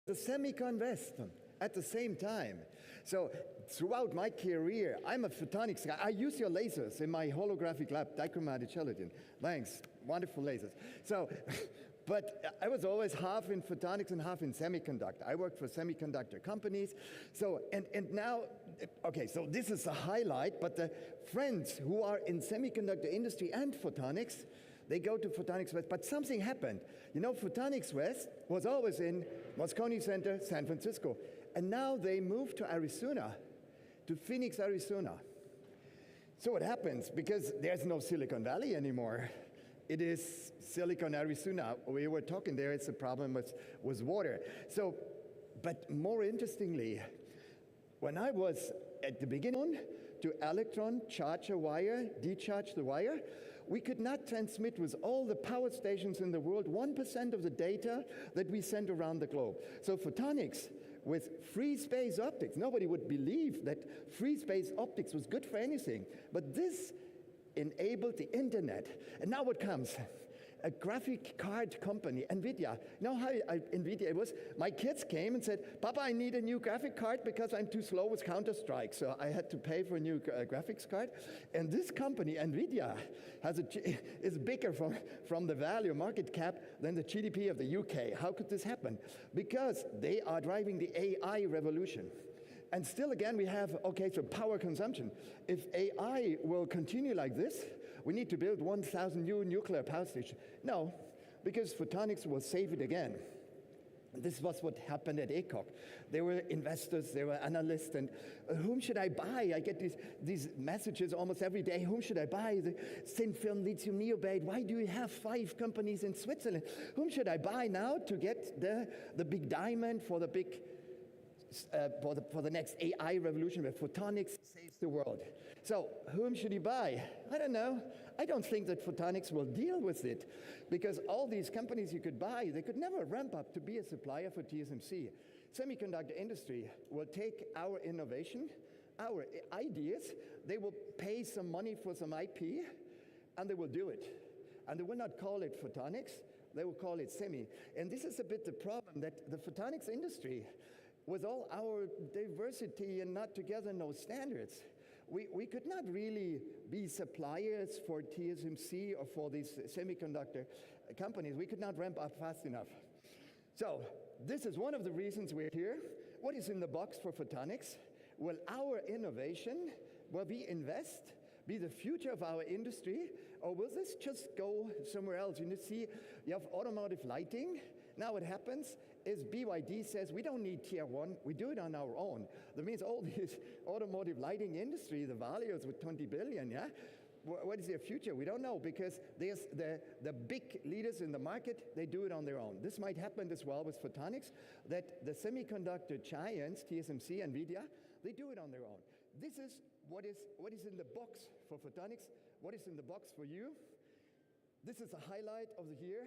the Semicon West at the same time. So throughout my career, I'm a photonics guy. I use your lasers in my holographic lab, dichromatic gelatin. Thanks, wonderful lasers. So, but I was always half in photonics and half in semiconductor. I worked for semiconductor companies. So, and now, okay, so this is a highlight, but the friends who are in semiconductor industry and photonics, they go to Photonics West, but something happened. You know, Photonics West was always in Moscone Center, San Francisco. And now they moved to Arizona, to Phoenix, Arizona. So what happens? Because there's no Silicon Valley anymore. It is Silicon Arizona. We were talking there, it's a problem with water. So, but more interestingly, when I was at the beginning to electron, charge a wire, decharge the wire, we could not transmit with all the power stations in the world 1% of the data that we send around the globe. So photonics with free space optics, nobody would believe that free space optics was good for anything, but this enabled the internet. And now what comes? A graphic card company, NVIDIA. You know how NVIDIA was? My kids came and said, Papa, I need a new graphic card because I'm too slow with Counter-Strike. So I had to pay for a new graphics card. And this company, NVIDIA, is bigger from the value market cap than the GDP of the UK. How could this happen? Because they are driving the AI revolution. And still again, we have, okay, so power consumption. If AI will continue like this, we need to build 1,000 new nuclear power stations. No, because photonics will save it again. This was what happened at ECOC. There were investors, there were analysts, and whom should I buy? I get these messages almost every day. Whom should I buy? The thin film lithium niobate. Why do you have 5 companies in Switzerland? Whom should I buy now to get the big diamond for the big for the next AI revolution where photonics saves the world? So whom should he buy? I don't know. I don't think that photonics will deal with it because all these companies you could buy, they could never ramp up to be a supplier for TSMC. Semiconductor industry will take our innovation, our ideas, they will pay some money for some IP, and they will do it. And they will not call it photonics, they will call it semi. And this is a bit the problem that the photonics industry, with all our diversity and not together no standards, we could not really be suppliers for TSMC or for these semiconductor companies. We could not ramp up fast enough. So this is one of the reasons we're here. What is in the box for photonics? Will our innovation, will we invest, be the future of our industry, or will this just go somewhere else? You see, you have automotive lighting. Now what happens is BYD says, we don't need tier 1, we do it on our own. That means all this automotive lighting industry, the value is with 20 billion, yeah? What is their future? We don't know, because there's the big leaders in the market, they do it on their own. This might happen as well with photonics, that the semiconductor giants, TSMC, NVIDIA, they do it on their own. This is what is in the box for photonics, what is in the box for you. This is a highlight of the year.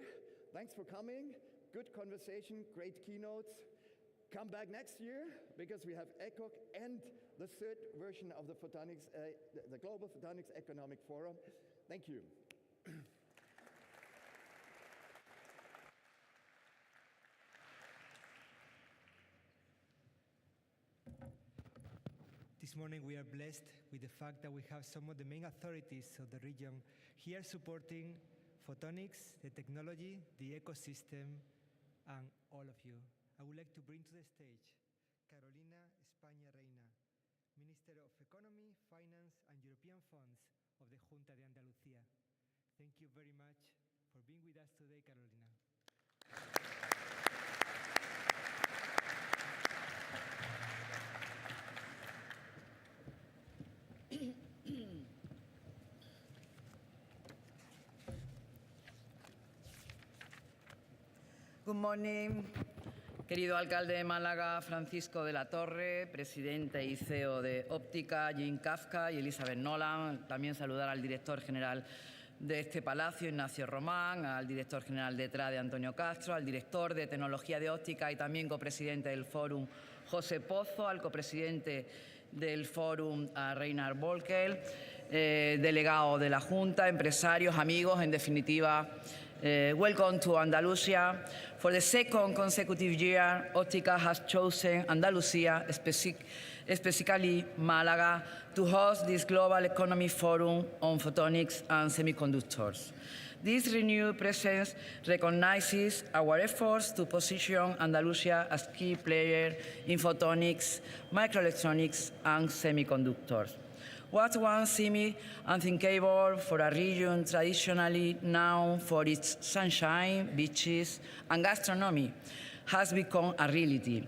Thanks for coming. Good conversation, great keynotes. Come back next year because we have ECOC and the 3rd version of the Photonics, the Global Photonics Economic Forum. Thank you. This morning we are blessed with the fact that we have some of the main authorities of the region here supporting photonics, the technology, the ecosystem, and all of you. I would like to bring to the stage Carolina España Reina, Minister of Economy, Finance, and European Funds of the Junta de Andalucía. Thank you very much for being with us today, Carolina. Good morning, querido alcalde de Málaga, Francisco de la Torre, presidente y CEO de Optica, Jean Kafka y Elizabeth Nolan. También saludar al director general de este palacio, Ignacio Román, al director general de TRADE, Antonio Castro, al director de Tecnología de Óptica y también copresidente del Fórum, José Pozo, al copresidente del Fórum, a Reinhard Bolkel, delegado de la Junta, empresarios, amigos, en definitiva, Welcome to Andalusia. For the second consecutive year, Optica has chosen Andalusia, specifically Malaga, to host this Global Economic Forum on Photonics and Semiconductors. This renewed presence recognizes our efforts to position Andalusia as key player in photonics, microelectronics, and semiconductors. What once seemed unthinkable for a region traditionally known for its sunshine, beaches, and gastronomy has become a reality.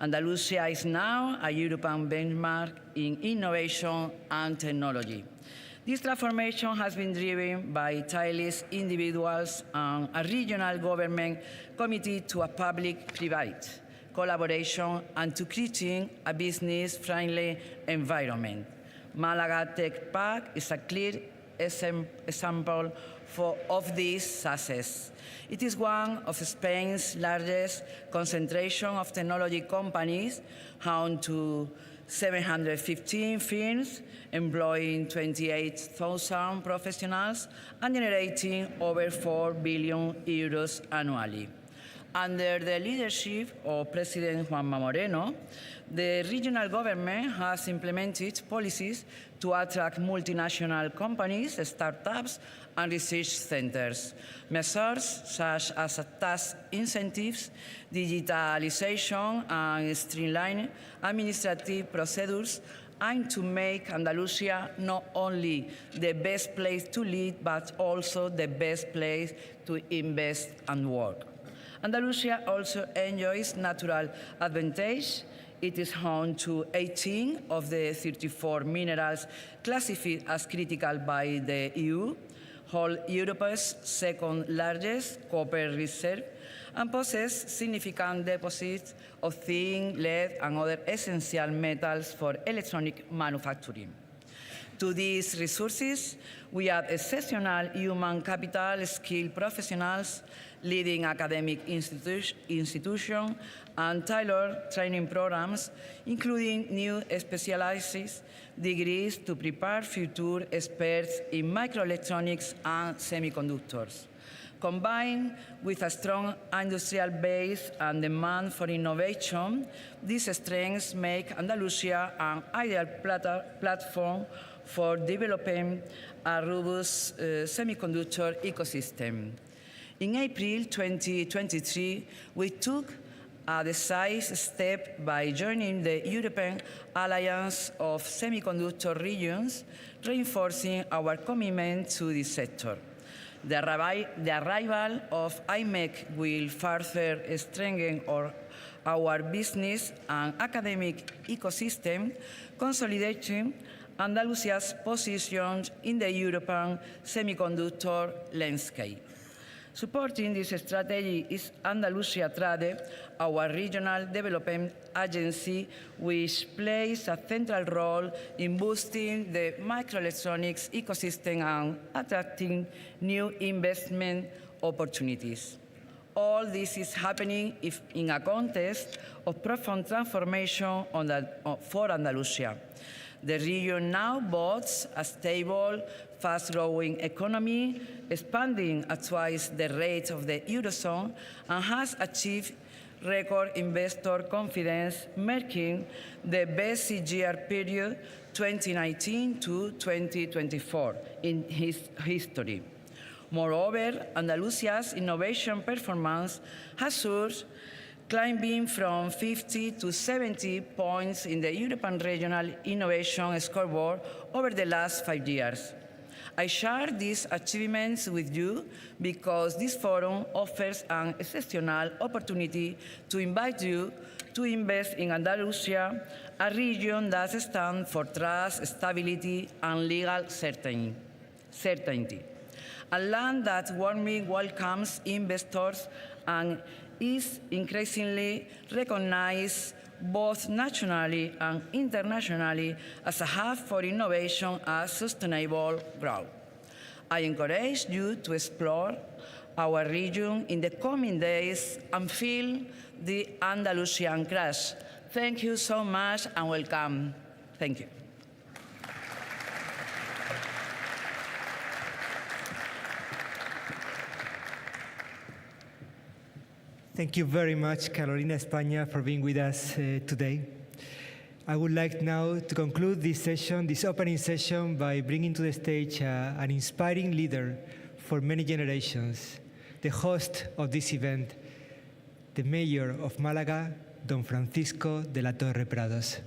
Andalusia is now a European benchmark in innovation and technology. This transformation has been driven by tireless individuals and a regional government committed to a public-private collaboration and to creating a business-friendly environment. Malaga Tech Park is a clear example of this success. It is one of Spain's largest concentration of technology companies, home to 715 firms, employing 28,000 professionals and generating over 4 billion euros annually. Under the leadership of President Juanma Moreno, the regional government has implemented policies to attract multinational companies, startups, and research centers. Measures such as tax incentives, digitalization, and streamlining administrative procedures aim to make Andalusia not only the best place to live, but also the best place to invest and work. Andalusia also enjoys natural advantage. It is home to 18 of the 34 minerals classified as critical by the EU, holds Europe's second largest copper reserve, and possesses significant deposits of zinc, lead, and other essential metals for electronic manufacturing. To these resources, we add exceptional human capital, skilled professionals, leading academic institutions, and tailored training programs, including new specialized degrees to prepare future experts in microelectronics and semiconductors. Combined with a strong industrial base and demand for innovation, these strengths make Andalusia an ideal platform for developing a robust semiconductor ecosystem. In April 2023, we took a decisive step by joining the European Alliance of Semiconductor Regions, reinforcing our commitment to this sector. The arrival of IMEC will further strengthen our business and academic ecosystem, consolidating Andalusia's position in the European semiconductor landscape. Supporting this strategy is Andalusia Trade, our regional development agency, which plays a central role in boosting the microelectronics ecosystem and attracting new investment opportunities. All this is happening in a context of profound transformation for Andalusia. The region now boasts a stable, fast-growing economy, expanding at twice the rate of the Eurozone, and has achieved record investor confidence, marking the best year period 2019 to 2024 in its history. Moreover, Andalusia's innovation performance has surged, climbing from 50 to 70 points in the European Regional Innovation Scoreboard over the last 5 years. I share these achievements with you because this forum offers an exceptional opportunity to invite you to invest in Andalusia, a region that stands for trust, stability, and legal certainty. A land that warmly welcomes investors and is increasingly recognized both nationally and internationally as a hub for innovation and sustainable growth. I encourage you to explore our region in the coming days and feel the Andalusian crush. Thank you so much and welcome. Thank you. Thank you very much, Carolina España, for being with us today. I would like now to conclude this session, this opening session, by bringing to the stage an inspiring leader for many generations, the host of this event, the Mayor of Málaga, Don Francisco de la Torre Prados.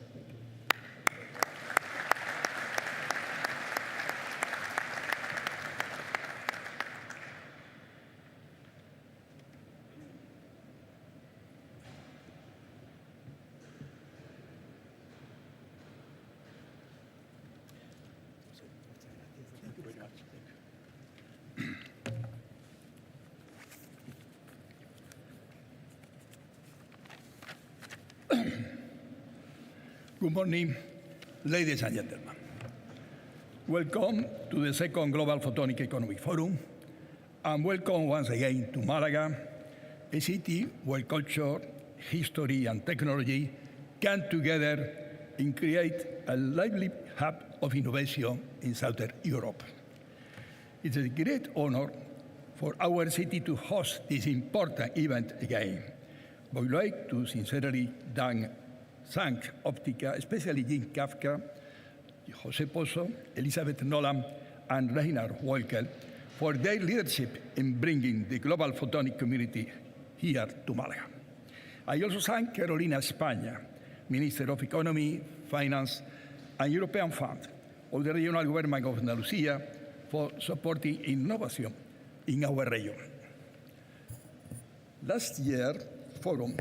Good morning, ladies and gentlemen. Welcome to the second Global Photonics Economic Forum, and welcome once again to Málaga, a city where culture, history, and technology come together and create a lively hub of innovation in Southern Europe. It's a great honor for our city to host this important event again. I would like to sincerely thank Optica, especially Jim Kafka, Jose Pozo, Elizabeth Nolan, and Reinhard Wolkel for their leadership in bringing the global photonic community here to Málaga. I also thank Carolina España, Minister of Economy, Finance, and European Fund, of the regional government of Andalucia, for supporting innovation in our region. Last year's forum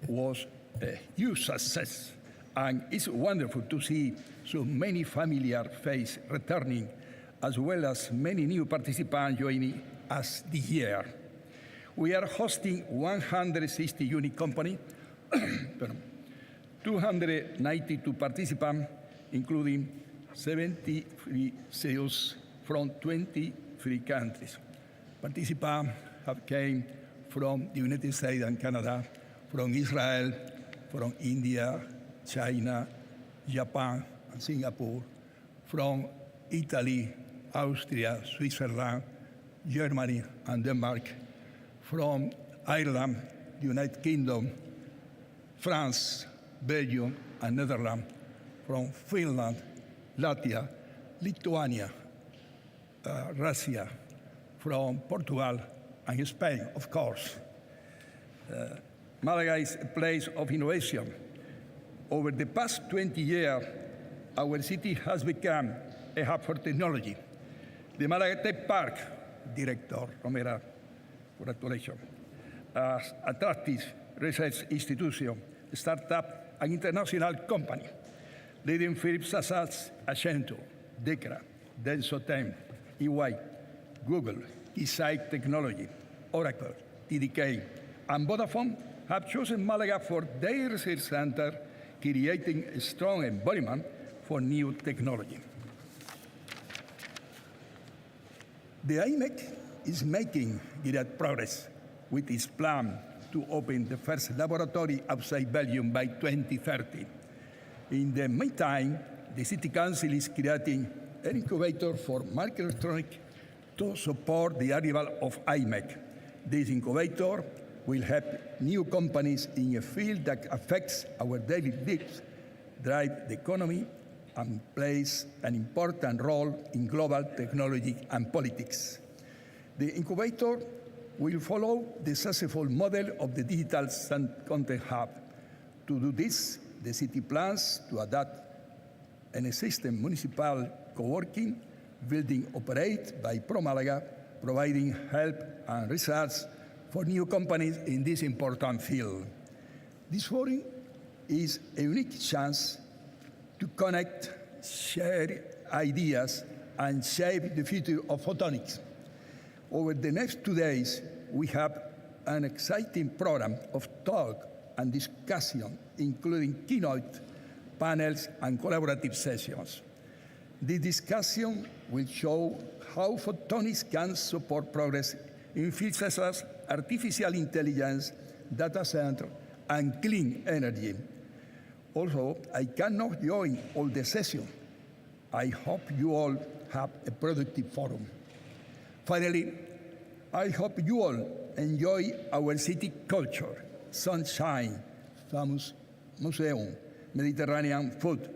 was a huge success, and it's wonderful to see so many familiar faces returning, as well as many new participants joining us this year. We are hosting 160 unique companies, 292 participants, including 73 CEOs from 23 countries. Participants have came from the United States and Canada, from Israel, from India, China, Japan, and Singapore, from Italy, Austria, Switzerland, Germany, and Denmark, from Ireland, the United Kingdom, France, Belgium, and Netherlands, from Finland, Latvia, Lithuania, Russia, from Portugal, and Spain, of course. Málaga is a place of innovation. Over the past 20 years, our city has become a hub for technology. The Málaga Tech Park, Director Romera, congratulations, as attractive research institution, startup, and international company, leading firms such as Accenture, Decra, Denso10, EY, Google, Insight Technology, Oracle, TDK, and Vodafone have chosen Málaga for their research center, creating a strong environment for new technology. The IMEC is making great progress with its plan to open the first laboratory outside Belgium by 2030. In the meantime, the City Council is creating an incubator for microelectronics to support the arrival of IMEC. This incubator will help new companies in a field that affects our daily lives, drive the economy, and plays an important role in global technology and politics. The incubator will follow the successful model of the Digital Content Hub. To do this, the city plans to adopt an existing municipal co-working building operated by ProMálaga, providing help and research for new companies in this important field. This forum is a unique chance to connect, share ideas, and shape the future of photonics. Over the next 2 days, we have an exciting program of talk and discussion, including keynote, panels, and collaborative sessions. The discussion will show how photonics can support progress in fields such as artificial intelligence, data center, and clean energy. Also, I cannot join all the sessions. I hope you all have a productive forum. Finally, I hope you all enjoy our city culture, sunshine, famous museum, Mediterranean food,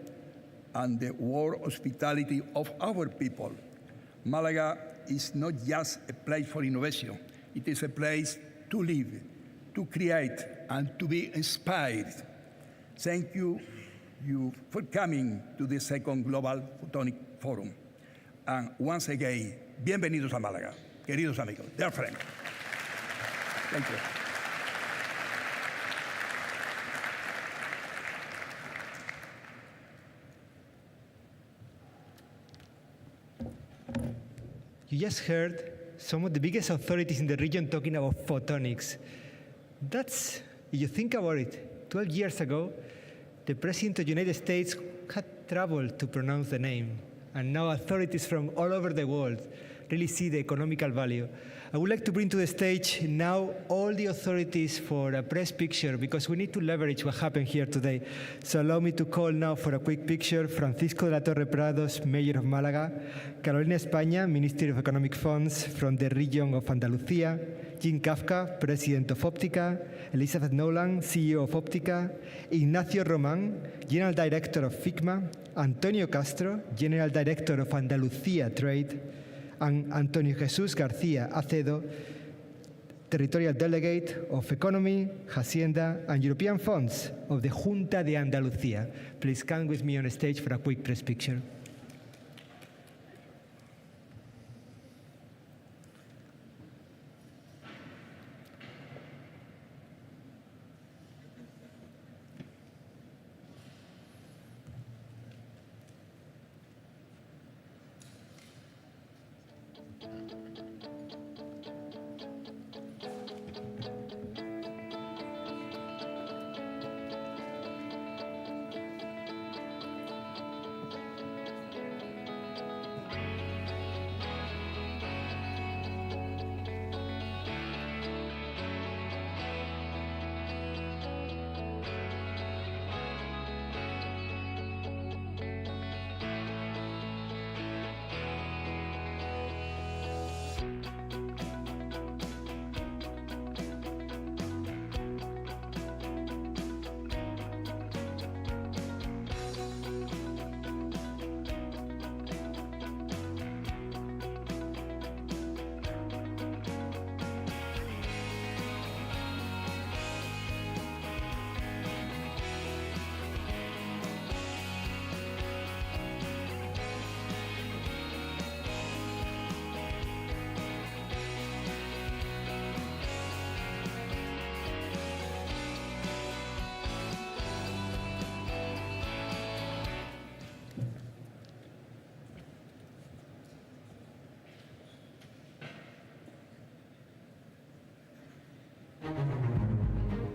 and the warm hospitality of our people. Malaga is not just a place for innovation. It is a place to live, to create, and to be inspired. Thank you for coming to the second Global Photonics Forum. And once again, bienvenidos a Málaga, queridos amigos, dear friends. Thank you. You just heard some of the biggest authorities in the region talking about photonics. That's, if you think about it, 12 years ago, the President of the United States had trouble to pronounce the name. And now authorities from all over the world really see the economical value. I would like to bring to the stage now all the authorities for a press picture, because we need to leverage what happened here today. So allow me to call now for a quick picture Francisco de la Torre Prados, Mayor of Málaga, Carolina España, Minister of Economic Funds from the region of Andalucia, Jean Kafka, President of Optica, Elizabeth Nolan, CEO of Optica, Ignacio Román, General Director of FICMA, Antonio Castro, General Director of Andalucia Trade, and Antonio Jesus García Acedo, Territorial Delegate of Economy, Hacienda, and European Funds of the Junta de Andalucía. Please come with me on stage for a quick press picture.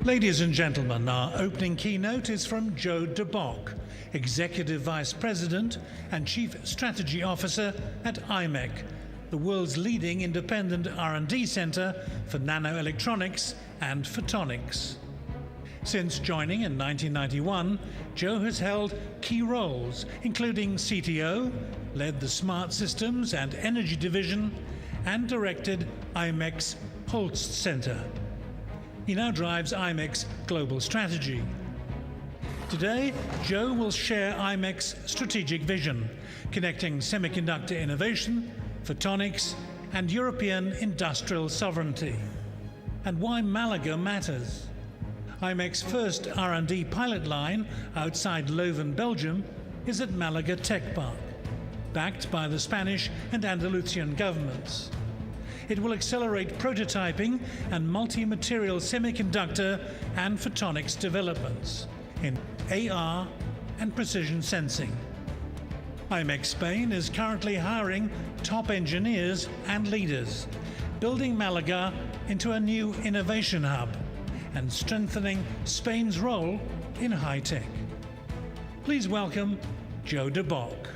Ladies and gentlemen, our opening keynote is from Joe de Bock, Executive Vice President and Chief Strategy Officer at IMEC, the world's leading independent R&D center for nanoelectronics and photonics. Since joining in 1991, Joe has held key roles, including CTO, led the Smart Systems and Energy Division, and directed IMEC's Holst Center. He now drives IMEC's global strategy. Today, Joe will share IMEC's strategic vision, connecting semiconductor innovation, photonics, and European industrial sovereignty, and why Malaga matters. IMEC's first R&D pilot line outside Leuven, Belgium, is at Malaga Tech Park, backed by the Spanish and Andalusian governments. It will accelerate prototyping and multi-material semiconductor and photonics developments in AR and precision sensing. IMEC Spain is currently hiring top engineers and leaders, building Malaga into a new innovation hub and strengthening Spain's role in high tech. Please welcome Joe de Bock.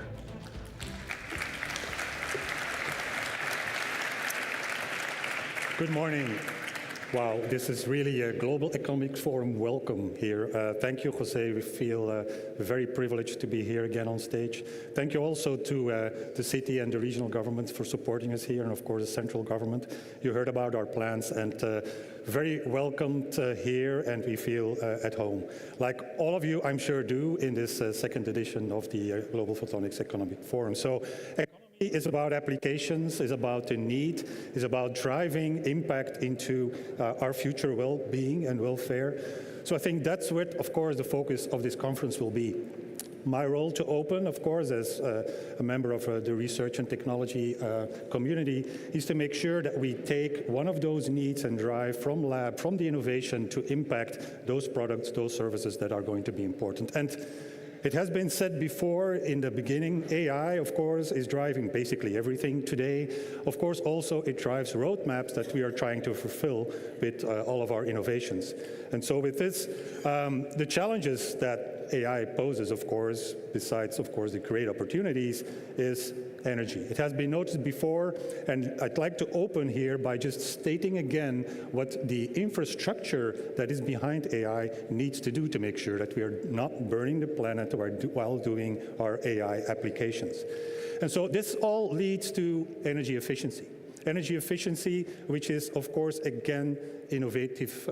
Good morning. Wow, this is really a Global Economic Forum welcome here. Thank you, Jose. We feel very privileged to be here again on stage. Thank you also to the city and the regional governments for supporting us here, and of course the central government. You heard about our plans, and very welcomed here, and we feel at home. Like all of you, I'm sure, do in this second edition of the Global Photonics Economic Forum. So, is about applications, is about the need, is about driving impact into our future well-being and welfare. So I think that's what, of course, the focus of this conference will be. My role to open, of course, as a member of the research and technology community, is to make sure that we take one of those needs and drive from lab, from the innovation to impact those products, those services that are going to be important. And it has been said before in the beginning, AI, of course, is driving basically everything today. Of course, also it drives roadmaps that we are trying to fulfill with all of our innovations. And so with this, the challenges that AI poses, of course, besides, of course, the great opportunities, is energy. It has been noticed before, and I'd like to open here by just stating again what the infrastructure that is behind AI needs to do to make sure that we are not burning the planet while doing our AI applications. And so this all leads to energy efficiency. Energy efficiency, which is, of course, again, an innovative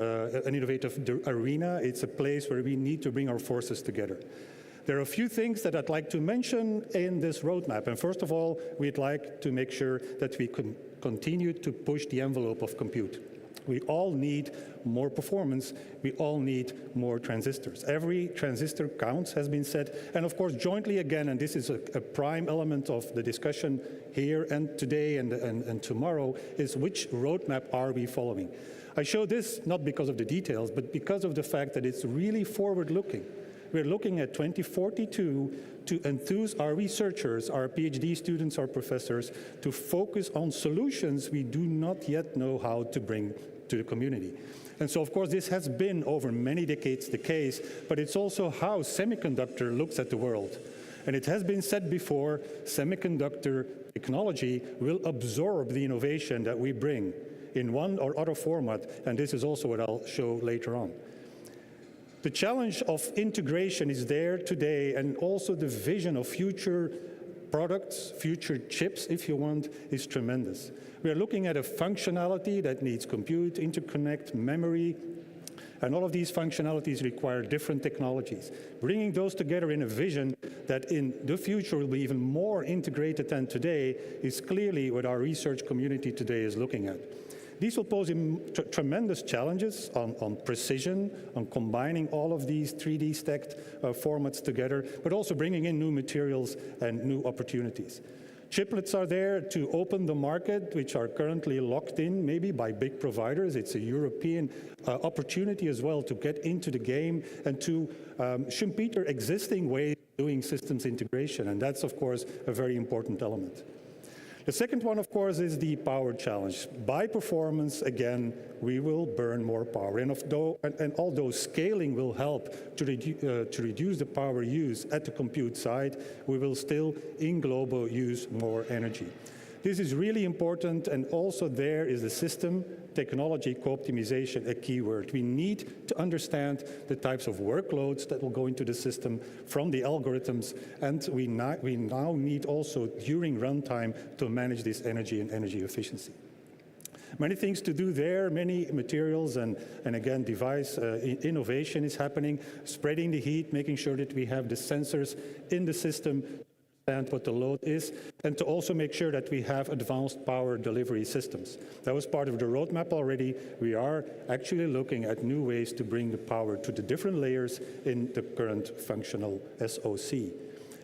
arena. It's a place where we need to bring our forces together. There are a few things that I'd like to mention in this roadmap. And first of all, we'd like to make sure that we can continue to push the envelope of compute. We all need more performance. We all need more transistors. Every transistor counts, has been said. And of course, jointly again, and this is a prime element of the discussion here and today and tomorrow, is which roadmap are we following? I show this not because of the details, but because of the fact that it's really forward-looking. We're looking at 2042 to enthuse our researchers, our PhD students, our professors, to focus on solutions we do not yet know how to bring to the community. And so, of course, this has been over many decades the case, but it's also how Semiconductor looks at the world. And it has been said before, semiconductor technology will absorb the innovation that we bring in one or other format, and this is also what I'll show later on. The challenge of integration is there today, and also the vision of future products, future chips, if you want, is tremendous. We are looking at a functionality that needs compute, interconnect, memory, and all of these functionalities require different technologies. Bringing those together in a vision that in the future will be even more integrated than today is clearly what our research community today is looking at. These will pose tremendous challenges on precision, on combining all of these 3D stacked formats together, but also bringing in new materials and new opportunities. Chiplets are there to open the market, which are currently locked in maybe by big providers. It's a European opportunity as well to get into the game and to Schumpeter existing ways of doing systems integration, and that's, of course, a very important element. The second one, of course, is the power challenge. By performance, again, we will burn more power. And although scaling will help to reduce the power use at the compute side, we will still, in global, use more energy. This is really important, and also there is the system technology co-optimization a key word. We need to understand the types of workloads that will go into the system from the algorithms, and we now need also during runtime to manage this energy and energy efficiency. Many things to do there, many materials and again device innovation is happening, spreading the heat, making sure that we have the sensors in the system and what the load is, and to also make sure that we have advanced power delivery systems. That was part of the roadmap already. We are actually looking at new ways to bring the power to the different layers in the current functional SoC.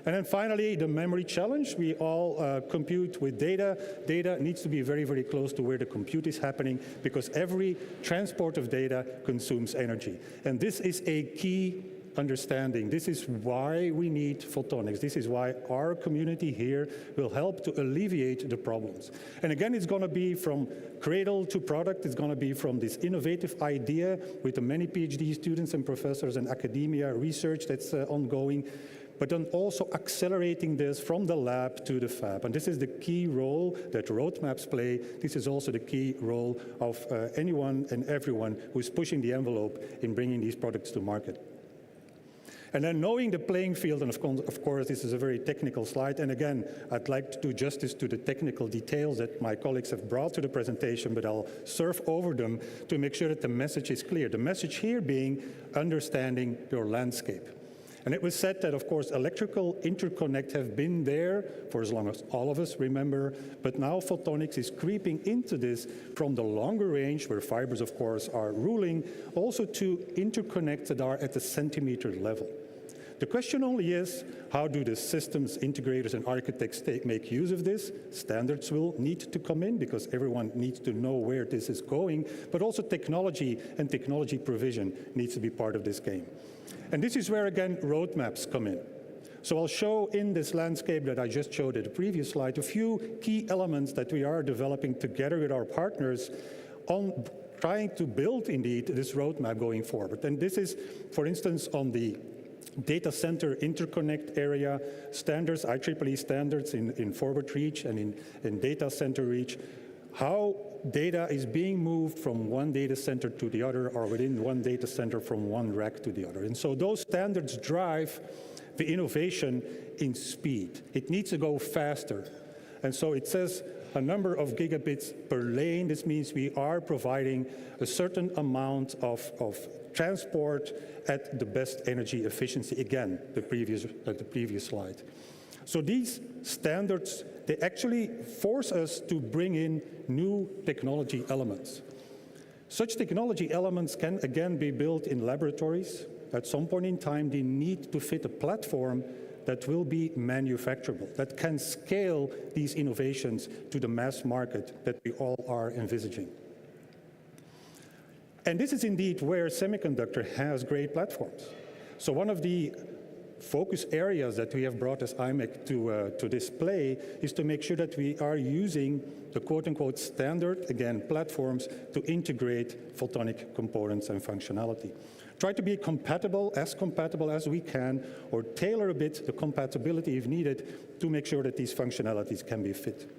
And then finally, the memory challenge. We all compute with data. Data needs to be very, very close to where the compute is happening, because every transport of data consumes energy. And this is a key understanding. This is why we need photonics. This is why our community here will help to alleviate the problems. And again, it's going to be from cradle to product. It's going to be from this innovative idea with the many PhD students and professors and academia research that's ongoing, but then also accelerating this from the lab to the fab. And this is the key role that roadmaps play. This is also the key role of anyone and everyone who is pushing the envelope in bringing these products to market. And then knowing the playing field, and of course, this is a very technical slide. And again, I'd like to do justice to the technical details that my colleagues have brought to the presentation, but I'll surf over them to make sure that the message is clear. The message here being understanding your landscape. And it was said that, of course, electrical interconnect have been there for as long as all of us remember, but now photonics is creeping into this from the longer range, where fibers, of course, are ruling, also to interconnects that are at the centimeter level. The question only is, how do the systems integrators and architects make use of this? Standards will need to come in because everyone needs to know where this is going, but also technology and technology provision needs to be part of this game. And this is where, again, roadmaps come in. So I'll show in this landscape that I just showed at the previous slide a few key elements that we are developing together with our partners on trying to build, indeed, this roadmap going forward. And this is, for instance, on the data center interconnect area, standards, IEEE standards in forward reach and in data center reach, how data is being moved from one data center to the other, or within one data center from one rack to the other. And so those standards drive the innovation in speed. It needs to go faster. And so it says a number of gigabits per lane. This means we are providing a certain amount of transport at the best energy efficiency. Again, the previous slide. So these standards, they actually force us to bring in new technology elements. Such technology elements can again be built in laboratories. At some point in time, they need to fit a platform that will be manufacturable, that can scale these innovations to the mass market that we all are envisaging. And this is indeed where Semiconductor has great platforms. So one of the focus areas that we have brought as IMEC to display is to make sure that we are using the quote-unquote standard, again, platforms to integrate photonic components and functionality. Try to be compatible as we can, or tailor a bit the compatibility if needed to make sure that these functionalities can be fit.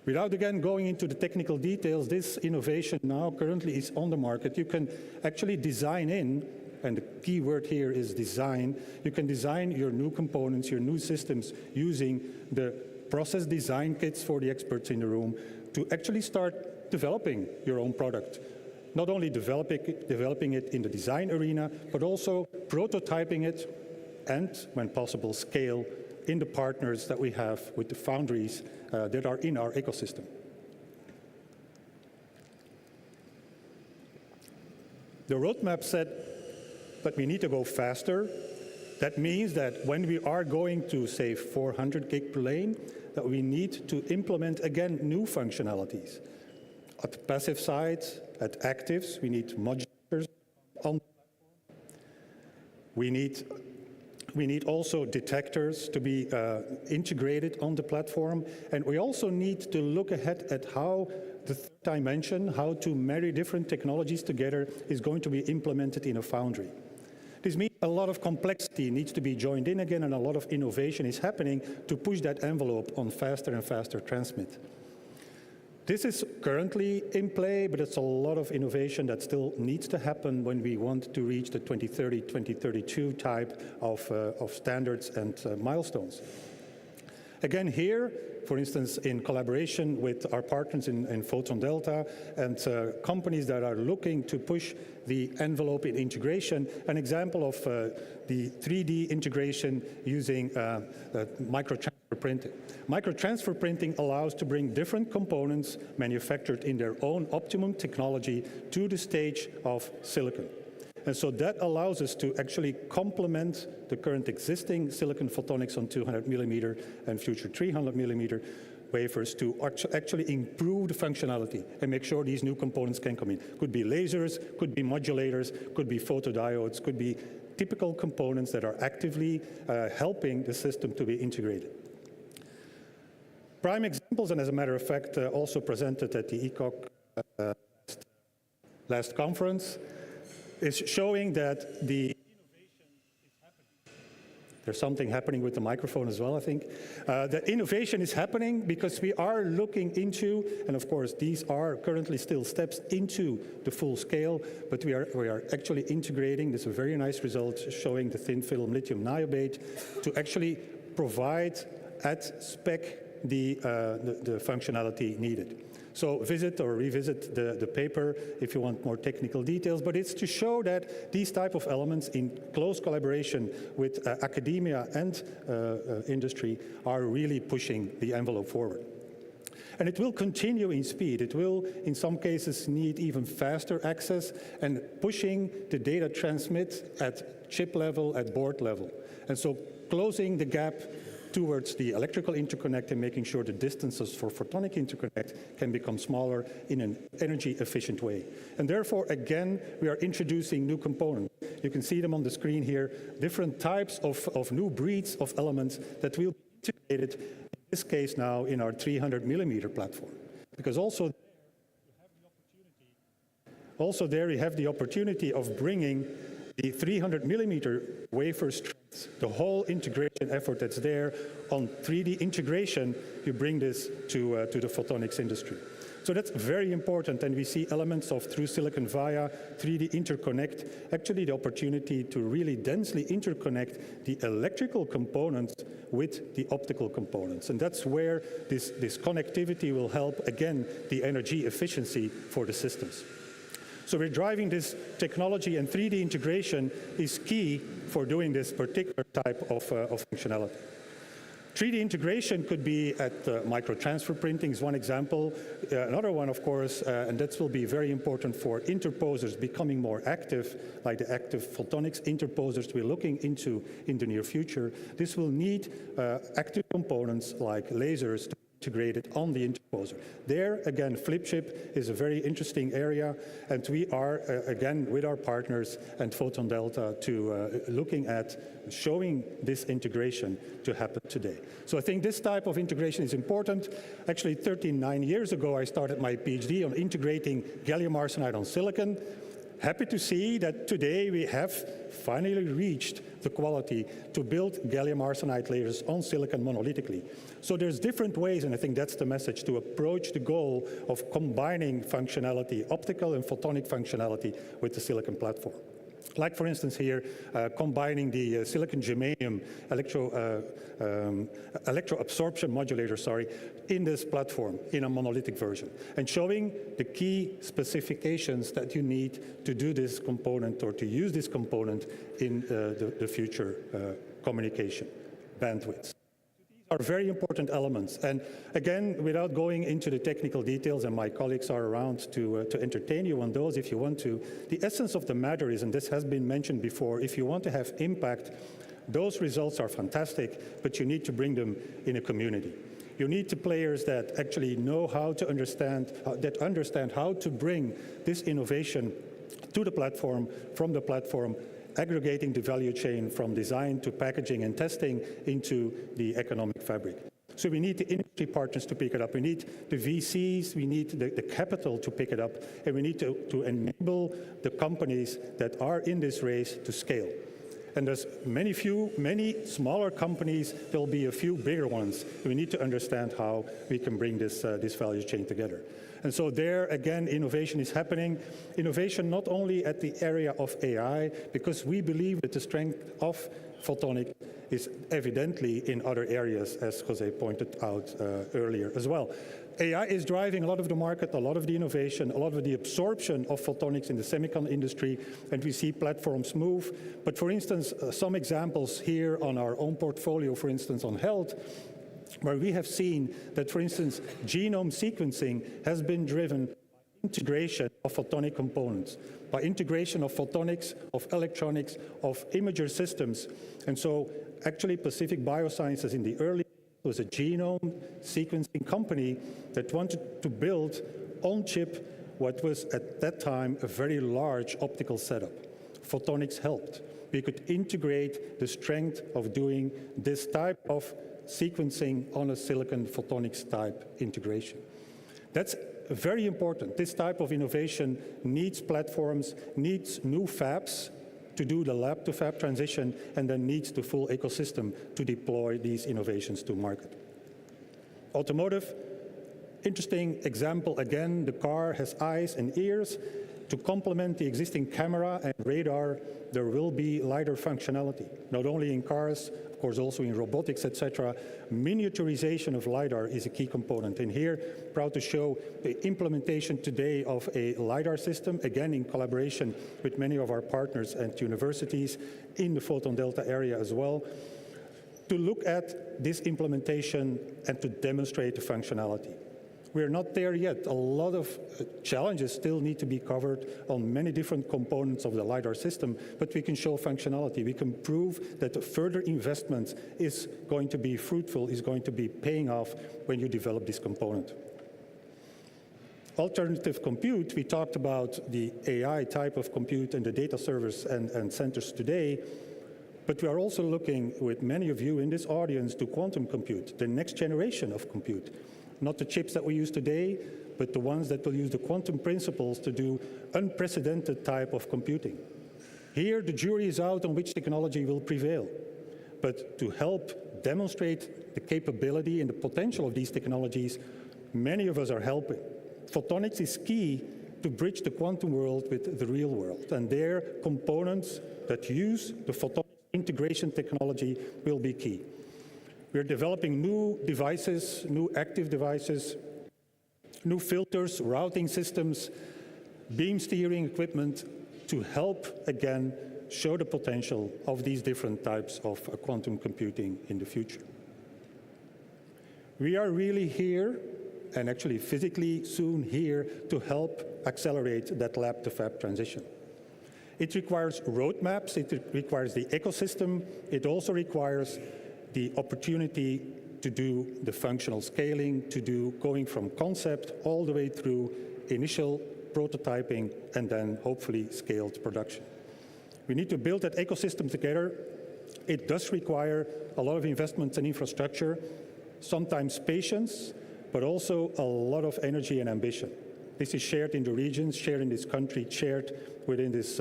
Without, again, going into the technical details, this innovation now currently is on the market. You can actually design in, and the key word here is design. You can design your new components, your new systems, using the process design kits for the experts in the room to actually start developing your own product. Not only developing it in the design arena, but also prototyping it and, when possible, scale in the partners that we have with the foundries that are in our ecosystem. The roadmap said that we need to go faster. That means that when we are going to, say, 400 gig per lane, that we need to implement, again, new functionalities. At the passive side, at actives, we need modulators on. We need also detectors to be integrated on the platform. And we also need to look ahead at how the third dimension, how to marry different technologies together, is going to be implemented in a foundry. This means a lot of complexity needs to be joined in again, and a lot of innovation is happening to push that envelope on faster and faster transmit. This is currently in play, but it's a lot of innovation that still needs to happen when we want to reach the 2030, 2032 type of standards and milestones. Again, here, for instance, in collaboration with our partners in Photon Delta and companies that are looking to push the envelope in integration, an example of the 3D integration using microtransfer printing. Microtransfer printing allows to bring different components manufactured in their own optimum technology to the stage of silicon. And so that allows us to actually complement the current existing silicon photonics on 200 millimeter and future 300 millimeter wafers to actually improve the functionality and make sure these new components can come in. Could be lasers, could be modulators, could be photodiodes, could be typical components that are actively helping the system to be integrated. Prime examples, and as a matter of fact, also presented at the ECOC last conference, is showing that the innovation is happening. There's something happening with the microphone as well, I think. The innovation is happening because we are looking into, and of course these are currently still steps into the full scale, but we are actually integrating, this is a very nice result showing the thin film lithium niobate to actually provide at spec the functionality needed. So visit or revisit the paper if you want more technical details, but it's to show that these type of elements in close collaboration with academia and industry are really pushing the envelope forward. And it will continue in speed. It will, in some cases, need even faster access and pushing the data transmit at chip level, at board level. And so closing the gap towards the electrical interconnect and making sure the distances for photonic interconnect can become smaller in an energy efficient way. And therefore, again, we are introducing new components. You can see them on the screen here, different types of new breeds of elements that will be integrated, in this case now, in our 300 millimeter platform. Because also there you have the opportunity of bringing the 300 millimeter wafer strengths, the whole integration effort that's there on 3D integration, you bring this to the photonics industry. So that's very important, and we see elements of through silicon via 3D interconnect, actually the opportunity to really densely interconnect the electrical components with the optical components. And that's where this connectivity will help, again, the energy efficiency for the systems. So we're driving this technology, and 3D integration is key for doing this particular type of functionality. 3D integration could be at microtransfer printing is one example. Another one, of course, and that will be very important for interposers becoming more active, like the active photonics interposers we're looking into in the near future. This will need active components like lasers to integrated on the interposer. There, again, flip chip is a very interesting area, and we are, again, with our partners and Photon Delta to looking at showing this integration to happen today. So I think this type of integration is important. Actually, 39 years ago, I started my PhD on integrating gallium arsenide on silicon. Happy to see that today we have finally reached the quality to build gallium arsenide layers on silicon monolithically. So there's different ways, and I think that's the message, to approach the goal of combining functionality, optical and photonic functionality with the silicon platform. Like, for instance, here, combining the silicon germanium electro-absorption modulator, in this platform, in a monolithic version, and showing the key specifications that you need to do this component or to use this component in the future communication bandwidths. Are very important elements. And again, without going into the technical details, and my colleagues are around to entertain you on those if you want to, the essence of the matter is, and this has been mentioned before, if you want to have impact, those results are fantastic, but you need to bring them in a community. You need the players that actually know how to understand, that understand how to bring this innovation to the platform, from the platform, aggregating the value chain from design to packaging and testing into the economic fabric. So we need the industry partners to pick it up. We need the VCs, we need the capital to pick it up, and we need to enable the companies that are in this race to scale. And there's many smaller companies, there'll be a few bigger ones. We need to understand how we can bring this value chain together. And so there, again, innovation is happening. Innovation not only at the area of AI, because we believe that the strength of photonics is evidently in other areas, as Jose pointed out earlier as well. AI is driving a lot of the market, a lot of the innovation, a lot of the absorption of photonics in the semiconductor industry, and we see platforms move. But for instance, some examples here on our own portfolio, for instance, on health, where we have seen that, for instance, genome sequencing has been driven by integration of photonic components, by integration of photonics, of electronics, of imager systems. And so actually Pacific Biosciences in the early was a genome sequencing company that wanted to build on-chip what was at that time a very large optical setup. Photonics helped. We could integrate the strength of doing this type of sequencing on a silicon photonics type integration. That's very important. This type of innovation needs platforms, needs new fabs, to do the lab to fab transition and then needs the full ecosystem to deploy these innovations to market. Automotive, interesting example again, the car has eyes and ears. To complement the existing camera and radar, there will be LiDAR functionality, not only in cars, of course also in robotics, etc. Miniaturization of LiDAR is a key component. And here, proud to show the implementation today of a LiDAR system, again in collaboration with many of our partners and universities in the Photon Delta area as well, to look at this implementation and to demonstrate the functionality. We're not there yet. A lot of challenges still need to be covered on many different components of the LiDAR system, but we can show functionality. We can prove that the further investment is going to be fruitful, is going to be paying off when you develop this component. Alternative compute, we talked about the AI type of compute and the data servers and centers today, but we are also looking with many of you in this audience to quantum compute, the next generation of compute. Not the chips that we use today, but the ones that will use the quantum principles to do unprecedented type of computing. Here, the jury is out on which technology will prevail. But to help demonstrate the capability and the potential of these technologies, many of us are helping. Photonics is key to bridge the quantum world with the real world, and their components that use the photonic integration technology will be key. We're developing new devices, new active devices, new filters, routing systems, beam steering equipment to help, again, show the potential of these different types of quantum computing in the future. We are really here, and actually physically soon here, to help accelerate that lab to fab transition. It requires roadmaps, it requires the ecosystem, it also requires the opportunity to do the functional scaling, to do going from concept all the way through initial prototyping and then hopefully scaled production. We need to build that ecosystem together. It does require a lot of investments in infrastructure, sometimes patience, but also a lot of energy and ambition. This is shared in the regions, shared in this country, shared within this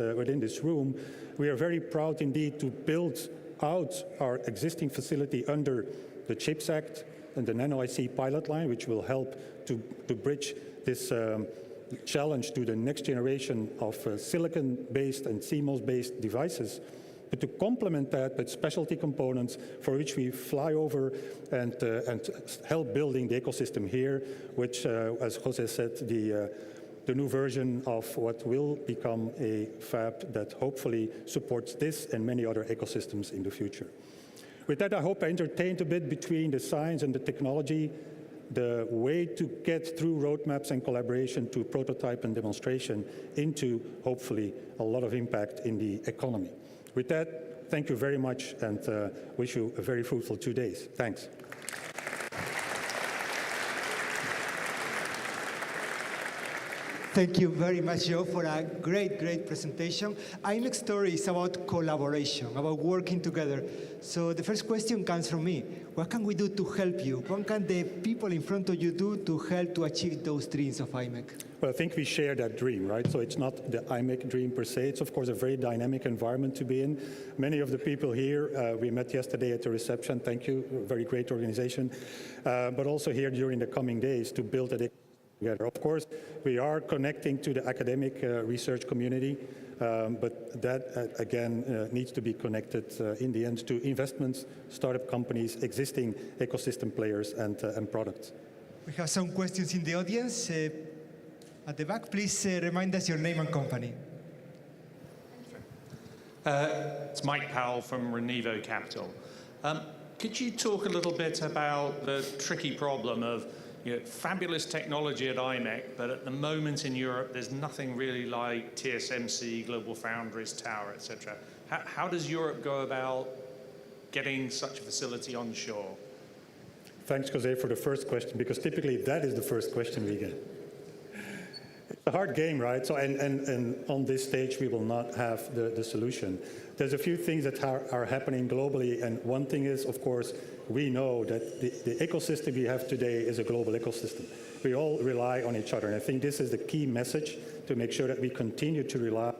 room. We are very proud indeed to build out our existing facility under the CHIPS Act and the NanoIC pilot line, which will help to bridge this challenge to the next generation of silicon-based and CMOS-based devices. But to complement that with specialty components for which we fly over and help building the ecosystem here, which, as Jose said, the new version of what will become a fab that hopefully supports this and many other ecosystems in the future. With that, I hope I entertained a bit between the science and the technology, the way to get through roadmaps and collaboration to prototype and demonstration into, hopefully, a lot of impact in the economy. With that, thank you very much and wish you a very fruitful 2 days. Thanks. Thank you very much, Joe, for a great, great presentation. IMEC's story is about collaboration, about working together. So the first question comes from me. What can we do to help you? What can the people in front of you do to help to achieve those dreams of IMEC? Well, I think we share that dream, right? So it's not the IMEC dream per se. It's, of course, a very dynamic environment to be in. Many of the people here, we met yesterday at the reception. Thank you. Very great organization. But also here during the coming days to build a together. Of course, we are connecting to the academic research community, but that, again, needs to be connected in the end to investments, startup companies, existing ecosystem players, and products. We have some questions in the audience. At the back, please remind us your name and company. It's Mike Powell from Renevo Capital. Could you talk a little bit about the tricky problem of fabulous technology at IMEC, but at the moment in Europe, there's nothing really like TSMC, Global Foundries, Tower, etc. How does Europe go about getting such a facility onshore? Thanks, Jose, for the first question, because typically that is the first question we get. It's a hard game, right? So, and on this stage, we will not have the solution. There's a few things that are happening globally, and one thing is, of course, we know that the ecosystem we have today is a global ecosystem. We all rely on each other, and I think this is the key message to make sure that we continue to rely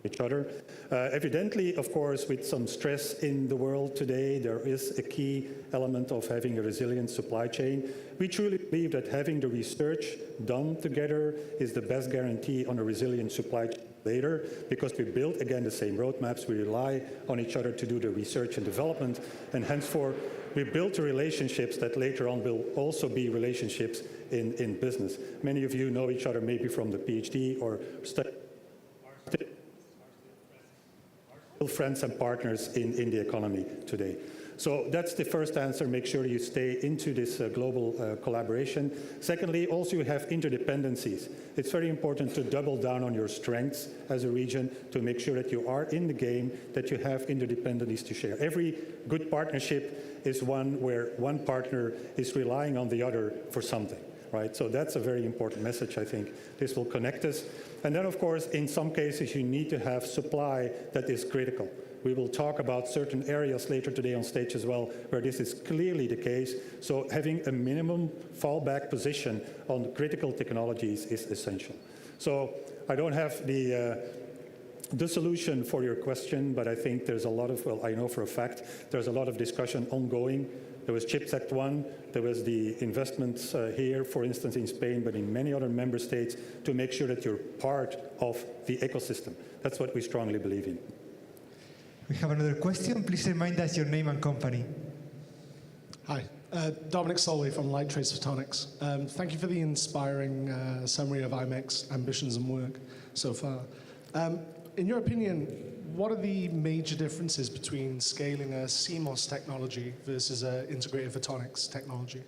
each other. Evidently, of course, with some stress in the world today, there is a key element of having a resilient supply chain. We truly believe that having the research done together is the best guarantee on a resilient supply chain later, because we build, again, the same roadmaps, we rely on each other to do the research and development, and henceforth, we build the relationships that later on will also be relationships in business. Many of you know each other maybe from the PhD or study. Still friends and partners in the economy today. So that's the first answer. Make sure you stay into this global collaboration. Secondly, also you have interdependencies. It's very important to double down on your strengths as a region to make sure that you are in the game, that you have interdependencies to share. Every good partnership is one where one partner is relying on the other for something, right? So that's a very important message, I think. This will connect us. And then, of course, in some cases, you need to have supply that is critical. We will talk about certain areas later today on stage as well, where this is clearly the case. So having a minimum fallback position on critical technologies is essential. So I don't have the solution for your question, but I think there's a lot of, well, I know for a fact, there's a lot of discussion ongoing. There was CHIPS Act 1, there was the investments here, for instance, in Spain, but in many other member states, to make sure that you're part of the ecosystem. That's what we strongly believe in. We have another question. Please remind us your name and company. Hi, Dominic Solway from Enlight Photonics. Thank you for the inspiring summary of IMEC's ambitions and work so far. In your opinion, what are the major differences between scaling a CMOS technology versus an integrated photonics technology?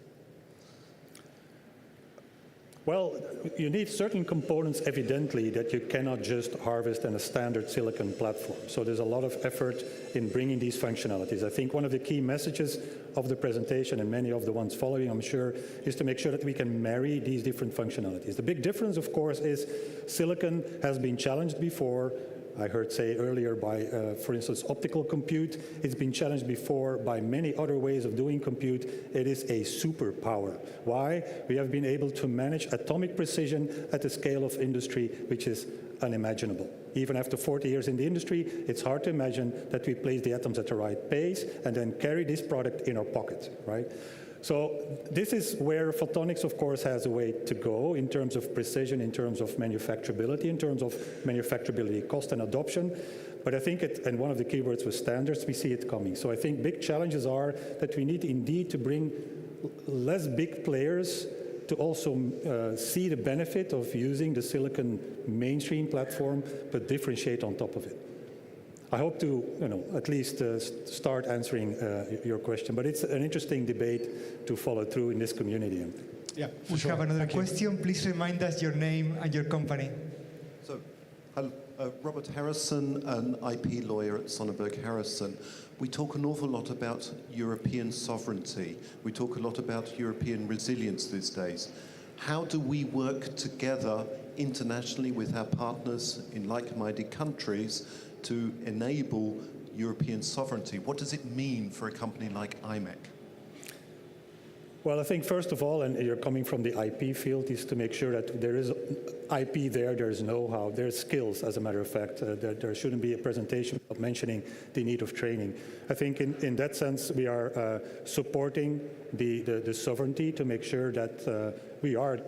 Well, you need certain components, evidently, that you cannot just harvest in a standard silicon platform. So there's a lot of effort in bringing these functionalities. I think one of the key messages of the presentation, and many of the ones following, I'm sure, is to make sure that we can marry these different functionalities. The big difference, of course, is silicon has been challenged before. I heard say earlier by, for instance, optical compute. It's been challenged before by many other ways of doing compute. It is a superpower. Why? We have been able to manage atomic precision at the scale of industry, which is unimaginable. Even after 40 years in the industry, it's hard to imagine that we place the atoms at the right pace and then carry this product in our pocket, right? So this is where photonics, of course, has a way to go in terms of precision, in terms of manufacturability, in terms of manufacturability cost and adoption. But I think, and one of the keywords was standards, we see it coming. So I think big challenges are that we need indeed to bring less big players to also see the benefit of using the silicon mainstream platform, but differentiate on top of it. I hope to, at least start answering your question, but it's an interesting debate to follow through in this community. Yeah, we have another question. Please remind us your name and your company. So, Robert Harrison, an IP lawyer at Sonnenberg Harrison. We talk an awful lot about European sovereignty. We talk a lot about European resilience these days. How do we work together internationally with our partners in like-minded countries to enable European sovereignty? What does it mean for a company like IMEC? Well, I think first of all, and you're coming from the IP field, is to make sure that there is IP there's know-how, there's skills, as a matter of fact. There shouldn't be a presentation of mentioning the need of training. I think in that sense, we are supporting the sovereignty to make sure that we are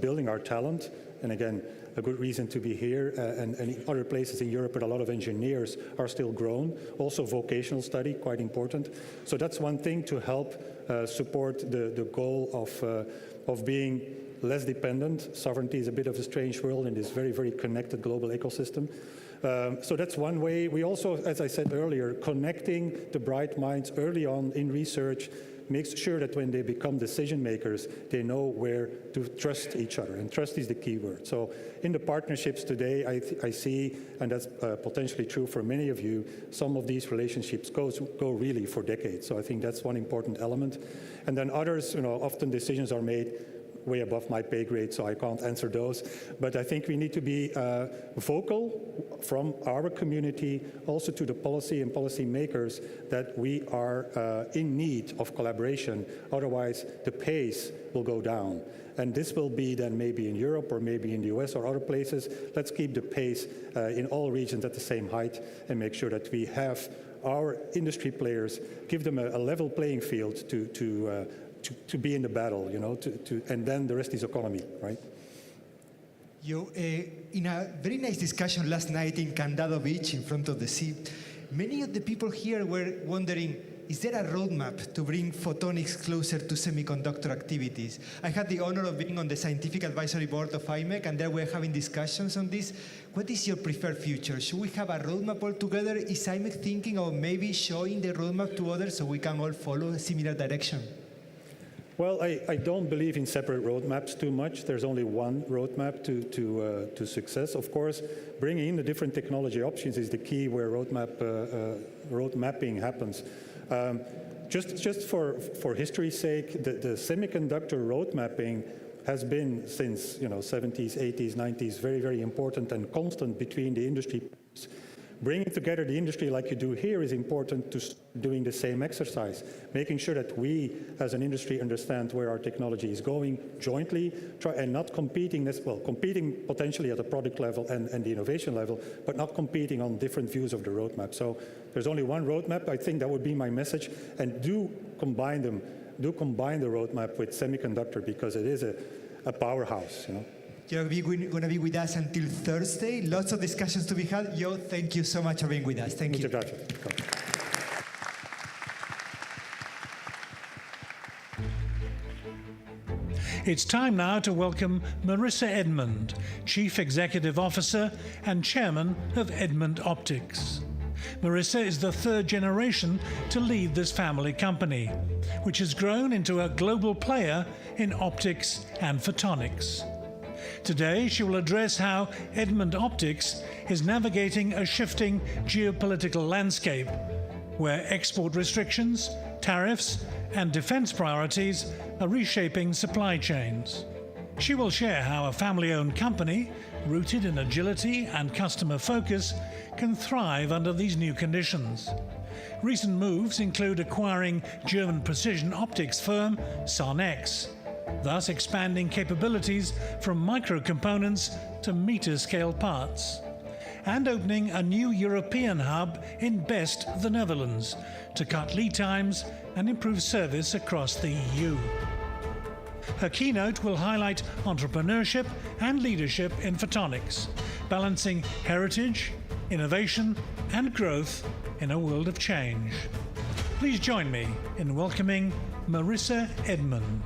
building our talent. And again, a good reason to be here, and in other places in Europe, but a lot of engineers are still grown. Also vocational study, quite important. So that's one thing to help support the goal of being less dependent. Sovereignty is a bit of a strange world in this very, very connected global ecosystem. So that's one way. We also, as I said earlier, connecting the bright minds early on in research makes sure that when they become decision makers, they know where to trust each other. And trust is the key word. So in the partnerships today, I see, and that's potentially true for many of you, some of these relationships go really for decades. So I think that's one important element. And then others, often decisions are made way above my pay grade, so I can't answer those. But I think we need to be vocal from our community, also to the policy and policy makers, that we are in need of collaboration. Otherwise, the pace will go down. And this will be then maybe in Europe or maybe in the US or other places. Let's keep the pace in all regions at the same height and make sure that we have our industry players, give them a level playing field to be in the battle, you know, and then the rest is economy, right? In a very nice discussion last night in Candado Beach in front of the sea, many of the people here were wondering, is there a roadmap to bring photonics closer to semiconductor activities? I had the honor of being on the scientific advisory board of IMEC, and there we're having discussions on this. What is your preferred future? Should we have a roadmap altogether? Is IMEC thinking of maybe showing the roadmap to others so we can all follow a similar direction? Well, I don't believe in separate roadmaps too much. There's only one roadmap to success. Of course, bringing in the different technology options is the key where road mapping happens. Just for history's sake, the semiconductor road mapping has been since 70s, 80s, 90s very, very important and constant between the industry. Bringing together the industry like you do here is important to doing the same exercise, making sure that we as an industry understand where our technology is going jointly, and not competing, competing potentially at the product level and the innovation level, but not competing on different views of the roadmap. So there's only one roadmap. I think that would be my message, and do combine them. Do combine the roadmap with semiconductor because it is a powerhouse, you know. You're going to be with us until Thursday. Lots of discussions to be had. Yo, thank you so much for being with us. Thank you. It's time now to welcome Marissa Edmund, Chief Executive Officer and Chairman of Edmund Optics. Marissa is the third generation to lead this family company, which has grown into a global player in optics and photonics. Today, she will address how Edmund Optics is navigating a shifting geopolitical landscape, where export restrictions, tariffs, and defense priorities are reshaping supply chains. She will share how a family-owned company, rooted in agility and customer focus, can thrive under these new conditions. Recent moves include acquiring German precision optics firm Sarnex, thus expanding capabilities from micro-components to meter-scale parts, and opening a new European hub in Best, the Netherlands, to cut lead times and improve service across the EU. Her keynote will highlight entrepreneurship and leadership in photonics, balancing heritage, innovation, and growth in a world of change. Please join me in welcoming Marissa Edmund.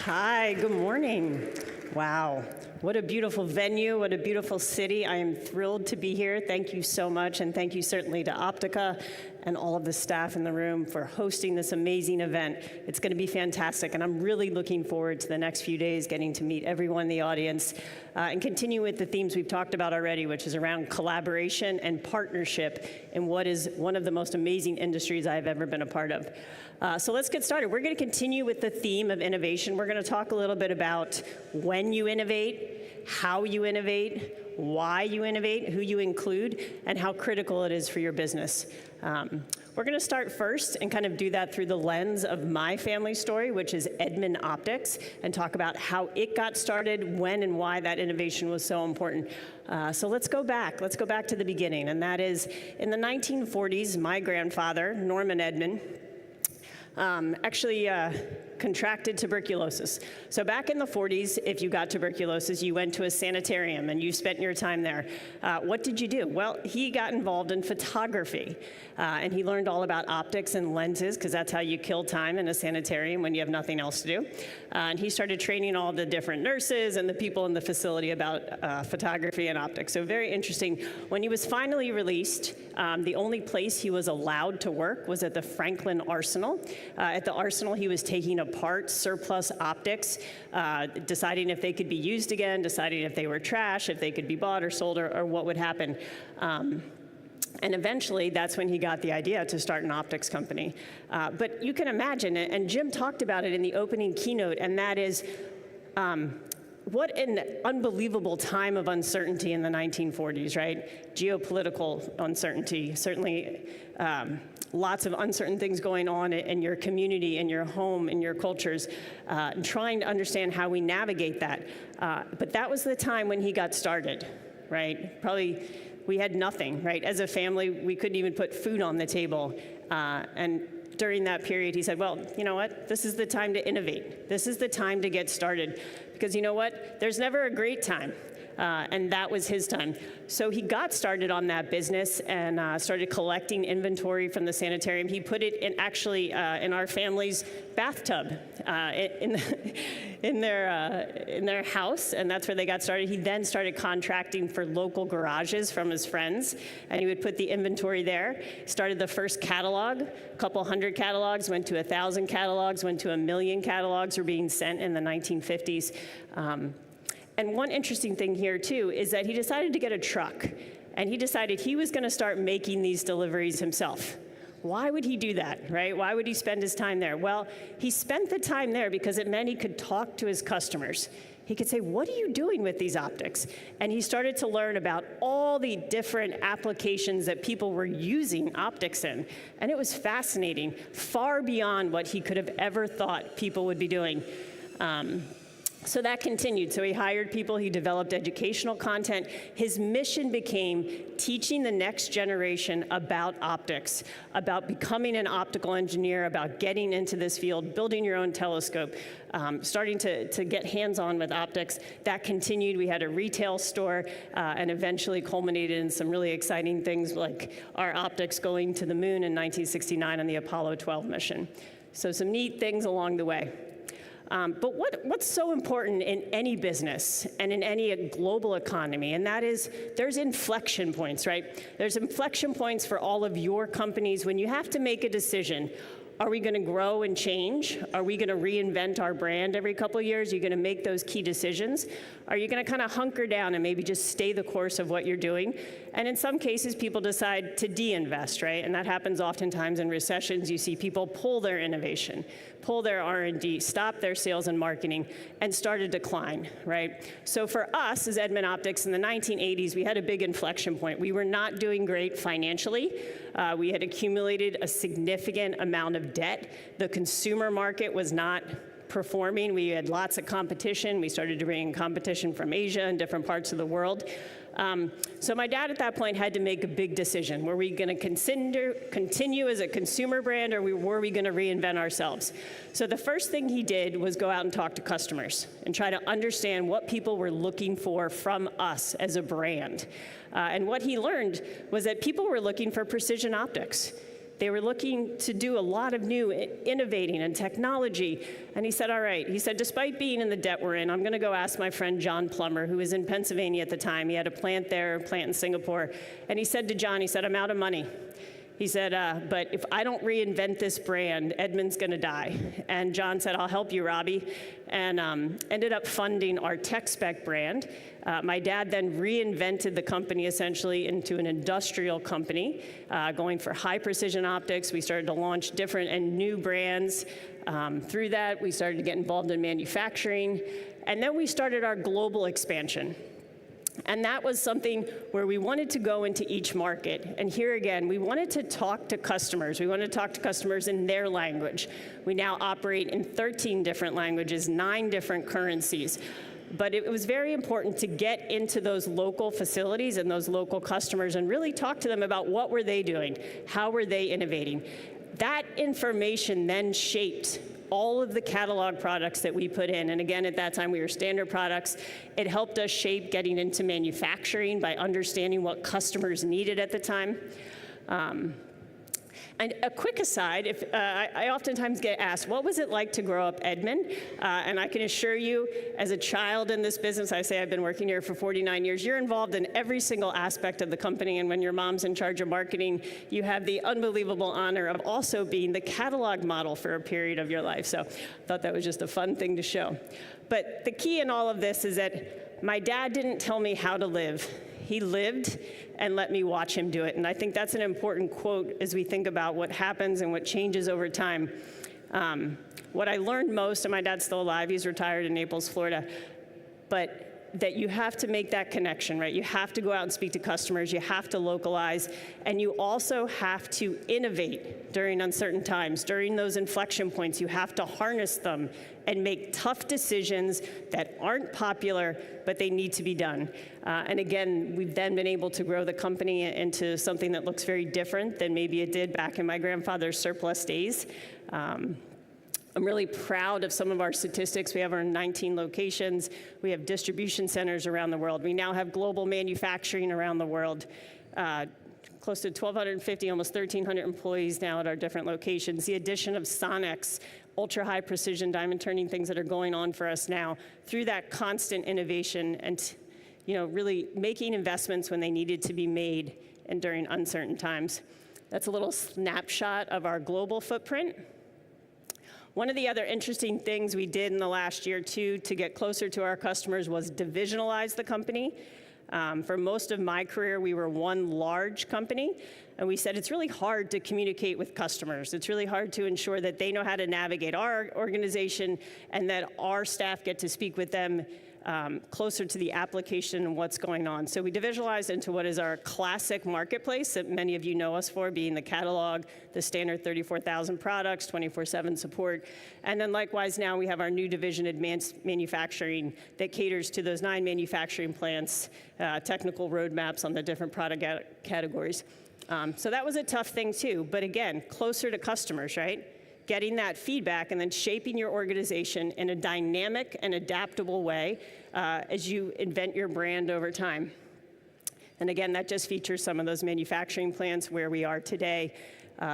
Hi, good morning. Wow, what a beautiful venue, what a beautiful city. I am thrilled to be here. Thank you so much, and thank you certainly to Optica and all of the staff in the room for hosting this amazing event. It's going to be fantastic, and I'm really looking forward to the next few days getting to meet everyone in the audience and continue with the themes we've talked about already, which is around collaboration and partnership in what is one of the most amazing industries I've ever been a part of. So let's get started. We're going to continue with the theme of innovation. We're going to talk a little bit about when you innovate, how you innovate, why you innovate, who you include, and how critical it is for your business. We're going to start first and kind of do that through the lens of my family story, which is Edmund Optics, and talk about how it got started, when and why that innovation was so important. So let's go back. Let's go back to the beginning, and that is in the 1940s, my grandfather, Norman Edmund, actually contracted tuberculosis. So back in the 40s, if you got tuberculosis, you went to a sanitarium and you spent your time there. What did you do? Well, he got involved in photography, and he learned all about optics and lenses, because that's how you kill time in a sanitarium when you have nothing else to do. And he started training all the different nurses and the people in the facility about photography and optics. So very interesting. When he was finally released, the only place he was allowed to work was at the Franklin Arsenal. At the Arsenal, he was taking apart surplus optics, deciding if they could be used again, deciding if they were trash, if they could be bought or sold, or what would happen. And eventually, that's when he got the idea to start an optics company. But you can imagine, and Jim talked about it in the opening keynote, and that is what an unbelievable time of uncertainty in the 1940s, right? Geopolitical uncertainty, certainly lots of uncertain things going on in your community, in your home, in your cultures, and trying to understand how we navigate that. But that was the time when he got started, right? Probably we had nothing, right? As a family, we couldn't even put food on the table. And during that period, he said, well, you know what? This is the time to innovate. This is the time to get started. Because you know what? There's never a great time. And that was his time. So he got started on that business and started collecting inventory from the sanitarium. He put it in in our family's bathtub in their house, and that's where they got started. He then started contracting for local garages from his friends, and he would put the inventory there. Started the first catalog, a couple hundred catalogs, went to 1,000 catalogs, went to 1 million catalogs were being sent in the 1950s. And one interesting thing here, too, is that he decided to get a truck, and he decided he was going to start making these deliveries himself. Why would he do that, right? Why would he spend his time there? Well, he spent the time there because it meant he could talk to his customers. He could say, what are you doing with these optics? And he started to learn about all the different applications that people were using optics in. And it was fascinating, far beyond what he could have ever thought people would be doing. So that continued. So he hired people, he developed educational content. His mission became teaching the next generation about optics, about becoming an optical engineer, about getting into this field, building your own telescope, starting to get hands-on with optics. That continued. We had a retail store and eventually culminated in some really exciting things like our optics going to the moon in 1969 on the Apollo 12 mission. So some neat things along the way. But what's so important in any business and in any global economy, and that is there's inflection points, right? There's inflection points for all of your companies when you have to make a decision. Are we going to grow and change? Are we going to reinvent our brand every couple of years? Are you going to make those key decisions? Are you going to kind of hunker down and maybe just stay the course of what you're doing? And in some cases, people decide to de-invest, right? And that happens oftentimes in recessions. You see people pull their innovation, pull their R&D, stop their sales and marketing, and start a decline, right? So for us, as Edmund Optics, in the 1980s, we had a big inflection point. We were not doing great financially. We had accumulated a significant amount of debt. The consumer market was not performing. We had lots of competition. We started to bring in competition from Asia and different parts of the world. So my dad at that point had to make a big decision. Were we going to continue as a consumer brand, or were we going to reinvent ourselves? So the first thing he did was go out and talk to customers and try to understand what people were looking for from us as a brand. And what he learned was that people were looking for precision optics. They were looking to do a lot of new innovating and technology. And he said, all right, he said, despite being in the debt we're in, I'm going to go ask my friend John Plummer, who was in Pennsylvania at the time. He had a plant there, a plant in Singapore. And he said to John, he said, I'm out of money. He said, but if I don't reinvent this brand, Edmund's going to die. And John said, I'll help you, Robbie, and ended up funding our tech spec brand. My dad then reinvented the company essentially into an industrial company, going for high precision optics. We started to launch different and new brands. Through that, we started to get involved in manufacturing. And then we started our global expansion. And that was something where we wanted to go into each market. And here again, we wanted to talk to customers. We wanted to talk to customers in their language. We now operate in 13 different languages, 9 different currencies. But it was very important to get into those local facilities and those local customers and really talk to them about what were they doing, how were they innovating. That information then shaped all of the catalog products that we put in. And again, at that time, we were standard products. It helped us shape getting into manufacturing by understanding what customers needed at the time. And a quick aside, I oftentimes get asked, what was it like to grow up Edmund? And I can assure you, as a child in this business, I say I've been working here for 49 years, you're involved in every single aspect of the company, and when your mom's in charge of marketing, you have the unbelievable honor of also being the catalog model for a period of your life. So I thought that was just a fun thing to show. But the key in all of this is that my dad didn't tell me how to live. He lived and let me watch him do it. And I think that's an important quote as we think about what happens and what changes over time. What I learned most, and my dad's still alive, he's retired in Naples, Florida, but that you have to make that connection, right? You have to go out and speak to customers, you have to localize, and you also have to innovate during uncertain times. During those inflection points, you have to harness them and make tough decisions that aren't popular, but they need to be done. And again, we've then been able to grow the company into something that looks very different than maybe it did back in my grandfather's surplus days. I'm really proud of some of our statistics. We have our 19 locations. We have distribution centers around the world. We now have global manufacturing around the world. Close to 1,250, almost 1,300 employees now at our different locations. The addition of Sonics, ultra-high precision diamond turning, things that are going on for us now through that constant innovation and really making investments when they needed to be made and during uncertain times. That's a little snapshot of our global footprint. One of the other interesting things we did in the last year, too, to get closer to our customers was divisionalize the company. For most of my career, we were one large company, and we said it's really hard to communicate with customers. It's really hard to ensure that they know how to navigate our organization and that our staff get to speak with them closer to the application and what's going on. So we divisionalized into what is our classic marketplace that many of you know us for, being the catalog, the standard 34,000 products, 24/7 support. And then likewise now we have our new division, advanced manufacturing, that caters to those 9 manufacturing plants, technical roadmaps on the different product categories. So that was a tough thing too, but again, closer to customers, right? Getting that feedback and then shaping your organization in a dynamic and adaptable way as you invent your brand over time. And again, that just features some of those manufacturing plants where we are today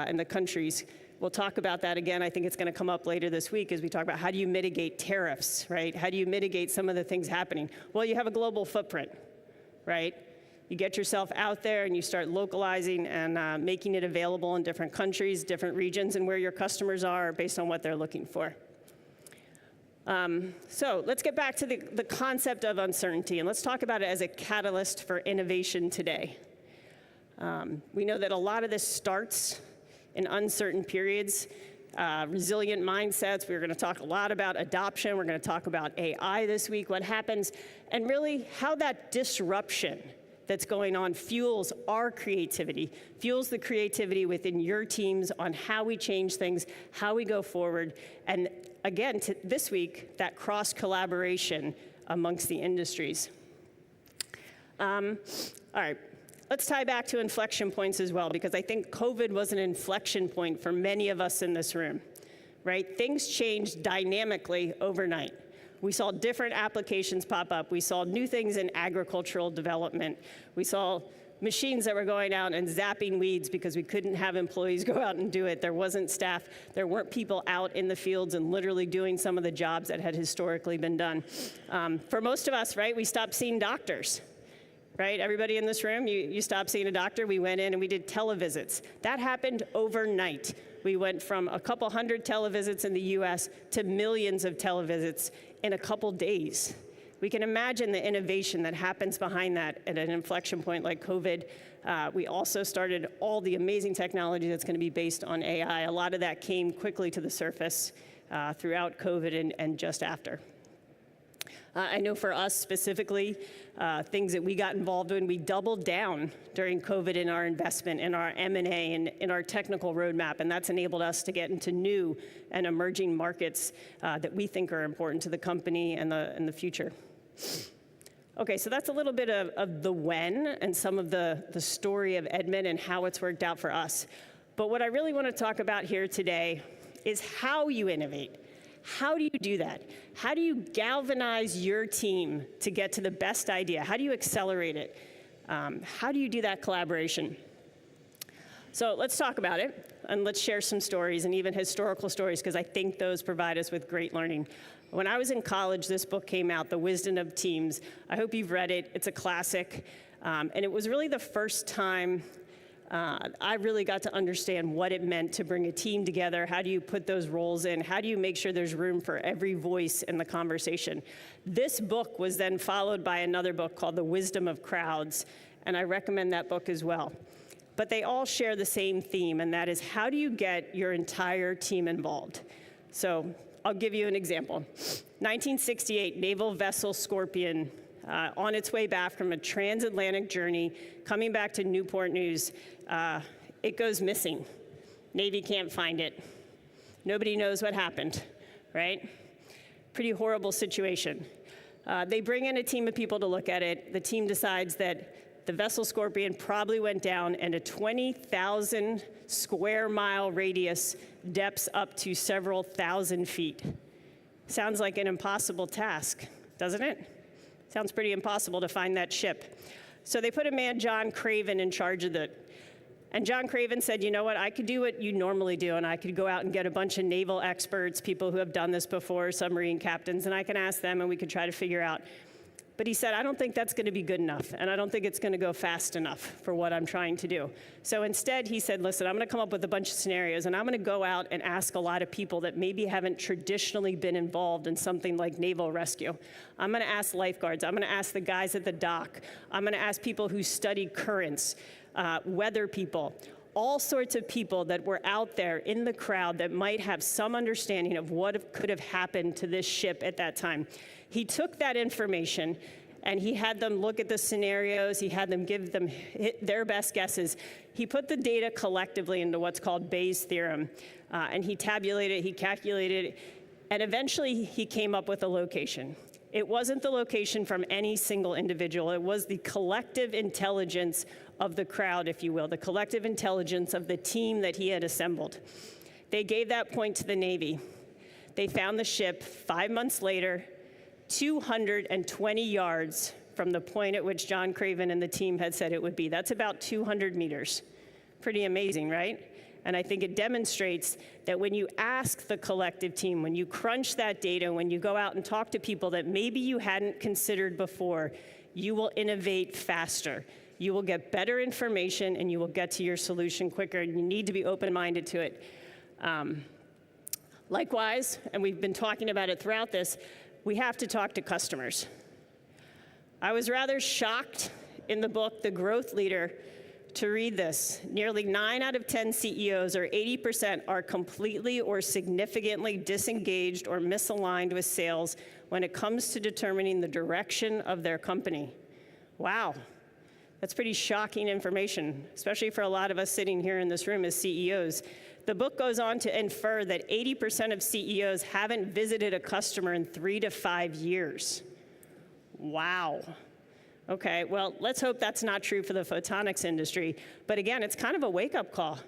in the countries. We'll talk about that again. I think it's going to come up later this week as we talk about how do you mitigate tariffs, right? How do you mitigate some of the things happening? Well, you have a global footprint, right? You get yourself out there and you start localizing and making it available in different countries, different regions, and where your customers are based on what they're looking for. So let's get back to the concept of uncertainty, and let's talk about it as a catalyst for innovation today. We know that a lot of this starts in uncertain periods. Resilient mindsets. We're going to talk a lot about adoption. We're going to talk about AI this week, what happens, and really how that disruption that's going on fuels our creativity, fuels the creativity within your teams on how we change things, how we go forward, and again, this week, that cross-collaboration amongst the industries. All right, let's tie back to inflection points as well, because I think COVID was an inflection point for many of us in this room, right? Things changed dynamically overnight. We saw different applications pop up. We saw new things in agricultural development. We saw machines that were going out and zapping weeds because we couldn't have employees go out and do it. There wasn't staff. There weren't people out in the fields and literally doing some of the jobs that had historically been done. For most of us, right, we stopped seeing doctors. Right, everybody in this room, you stopped seeing a doctor. We went in and we did televisits. That happened overnight. We went from a couple hundred televisits in the US to millions of televisits in a couple days. We can imagine the innovation that happens behind that at an inflection point like COVID. We also started all the amazing technology that's going to be based on AI. A lot of that came quickly to the surface throughout COVID and just after. I know for us specifically, things that we got involved in, we doubled down during COVID in our investment, in our M&A, and in our technical roadmap, and that's enabled us to get into new and emerging markets that we think are important to the company and the future. Okay, so that's a little bit of the when and some of the story of Edmund and how it's worked out for us. But what I really want to talk about here today is how you innovate. How do you do that? How do you galvanize your team to get to the best idea? How do you accelerate it? How do you do that collaboration? So let's talk about it, and let's share some stories, and even historical stories, because I think those provide us with great learning. When I was in college, this book came out, The Wisdom of Teams. I hope you've read it. It's a classic, and it was really the first time I really got to understand what it meant to bring a team together. How do you put those roles in? How do you make sure there's room for every voice in the conversation? This book was then followed by another book called The Wisdom of Crowds, and I recommend that book as well. But they all share the same theme, and that is how do you get your entire team involved? So I'll give you an example. 1968, naval vessel Scorpion, on its way back from a transatlantic journey, coming back to Newport News, it goes missing. Navy can't find it. Nobody knows what happened, right? Pretty horrible situation. They bring in a team of people to look at it. The team decides that the vessel Scorpion probably went down in a 20,000 square mile radius, depths up to several thousand feet. Sounds like an impossible task, doesn't it? Sounds pretty impossible to find that ship. So they put a man, John Craven, in charge of it. And John Craven said, you know what, I could do what you normally do, and I could go out and get a bunch of naval experts, people who have done this before, submarine captains, and I can ask them and we could try to figure out. But he said, I don't think that's going to be good enough, and I don't think it's going to go fast enough for what I'm trying to do. So instead, he said, listen, I'm going to come up with a bunch of scenarios, and I'm going to go out and ask a lot of people that maybe haven't traditionally been involved in something like naval rescue. I'm going to ask lifeguards. I'm going to ask the guys at the dock. I'm going to ask people who study currents, weather people, all sorts of people that were out there in the crowd that might have some understanding of what could have happened to this ship at that time. He took that information and he had them look at the scenarios. He had them give them their best guesses. He put the data collectively into what's called Bayes' theorem, and he tabulated, he calculated, and eventually he came up with a location. It wasn't the location from any single individual. It was the collective intelligence of the crowd, if you will, the collective intelligence of the team that he had assembled. They gave that point to the Navy. They found the ship 5 months later, 220 yards from the point at which John Craven and the team had said it would be. That's about 200 meters. Pretty amazing, right? And I think it demonstrates that when you ask the collective team, when you crunch that data, when you go out and talk to people that maybe you hadn't considered before, you will innovate faster. You will get better information and you will get to your solution quicker, and you need to be open-minded to it. Likewise, and we've been talking about it throughout this, we have to talk to customers. I was rather shocked in the book, The Growth Leader, to read this. Nearly 9 out of 10 CEOs, or 80%, are completely or significantly disengaged or misaligned with sales when it comes to determining the direction of their company. Wow, that's pretty shocking information, especially for a lot of us sitting here in this room as CEOs. The book goes on to infer that 80% of CEOs haven't visited a customer in 3 to 5 years. Wow. Okay, well, let's hope that's not true for the photonics industry. But again, it's kind of a wake-up call,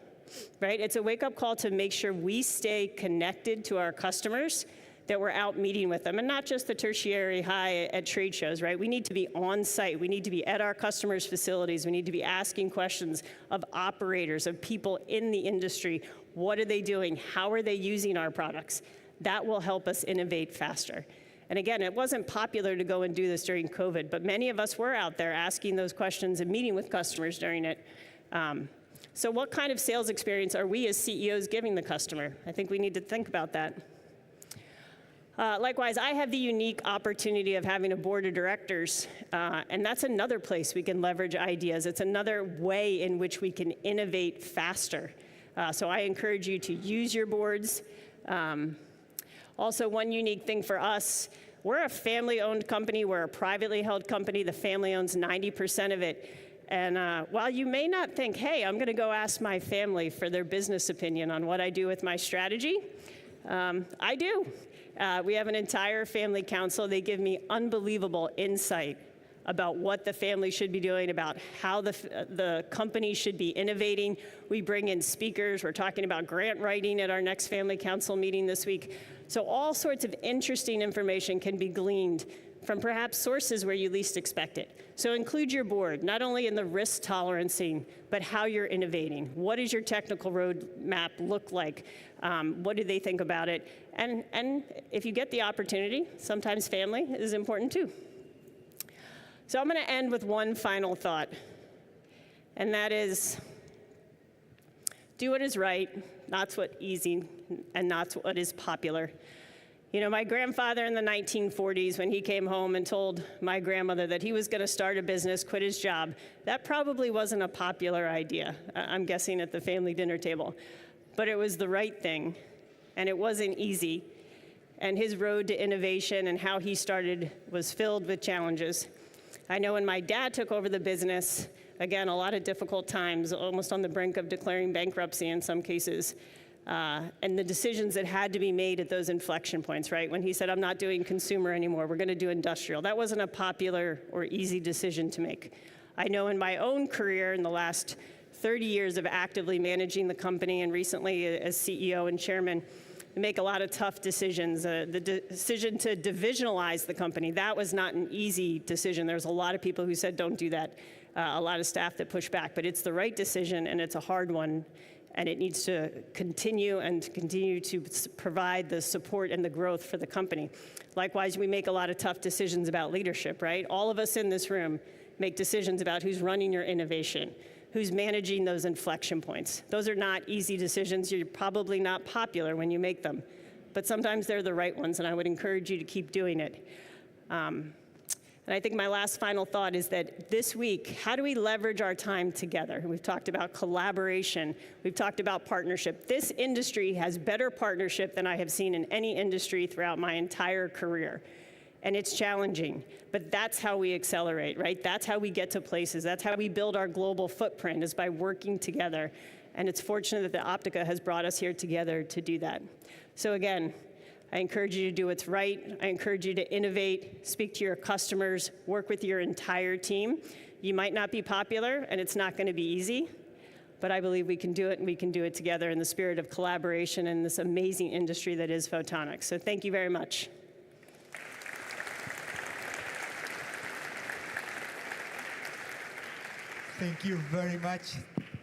right? It's a wake-up call to make sure we stay connected to our customers, that we're out meeting with them, and not just the tertiary high at trade shows, right? We need to be on site. We need to be at our customers' facilities. We need to be asking questions of operators, of people in the industry. What are they doing? How are they using our products? That will help us innovate faster. And again, it wasn't popular to go and do this during COVID, but many of us were out there asking those questions and meeting with customers during it. So what kind of sales experience are we as CEOs giving the customer? I think we need to think about that. Likewise, I have the unique opportunity of having a board of directors, and that's another place we can leverage ideas. It's another way in which we can innovate faster. So I encourage you to use your boards. Also, one unique thing for us, we're a family-owned company. We're a privately held company. The family owns 90% of it. And while you may not think, hey, I'm going to go ask my family for their business opinion on what I do with my strategy, I do. We have an entire family council. They give me unbelievable insight about what the family should be doing, about how the company should be innovating. We bring in speakers. We're talking about grant writing at our next family council meeting this week. So all sorts of interesting information can be gleaned from perhaps sources where you least expect it. So include your board, not only in the risk tolerancing, but how you're innovating. What does your technical roadmap look like? What do they think about it? And if you get the opportunity, sometimes family is important too. So I'm going to end with one final thought, and that is, do what is right, not what's easy, and not what is popular. You know, my grandfather in the 1940s, when he came home and told my grandmother that he was going to start a business, quit his job, that probably wasn't a popular idea, I'm guessing, at the family dinner table. But it was the right thing, and it wasn't easy. and his road to innovation and how he started was filled with challenges. I know when my dad took over the business, again, a lot of difficult times, almost on the brink of declaring bankruptcy in some cases, and the decisions that had to be made at those inflection points, right? When he said, I'm not doing consumer anymore, we're gonna do industrial. That wasn't a popular or easy decision to make. I know in my own career in the last 30 years of actively managing the company and recently as CEO and chairman, we make a lot of tough decisions. The decision to divisionalize the company, that was not an easy decision. There's a lot of people who said, don't do that. A lot of staff that push back, but it's the right decision and it's a hard one, and it needs to continue to provide the support and the growth for the company. Likewise, we make a lot of tough decisions about leadership, right? All of us in this room make decisions about who's running your innovation, who's managing those inflection points. Those are not easy decisions. You're probably not popular when you make them, but sometimes they're the right ones, and I would encourage you to keep doing it. And I think my last final thought is that this week, how do we leverage our time together? We've talked about collaboration. We've talked about partnership. This industry has better partnership than I have seen in any industry throughout my entire career. And it's challenging, but that's how we accelerate, right? That's how we get to places. That's how we build our global footprint, is by working together. And it's fortunate that the Optica has brought us here together to do that. So again, I encourage you to do what's right. I encourage you to innovate, speak to your customers, work with your entire team. You might not be popular, and it's not going to be easy, but I believe we can do it, and we can do it together in the spirit of collaboration in this amazing industry that is photonics. So thank you very much. Thank you very much.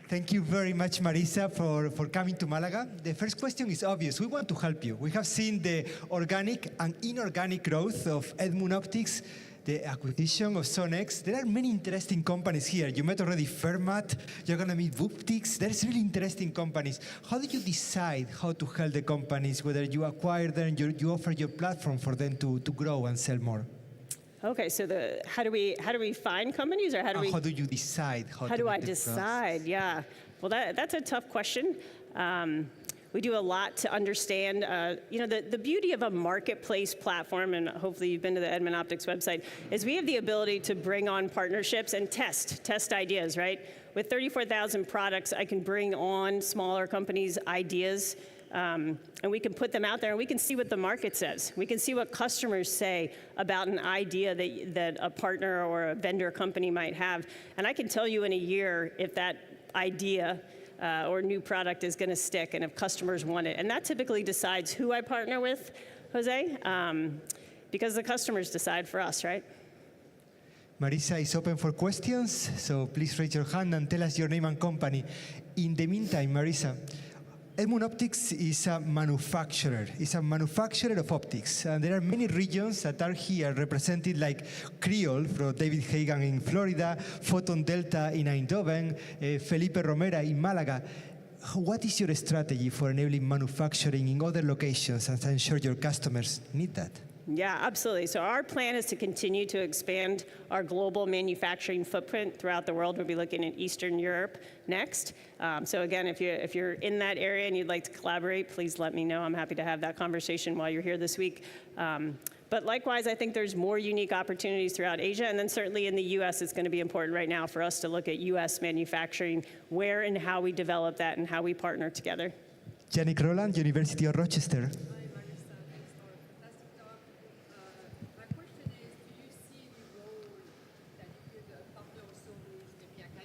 Thank you very much, Marisa, for coming to Malaga. The first question is obvious. We want to help you. We have seen the organic and inorganic growth of Edmund Optics, the acquisition of Sonex. There are many interesting companies here. You met already Fermat. You're going to meet Optics. There's really interesting companies. How do you decide how to help the companies, whether you acquire them, you offer your platform for them to grow and sell more? Okay, so how do we find companies, or how do you decide how do I decide? Yeah, well, that's a tough question. We do a lot to understand. The beauty of a marketplace platform, and hopefully you've been to the Edmund Optics website, is we have the ability to bring on partnerships and test ideas, right? With 34,000 products, I can bring on smaller companies' ideas. And we can put them out there, and we can see what the market says. We can see what customers say about an idea that a partner or a vendor company might have. And I can tell you in a year if that idea or new product is going to stick, and if customers want it. And that typically decides who I partner with, Jose, because the customers decide for us, right? Marisa is open for questions, so please raise your hand and tell us your name and company. In the meantime, Marisa, Edmund Optics is a manufacturer. It's a manufacturer of optics. And there are many regions that are here represented, like Creole from David Hagan in Florida, Photon Delta in Eindhoven, Felipe Romera in Malaga. What is your strategy for enabling manufacturing in other locations? And I'm sure your customers need that. Yeah, absolutely. So our plan is to continue to expand our global manufacturing footprint throughout the world. We'll be looking at Eastern Europe next. So again, if you're in that area and you'd like to collaborate, please let me know. I'm happy to have that conversation while you're here this week. But likewise, I think there's more unique opportunities throughout Asia, and then certainly in the US, it's going to be important right now for us to look at US manufacturing, where and how we develop that and how we partner together. Yannick Roland, University of Rochester.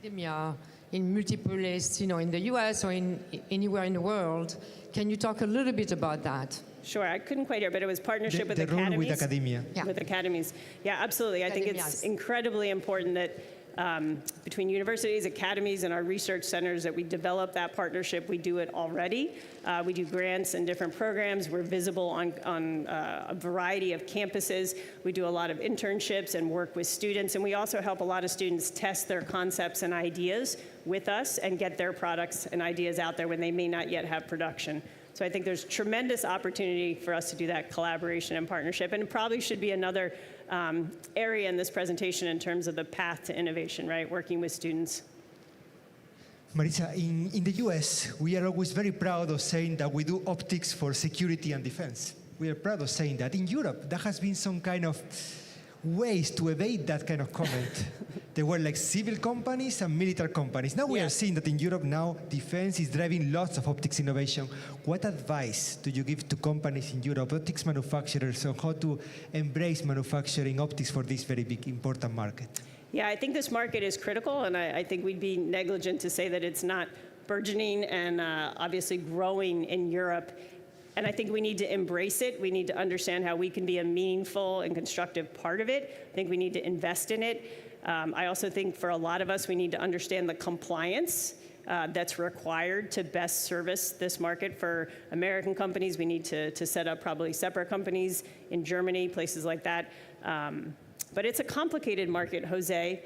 Academia in multiple places, in the US or anywhere in the world. Can you talk a little bit about that? Sure, I couldn't quite hear, but it was partnership with academies. The role with academia. Yeah. With academies. Yeah, absolutely. I think it's incredibly important that between universities, academies, and our research centers that we develop that partnership. We do it already. We do grants and different programs. We're visible on a variety of campuses. We do a lot of internships and work with students, and we also help a lot of students test their concepts and ideas with us and get their products and ideas out there when they may not yet have production. So I think there's tremendous opportunity for us to do that collaboration and partnership, and it probably should be another area in this presentation in terms of the path to innovation, right? Working with students. Marisa, in the US, we are always very proud of saying that we do optics for security and defense. we are proud of saying that. In Europe, there has been some kind of ways to evade that kind of comment. There were like civil companies and military companies. Now we are seeing that in Europe now, defense is driving lots of optics innovation. What advice do you give to companies in Europe, optics manufacturers, on how to embrace manufacturing optics for this very big, important market? Yeah, I think this market is critical, and I think we'd be negligent to say that it's not burgeoning and obviously growing in Europe. And I think we need to embrace it. We need to understand how we can be a meaningful and constructive part of it. I think we need to invest in it. I also think for a lot of us, we need to understand the compliance that's required to best service this market. For American companies, we need to set up probably separate companies in Germany, places like that. But it's a complicated market, Jose,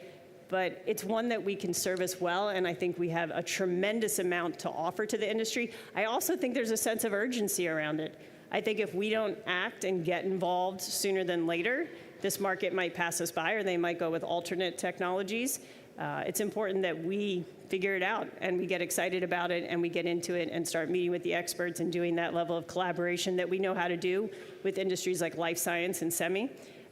but it's one that we can service well, and I think we have a tremendous amount to offer to the industry. I also think there's a sense of urgency around it. I think if we don't act and get involved sooner than later, this market might pass us by, or they might go with alternate technologies. It's important that we figure it out and we get excited about it and we get into it and start meeting with the experts and doing that level of collaboration that we know how to do with industries like life science and semi.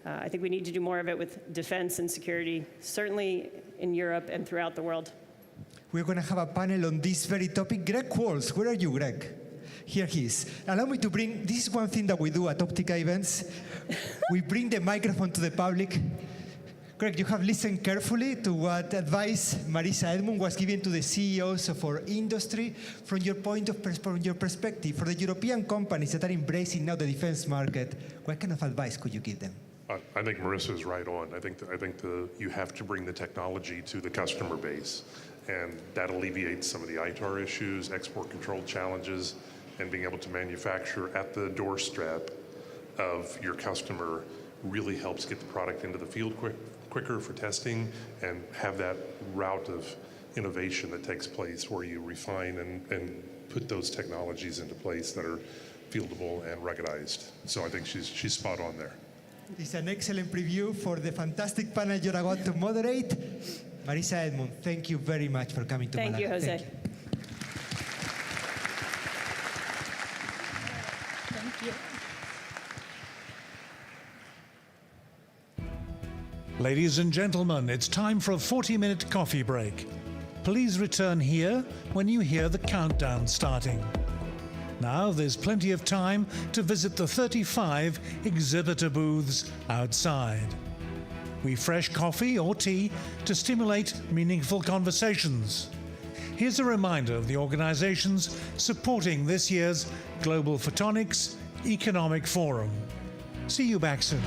I think we need to do more of it with defense and security, certainly in Europe and throughout the world. We're going to have a panel on this very topic. Greg Walls, where are you, Greg? Here he is. Allow me to bring, this is one thing that we do at Optica events. We bring the microphone to the public. Greg, you have listened carefully to what advice Marisa Edmund was giving to the CEOs of our industry. From your perspective, for the European companies that are embracing now the defense market, what kind of advice could you give them? I think Marissa is right on. I think you have to bring the technology to the customer base, and that alleviates some of the ITAR issues, export control challenges, and being able to manufacture at the doorstep of your customer really helps get the product into the field quicker for testing and have that route of innovation that takes place where you refine and put those technologies into place that are fieldable and ruggedized. So I think she's spot on there. It's an excellent preview for the fantastic panel you're about to moderate. Marisa Edmund, thank you very much for coming to Malaga. Thank you, Jose. Thank you. Ladies and gentlemen, it's time for a 40-minute coffee break. Please return here when you hear the countdown starting. Now there's plenty of time to visit the 35 exhibitor booths outside. Refresh coffee or tea to stimulate meaningful conversations. Here's a reminder of the organizations supporting this year's Global Photonics Economic Forum. See you back soon.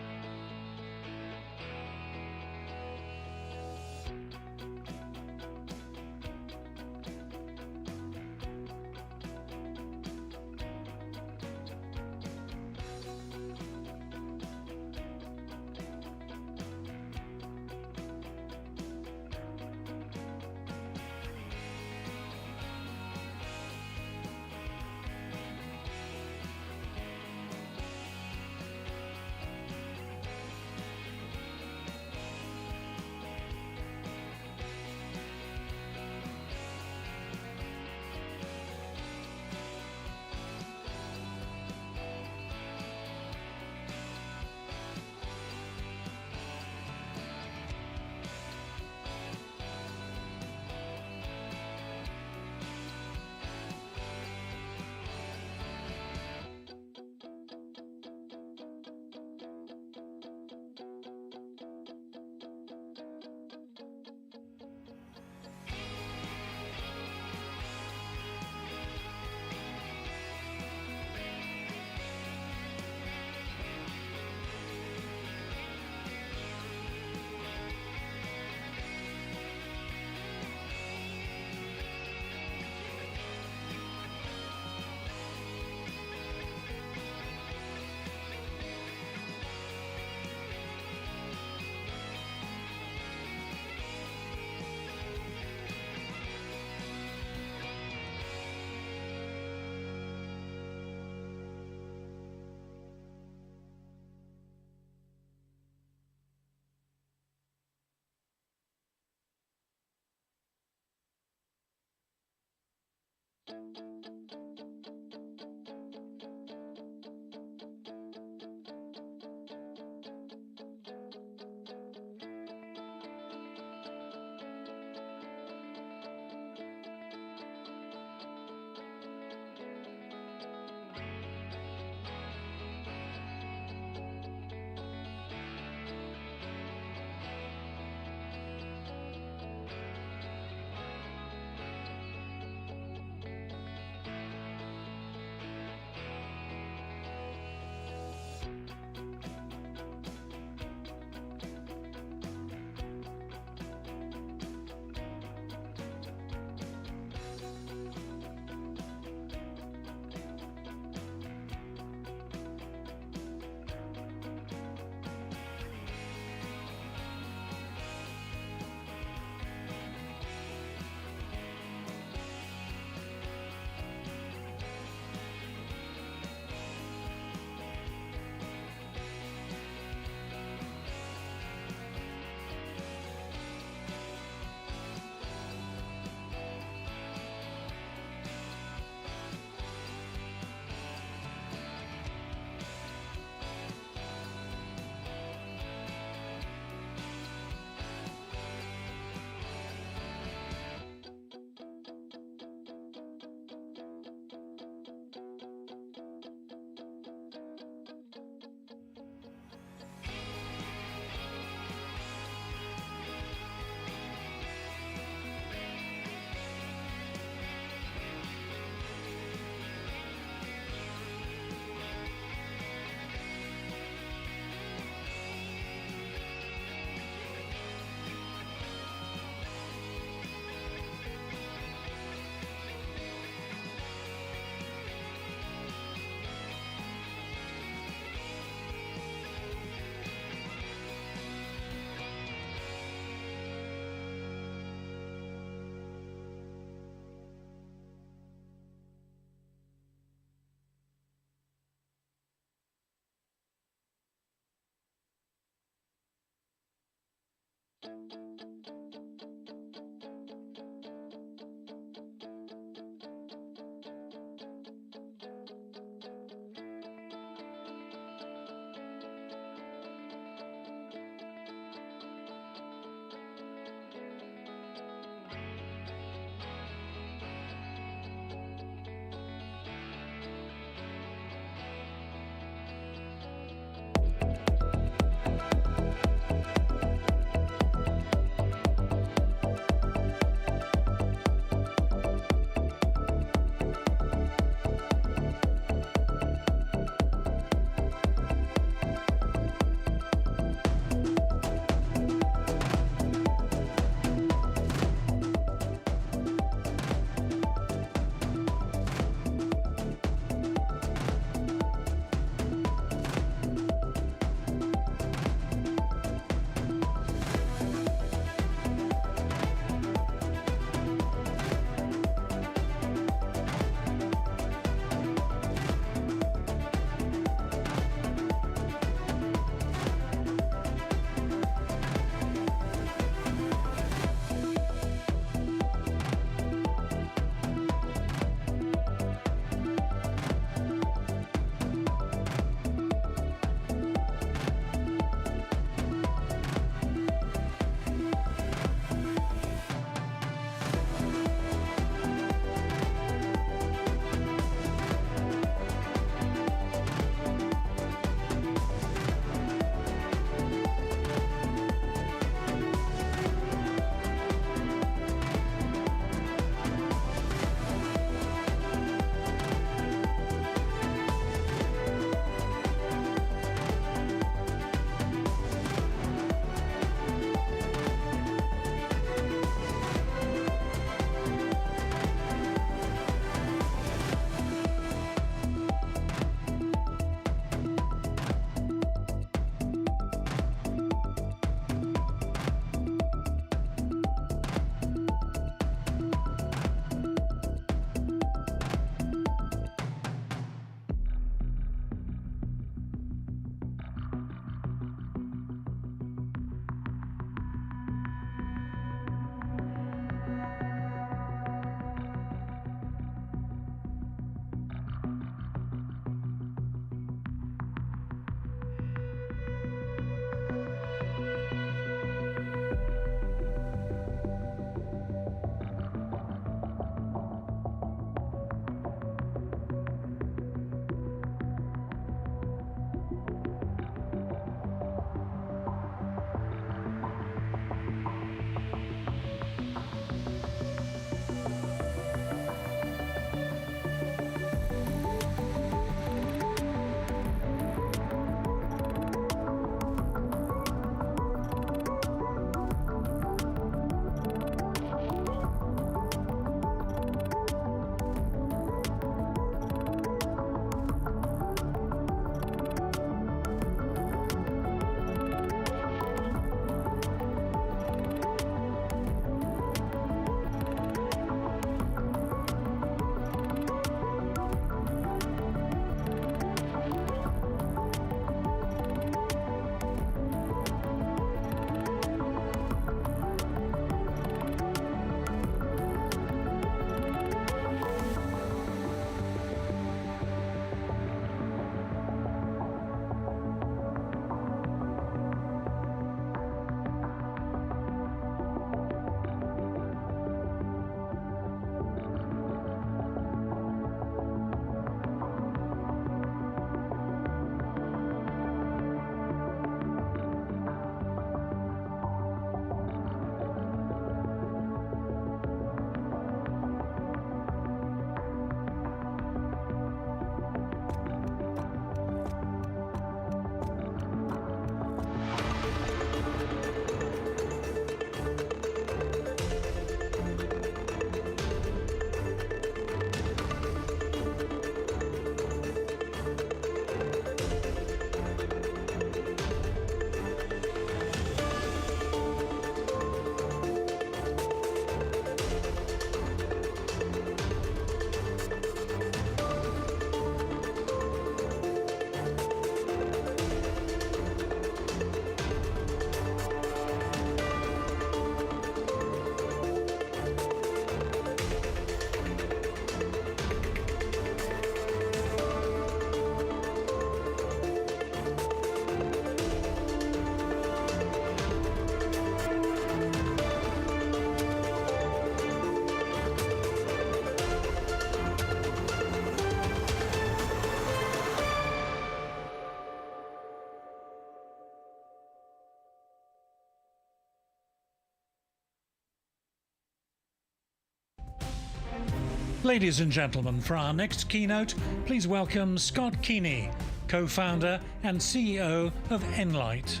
Ladies and gentlemen, for our next keynote, please welcome Scott Keeney, co-founder and CEO of Enlight.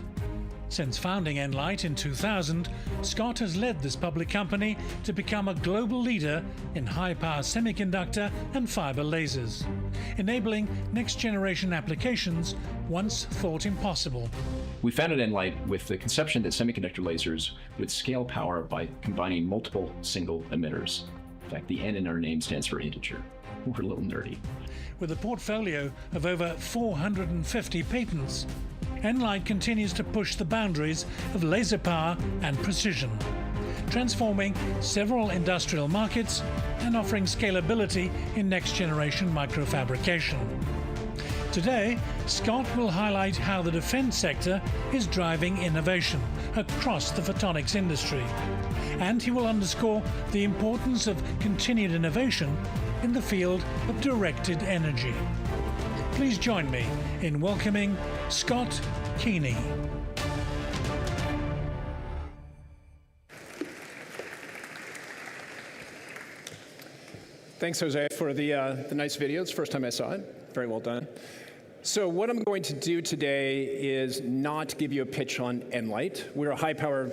Since founding Enlight in 2000, Scott has led this public company to become a global leader in high-power semiconductor and fiber lasers, enabling next-generation applications once thought impossible. We founded Enlight with the conception that semiconductor lasers would scale power by combining multiple single emitters. In fact, the N in our name stands for integer. We're a little nerdy. With a portfolio of over 450 patents, Enlight continues to push the boundaries of laser power and precision, transforming several industrial markets and offering scalability in next-generation microfabrication. Today, Scott will highlight how the defense sector is driving innovation across the photonics industry, and he will underscore the importance of continued innovation in the field of directed energy. Please join me in welcoming Scott Keeney. Thanks, Jose, for the nice video. It's the first time I saw it. Very well done. So what I'm going to do today is not give you a pitch on Enlight. We're a high-power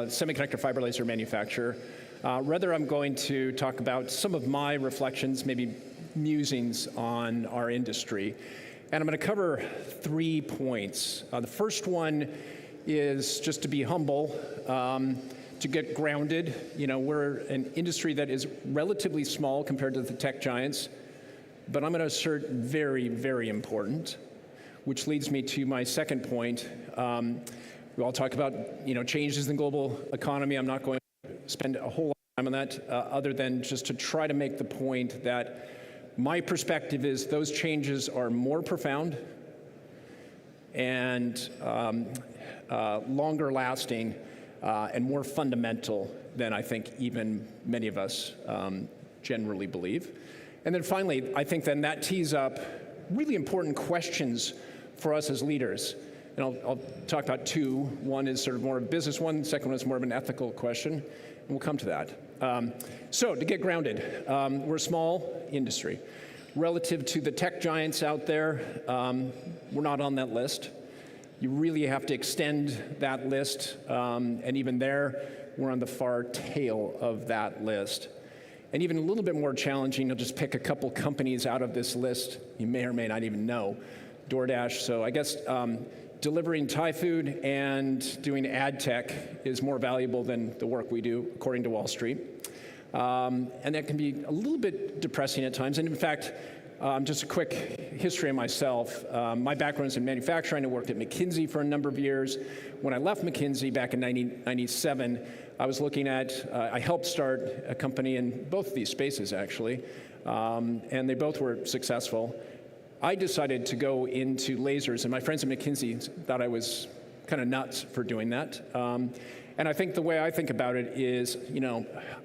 semiconductor fiber laser manufacturer. Rather, I'm going to talk about some of my reflections, maybe musings on our industry. And I'm going to cover 3 points. The first one is just to be humble, to get grounded. You know, we're an industry that is relatively small compared to the tech giants, but I'm going to assert very, very important, which leads me to my second point. We all talk about, changes in the global economy. I'm not going to spend a whole lot of time on that, other than just to try to make the point that my perspective is those changes are more profound and longer lasting and more fundamental than I think even many of us generally believe. And then finally, I think then that tees up really important questions for us as leaders. And I'll talk about two. One is sort of more of a business one. The second one is more of an ethical question. And we'll come to that. So to get grounded, we're a small industry. Relative to the tech giants out there, we're not on that list. You really have to extend that list. And even there, we're on the far tail of that list. And even a little bit more challenging, I'll just pick a couple companies out of this list you may or may not even know. DoorDash, so I guess delivering Thai food and doing ad tech is more valuable than the work we do, according to Wall Street. And that can be a little bit depressing at times. And in fact, just a quick history of myself. My background is in manufacturing. I worked at McKinsey for a number of years. When I left McKinsey back in 1997, I was looking at, I helped start a company in both of these spaces, actually, and they both were successful. I decided to go into lasers, and my friends at McKinsey thought I was kind of nuts for doing that. And I think the way I think about it is,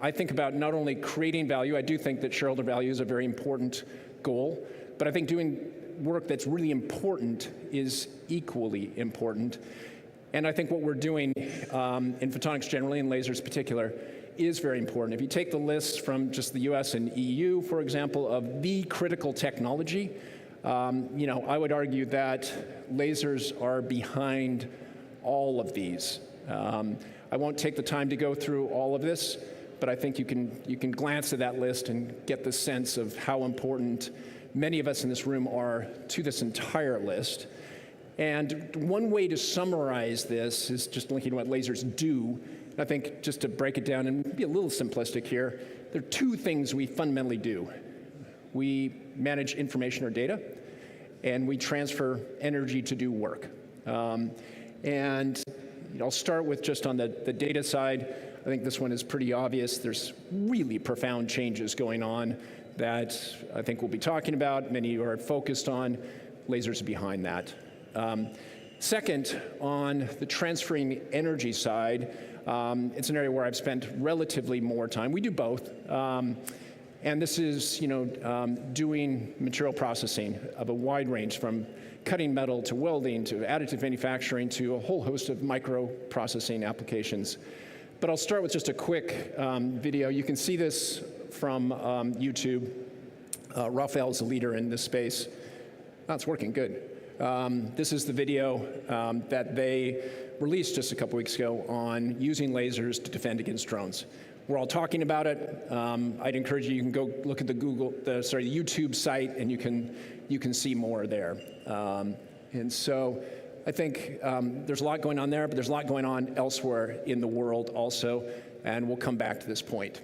I think about not only creating value, I do think that shareholder value is a very important goal, but I think doing work that's really important is equally important. And I think what we're doing in photonics generally, and lasers in particular, is very important. If you take the lists from just the US and EU, for example, of the critical technology, I would argue that lasers are behind all of these. I won't take the time to go through all of this, but I think you can glance at that list and get the sense of how important many of us in this room are to this entire list. And one way to summarize this is just looking at what lasers do. And I think just to break it down and be a little simplistic here, there are two things we fundamentally do. We manage information or data, and we transfer energy to do work. And I'll start with just on the data side. I think this one is pretty obvious. There's really profound changes going on that I think we'll be talking about. Many are focused on. Lasers behind that. Second, on the transferring energy side, it's an area where I've spent relatively more time. We do both. And this is, doing material processing of a wide range, from cutting metal to welding to additive manufacturing to a whole host of microprocessing applications. But I'll start with just a quick video. You can see this from YouTube. Raphael is a leader in this space. Oh, it's working good. This is the video that they released just a couple weeks ago on using lasers to defend against drones. We're all talking about it. I'd encourage you can go look at the YouTube site, and you can see more there. And so I think there's a lot going on there, but there's a lot going on elsewhere in the world also, and we'll come back to this point.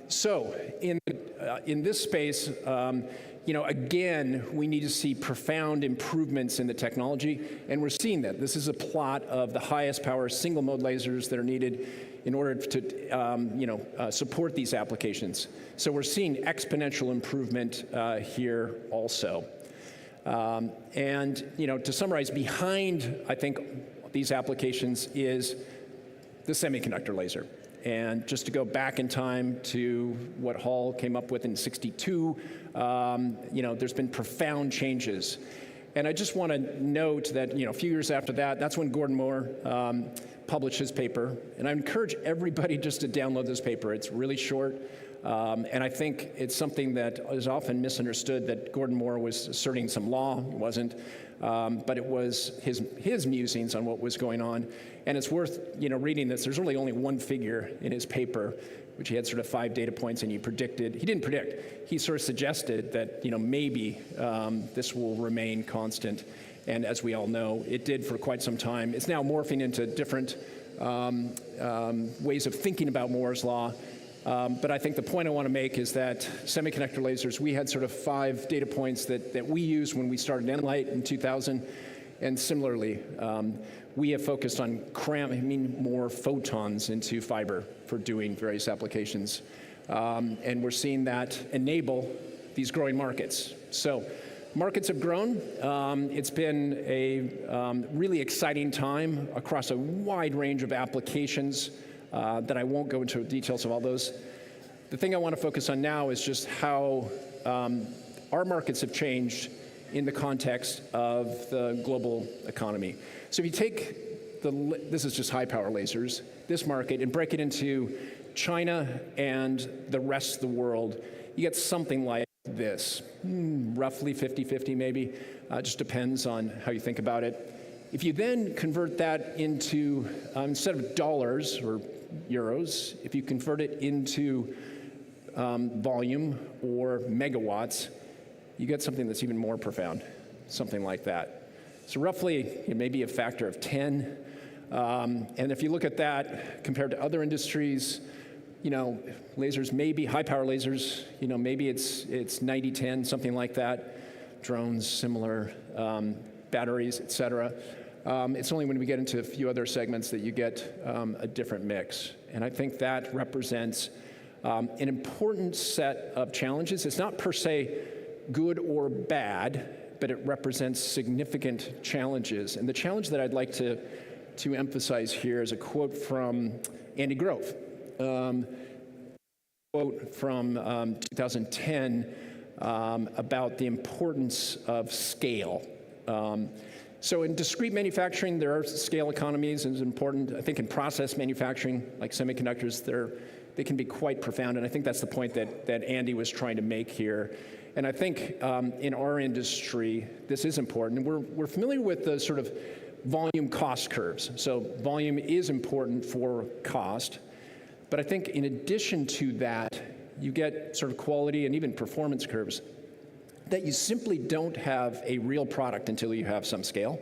So in this space, again, we need to see profound improvements in the technology, and we're seeing that. This is a plot of the highest power single mode lasers that are needed in order to support these applications. So we're seeing exponential improvement here also. And to summarize, behind, I think, these applications is the semiconductor laser. And just to go back in time to what Hall came up with in '62, there's been profound changes. And I just want to note that, a few years after that, that's when Gordon Moore published his paper. And I encourage everybody just to download this paper. It's really short. And I think it's something that is often misunderstood, that Gordon Moore was asserting some law. It wasn't. But it was his musings on what was going on. And it's worth reading this. There's really only one figure in his paper, which he had sort of 5 data points, and he didn't predict, he sort of suggested that maybe this will remain constant. And as we all know, it did for quite some time. It's now morphing into different ways of thinking about Moore's law. But I think the point I want to make is that semiconductor lasers, we had sort of 5 data points that we used when we started Enlight in 2000. And similarly, we have focused on cramming more photons into fiber for doing various applications. And we're seeing that enable these growing markets. So markets have grown. It's been a really exciting time across a wide range of applications that I won't go into details of all those. The thing I want to focus on now is just how our markets have changed in the context of the global economy. So if you take this is just high power lasers, this market, and break it into China and the rest of the world, you get something like this, roughly 50-50 maybe, just depends on how you think about it. If you then convert that into, instead of dollars or euros, if you convert it into volume or megawatts, you get something that's even more profound, something like that. So roughly, maybe a factor of 10. And if you look at that compared to other industries, lasers, maybe high-power lasers, maybe it's 90-10, something like that. Drones, similar, batteries, et cetera. It's only when we get into a few other segments that you get a different mix. And I think that represents an important set of challenges. It's not per se good or bad, but it represents significant challenges. And the challenge that I'd like to emphasize here is a quote from Andy Grove. Quote from 2010 about the importance of scale. So in discrete manufacturing, there are scale economies, and it's important. I think in process manufacturing, like semiconductors, they can be quite profound, and I think that's the point that Andy was trying to make here. And I think in our industry, this is important. And we're familiar with the sort of volume cost curves. So volume is important for cost. But I think in addition to that, you get sort of quality and even performance curves that you simply don't have a real product until you have some scale.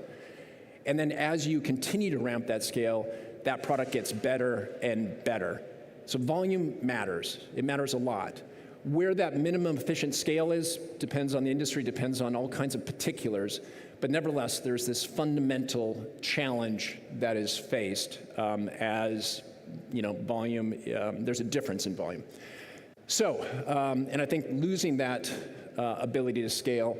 And then as you continue to ramp that scale, that product gets better and better. So volume matters. It matters a lot. Where that minimum efficient scale is depends on the industry, depends on all kinds of particulars. But nevertheless, there's this fundamental challenge that is faced as volume, there's a difference in volume. So, and I think losing that ability to scale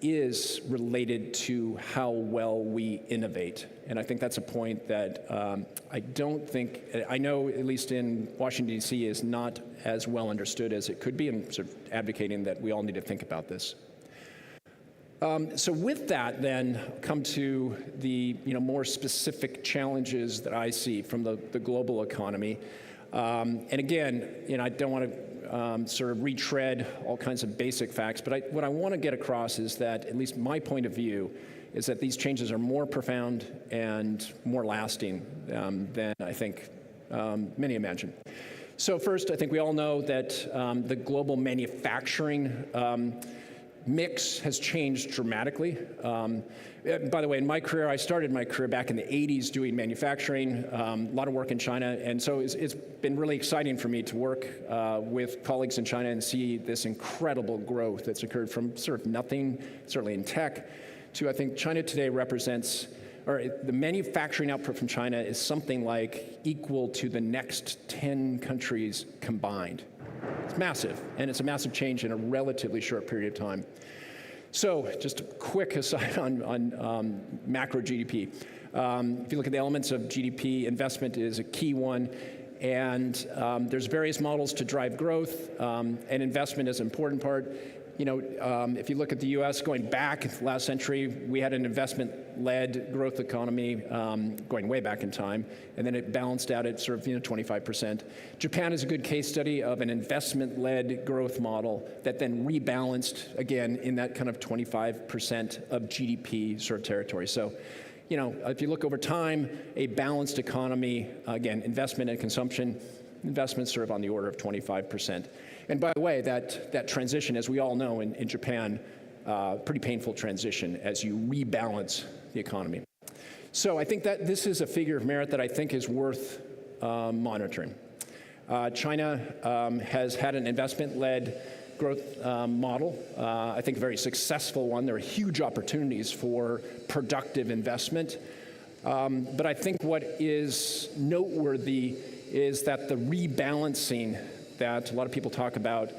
is related to how well we innovate. And I think that's a point that I know at least in Washington, D.C. is not as well understood as it could be, and sort of advocating that we all need to think about this. So with that, then, come to the more specific challenges that I see from the global economy. And again, I don't want to sort of retread all kinds of basic facts, but what I want to get across is that, at least my point of view, is that these changes are more profound and more lasting than I think many imagine. So first, I think we all know that the global manufacturing mix has changed dramatically. By the way, in my career, I started my career back in the 80s doing manufacturing, a lot of work in China, and so it's been really exciting for me to work with colleagues in China and see this incredible growth that's occurred from sort of nothing, certainly in tech, to I think China today represents, or the manufacturing output from China is something like equal to the next 10 countries combined. It's massive, and it's a massive change in a relatively short period of time. So just a quick aside on macro GDP. If you look at the elements of GDP, investment is a key one, and there's various models to drive growth, and investment is an important part. If you look at the U.S. going back last century, we had an investment-led growth economy going way back in time, and then it balanced out at sort of 25%. Japan is a good case study of an investment-led growth model that then rebalanced again in that kind of 25% of GDP sort of territory. So, if you look over time, a balanced economy, again, investment and consumption, investments sort of on the order of 25%. And by the way, that transition, as we all know in Japan, pretty painful transition as you rebalance the economy. So I think that this is a figure of merit that I think is worth monitoring. China has had an investment-led growth model, I think a very successful one. There are huge opportunities for productive investment. But I think what is noteworthy is that the rebalancing that a lot of people talk about,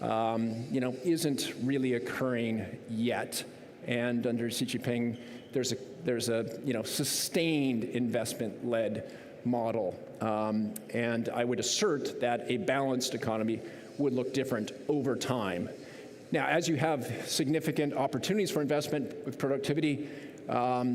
isn't really occurring yet. And under Xi Jinping, there's a sustained investment-led model. And I would assert that a balanced economy would look different over time. Now, as you have significant opportunities for investment with productivity, that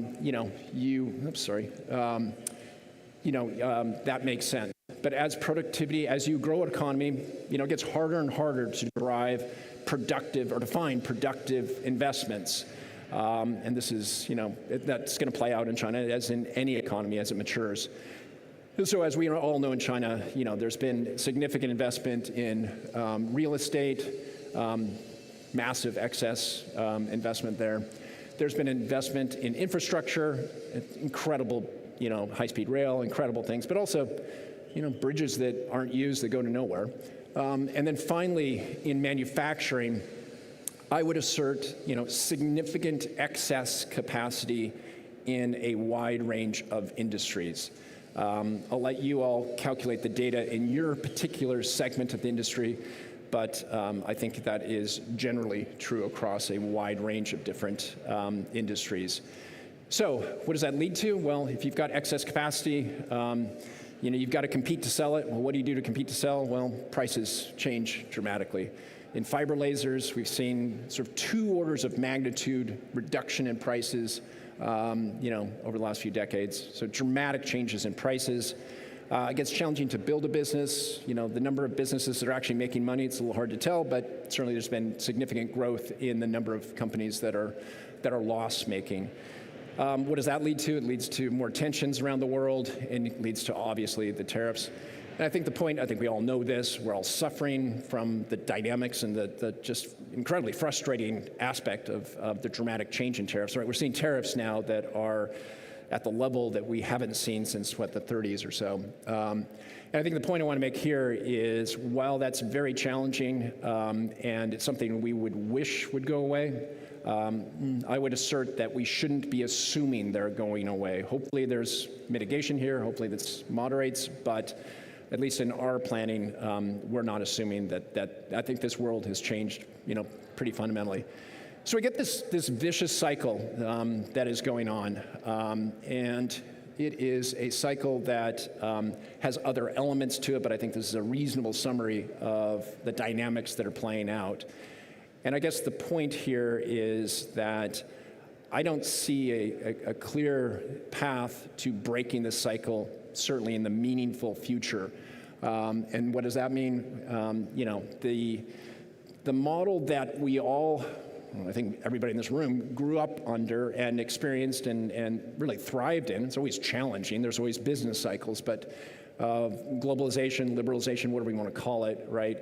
makes sense. But as productivity, as you grow an economy, it gets harder and harder to drive productive or to find productive investments. And this is, that's going to play out in China as in any economy as it matures. And so as we all know in China, there's been significant investment in real estate, massive excess investment there. There's been investment in infrastructure, incredible, high-speed rail, incredible things, but also bridges that aren't used that go to nowhere. And then finally, in manufacturing, I would assert, significant excess capacity in a wide range of industries. I'll let you all calculate the data in your particular segment of the industry, but I think that is generally true across a wide range of different industries. So what does that lead to? Well, if you've got excess capacity, you've got to compete to sell it. Well, what do you do to compete to sell? Well, prices change dramatically. In fiber lasers, we've seen sort of 2 orders of magnitude reduction in prices, over the last few decades. So dramatic changes in prices. It gets challenging to build a business. The number of businesses that are actually making money, it's a little hard to tell, but certainly there's been significant growth in the number of companies that are loss-making. What does that lead to? It leads to more tensions around the world, and it leads to, obviously, the tariffs. And I think I think we all know this, we're all suffering from the dynamics and the just incredibly frustrating aspect of the dramatic change in tariffs. Right? We're seeing tariffs now that are at the level that we haven't seen since, the 30s or so. And I think the point I want to make here is, while that's very challenging and it's something we would wish would go away, I would assert that we shouldn't be assuming they're going away. Hopefully there's mitigation here, hopefully this moderates, but at least in our planning, we're not assuming that I think this world has changed, pretty fundamentally. So we get this vicious cycle that is going on, and it is a cycle that has other elements to it, but I think this is a reasonable summary of the dynamics that are playing out. And I guess the point here is that I don't see a clear path to breaking this cycle, certainly in the meaningful future. And what does that mean? You know, the model that we all, I think everybody in this room, grew up under and experienced and really thrived in. It's always challenging. There's always business cycles, but globalization, liberalization, whatever we want to call it, right?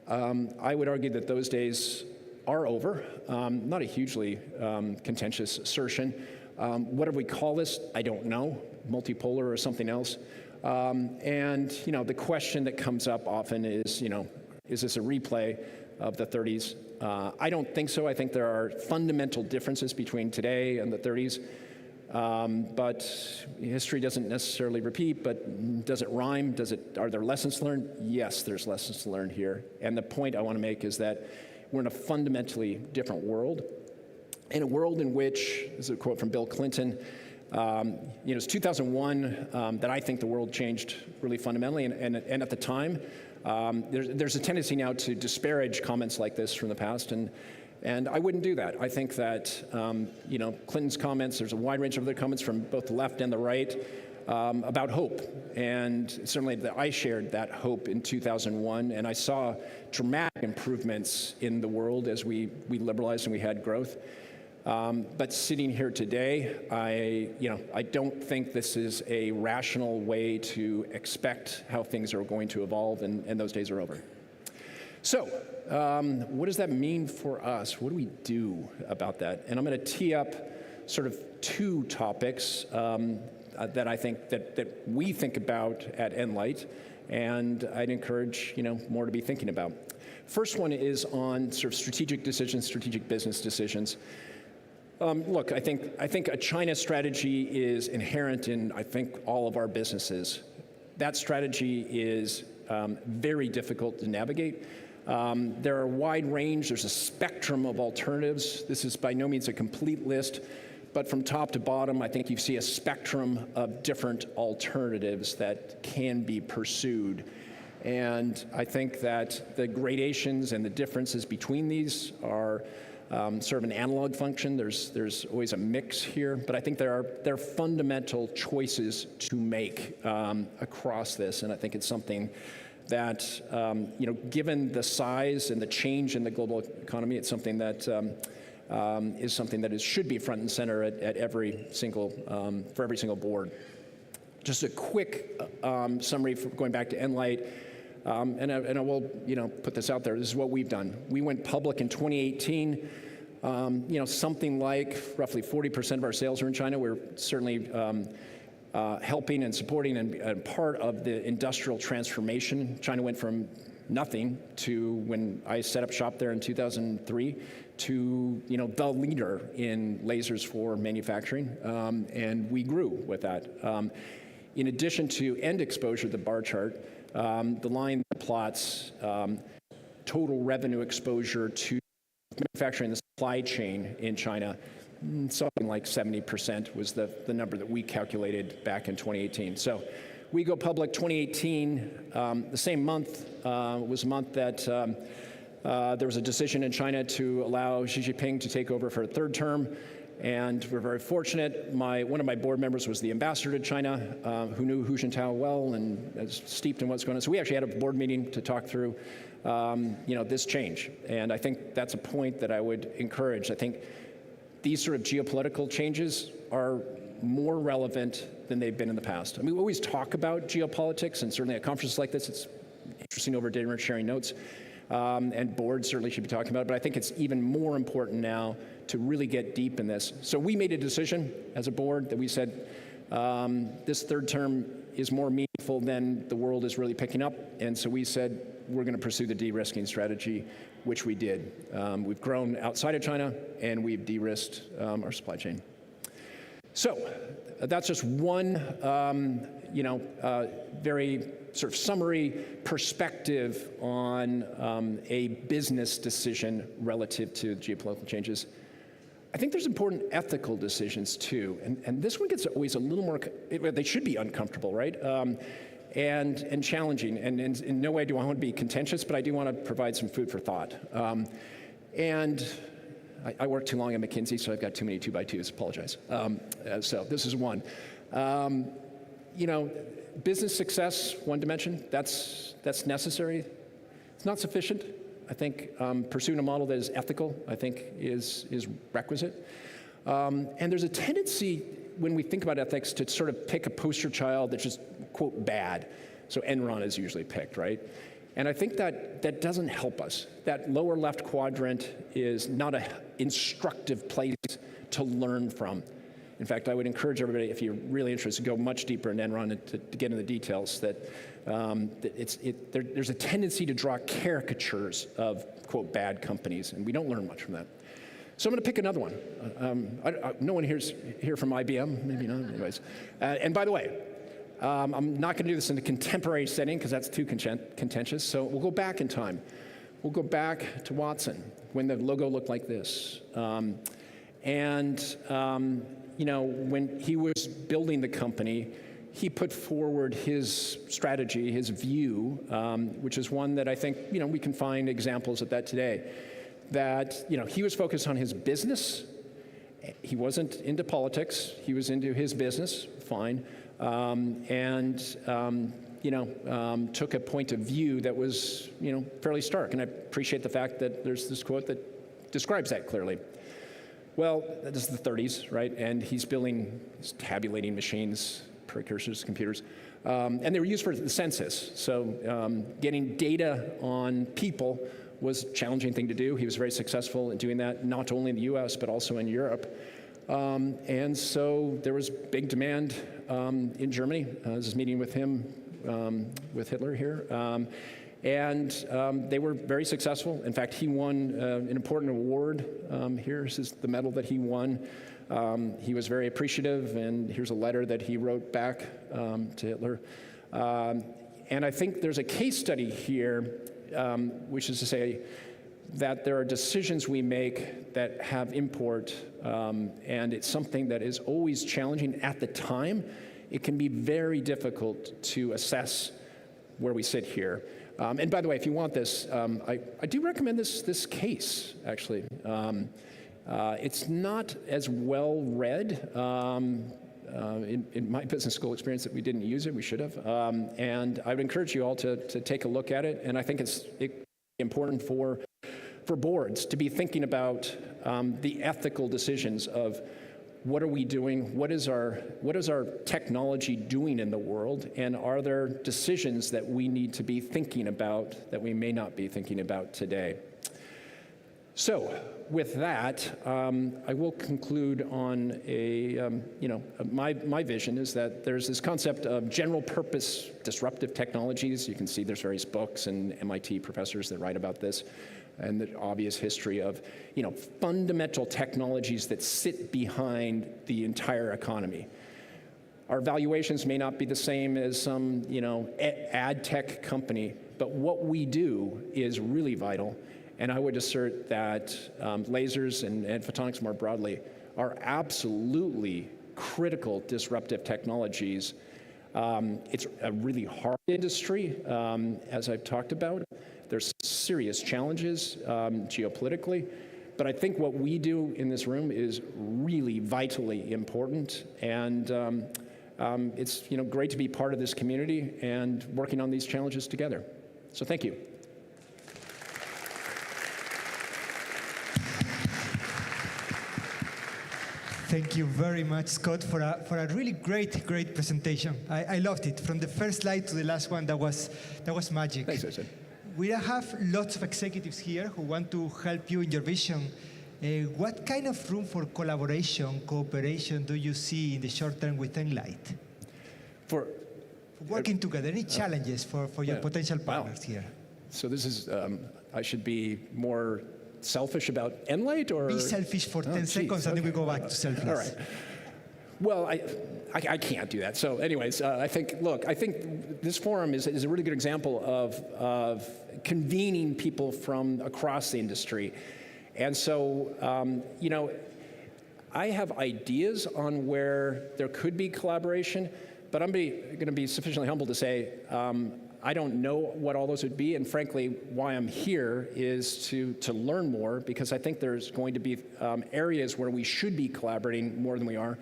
I would argue that those days are over. Not a hugely contentious assertion. Whatever we call this, I don't know, multipolar or something else. And, you know, the question that comes up often is, you know, is this a replay of the 30s? I don't think so. I think there are fundamental differences between today and the 30s. But history doesn't necessarily repeat, but does it rhyme? Are there lessons learned? Yes, there's lessons learned here. And the point I want to make is that we're in a fundamentally different world. In a world in which, this is a quote from Bill Clinton, you know, it's 2001 that I think the world changed really fundamentally. And at the time, there's a tendency now to disparage comments like this from the past. And I wouldn't do that. I think that, you know, Clinton's comments, there's a wide range of other comments from both the left and the right about hope. And certainly I shared that hope in 2001, and I saw dramatic improvements in the world as we liberalized and we had growth. But sitting here today, I don't think this is a rational way to expect how things are going to evolve, and those days are over. So, what does that mean for us? What do we do about that? And I'm going to tee up sort of two topics that I think that we think about at Enlight, and I'd encourage, you know, more to be thinking about. First one is on sort of strategic decisions, strategic business decisions. Look, I think a China strategy is inherent in, I think, all of our businesses. That strategy is very difficult to navigate. There are a wide range, there's a spectrum of alternatives. This is by no means a complete list, but from top to bottom, I think you see a spectrum of different alternatives that can be pursued. And I think that the gradations and the differences between these are sort of an analog function. There's always a mix here, but I think there are fundamental choices to make across this, and I think it's something that, you know, given the size and the change in the global economy, it's something that should be front and center at every single for every single board. Just a quick summary for going back to Enlight, and I will, you know, put this out there. This is what we've done. We went public in 2018. You know, something like roughly 40% of our sales are in China. We're certainly helping and supporting and part of the industrial transformation. China went from nothing to, when I set up shop there in 2003, to, you know, the leader in lasers for manufacturing, and we grew with that. In addition to end exposure, the bar chart, the line that plots total revenue exposure to manufacturing, the supply chain in China, something like 70% was the number that we calculated back in 2018. So we go public 2018. The same month was a month that there was a decision in China to allow Xi Jinping to take over for a third term. And we're very fortunate. One of my board members was the ambassador to China, who knew Hu Jintao well and is steeped in what's going on. So we actually had a board meeting to talk through, you know, this change. And I think that's a point that I would encourage. I think these sort of geopolitical changes are more relevant than they've been in the past. I mean, we always talk about geopolitics, and certainly at conferences like this, it's interesting over dinner sharing notes. And boards certainly should be talking about it, but I think it's even more important now to really get deep in this. So we made a decision as a board that we said this third term is more meaningful than the world is really picking up, and so we said we're going to pursue the de-risking strategy, which we did. We've grown outside of China, and we've de-risked our supply chain. So that's just one, you know, very sort of summary perspective on a business decision relative to geopolitical changes. I think there's important ethical decisions too, and this one gets always a little more, they should be uncomfortable, right? And challenging, and in no way do I want to be contentious, but I do want to provide some food for thought. And I worked too long at McKinsey, so I've got too many 2x2s, apologize. So this is one. You know, business success, one dimension, that's necessary. It's not sufficient. I think pursuing a model that is ethical, I think, is requisite. And there's a tendency when we think about ethics to sort of pick a poster child that's just, quote, bad. So Enron is usually picked, right? And I think that doesn't help us. That lower left quadrant is not an instructive place to learn from. In fact, I would encourage everybody, if you're really interested, to go much deeper in Enron and to get into the details, that there's a tendency to draw caricatures of, quote, bad companies, and we don't learn much from that. So I'm going to pick another one. No one here's here from IBM, maybe not, anyways. And by the way, I'm not going to do this in a contemporary setting because that's too contentious, so we'll go back in time. We'll go back to Watson, when the logo looked like this. You know, when he was building the company, he put forward his strategy, his view, which is one that I think, you know, we can find examples of that today. That, you know, he was focused on his business. He wasn't into politics. He was into his business, fine. You know, took a point of view that was, you know, fairly stark. And I appreciate the fact that there's this quote that describes that clearly. Well, this is the 30s, right? And he's building tabulating machines, precursors, computers. And they were used for the census. So getting data on people was a challenging thing to do. He was very successful in doing that, not only in the US, but also in Europe. And so there was big demand in Germany. I was meeting with him, with Hitler here. They were very successful. In fact, he won an important award. Here's the medal that he won. He was very appreciative, and here's a letter that he wrote back to Hitler. And I think there's a case study here, which is to say that there are decisions we make that have import, and it's something that is always challenging at the time. It can be very difficult to assess where we sit here. And by the way, if you want this, I do recommend this case, actually. It's not as well read. In my business school experience that we didn't use it, we should have. And I would encourage you all to take a look at it. And I think it's important for boards to be thinking about the ethical decisions of what are we doing, what is our technology doing in the world, and are there decisions that we need to be thinking about that we may not be thinking about today. So with that, I will conclude on my vision is that there's this concept of general purpose disruptive technologies. You can see there's various books and MIT professors that write about this, and the obvious history of, fundamental technologies that sit behind the entire economy. Our valuations may not be the same as some, ad tech company, but what we do is really vital. And I would assert that lasers and photonics more broadly are absolutely critical disruptive technologies. It's a really hard industry, as I've talked about. There's serious challenges geopolitically, but I think what we do in this room is really vitally important. And it's great to be part of this community and working on these challenges together. So thank you. Thank you very much, Scott, for a really great presentation. I loved it. From the first slide to the last one, that was magic. Thanks, Jason. We have lots of executives here who want to help you in your vision. What kind of room for collaboration, cooperation do you see in the short term with Enlight? For working together, any challenges for your potential partners here? So this is, I should be more selfish about Enlight, or? Be selfish for 10 seconds, and then we go back to selfless. All right. Well, I can't do that. So anyways, I think this forum is a really good example of convening people from across the industry. And so, I have ideas on where there could be collaboration, but I'm going to be sufficiently humble to say, I don't know what all those would be, and frankly, why I'm here is to learn more, because I think there's going to be areas where we should be collaborating more than we are.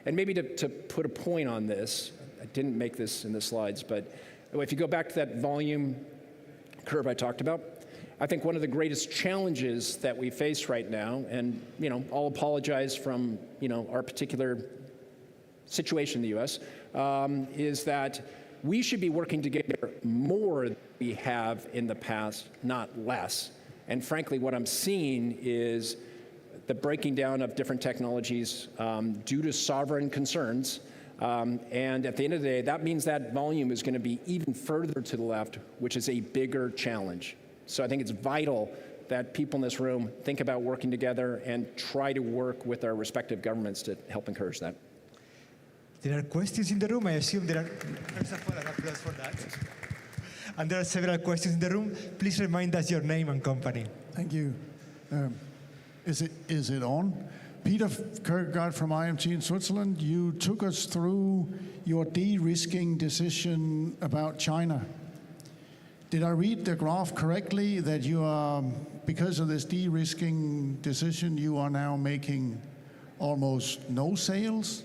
And maybe to put a point on this, didn't make this in the slides, but if you go back to that volume curve I talked about, I think one of the greatest challenges that we face right now, and I'll apologize from our particular situation in the U.S., is that we should be working together more than we have in the past, not less. And frankly, what I'm seeing is the breaking down of different technologies due to sovereign concerns. And at the end of the day, that means that volume is going to be even further to the left, which is a bigger challenge. So I think it's vital that people in this room think about working together and try to work with our respective governments to help encourage that. There are questions in the room. I assume there are. First of all, an applause for that. And there are several questions in the room. Please remind us your name and company. Thank you. Is it on? Peter Kierkegaard from IMT in Switzerland. You took us through your de-risking decision about China. Did I read the graph correctly that you are, because of this de-risking decision, you are now making almost no sales?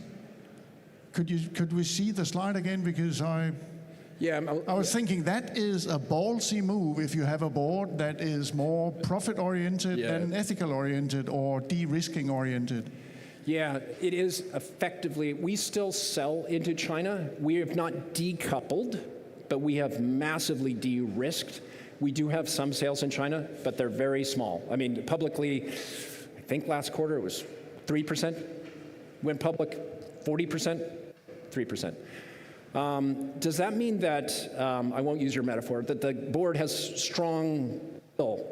Could we see the slide again? Because I was thinking that is a ballsy move if you have a board that is more profit-oriented than ethical-oriented or de-risking oriented. Yeah, it is effectively, we still sell into China. We have not decoupled, but we have massively de-risked. We do have some sales in China, but they're very small. I mean, publicly, I think last quarter it was 3%. Went public, 40%, 3%. Does that mean that, I won't use your metaphor, that the board has strong will?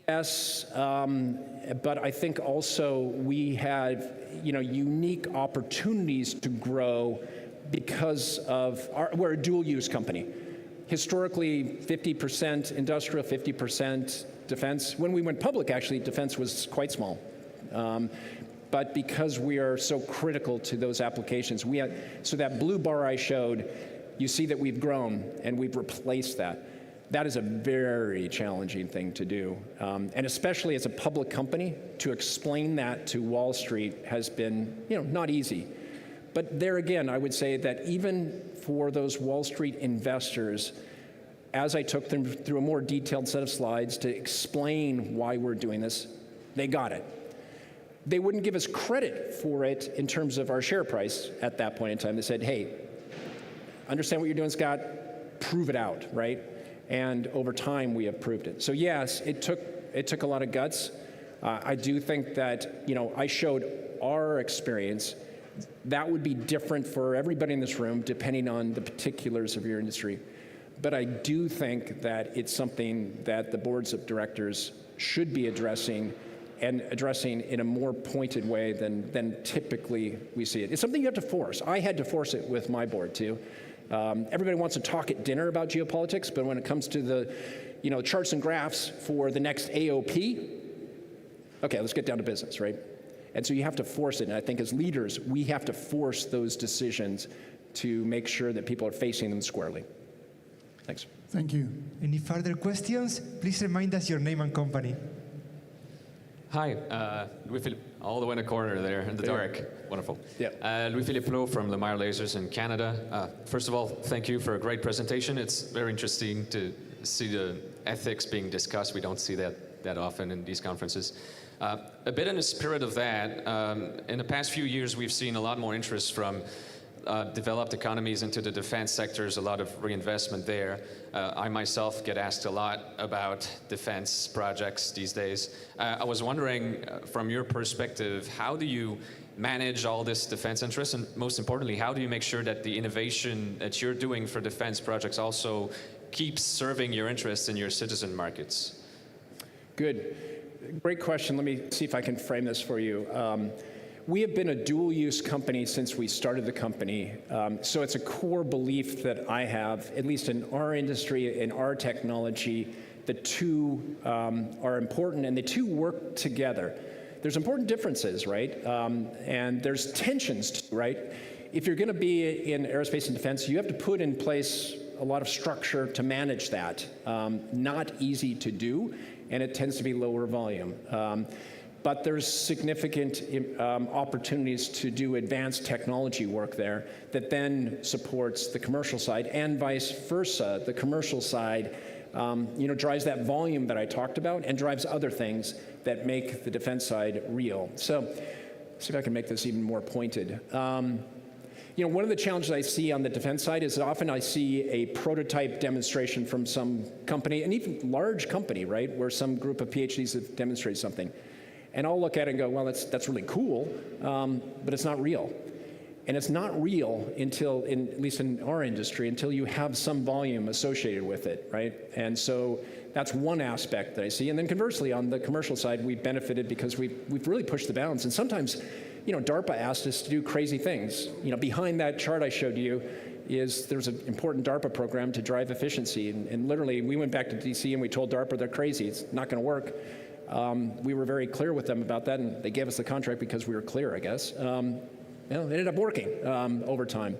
Yes, but I think also we have unique opportunities to grow because of we're a dual-use company. Historically, 50% industrial, 50% defense. When we went public, actually, defense was quite small. But because we are so critical to those applications, so that blue bar I showed, you see that we've grown and we've replaced that. That is a very challenging thing to do. And especially as a public company, to explain that to Wall Street has been not easy. But there again, I would say that even for those Wall Street investors, as I took them through a more detailed set of slides to explain why we're doing this, they got it. They wouldn't give us credit for it in terms of our share price at that point in time. They said, hey, understand what you're doing, Scott, prove it out, right? And over time, we have proved it. So yes, it took a lot of guts. I do think that, I showed our experience. That would be different for everybody in this room, depending on the particulars of your industry. But I do think that it's something that the boards of directors should be addressing, and addressing in a more pointed way than typically we see it. It's something you have to force. I had to force it with my board too. Everybody wants to talk at dinner about geopolitics, but when it comes to the charts and graphs for the next AOP, okay, let's get down to business, right? And so you have to force it, and I think as leaders, we have to force those decisions to make sure that people are facing them squarely. Thanks. Thank you. Any further questions? Please remind us your name and company. Hi, Louis-Philippe, all the way in the corner there in the dark. Wonderful. Yeah. Louis-Philippe Lowe from Lemire Lasers in Canada. First of all, thank you for a great presentation. It's very interesting to see the ethics being discussed. We don't see that often in these conferences. A bit in the spirit of that, in the past few years, we've seen a lot more interest from developed economies into the defense sectors, a lot of reinvestment there. I myself get asked a lot about defense projects these days. I was wondering, from your perspective, how do you manage all this defense interest? And most importantly, how do you make sure that the innovation that you're doing for defense projects also keeps serving your interests in your citizen markets? Good. Great question. Let me see if I can frame this for you. We have been a dual-use company since we started the company, so it's a core belief that I have, at least in our industry, in our technology, the two are important and the two work together. There's important differences, right? And there's tensions, right? If you're going to be in aerospace and defense, you have to put in place a lot of structure to manage that. Not easy to do, and it tends to be lower volume. but there's significant opportunities to do advanced technology work there that then supports the commercial side, and vice versa. The commercial side drives that volume that I talked about and drives other things that make the defense side real. So, see if I can make this even more pointed. One of the challenges I see on the defense side is that often I see a prototype demonstration from some company, an even large company, right, where some group of PhDs have demonstrated something. And I'll look at it and go, well, that's really cool, but it's not real. And it's not real until, at least in our industry, until you have some volume associated with it, right? And so that's one aspect that I see. And then conversely, on the commercial side, we've benefited because we've really pushed the bounds. And sometimes, DARPA asked us to do crazy things. Behind that chart I showed you there's an important DARPA program to drive efficiency. And literally, we went back to DC and we told DARPA they're crazy. It's not going to work. We were very clear with them about that, and they gave us the contract because we were clear, I guess. It ended up working over time.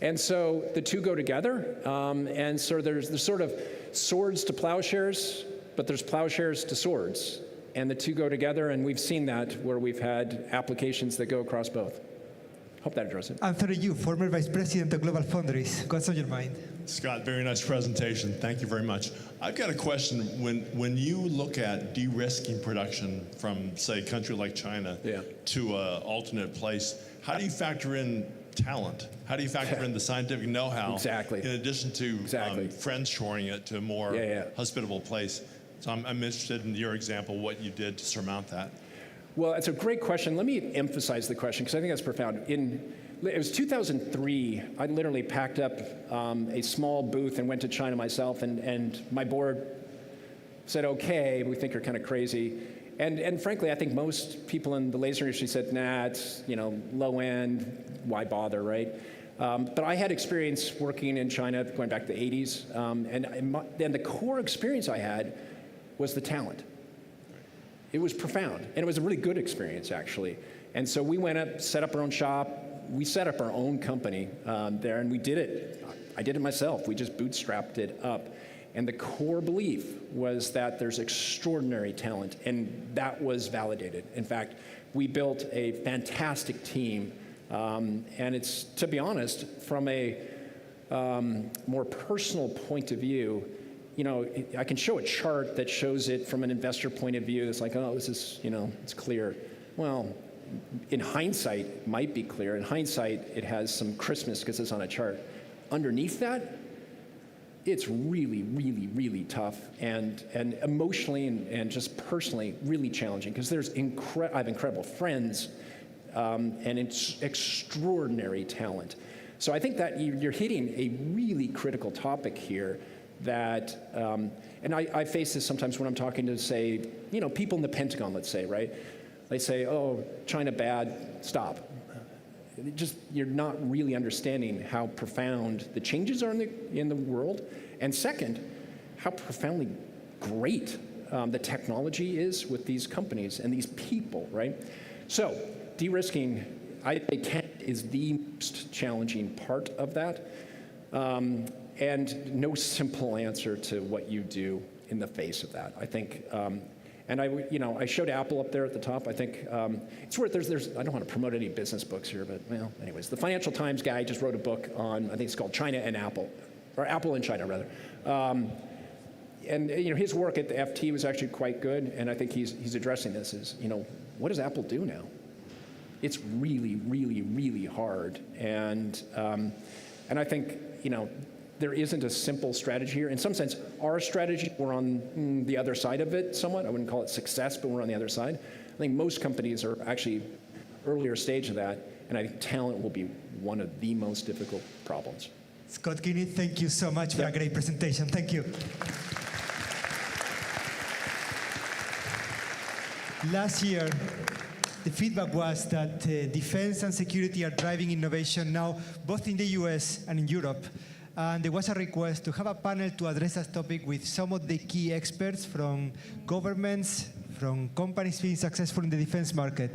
And so the two go together, and so there's sort of swords to plowshares, but there's plowshares to swords. And the two go together, and we've seen that where we've had applications that go across both. Hope that addresses it. Anthony Yu, former Vice President of Global Foundries. What's on your mind? Scott, very nice presentation. Thank you very much. I've got a question. When you look at de-risking production from, say, a country like China to an alternate place, how do you factor in talent? How do you factor in the scientific know-how? Exactly. In addition to friend-shoring it to a more hospitable place. So I'm interested in your example, what you did to surmount that. Well, it's a great question. Let me emphasize the question because I think that's profound. It was 2003. I literally packed up a small booth and went to China myself, and my board said, okay, we think you're kind of crazy. And frankly, I think most people in the laser industry said, nah, it's low end, why bother, right? But I had experience working in China going back to the 80s, and the core experience I had was the talent. It was profound, and it was a really good experience, actually. And so we went up, set up our own shop. We set up our own company there, and we did it. I did it myself. We just bootstrapped it up. And the core belief was that there's extraordinary talent, and that was validated. In fact, we built a fantastic team, and it's, to be honest, from a more personal point of view, I can show a chart that shows it from an investor point of view. It's like, oh, this is, it's clear. Well, in hindsight, it might be clear. In hindsight, it has some crispness because it's on a chart. Underneath that, it's really, really, really tough and emotionally and just personally really challenging because I have incredible friends and it's extraordinary talent. So I think that you're hitting a really critical topic here that, and I face this sometimes when I'm talking to, say, people in the Pentagon, let's say, right? They say, oh, China bad, stop. You're not really understanding how profound the changes are in the world, and second, how profoundly great the technology is with these companies and these people, right? So, de-risking, I think, is the most challenging part of that, and no simple answer to what you do in the face of that. I think. And I showed Apple up there at the top. I think it's worth. I don't want to promote any business books here, but well, anyways, the Financial Times guy just wrote a book on. I think it's called China and Apple, or Apple and China rather. And his work at the FT was actually quite good, and I think he's addressing this. Is what does Apple do now? It's really, really, really hard, and I think there isn't a simple strategy here. In some sense, our strategy, we're on the other side of it somewhat. I wouldn't call it success, but we're on the other side. I think most companies are actually earlier stage of that, and I think talent will be one of the most difficult problems. Scott Kinney, thank you so much for a great presentation. Thank you. Last year, the feedback was that defense and security are driving innovation now, both in the US and in Europe. And there was a request to have a panel to address this topic with some of the key experts from governments, from companies being successful in the defense market.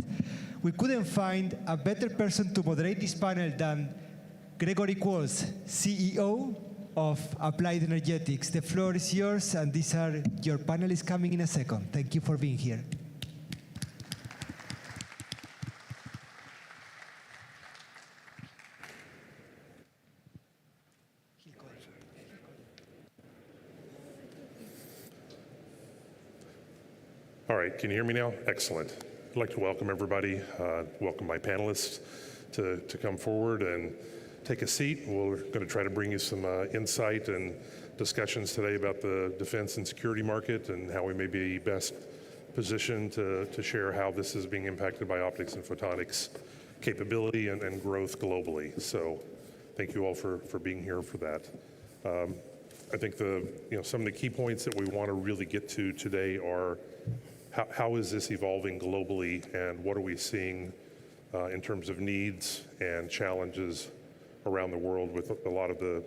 We couldn't find a better person to moderate this panel than Gregory Qualls, CEO of Applied Energetics. The floor is yours, and your panel is coming in a second. Thank you for being here. right, can you hear me now? Excellent. I'd like to welcome everybody, welcome my panelists to come forward and take a seat. We're going to try to bring you some insight and discussions today about the defense and security market and how we may be best positioned to share how this is being impacted by optics and photonics capability and growth globally. So thank you all for being here for that. I think some of the key points that we want to really get to today are how is this evolving globally, and what are we seeing in terms of needs and challenges around the world with a lot of the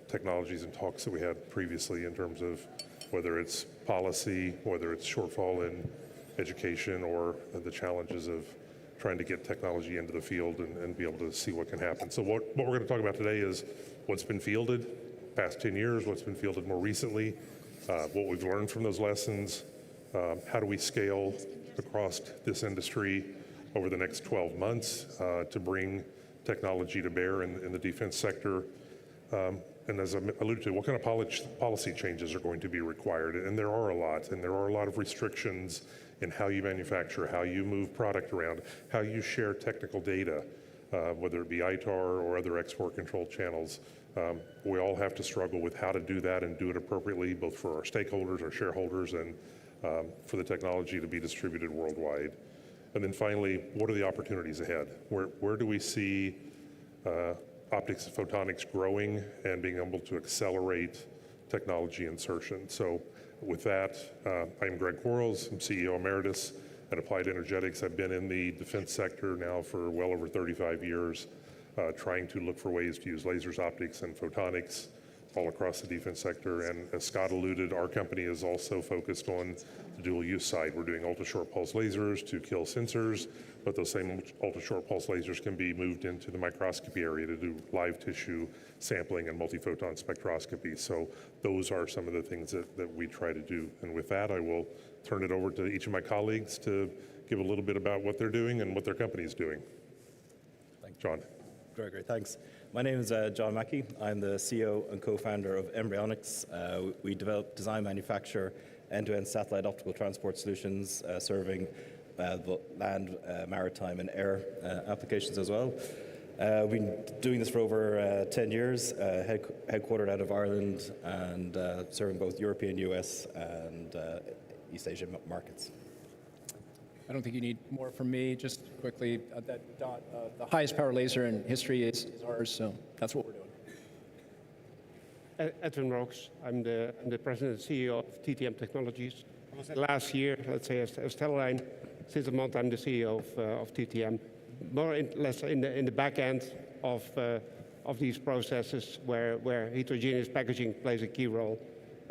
technologies and talks that we had previously in terms of whether it's policy, whether it's shortfall in education, or the challenges of trying to get technology into the field and be able to see what can happen. So what we're going to talk about today is what's been fielded past 10 years, what's been fielded more recently, what we've learned from those lessons, how do we scale across this industry over the next 12 months to bring technology to bear in the defense sector, and as I alluded to, what kind of policy changes are going to be required? And there are a lot, and there are a lot of restrictions in how you manufacture, how you move product around, how you share technical data, whether it be ITAR or other export control channels. We all have to struggle with how to do that and do it appropriately, both for our stakeholders, our shareholders, and for the technology to be distributed worldwide. And then finally, what are the opportunities ahead? Where do we see optics and photonics growing and being able to accelerate technology insertion? So with that, I'm Greg Quarles. I'm CEO Emeritus at Applied Energetics. I've been in the defense sector now for well over 35 years, trying to look for ways to use lasers, optics, and photonics all across the defense sector. And as Scott alluded, our company is also focused on the dual use side. We're doing ultra-short pulse lasers to kill sensors, but those same ultra-short pulse lasers can be moved into the microscopy area to do live tissue sampling and multiphoton spectroscopy. So those are some of the things that we try to do. And with that, I will turn it over to each of my colleagues to give a little bit about what they're doing and what their company is doing. John. Great, thanks. My name is John Mackey. I'm the CEO and co-founder of Embryonics. We develop, design, manufacture end-to-end satellite optical transport solutions serving land, maritime, and air applications as well. We've been doing this for over 10 years, headquartered out of Ireland, and serving both European, US, and East Asian markets. I don't think you need more from me. Just quickly, the highest power laser in history is ours, so that's what we're doing. Edwin Rooks. I'm the president and CEO of TTM Technologies. Last year, let's say, as Teleline, since a month I'm the CEO of TTM. More or less in the back end of these processes where heterogeneous packaging plays a key role.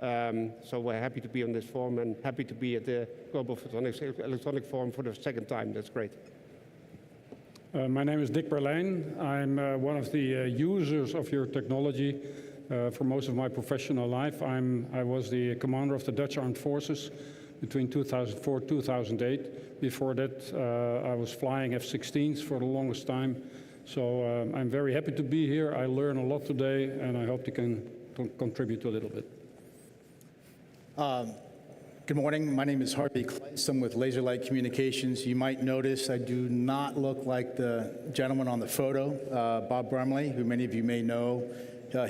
So we're happy to be on this forum and happy to be at the Global Photonics Economic Forum for the second time. That's great. My name is Dick Berlijn. I'm one of the users of your technology for most of my professional life. I was the commander of the Dutch Armed Forces between 2004 and 2008. Before that, I was flying F-16s for the longest time. So I'm very happy to be here. I learn a lot today, and I hope to contribute a little bit. Good morning. My name is Harvey Kleiss. I'm with Laserlight Communications. You might notice I do not look like the gentleman on the photo, Bob Brumley, who many of you may know.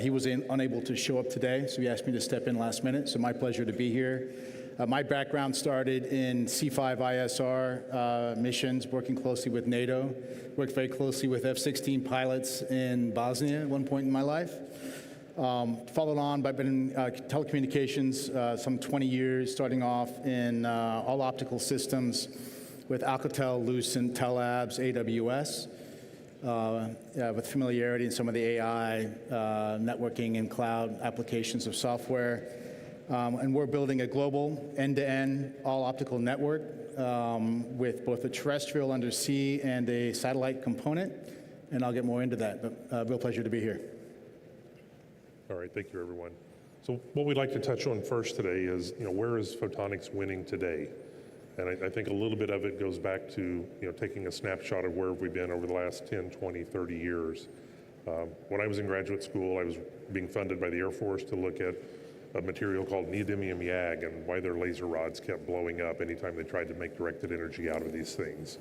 He was unable to show up today, so he asked me to step in last minute, so my pleasure to be here. My background started in C5ISR missions, working closely with NATO. Worked very closely with F-16 pilots in Bosnia at one point in my life. Followed on, I've been in telecommunications some 20 years, starting off in all optical systems with Alcatel, Lucent, Telabs, AWS, with familiarity in some of the AI, networking, and cloud applications of software. And we're building a global, end-to-end, all-optical network with both a terrestrial undersea and a satellite component. And I'll get more into that, but real pleasure to be here. All right, thank you, everyone. So what we'd like to touch on first today is, where is photonics winning today? And I think a little bit of it goes back to, taking a snapshot of where we've been over the last 10, 20, 30 years. When I was in graduate school, I was being funded by the Air Force to look at a material called neodymium YAG and why their laser rods kept blowing up anytime they tried to make directed energy out of these things.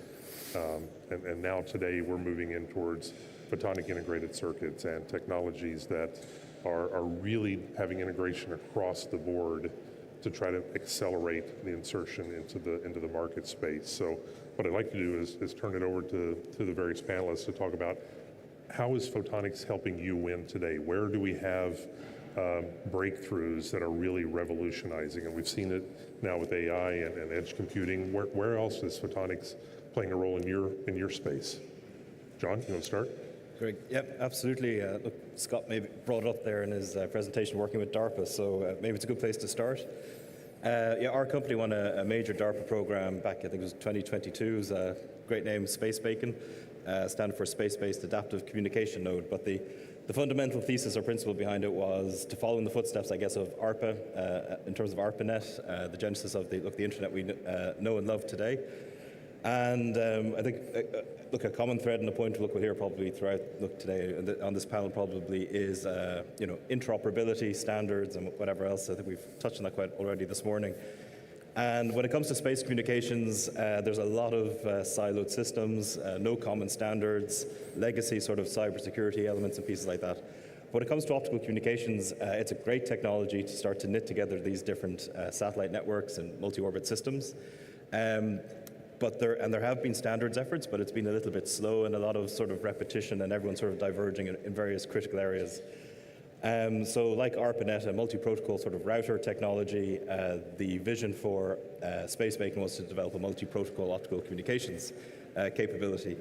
And now today we're moving in towards photonic integrated circuits and technologies that are really having integration across the board to try to accelerate the insertion into the market space. So what I'd like to do is turn it over to the various panelists to talk about how is photonics helping you win today? Where do we have breakthroughs that are really revolutionizing? And we've seen it now with AI and edge computing. Where else is photonics playing a role in your space? John, you want to start? Great. Yep, absolutely. Look, Scott maybe brought it up there in his presentation working with DARPA, so maybe it's a good place to start. Yeah, our company won a major DARPA program back, I think it was 2022. It was a great name, Space Bacon, standing for Space-Based Adaptive Communication Node. But the fundamental thesis or principle behind it was to follow in the footsteps, I guess, of ARPA, in terms of ARPANET, the genesis of the internet we know and love today. And I think, look, a common thread and a point to look with here probably throughout today on this panel probably is, interoperability standards and whatever else. I think we've touched on that quite already this morning. And when it comes to space communications, there's a lot of siloed systems, no common standards, legacy sort of cybersecurity elements and pieces like that. When it comes to optical communications, it's a great technology to start to knit together these different satellite networks and multi-orbit systems. But there have been standards efforts, but it's been a little bit slow and a lot of sort of repetition and everyone sort of diverging in various critical areas. So like ARPANET, a multi-protocol sort of router technology, the vision for Space Bacon was to develop a multi-protocol optical communications capability.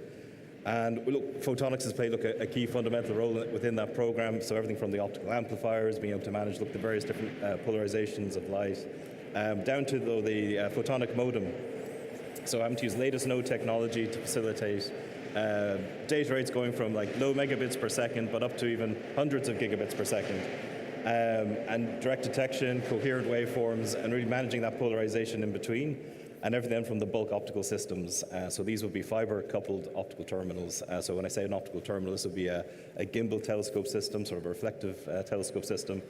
And look, photonics has played a key fundamental role within that program. So everything from the optical amplifiers, being able to manage the various different polarizations of light, down to the photonic modem. So having to use latest node technology to facilitate data rates going from like low megabits per second, but up to even hundreds of gigabits per second. And direct detection, coherent waveforms, and really managing that polarization in between. And everything from the bulk optical systems. So these would be fiber-coupled optical terminals. So when I say an optical terminal, this would be a gimbal telescope system, sort of a reflective telescope system,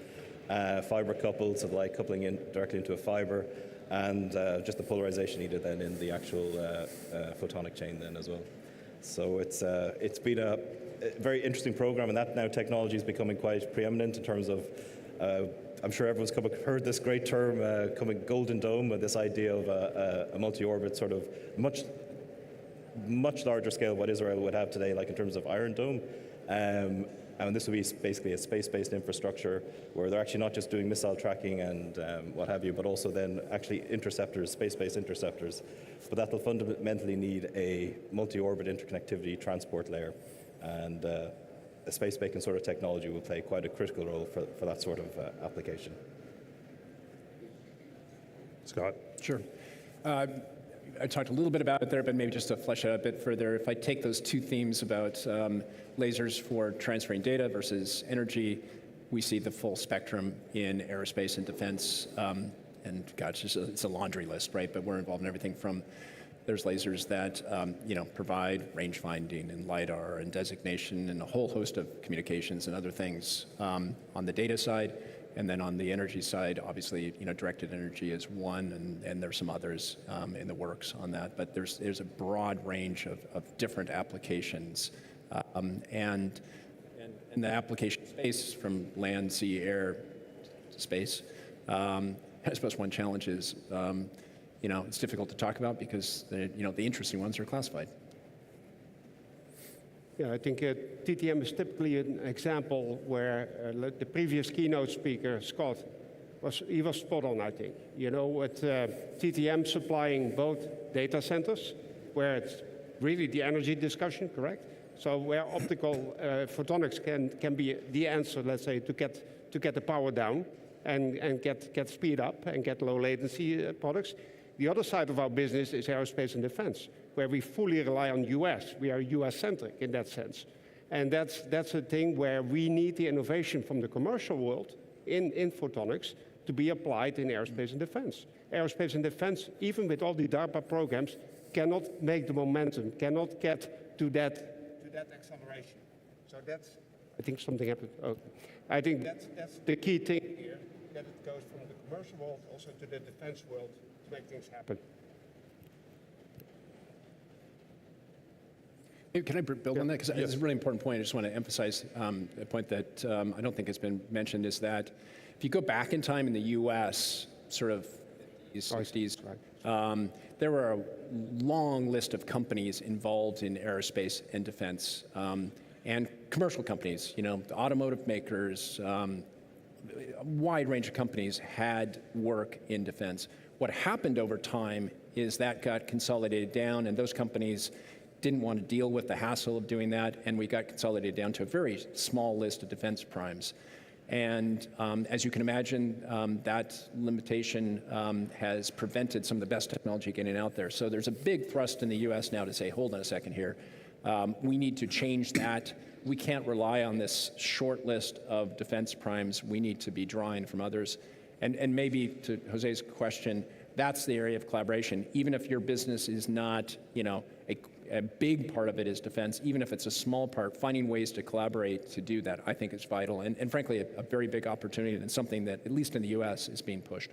fiber-coupled, so the light coupling in directly into a fiber, and just the polarization needed then in the actual photonic chain then as well. So it's been a very interesting program, and that now technology is becoming quite preeminent in terms of I'm sure everyone's heard this great term coming Golden Dome, with this idea of a multi-orbit sort of much larger scale of what Israel would have today, like in terms of Iron Dome. And this would be basically a space-based infrastructure where they're actually not just doing missile tracking and what have you, but also then actually interceptors, space-based interceptors. But that will fundamentally need a multi-orbit interconnectivity transport layer. And a Space Bacon sort of technology will play quite a critical role for that sort of application. Scott? Sure. I talked a little bit about it there, but maybe just to flesh it out a bit further, if I take those two themes about lasers for transferring data versus energy, we see the full spectrum in aerospace and defense. And gosh, it's a laundry list, right? But we're involved in everything from there's lasers that provide range finding and LiDAR and designation and a whole host of communications and other things on the data side. And then on the energy side, obviously, directed energy is one, and there's some others in the works on that. But there's a broad range of different applications, and the application space from land, sea, air, space. I suppose one challenge is, it's difficult to talk about because the interesting ones are classified. Yeah, I think TTM is typically an example where the previous keynote speaker, Scott, was spot on, I think. With TTM supplying both data centers, where it's really the energy discussion, correct? So where optical photonics can be the answer, let's say, to get the power down and get speed up and get low latency products. The other side of our business is aerospace and defense, where we fully rely on US. We are US-centric in that sense. And that's a thing where we need the innovation from the commercial world in photonics to be applied in aerospace and defense. Aerospace and defense, even with all the DARPA programs, cannot make the momentum, cannot get to that acceleration. So that's, I think something happened. Oh. I think that's the key thing here. that it goes from the commercial world also to the defense world to make things happen. Can I build on that? Because it's a really important point. I just want to emphasize a point that I don't think has been mentioned, is that if you go back in time in the U.S., sort of the 60s, there were a long list of companies involved in aerospace and defense, and commercial companies, the automotive makers, a wide range of companies had work in defense. What happened over time is that got consolidated down, and those companies didn't want to deal with the hassle of doing that, and we got consolidated down to a very small list of defense primes. And as you can imagine, that limitation has prevented some of the best technology getting out there. So there's a big thrust in the US now to say, hold on a second here. We need to change that. We can't rely on this short list of defense primes. We need to be drawing from others. And maybe to Jose's question, that's the area of collaboration. Even if your business is not, a big part of it is defense, even if it's a small part, finding ways to collaborate to do that, I think is vital. And frankly, a very big opportunity, and something that, at least in the US, is being pushed.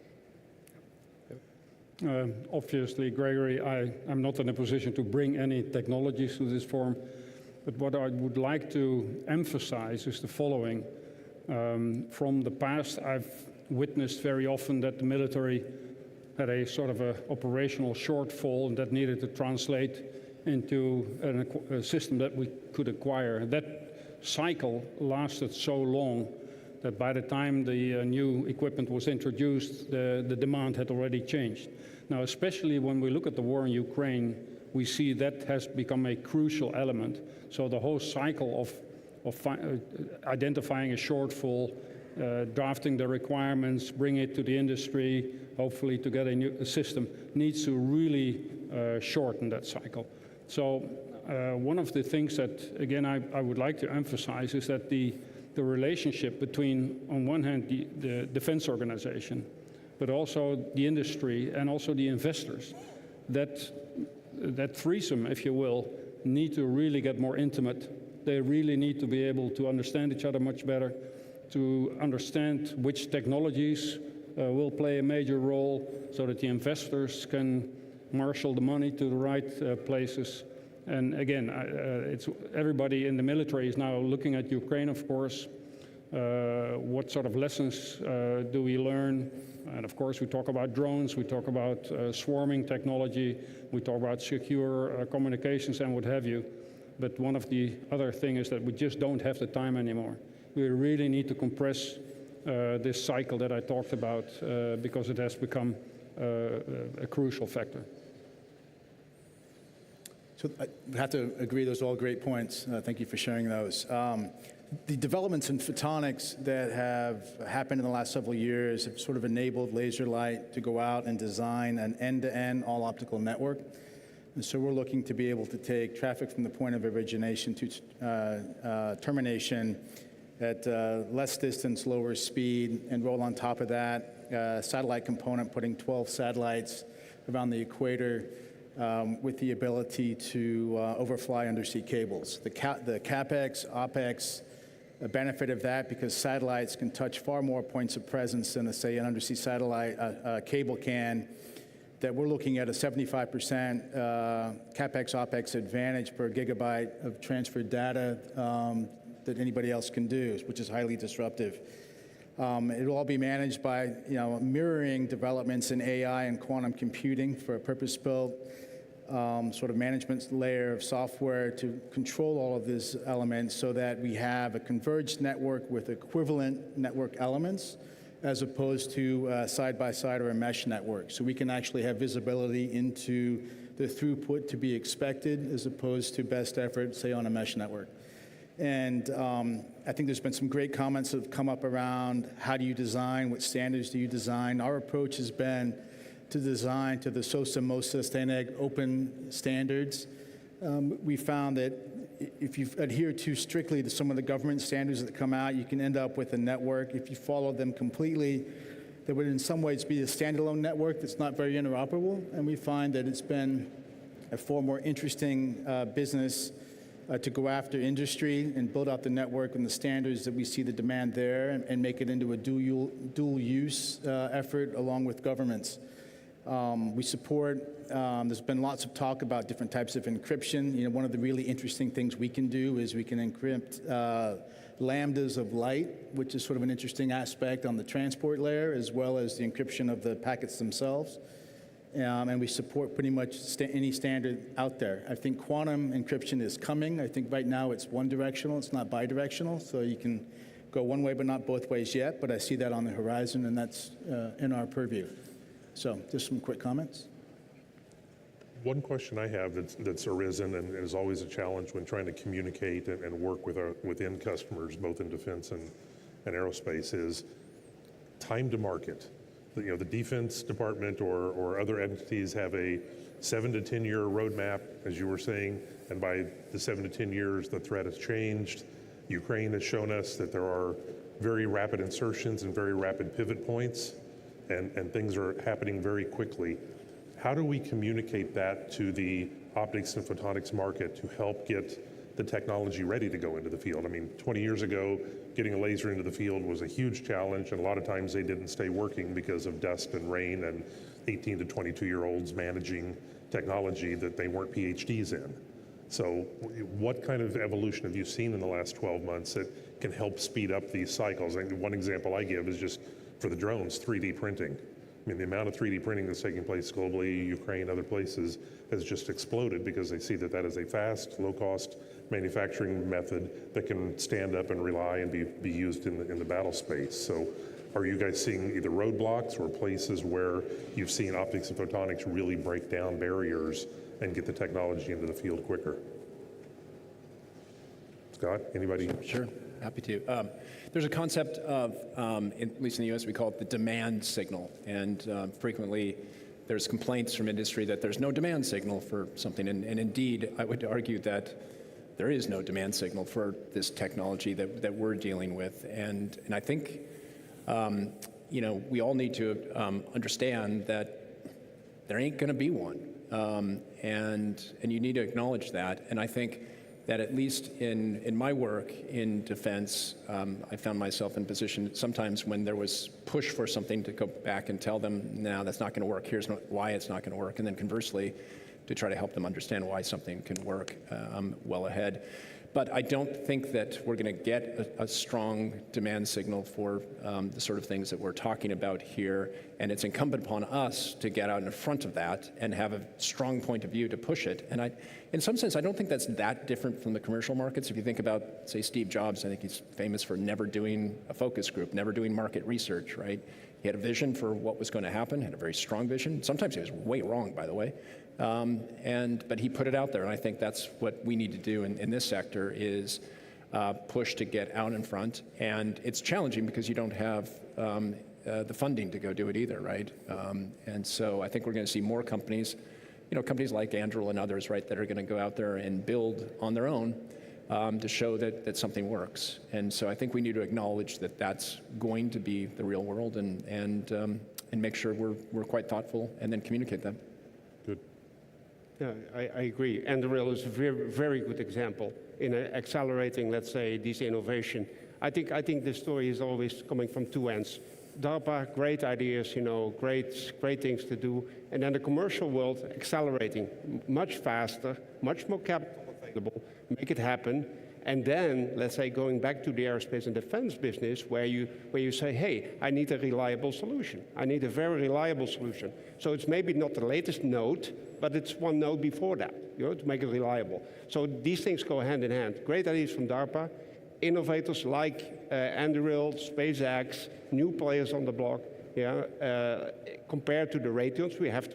Obviously, Gregory, I'm not in a position to bring any technologies to this forum, but what I would like to emphasize is the following. From the past, I've witnessed very often that the military had a sort of an operational shortfall, and that needed to translate into a system that we could acquire. That cycle lasted so long that by the time the new equipment was introduced, the demand had already changed. Now, especially when we look at the war in Ukraine, we see that has become a crucial element. So the whole cycle of identifying a shortfall, drafting the requirements, bring it to the industry, hopefully to get a new system, needs to really shorten that cycle. So one of the things that, again, I would like to emphasize is that the relationship between, on one hand, the defense organization, but also the industry and also the investors, that threesome, if you will, need to really get more intimate. They really need to be able to understand each other much better, to understand which technologies will play a major role so that the investors can marshal the money to the right places. And again, everybody in the military is now looking at Ukraine, of course. What sort of lessons do we learn? And of course, we talk about drones, we talk about swarming technology, we talk about secure communications and what have you. But one of the other things is that we just don't have the time anymore. We really need to compress this cycle that I talked about because it has become a crucial factor. So I have to agree, those are all great points. Thank you for sharing those. The developments in photonics that have happened in the last several years have sort of enabled LaserLight to go out and design an end-to-end all-optical network. And so we're looking to be able to take traffic from the point of origination to termination at less distance, lower speed, and roll on top of that satellite component, putting 12 satellites around the equator with the ability to overfly undersea cables. The CapEx, OpEx benefit of that, because satellites can touch far more points of presence than, say, an undersea satellite cable can, that we're looking at a 75% CapEx, OpEx advantage per gigabyte of transferred data that anybody else can do, which is highly disruptive. It'll all be managed by mirroring developments in AI and quantum computing for a purpose-built sort of management layer of software to control all of these elements so that we have a converged network with equivalent network elements as opposed to side-by-side or a mesh network. So we can actually have visibility into the throughput to be expected as opposed to best effort, say, on a mesh network. And I think there's been some great comments that have come up around how do you design, what standards do you design. Our approach has been to design to the SOSA, MOSA, STANEG open standards. We found that if you adhere too strictly to some of the government standards that come out, you can end up with a network. If you follow them completely, there would in some ways be a standalone network that's not very interoperable. And we find that it's been a far more interesting business to go after industry and build out the network and the standards that we see the demand there and make it into a dual use effort along with governments. We support, there's been lots of talk about different types of encryption. You know, one of the really interesting things we can do is we can encrypt lambdas of light, which is sort of an interesting aspect on the transport layer, as well as the encryption of the packets themselves. And we support pretty much any standard out there. I think quantum encryption is coming. I think right now it's one directional, it's not bidirectional, so you can go one way but not both ways yet, but I see that on the horizon, and that's in our purview. So just some quick comments. One question I have that's arisen and is always a challenge when trying to communicate and work with end customers, both in defense and aerospace, is time to market. You know, the Defense Department or other entities have a 7 to 10 year roadmap, as you were saying, and by the 7 to 10 years, the threat has changed. Ukraine has shown us that there are very rapid insertions and very rapid pivot points, and things are happening very quickly. How do we communicate that to the optics and photonics market to help get the technology ready to go into the field? I mean, 20 years ago, getting a laser into the field was a huge challenge, and a lot of times they didn't stay working because of dust and rain and 18 to 22-year-olds managing technology that they weren't PhDs in. So what kind of evolution have you seen in the last 12 months that can help speed up these cycles? And one example I give is just for the drones, 3D printing. I mean, the amount of 3D printing that's taking place globally, Ukraine, other places, has just exploded because they see that that is a fast, low-cost manufacturing method that can stand up and rely and be used in the battle space. So are you guys seeing either roadblocks or places where you've seen optics and photonics really break down barriers and get the technology into the field quicker? Scott, anybody? Sure, happy to. There's a concept of, at least in the US, we call it the demand signal. And frequently there's complaints from industry that there's no demand signal for something. And indeed, I would argue that there is no demand signal for this technology that we're dealing with. And I think, you know, we all need to understand that there ain't going to be one. And you need to acknowledge that. And I think that at least in my work in defense, I found myself in position sometimes when there was push for something to go back and tell them, no, that's not going to work. Here's why it's not going to work. And then conversely, to try to help them understand why something can work well ahead. But I don't think that we're going to get a strong demand signal for the sort of things that we're talking about here. And it's incumbent upon us to get out in front of that and have a strong point of view to push it. And in some sense, I don't think that's that different from the commercial markets. If you think about, say, Steve Jobs, I think he's famous for never doing a focus group, never doing market research, right? He had a vision for what was going to happen, had a very strong vision. Sometimes he was way wrong, by the way. But he put it out there, and I think that's what we need to do in this sector is push to get out in front. And it's challenging because you don't have the funding to go do it either, right? And so I think we're going to see more companies, you know, companies like Andalucia and others, right, that are going to go out there and build on their own to show that something works. And so I think we need to acknowledge that that's going to be the real world and make sure we're quite thoughtful and then communicate that. Good. Yeah, I agree. Andalucia is a very, very good example in accelerating, let's say, this innovation. I think the story is always coming from two ends. DARPA, great ideas, you know, great things to do, and then the commercial world accelerating much faster, much more capital available, make it happen. And then, let's say, going back to the aerospace and defense business, where you say, hey, I need a reliable solution. I need a very reliable solution. So it's maybe not the latest node, but it's one node before that, you know, to make it reliable. So these things go hand in hand. Great ideas from DARPA, innovators like Andalucia, SpaceX, new players on the block. Yeah, compared to the Raytheons, we have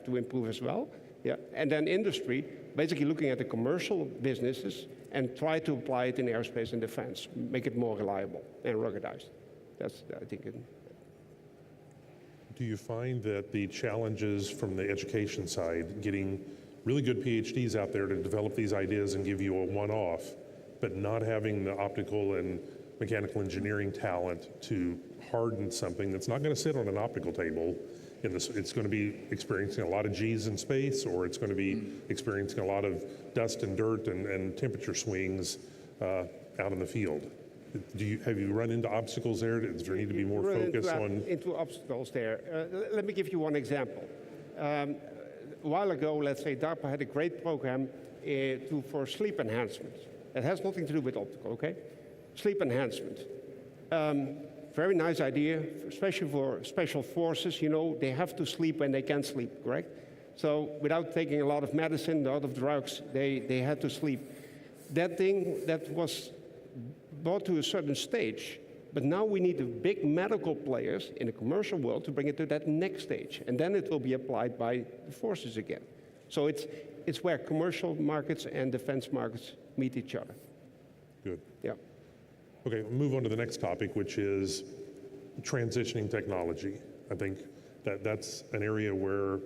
to improve as well. Yeah, and then industry, basically looking at the commercial businesses and try to apply it in aerospace and defense, make it more reliable and ruggedized. That's, I think. Do you find that the challenges from the education side, getting really good PhDs out there to develop these ideas and give you a one-off, but not having the optical and mechanical engineering talent to harden something that's not going to sit on an optical table it's going to be experiencing a lot of G's in space, or it's going to be experiencing a lot of dust and dirt and temperature swings out in the field. Have you run into obstacles there? Does there need to be more focus on? Into obstacles there. Let me give you one example. A while ago, let's say DARPA had a great program for sleep enhancement. It has nothing to do with optical, okay? Sleep enhancement. Very nice idea, especially for special forces. You know, they have to sleep when they can sleep, correct? So without taking a lot of medicine, a lot of drugs, they had to sleep. That thing, that was brought to a certain stage, but now we need the big medical players in the commercial world to bring it to that next stage, and then it will be applied by the forces again. So it's where commercial markets and defense markets meet each other. Good. Yeah. Okay, we'll move on to the next topic, which is transitioning technology. I think that's an area where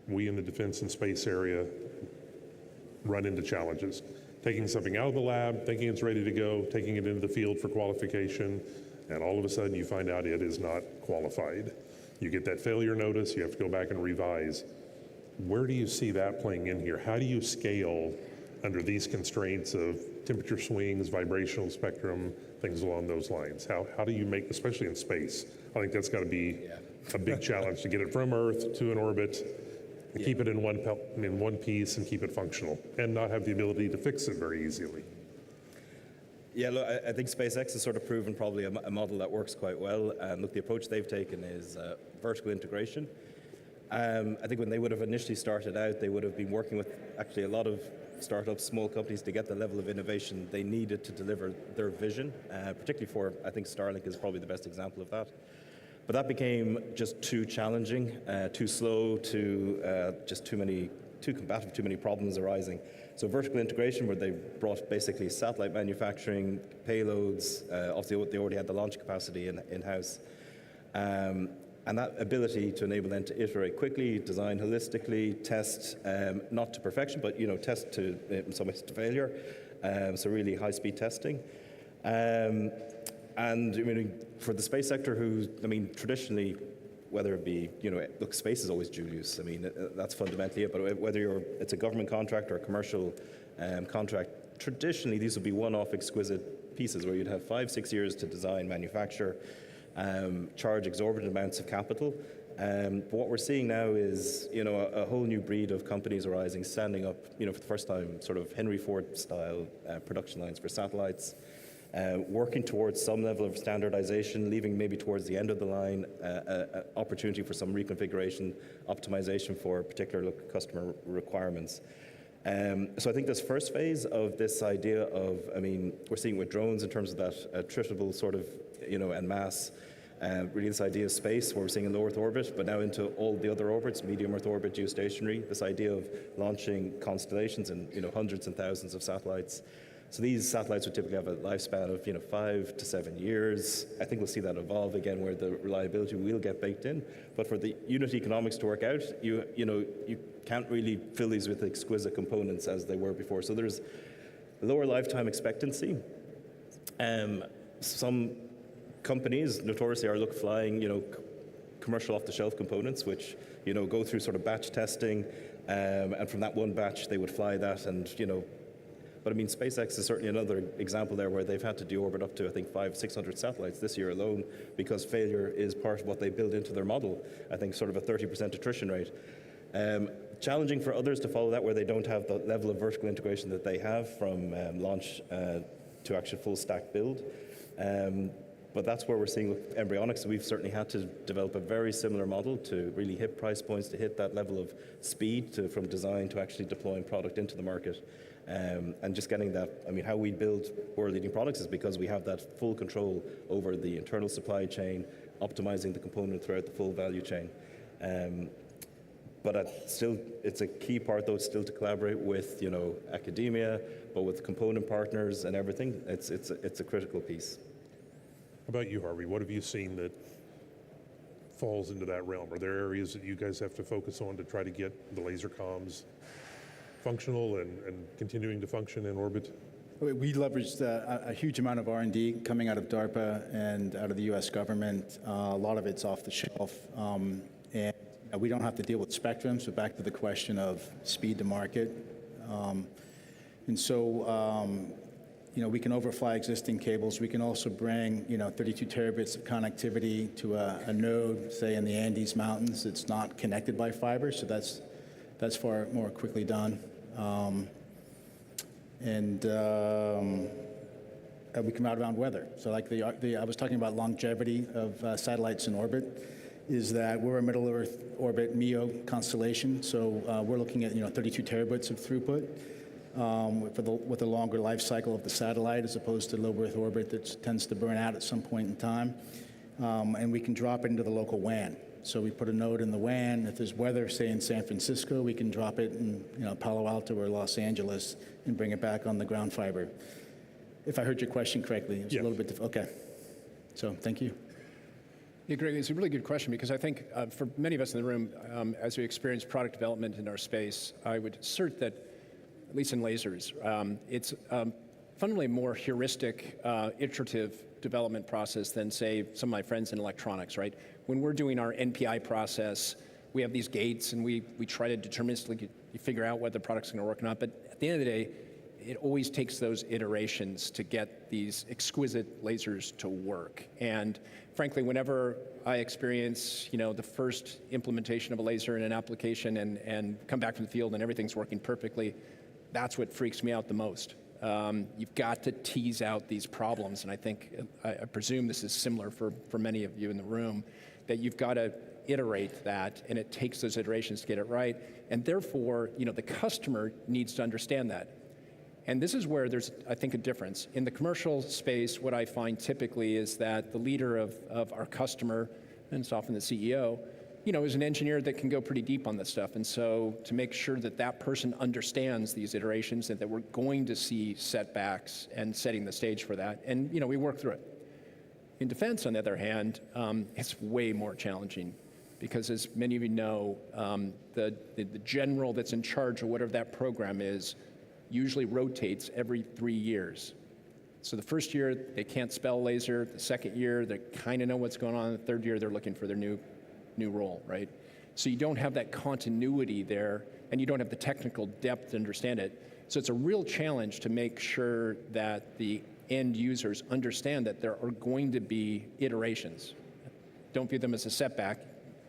we in the defense and space area run into challenges. Taking something out of the lab, thinking it's ready to go, taking it into the field for qualification, and all of a sudden you find out it is not qualified. You get that failure notice, you have to go back and revise. Where do you see that playing in here? How do you scale under these constraints of temperature swings, vibrational spectrum, things along those lines? How do you make, especially in space, I think that's got to be a big challenge to get it from Earth to an orbit, and keep it in one piece and keep it functional, and not have the ability to fix it very easily. Yeah, look, I think SpaceX has sort of proven probably a model that works quite well. And look, the approach they've taken is vertical integration. I think when they would have initially started out, they would have been working with actually a lot of startups, small companies, to get the level of innovation they needed to deliver their vision, particularly for, I think Starlink is probably the best example of that. But that became just too challenging, too slow, just too combative, too many problems arising. So vertical integration, where they brought basically satellite manufacturing, payloads, obviously they already had the launch capacity in-house, and that ability to enable them to iterate quickly, design holistically, test not to perfection, but test to in some ways to failure. So really high-speed testing. And I mean, for the space sector, traditionally, whether it be, look, space is always dual use. I mean, that's fundamentally it. But whether it's a government contract or a commercial contract, traditionally these would be one-off exquisite pieces where you'd have 5-6 years to design, manufacture, charge exorbitant amounts of capital. But what we're seeing now is, a whole new breed of companies arising, standing up, for the first time, sort of Henry Ford-style production lines for satellites. Working towards some level of standardization, leaving maybe towards the end of the line opportunity for some reconfiguration, optimization for particular customer requirements. So I think this first phase of this idea of, we're seeing with drones in terms of that attritable sort of, en masse, really this idea of space, where we're seeing in low Earth orbit, but now into all the other orbits, medium Earth orbit, geostationary, this idea of launching constellations and, hundreds and thousands of satellites. So these satellites would typically have a lifespan of 5 to 7 years. I think we'll see that evolve again, where the reliability will get baked in. But for the unit economics to work out, you can't really fill these with exquisite components as they were before. So there's lower lifetime expectancy. Some companies notoriously are flying commercial off-the-shelf components, which go through sort of batch testing, and from that one batch they would fly that, and But SpaceX is certainly another example there, where they've had to deorbit up to, I think, 500-600 satellites this year alone, because failure is part of what they build into their model. I think sort of a 30% attrition rate. Challenging for others to follow that, where they don't have the level of vertical integration that they have from launch to actual full stack build. But that's where we're seeing with embryonics. We've certainly had to develop a very similar model to really hit price points, to hit that level of speed from design to actually deploying product into the market. And just getting that, how we build world-leading products is because we have that full control over the internal supply chain, optimizing the component throughout the full value chain. But it's a key part, though, still to collaborate with, academia, but with component partners and everything. It's a critical piece. How about you, Harvey? What have you seen that falls into that realm? Are there areas that you guys have to focus on to try to get the laser comms functional and continuing to function in orbit? We leveraged a huge amount of R&D coming out of DARPA and out of the U.S. government. A lot of it's off the shelf. And we don't have to deal with spectrum, so back to the question of speed to market. And so, we can overfly existing cables. We can also bring, 32 terabits of connectivity to a node, say in the Andes Mountains. It's not connected by fiber, so that's far more quickly done. We come out around weather. So like I was talking about longevity of satellites in orbit, is that we're a middle Earth orbit MEO constellation. So we're looking at 32 terabits of throughput with a longer life cycle of the satellite as opposed to low Earth orbit that tends to burn out at some point in time. And we can drop it into the local WAN. So we put a node in the WAN. If there's weather, say in San Francisco, we can drop it in Palo Alto or Los Angeles and bring it back on the ground fiber. If I heard your question correctly, it was a little bit okay. So thank you. Yeah, Greg, it's a really good question because I think for many of us in the room, as we experience product development in our space, I would assert that, at least in lasers, it's fundamentally a more heuristic, iterative development process than, say, some of my friends in electronics, right? When we're doing our NPI process, we have these gates and we try to deterministically figure out whether the product's going to work or not. But at the end of the day, it always takes those iterations to get these exquisite lasers to work. And frankly, whenever I experience, the first implementation of a laser in an application and come back from the field and everything's working perfectly, that's what freaks me out the most. You've got to tease out these problems, and I presume this is similar for many of you in the room, that you've got to iterate that, and it takes those iterations to get it right. And therefore, the customer needs to understand that. And this is where there's, I think, a difference. In the commercial space, what I find typically is that the leader of our customer, and it's often the CEO, is an engineer that can go pretty deep on this stuff. And so to make sure that that person understands these iterations and that we're going to see setbacks and setting the stage for that. And, we work through it. In defense, on the other hand, it's way more challenging because, as many of you know, the general that's in charge of whatever that program is usually rotates every 3 years. So the first year, they can't spell laser. The second year, they kind of know what's going on. The third year, they're looking for their new role, right? So you don't have that continuity there, and you don't have the technical depth to understand it. So it's a real challenge to make sure that the end users understand that there are going to be iterations. Don't view them as a setback.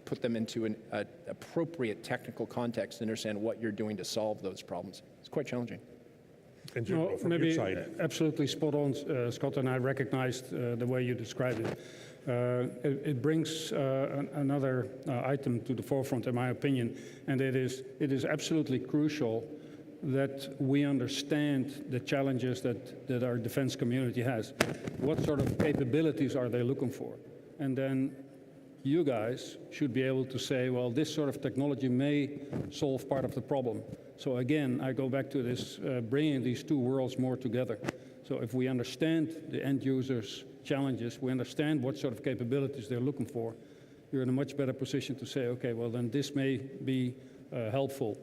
Put them into an appropriate technical context and understand what you're doing to solve those problems. It's quite challenging. And from maybe your side. Absolutely spot on, Scott, and I recognized the way you described it. It brings another item to the forefront, in my opinion, and it is absolutely crucial that we understand the challenges that our defense community has. What sort of capabilities are they looking for? And then you guys should be able to say, well, this sort of technology may solve part of the problem. So again, I go back to this, bringing these two worlds more together. So if we understand the end users' challenges, we understand what sort of capabilities they're looking for, you're in a much better position to say, okay, well, then this may be helpful.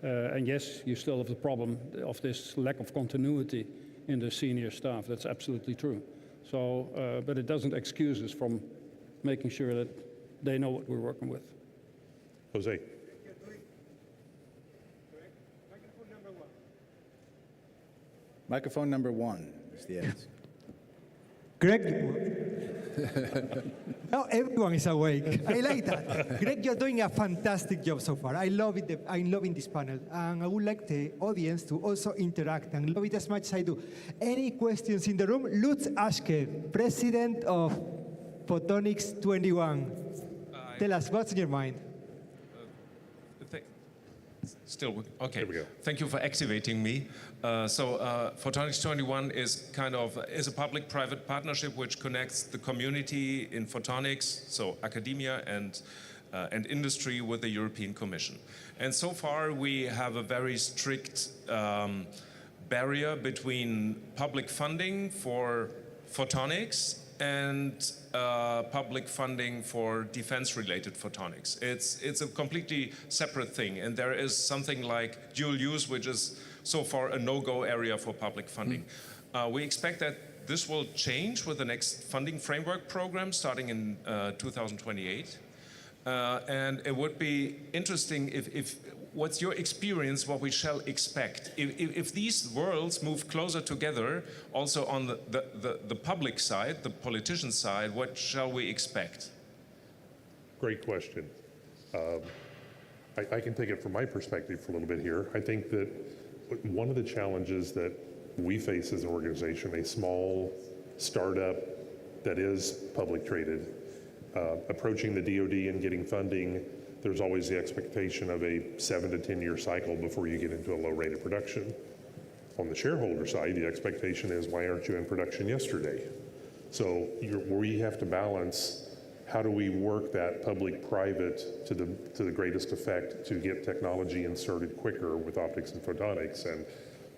And yes, you still have the problem of this lack of continuity in the senior staff. That's absolutely true. So, but it doesn't excuse us from making sure that they know what we're working with. Jose. Microphone number one is the answer. Greg, now everyone is awake. I like that. Greg, you're doing a fantastic job so far. I love it. I'm loving this panel. And I would like the audience to also interact and love it as much as I do. Any questions in the room? Lutz Aschke, President of Photonics 21. Tell us, what's in your mind? Still, okay. Here we go. Thank you for activating me. Photonics 21 is a public-private partnership which connects the community in photonics, so academia and industry, with the European Commission. And so far, we have a very strict barrier between public funding for photonics and public funding for defense-related photonics. It's a completely separate thing, and there is something like dual use, which is so far a no-go area for public funding. We expect that this will change with the next funding framework program starting in 2028. And it would be interesting if what's your experience, what we shall expect? If these worlds move closer together, also on the public side, the politician side, what shall we expect? Great question. I can take it from my perspective for a little bit here. I think that one of the challenges that we face as an organization, a small startup that is public traded, approaching the DoD and getting funding, there's always the expectation of a 7 to 10 year cycle before you get into a low rate of production. On the shareholder side, the expectation is, why aren't you in production yesterday? So we have to balance, how do we work that public-private to the greatest effect to get technology inserted quicker with optics and photonics? And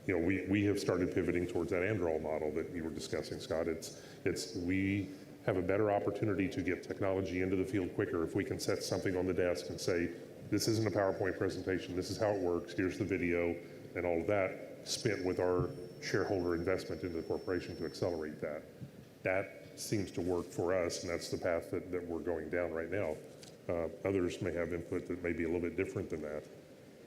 you know, we have started pivoting towards that Andalucia model that you were discussing, Scott. We have a better opportunity to get technology into the field quicker if we can set something on the desk and say, this isn't a PowerPoint presentation, this is how it works, here's the video, and all of that spent with our shareholder investment into the corporation to accelerate that. That seems to work for us, and that's the path that we're going down right now. Others may have input that may be a little bit different than that.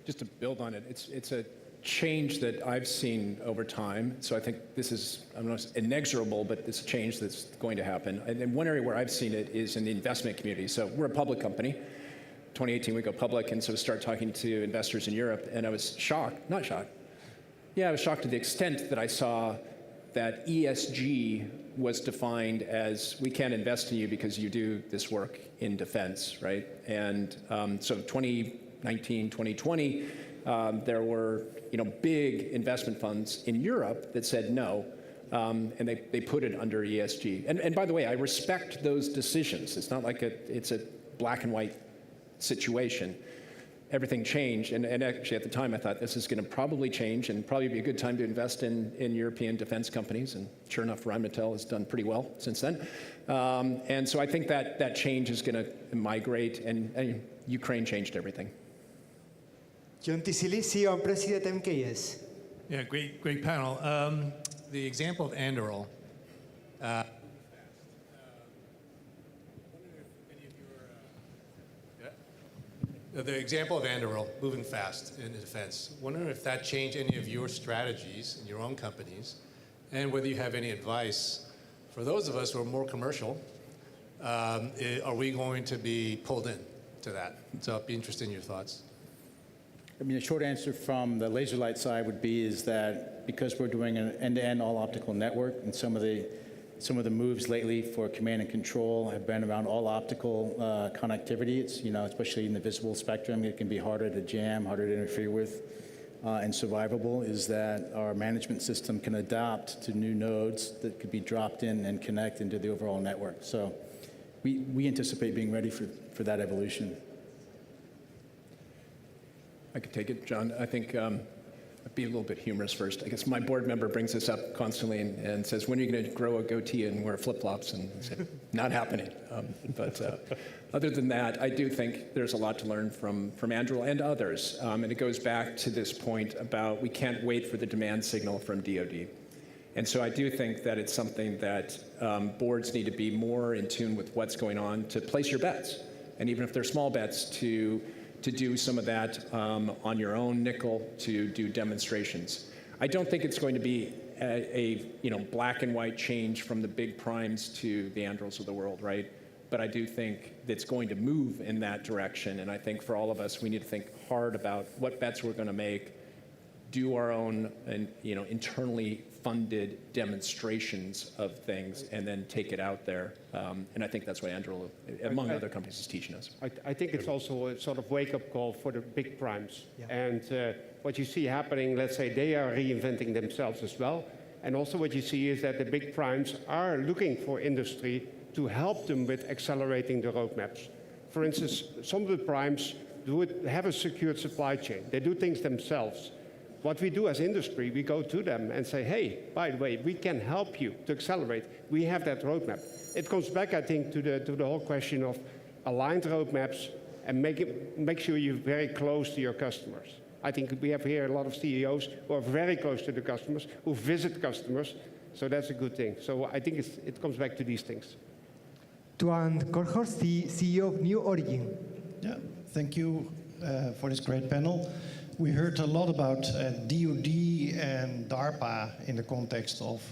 Just to build on it, it's a change that I've seen over time. So I think this is, I don't know, it's inexorable, but it's a change that's going to happen. And one area where I've seen it is in the investment community. So we're a public company. 2018, we go public, and so start talking to investors in Europe, and I was shocked, not shocked. Yeah, I was shocked to the extent that I saw that ESG was defined as, we can't invest in you because you do this work in defense, right? And so 2019, 2020, there were big investment funds in Europe that said no, and they put it under ESG. And by the way, I respect those decisions. It's not like it's a black and white situation. Everything changed, and actually at the time I thought this is going to probably change and probably be a good time to invest in European defense companies, and sure enough, Rheinmetall has done pretty well since then. And so I think that change is going to migrate, and Ukraine changed everything. John Tisili, CEO and President MKS. Yeah, great panel. The example of Andalucia. The example of Andalucia, moving fast in defense. Wondering if that changed any of your strategies in your own companies, and whether you have any advice for those of us who are more commercial. Are we going to be pulled in to that? So I'd be interested in your thoughts. I mean, the short answer from the laser light side would be is that because we're doing an end-to-end all-optical network, and some of the moves lately for command and control have been around all-optical connectivity. It's, especially in the visible spectrum, it can be harder to jam, harder to interfere with, and survivable, is that our management system can adapt to new nodes that could be dropped in and connect into the overall network. So we anticipate being ready for that evolution. I could take it, John. I think I'd be a little bit humorous first. I guess my board member brings this up constantly and says, when are you going to grow a goatee and wear flip-flops? And I said, not happening. But other than that, I do think there's a lot to learn from Andalucia and others. And it goes back to this point about we can't wait for the demand signal from DoD. And so I do think that it's something that boards need to be more in tune with what's going on, to place your bets. And even if they're small bets, to do some of that on your own nickel, to do demonstrations. I don't think it's going to be a black and white change from the big primes to the Andalucias of the world, right? But I do think it's going to move in that direction. And I think for all of us, we need to think hard about what bets we're going to make, do our own internally funded demonstrations of things, and then take it out there. And I think that's what Andalucia, among other companies, is teaching us. I think it's also a sort of wake-up call for the big primes. Yeah. And what you see happening, let's say they are reinventing themselves as well. And also what you see is that the big primes are looking for industry to help them with accelerating the roadmaps. For instance, some of the primes have a secured supply chain. They do things themselves. What we do as industry, we go to them and say, hey, by the way, we can help you to accelerate. We have that roadmap. It comes back, I think, to the whole question of aligned roadmaps and make sure you're very close to your customers. I think we have here a lot of CEOs who are very close to the customers, who visit customers, so that's a good thing. So I think it comes back to these things. To Anne Korhorst, the CEO of New Origin. Yeah, thank you for this great panel. We heard a lot about DoD and DARPA in the context of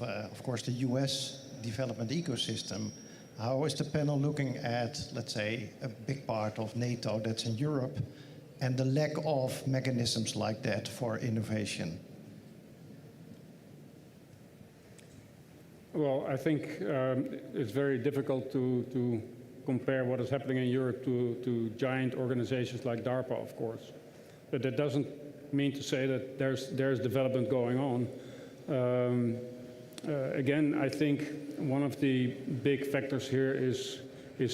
course, the US development ecosystem. How is the panel looking at, let's say, a big part of NATO that's in Europe and the lack of mechanisms like that for innovation? Well, I think it's very difficult to compare what is happening in Europe to giant organizations like DARPA, of course. But that doesn't mean to say that there's development going on. Again, I think one of the big factors here is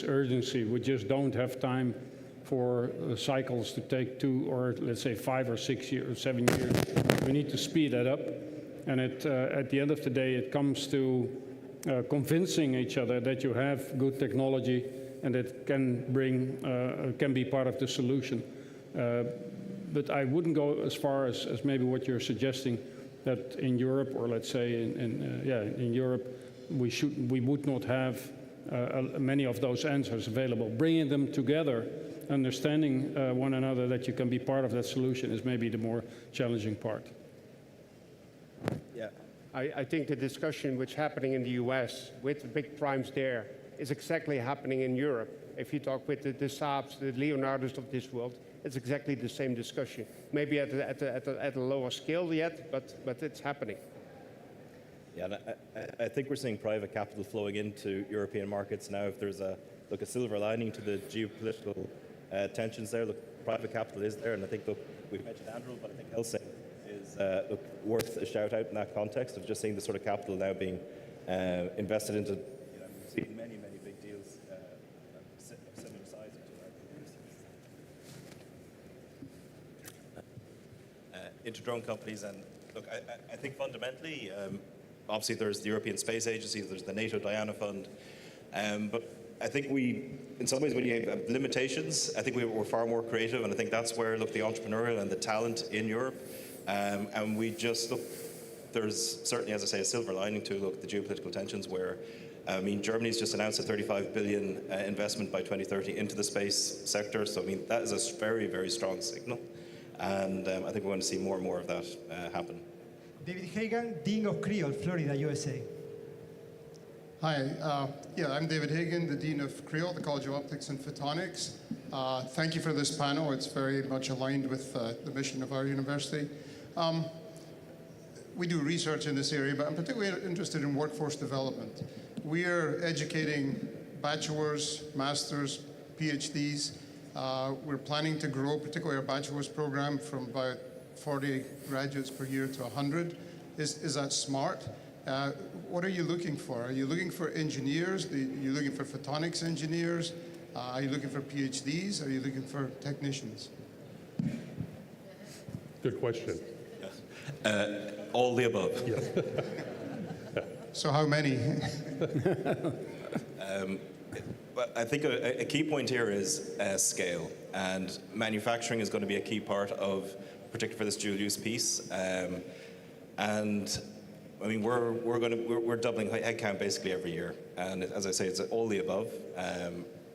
urgency. We just don't have time for cycles to take 2 or let's say 5 or 6 years or 7 years. We need to speed that up. And at the end of the day, it comes to convincing each other that you have good technology and it can be part of the solution. But I wouldn't go as far as maybe what you're suggesting, that in Europe, or let's say in Europe, we would not have many of those answers available. Bringing them together, understanding one another that you can be part of that solution is maybe the more challenging part. Yeah, I think the discussion which is happening in the US with the big primes there is exactly happening in Europe. If you talk with the Saabs, the Leonardos of this world, it's exactly the same discussion. Maybe at a lower scale yet, but it's happening. Yeah, and I think we're seeing private capital flowing into European markets now. If there's a silver lining to the geopolitical tensions there, private capital is there, and I think we've mentioned Andrew, but I think Helsinki is worth a shout out in that context of just seeing the sort of capital now being invested into. We've seen many big deals of similar size into drone companies, and look, I think fundamentally, obviously there's the European Space Agency, there's the NATO Diana Fund, but I think in some ways, when you have limitations, I think we're far more creative, and I think that's where, the entrepreneurial and the talent in Europe, and we just, there's certainly, as I say, a silver lining to, the geopolitical tensions where, Germany's just announced a 35 billion investment by 2030 into the space sector, so, that is a very, very strong signal, and I think we're going to see more and more of that happen. David Hagan, Dean of Creel, Florida, USA. Hi, I'm David Hagan, the Dean of Creel, the College of Optics and Photonics. Thank you for this panel. It's very much aligned with the mission of our university. We do research in this area, but I'm particularly interested in workforce development. We are educating bachelor's, master's, PhDs. We're planning to grow, particularly our bachelor's program, from about 40 graduates per year to 100. Is that smart? What are you looking for? Are you looking for engineers? Are you looking for photonics engineers? Are you looking for PhDs? Are you looking for technicians? Good question. All the above. Yes. So how many? But I think a key point here is scale, and manufacturing is going to be a key part of, particularly for this dual use piece. And we're doubling headcount basically every year, and as I say, it's all the above.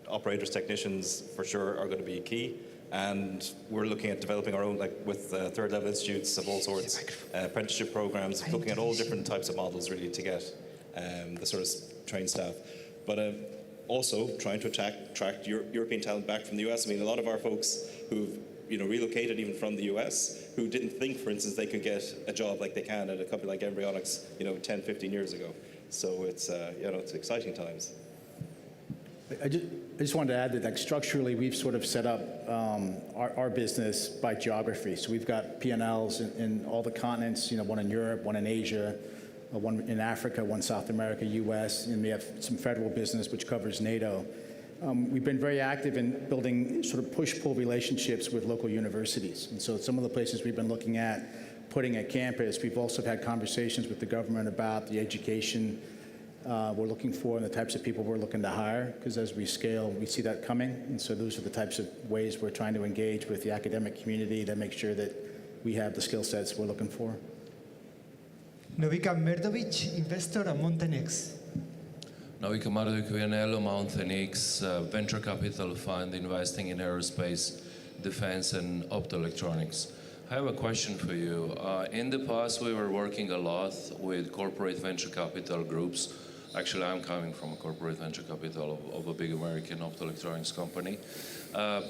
Operators, technicians, for sure, are going to be key, and we're looking at developing our own, with third level institutes of all sorts, apprenticeship programs, looking at all different types of models really to get the sort of trained staff, but also trying to attract European talent back from the US. A lot of our folks who've relocated even from the US, who didn't think, for instance, they could get a job like they can at a company like Embryonics, 10, 15 years ago. So it's, it's exciting times. I just wanted to add that structurally we've sort of set up our business by geography. So we've got P&Ls in all the continents, one in Europe, one in Asia, one in Africa, one South America, US, and we have some federal business which covers NATO. We've been very active in building sort of push-pull relationships with local universities. And so some of the places we've been looking at putting a campus, we've also had conversations with the government about the education we're looking for and the types of people we're looking to hire, because as we scale, we see that coming. And so those are the types of ways we're trying to engage with the academic community to make sure that we have the skill sets we're looking for. Novika Merdovic, investor at Montanex. Now, Vianello, Mountain X, venture capital fund investing in aerospace, defense, and optoelectronics. I have a question for you. In the past, we were working a lot with corporate venture capital groups. Actually, I'm coming from a corporate venture capital of a big American optoelectronics company.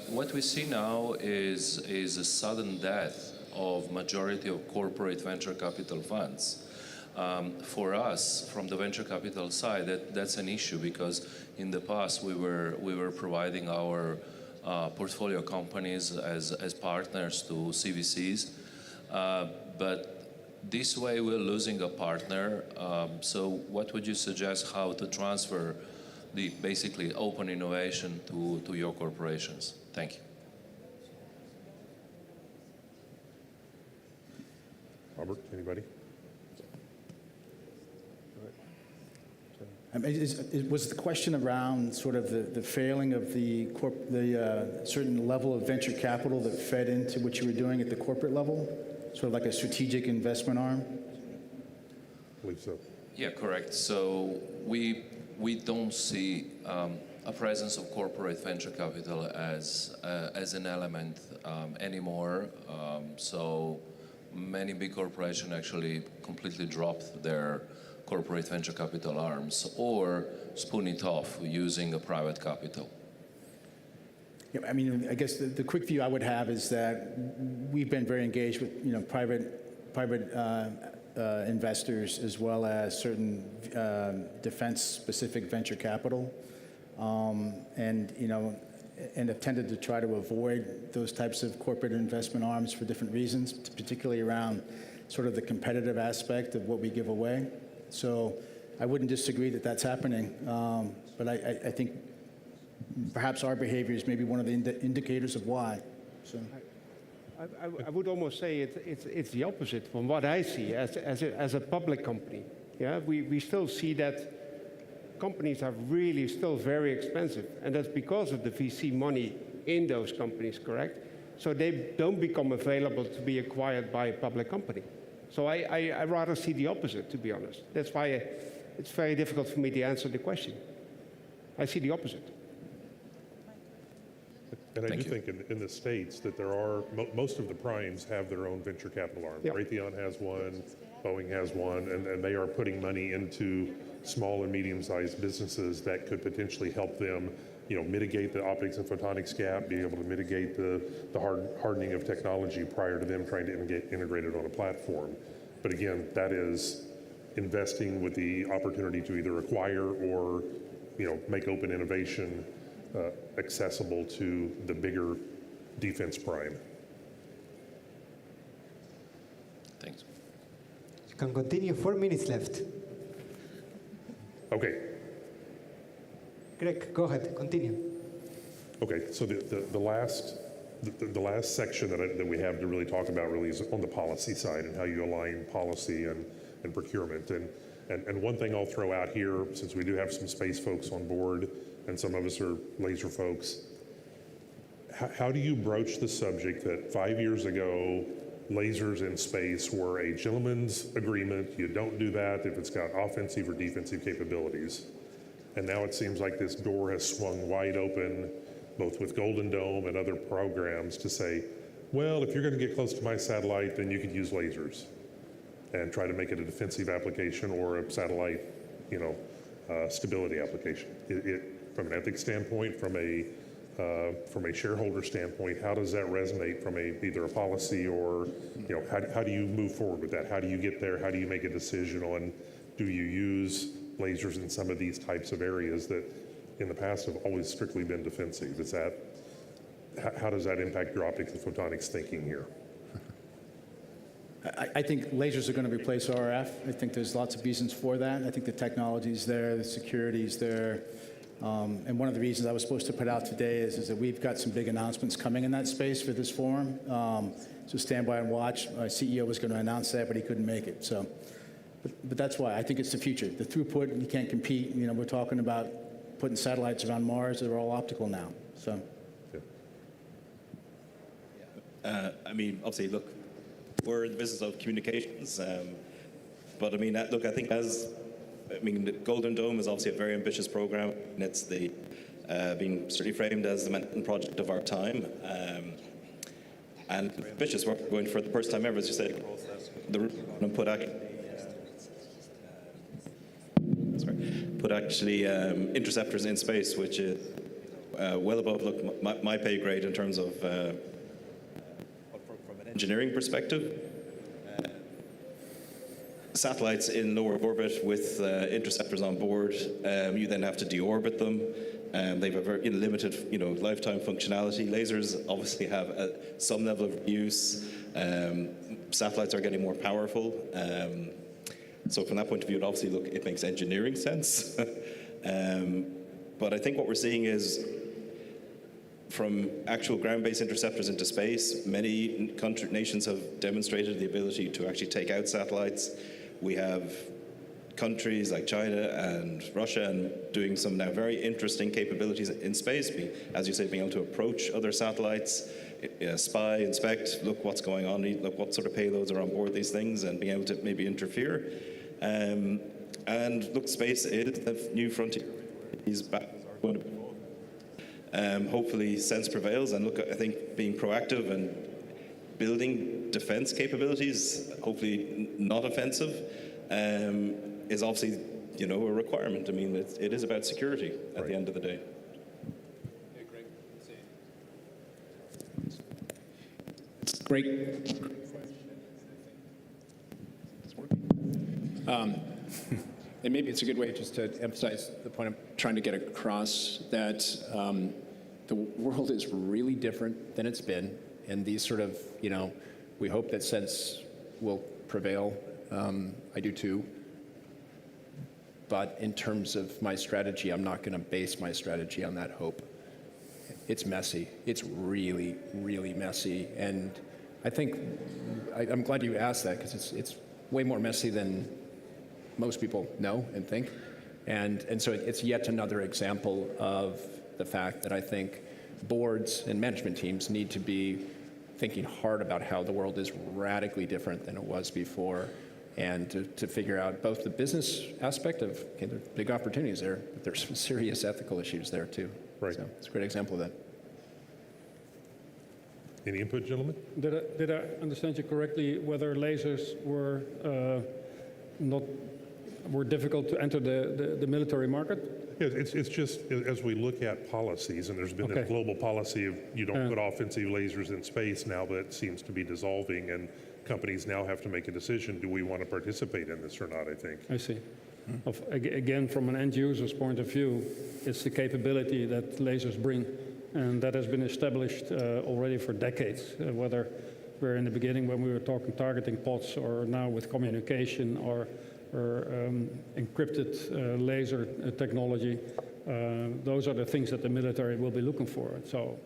What we see now is a sudden death of majority of corporate venture capital funds. For us, from the venture capital side, that's an issue because in the past we were providing our portfolio companies as partners to CVCs, but this way we're losing a partner. So what would you suggest how to transfer the basically open innovation to your corporations? Thank you. Robert, anybody? Was the question around sort of the failing of the certain level of venture capital that fed into what you were doing at the corporate level? Sort of like a strategic investment arm? I believe so. Yeah, correct. So we don't see a presence of corporate venture capital as an element anymore. So many big corporations actually completely dropped their corporate venture capital arms or spoon it off using a private capital. Yeah, I mean, I guess the quick view I would have is that we've been very engaged with private investors as well as certain defense-specific venture capital, and have tended to try to avoid those types of corporate investment arms for different reasons, particularly around sort of the competitive aspect of what we give away. So I wouldn't disagree that that's happening, but I think perhaps our behavior is maybe one of the indicators of why. So. I would almost say it's the opposite from what I see as a public company. Yeah, we still see that companies are really still very expensive, and that's because of the VC money in those companies, correct? So they don't become available to be acquired by a public company. So I rather see the opposite, to be honest. That's why it's very difficult for me to answer the question. I see the opposite. And I do think in the States that there are, most of the primes have their own venture capital arm. Yep. Raytheon has one, Boeing has one, and they are putting money into small and medium-sized businesses that could potentially help them mitigate the optics and photonics gap, be able to mitigate the hardening of technology prior to them trying to get integrated on a platform. But again, that is investing with the opportunity to either acquire or make open innovation accessible to the bigger defense prime. Thanks. You can continue, 4 minutes left. Okay. Greg, go ahead, continue. Okay, so the last section that we have to really talk about really is on the policy side and how you align policy and procurement. And one thing I'll throw out here, since we do have some space folks on board and some of us are laser folks, how do you broach the subject that 5 years ago lasers in space were a gentleman's agreement? You don't do that if it's got offensive or defensive capabilities. And now it seems like this door has swung wide open, both with Golden Dome and other programs, to say, well, if you're going to get close to my satellite, then you could use lasers and try to make it a defensive application or a satellite, stability application. From an ethics standpoint, from a shareholder standpoint, how does that resonate from either a policy or, how do you move forward with that? How do you get there? How do you make a decision on, do you use lasers in some of these types of areas that in the past have always strictly been defensive? How does that impact your optics and photonics thinking here? I think lasers are going to replace RF. I think there's lots of reasons for that. I think the technology's there, the security's there. And one of the reasons I was supposed to put out today is that we've got some big announcements coming in that space for this forum. So stand by and watch. Our CEO was going to announce that, but he couldn't make it. So. But that's why I think it's the future. The throughput, you can't compete. We're talking about putting satellites around Mars that are all optical now. So. I mean, obviously, look, we're in the business of communications, but I mean, look, I think as I mean, the Golden Dome is obviously a very ambitious program, and it's being certainly framed as the Manhattan Project of our time. And ambitious, we're going for the first time ever, as you said, and put actually interceptors in space, which is well above my pay grade in terms of from an engineering perspective. Satellites in lower orbit with interceptors on board, you then have to deorbit them. They have a very limited, lifetime functionality. Lasers obviously have some level of use. Satellites are getting more powerful. So from that point of view, it makes engineering sense. But I think what we're seeing is, from actual ground-based interceptors into space, many nations have demonstrated the ability to actually take out satellites. We have countries like China and Russia and doing some now very interesting capabilities in space, as you say, being able to approach other satellites, spy, inspect, look what's going on, look what sort of payloads are on board these things, and being able to maybe interfere. And look, space is the new frontier. These battles are going to hopefully sense prevails, and look, I think being proactive and building defense capabilities, hopefully not offensive, is obviously, a requirement. I mean, it is about security at the end of the day. It's great. And maybe it's a good way just to emphasize the point I'm trying to get across, that the world is really different than it's been. And these sort of, we hope that sense will prevail. I do too. But in terms of my strategy, I'm not going to base my strategy on that hope. It's messy. It's really, really messy. And I think, I'm glad you asked that, because it's way more messy than most people know and think. And so it's yet another example of the fact that I think boards and management teams need to be thinking hard about how the world is radically different than it was before, and to figure out both the business aspect of, there are big opportunities there, but there's some serious ethical issues there too. Right. So it's a great example of that. Any input, gentlemen? Did I understand you correctly, whether lasers were difficult to enter the military market? Yeah, it's just, as we look at policies, and there's been this global policy of you don't put offensive lasers in space now, that seems to be dissolving, and companies now have to make a decision, do we want to participate in this or not, I think. I see. Again, from an end user's point of view, it's the capability that lasers bring, and that has been established already for decades, whether we're in the beginning when we were talking targeting pods, or now with communication, or encrypted laser technology. Those are the things that the military will be looking for. So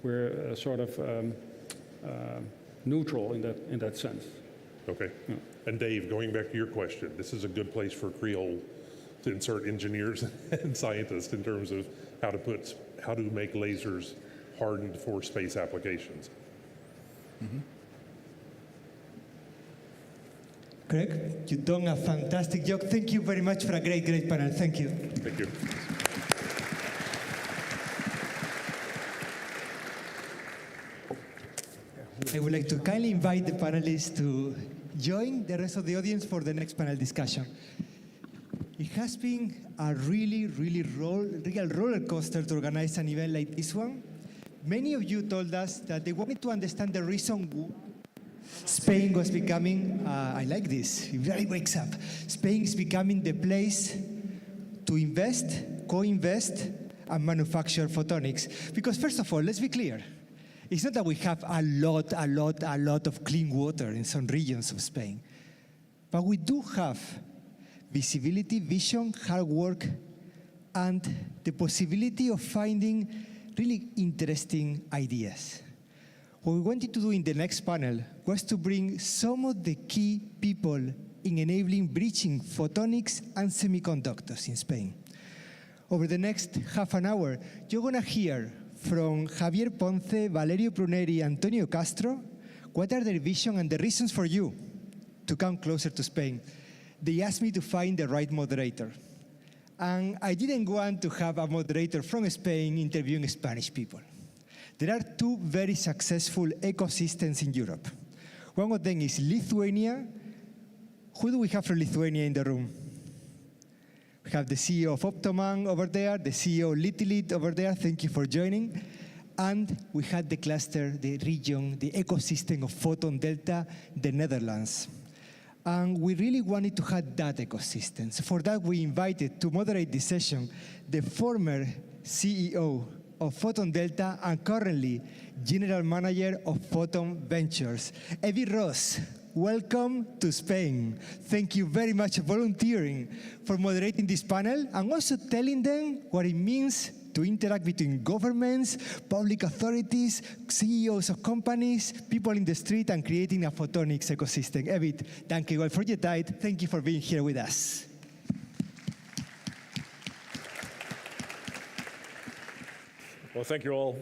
we're sort of neutral in that sense. Okay. Yeah. And Dave, going back to your question, this is a good place for Creole to insert engineers and scientists in terms of how to make lasers hardened for space applications. Mm-hmm. Greg, you've done a fantastic job. Thank you very much for a great panel. Thank you. Thank you. I would like to kindly invite the panelists to join the rest of the audience for the next panel discussion. It has been a real roller coaster to organize an event like this one. Many of you told us that they wanted to understand the reason Spain was becoming, I like this, it really wakes up. Spain is becoming the place to invest, co-invest, and manufacture photonics. Because first of all, let's be clear. It's not that we have a lot of clean water in some regions of Spain. But we do have visibility, vision, hard work, and the possibility of finding really interesting ideas. What we wanted to do in the next panel was to bring some of the key people in enabling bridging photonics and semiconductors in Spain. Over the next half an hour, you're going to hear from Javier Ponce, Valerio Pruneri, Antonio Castro, what are their vision and the reasons for you to come closer to Spain. they asked me to find the right moderator. And I didn't want to have a moderator from Spain interviewing Spanish people. There are two very successful ecosystems in Europe. One of them is Lithuania. Who do we have from Lithuania in the room? We have the CEO of Optoman over there, the CEO of Litilit over there. Thank you for joining. And we had the cluster, the region, the ecosystem of Photon Delta, the Netherlands. And we really wanted to have that ecosystem. So for that, we invited to moderate this session the former CEO of Photon Delta and currently General Manager of Photon Ventures, Evie Ross. Welcome to Spain. Thank you very much for volunteering for moderating this panel and also telling them what it means to interact between governments, public authorities, CEOs of companies, people in the street, and creating a photonics ecosystem. Evie, thank you all for your time. Thank you for being here with us. Well, thank you all.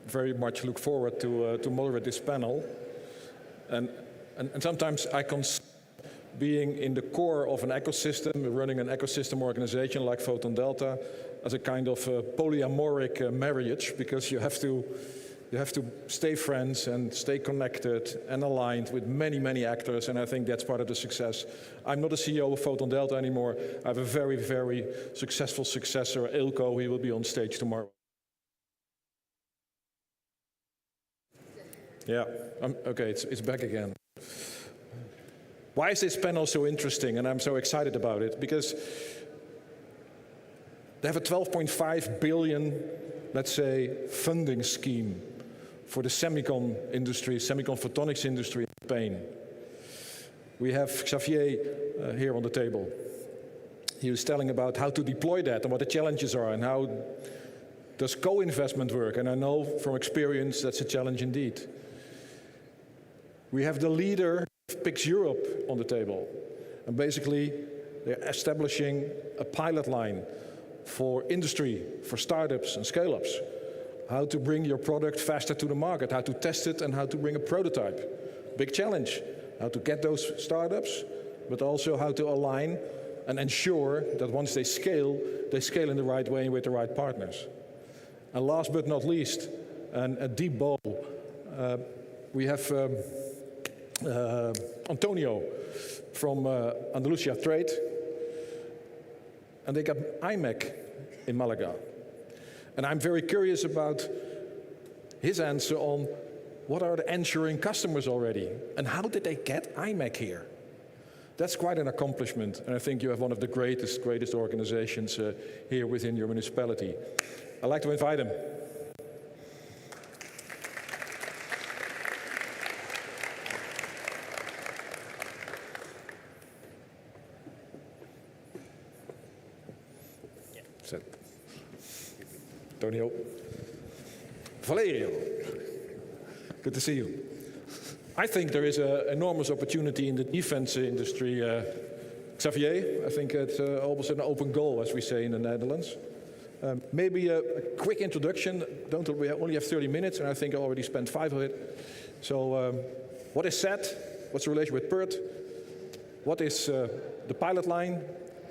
Very much look forward to moderate this panel. And sometimes I consider being in the core of an ecosystem, running an ecosystem organization like Photon Delta, as a kind of polyamoric marriage, because you have to stay friends and stay connected and aligned with many, many actors, and I think that's part of the success. I'm not a CEO of Photon Delta anymore. I have a very, very successful successor, Ilko. He will be on stage tomorrow. Yeah, okay, it's back again. Why is this panel so interesting and I'm so excited about it? Because they have a 12.5 billion, let's say, funding scheme for the semicon industry, semicon photonics industry in Spain. We have Xavier here on the table. He was telling about how to deploy that and what the challenges are and how does co-investment work. And I know from experience that's a challenge indeed. We have the leader of PIX Europe on the table. And basically, they're establishing a pilot line for industry, for startups and scale-ups. How to bring your product faster to the market, how to test it, and how to bring a prototype. Big challenge. How to get those startups, but also how to align and ensure that once they scale in the right way and with the right partners. And last but not least, and a deep bow, we have Antonio from Andalucia Trade, and they got IMEC in Malaga. And I'm very curious about his answer on what are the ensuring customers already, and how did they get IMEC here? That's quite an accomplishment, and I think you have one of the greatest organizations here within your municipality. I'd like to invite him. Antonio. Valerio, good to see you. I think there is an enormous opportunity in the defense industry. Xavier, I think it's almost an open goal, as we say in the Netherlands. Maybe a quick introduction. We only have 30 minutes, and I think I already spent 5 of it. So what is SAT? What's the relation with PERT? What is the pilot line?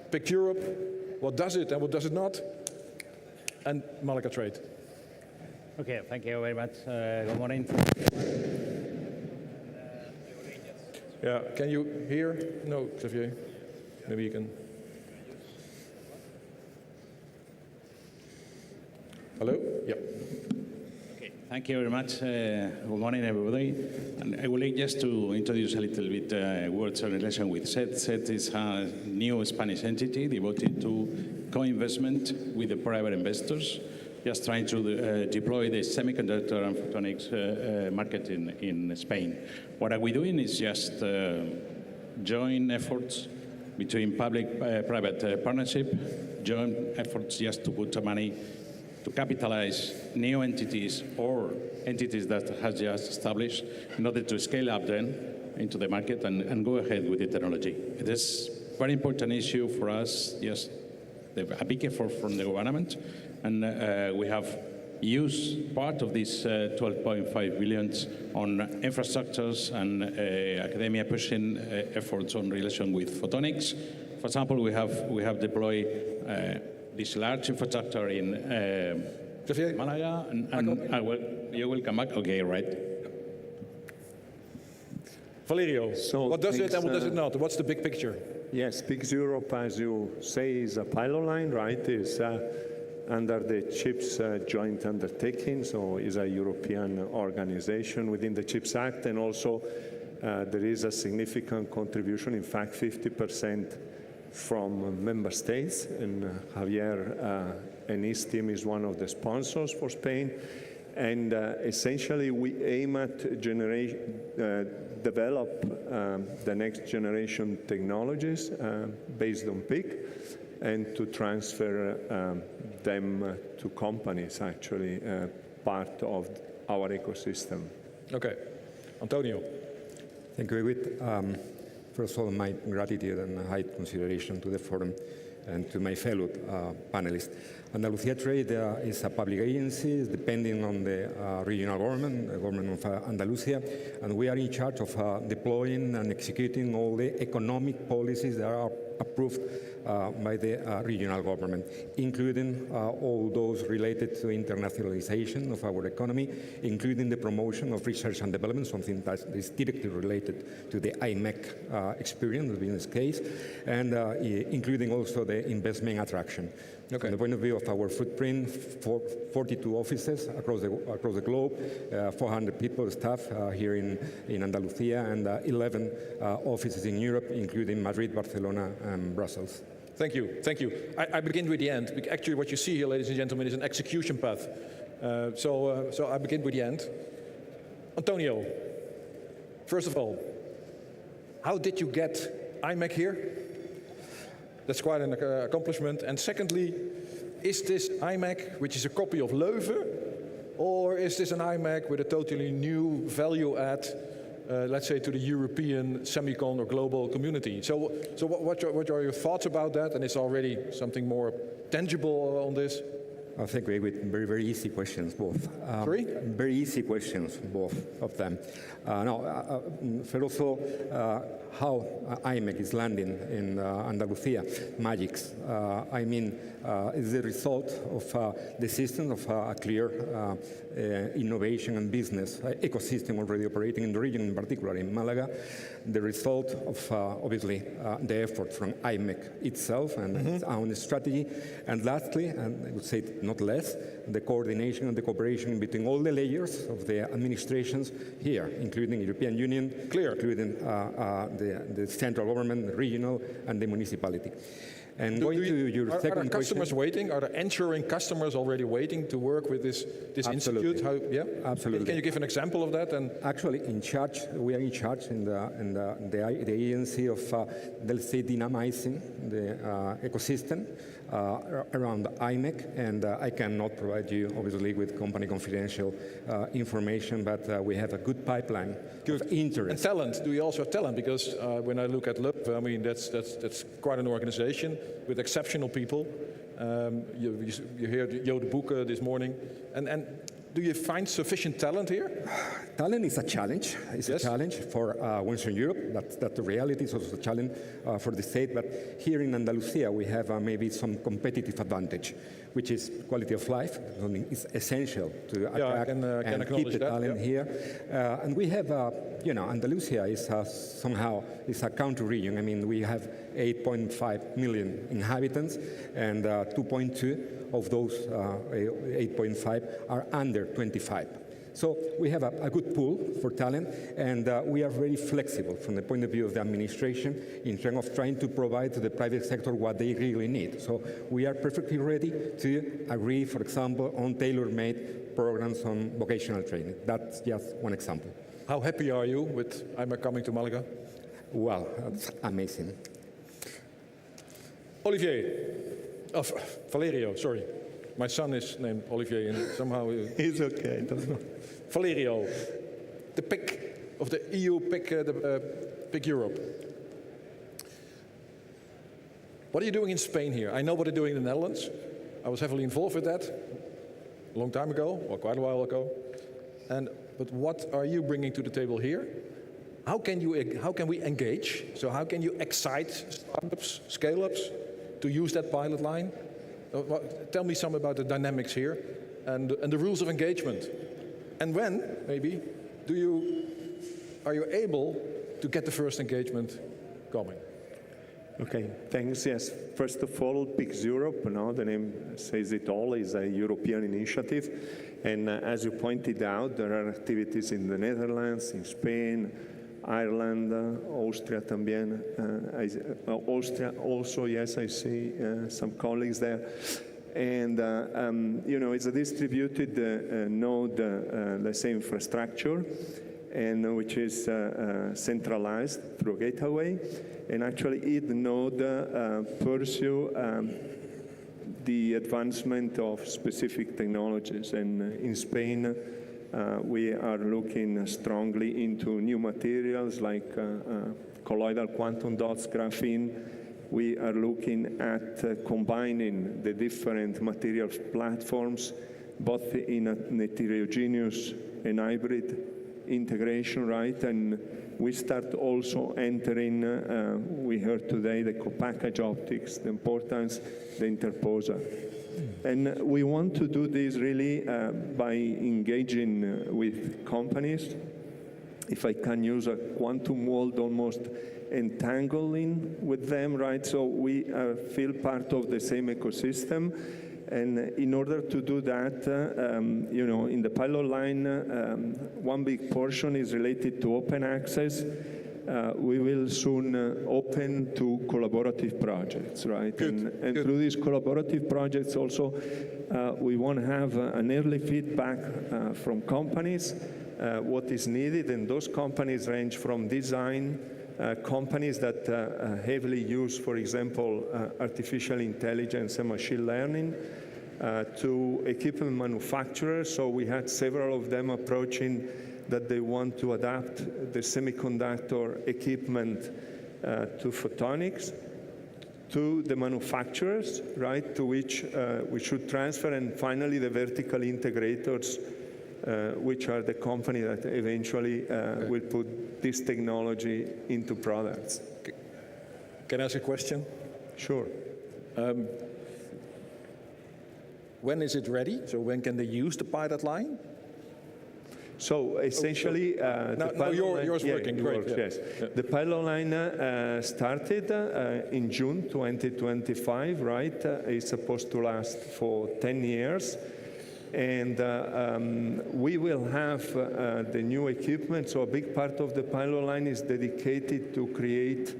PIX Europe? What does it and what does it not? And Malaga Trade. Okay, thank you very much. Good morning. Yeah, can you hear? No, Xavier. Maybe you can. Hello? Yep. Okay, thank you very much. Good morning, everybody. And I would like just to introduce a little bit words in relation with SET. SET is a new Spanish entity devoted to co-investment with the private investors, just trying to deploy the semiconductor and photonics market in Spain. What are we doing is just joint efforts between public-private partnership, joint efforts just to put money to capitalize new entities or entities that have just established in order to scale up then into the market and go ahead with the technology. It is a very important issue for us, yes, a big effort from the government, and we have use part of this 12.5 billion on infrastructures and academia pushing efforts on relation with photonics. For example, we have deployed this large infrastructure in Malaga, and you will come back. Okay, right. Valerio, so what does it and what does it not? What's the big picture? Yes, PIX Europe, as you say, is a pilot line, right? Is under the CHIPS joint undertaking, so is a European organization within the CHIPS Act, and also there is a significant contribution, in fact 50% from member states, and Javier and his team is one of the sponsors for Spain, and essentially we aim at develop the next generation technologies based on PIC, and to transfer them to companies, actually, part of our ecosystem. Okay. Antonio. Thank you, David. First of all, my gratitude and high consideration to the forum and to my fellow panelists. Andalucia Trade is a public agency depending on the regional government, the government of Andalusia, and we are in charge of deploying and executing all the economic policies that are approved by the regional government, including all those related to internationalization of our economy, including the promotion of research and development, something that is directly related to the IMEC experience, the business case, and including also the investment attraction. Okay. From the point of view of our footprint, 42 offices across the globe, 400 people, staff here in Andalusia, and 11 offices in Europe, including Madrid, Barcelona, and Brussels. Thank you. Thank you. I begin with the end. Actually, what you see here, ladies and gentlemen, is an execution path. So I begin with the end. Antonio, first of all, how did you get IMEC here? That's quite an accomplishment. And secondly, is this IMEC, which is a copy of Leuven, or is this an IMEC with a totally new value add, let's say, to the European semicon or global community? So what are your thoughts about that? And is already something more tangible on this? I think with very, very easy questions, both. Sorry? Very easy questions, both of them. First of all, how IMEC is landing in Andalusia, magics. I mean, is the result of the system of a clear innovation and business ecosystem already operating in the region, in particular in Malaga, the result of, obviously, the effort from IMEC itself and its own strategy, and lastly, and I would say not less, the coordination and the cooperation between all the layers of the administrations here, including the European Union, including the central government, the regional, and the municipality. And going to your second question. Are customers waiting? Are there ensuring customers already waiting to work with this institute? Yeah, absolutely. Can you give an example of that? And actually, we are in charge in the agency of, let's say, dynamizing the ecosystem around IMEC, and I cannot provide you, obviously, with company confidential information, but we have a good pipeline of interest. And talent, do you also have talent? Because when I look at Leuven, I mean, that's quite an organization with exceptional people. You heard Jo de Boeke this morning. And do you find sufficient talent here? Talent is a challenge. It's a challenge for Western Europe. That's the reality. It's also a challenge for the state. But here in Andalusia, we have maybe some competitive advantage, which is quality of life. It's essential to attract and keep the talent here. And we have, Andalusia is somehow a country region. I mean, we have 8.5 million inhabitants, and 2.2 of those 8.5 are under 25. So we have a good pool for talent, and we are very flexible from the point of view of the administration in terms of trying to provide to the private sector what they really need. So we are perfectly ready to agree, for example, on tailor-made programs on vocational training. That's just one example. How happy are you with IMEC coming to Malaga? Well, that's amazing. Valerio, sorry. My son is named Olivier, and somehow it's okay. Valerio, the PIC of the EU PIC, PIC Europe. What are you doing in Spain here? I know what they're doing in the Netherlands. I was heavily involved with that. a long time ago, or quite a while ago. But what are you bringing to the table here? How can we engage? So how can you excite startups, scale-ups to use that pilot line? Tell me some about the dynamics here and the rules of engagement. And when, maybe, are you able to get the first engagement going? Okay, thanks. Yes, first of all, PIX Europe, the name says it all, is a European initiative. And as you pointed out, there are activities in the Netherlands, in Spain, Ireland, Austria también. Austria also, yes, I see some colleagues there. And, it's a distributed node, let's say, infrastructure, and which is centralized through a gateway. And actually, each node pursue the advancement of specific technologies. And in Spain, we are looking strongly into new materials like colloidal quantum dots, graphene. We are looking at combining the different material platforms, both in an heterogeneous and hybrid integration, right? And we start also entering, we heard today, the co-package optics, the importance, the interposer. And we want to do this really by engaging with companies. If I can use a quantum world, almost entangling with them, right? So we feel part of the same ecosystem. And in order to do that, in the pilot line, one big portion is related to open access. We will soon open to collaborative projects, right? And through these collaborative projects also, we want to have an early feedback from companies, what is needed, and those companies range from design, companies that heavily use, for example, artificial intelligence and machine learning, to equipment manufacturers. So we had several of them approaching that they want to adapt the semiconductor equipment to photonics, to the manufacturers, right, to which we should transfer, and finally the vertical integrators, which are the company that eventually will put this technology into products. Can I ask a question? Sure. When is it ready? So when can they use the pilot line? So essentially, yours working, great. Yes. The pilot line started in June 2025, right? It's supposed to last for 10 years. And we will have the new equipment. So a big part of the pilot line is dedicated to create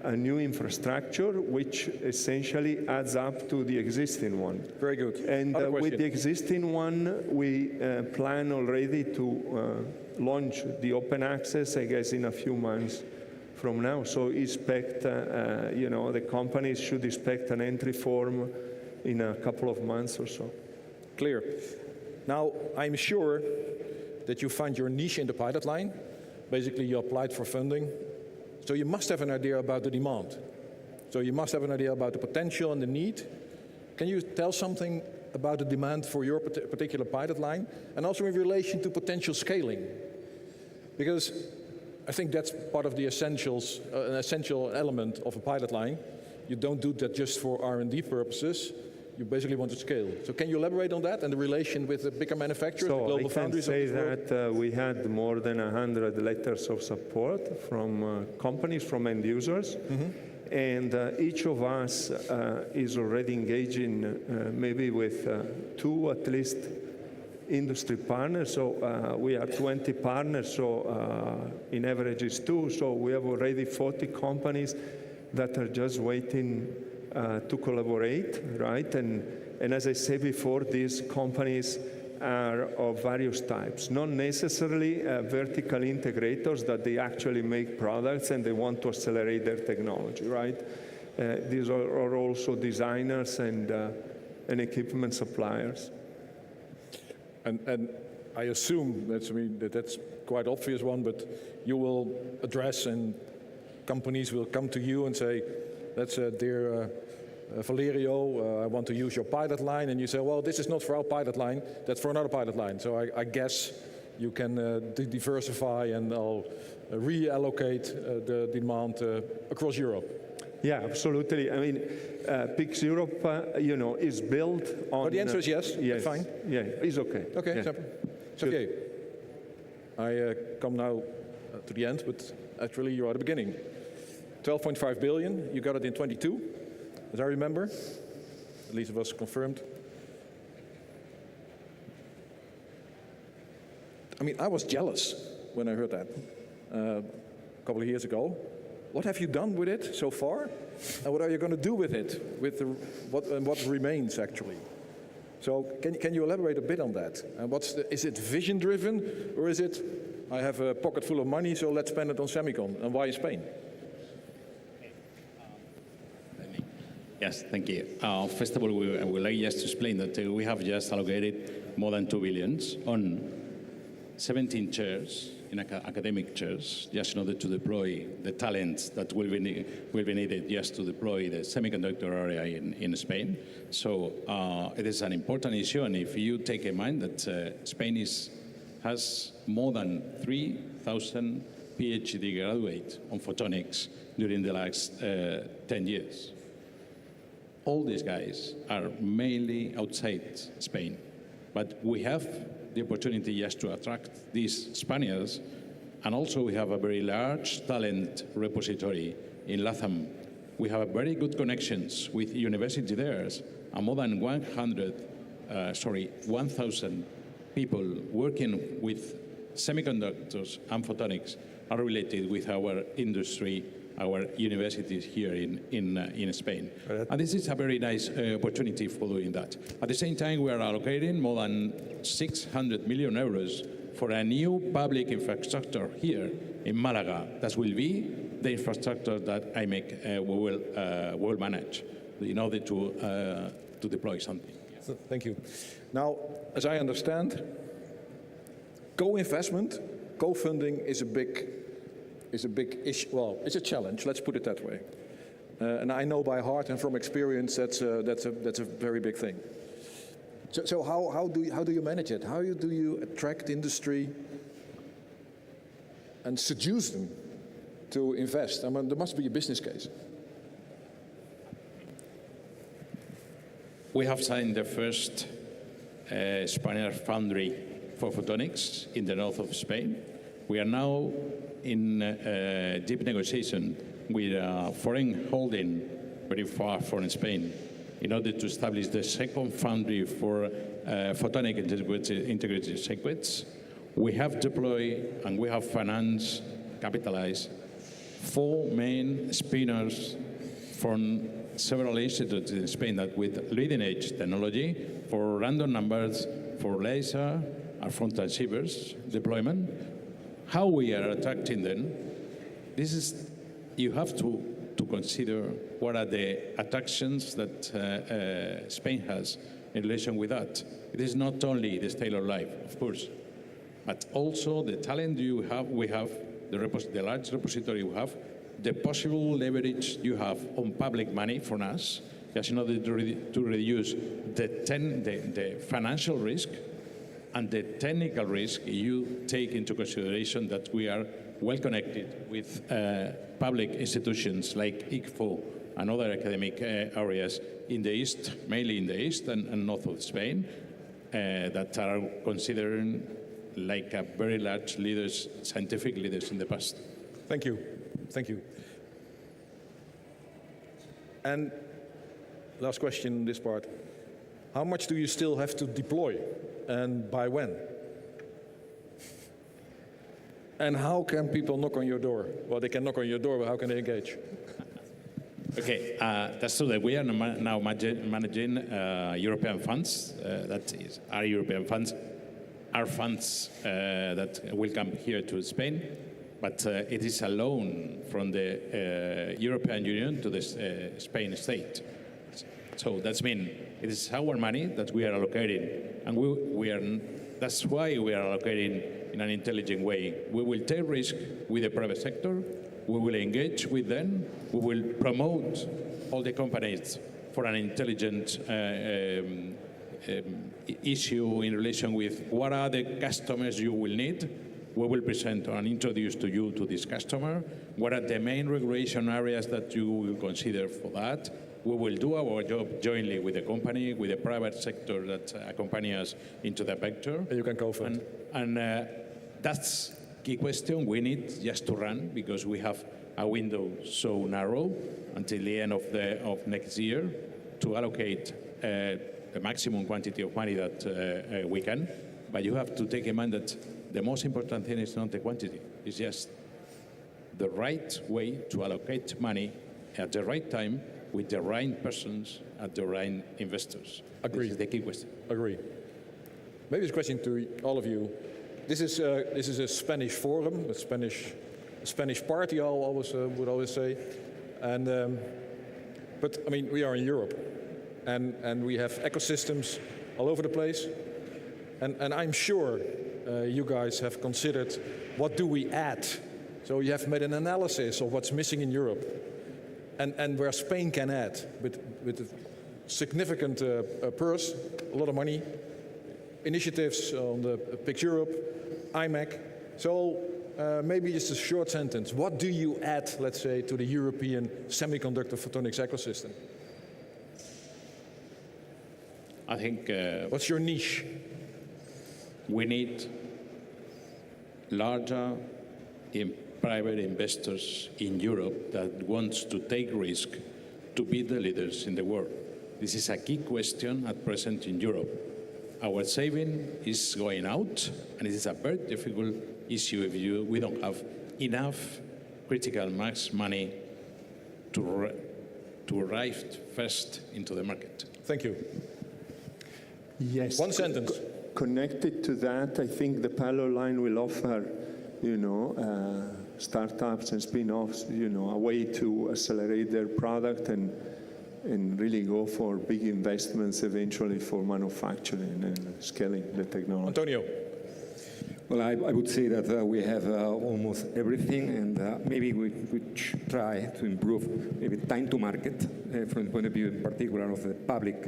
a new infrastructure, which essentially adds up to the existing one. Very good. And with the existing one, we plan already to launch the open access, I guess, in a few months from now. So expect, the companies should expect an entry form in a couple of months or so. Clear. Now, I'm sure that you find your niche in the pilot line. Basically, you applied for funding. So you must have an idea about the demand. So you must have an idea about the potential and the need. Can you tell something about the demand for your particular pilot line, and also in relation to potential scaling? Because I think that's part of the essentials, an essential element of a pilot line. You don't do that just for R&D purposes. You basically want to scale. So can you elaborate on that and the relation with the bigger manufacturers, the global foundries? So I can say that we had more than 100 letters of support from companies, from end users. Mm-hmm. And each of us is already engaging maybe with 2 at least industry partners. So we are 20 partners, so in average is 2. So we have already 40 companies that are just waiting to collaborate, right? And as I said before, these companies are of various types, not necessarily vertical integrators that they actually make products and they want to accelerate their technology, right? These are also designers and equipment suppliers. And I assume that's quite obvious one, but you will address and companies will come to you and say, that's dear Valerio, I want to use your pilot line, and you say, well, this is not for our pilot line, that's for another pilot line. So I guess you can diversify and I'll reallocate the demand across Europe. Yeah, absolutely. I mean, PIX Europe, you know, is built on... Oh, the answer is yes? Yes. Fine? Yeah, it's okay. Okay, yeah. Xavier, I come now to the end, but actually you're at the beginning. 12.5 billion, you got it in 22, as I remember. At least it was confirmed. I mean, I was jealous when I heard that a couple of years ago. What have you done with it so far? And what are you going to do with it? With what remains, actually? So can you elaborate a bit on that? And is it vision-driven, or is it, I have a pocket full of money, so let's spend it on semicon, and why in Spain? Yes, thank you. First of all, I would like just to explain that we have just allocated more than 2 billion on 17 chairs, in academic chairs, just in order to deploy the talents that will be needed just to deploy the semiconductor area in Spain. So it is an important issue, and if you take in mind that Spain has more than 3,000 PhD graduates on photonics during the last 10 years. All these guys are mainly outside Spain, but we have the opportunity just to attract these Spaniards, and also we have a very large talent repository in LATAM. We have very good connections with university there, and more than 1,000 people working with semiconductors and photonics are related with our industry, our universities here in Spain. And this is a very nice opportunity for doing that. At the same time, we are allocating more than 600 million euros for a new public infrastructure here in Malaga. That will be the infrastructure that IMEC will manage in order to deploy something. So, thank you. Now, as I understand, co-investment, co-funding is a big issue. Well, it's a challenge. Let's put it that way. And I know by heart and from experience that's a very big thing. So how do you manage it? How do you attract industry and seduce them to invest? I mean, there must be a business case. We have signed the first Spanish foundry for photonics in the north of Spain. We are now in deep negotiation with a foreign holding very far from Spain in order to establish the second foundry for photonic integrated circuits. We have deployed and we have financed, capitalized 4 main spinners from several institutes in Spain that with leading edge technology for random numbers, for laser, and from transceivers deployment. How we are attracting them, you have to consider what are the attractions that Spain has in relation with that. It is not only the style of life, of course, but also the talent we have, the large repository we have, the possible leverage you have on public money from us, just in order to reduce the financial risk and the technical risk. You take into consideration that we are well connected with public institutions like ICFO and other academic areas in the east, mainly in the east and north of Spain, that are considered like a very large leaders, scientific leaders in the past. Thank you. Thank you. And last question in this part. How much do you still have to deploy, and by when? And how can people knock on your door? Well, they can knock on your door, but how can they engage? Okay, that's true that we are now managing European funds. That is our European funds, our funds that will come here to Spain, but it is a loan from the European Union to the Spain state. So that's mean it is our money that we are allocating, and that's why we are allocating in an intelligent way. We will take risk with the private sector. We will engage with them. We will promote all the companies for an intelligent issue in relation with what are the customers you will need. We will present and introduce to you to this customer. What are the main regulation areas that you will consider for that? We will do our job jointly with the company, with the private sector that accompany us into the vector. And you can co-fund. And that's key question we need just to run, because we have a window so narrow until the end of next year to allocate the maximum quantity of money that we can. But you have to take in mind that the most important thing is not the quantity, it's just the right way to allocate money at the right time with the right persons at the right investors. Agree. This is the key question. Agree. Maybe it's a question to all of you. This is a Spanish forum, a Spanish party, I would always say. And but I mean, we are in Europe, and we have ecosystems all over the place. And I'm sure you guys have considered what do we add. So you have made an analysis of what's missing in Europe, and where Spain can add with a significant purse, a lot of money, initiatives on the Pix Europe, IMEC. So maybe just a short sentence. What do you add, let's say, to the European semiconductor photonics ecosystem? I think... what's your niche? We need larger private investors in Europe that wants to take risk to be the leaders in the world. This is a key question at present in Europe. Our saving is going out, and it is a very difficult issue if we don't have enough critical mass money to arrive first into the market. Thank you. Yes. One sentence. Connected to that, I think the parallel line will offer, startups and spin-offs, a way to accelerate their product and really go for big investments eventually for manufacturing and scaling the technology. Antonio. Well, I would say that we have almost everything, and maybe we should try to improve maybe time to market from the point of view in particular of the public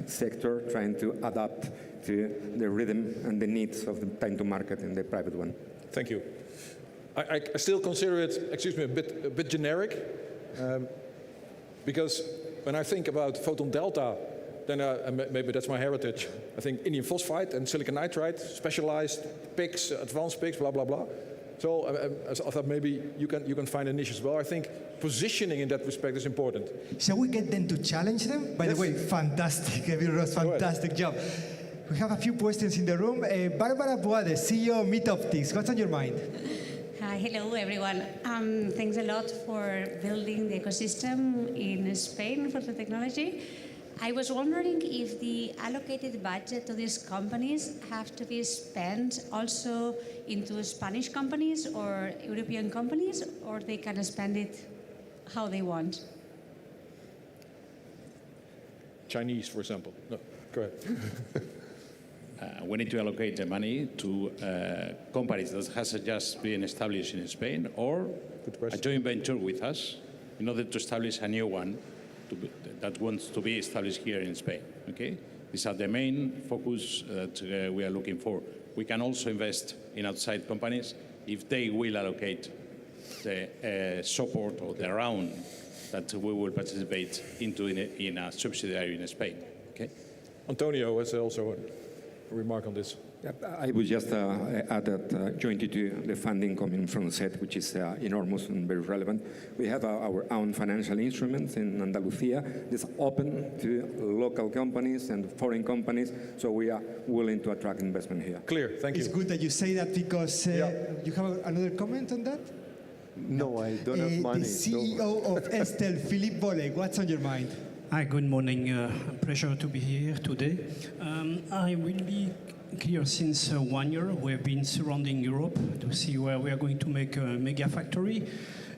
sector, trying to adapt to the rhythm and the needs of the time to market in the private one. Thank you. I still consider it, excuse me, a bit generic, because when I think about photon delta, then maybe that's my heritage. I think indium phosphide and silicon nitride, specialized PICs, advanced PICs, blah, blah, blah. So I thought maybe you can find a niche as well. I think positioning in that respect is important. Shall we get them to challenge them? By the way, fantastic, Ross, fantastic job. We have a few questions in the room. Barbara Boade, CEO of Edmund Optics. What's on your mind? Hi, hello everyone. Thanks a lot for building the ecosystem in Spain for the technology. I was wondering if the allocated budget to these companies have to be spent also into Spanish companies or European companies, or they can spend it how they want. Chinese, for example. No, go ahead. We need to allocate the money to companies that has just been established in Spain, or a joint venture with us in order to establish a new one that wants to be established here in Spain. Okay, these are the main focus that we are looking for. We can also invest in outside companies if they will allocate the support or the round that we will participate into in a subsidiary in Spain. Okay, Antonio has also a remark on this. I would just add that jointly to the funding coming from SET, which is enormous and very relevant, we have our own financial instruments in Andalucia. It's open to local companies and foreign companies, so we are willing to attract investment here. Clear, thank you. It's good that you say that because you have another comment on that? No, I don't have money. The CEO of Estel, Philippe Bolle, what's on your mind? Hi, good morning. Pleasure to be here today. I will be clear. Since 1 year, we have been surrounding Europe to see where we are going to make a mega factory.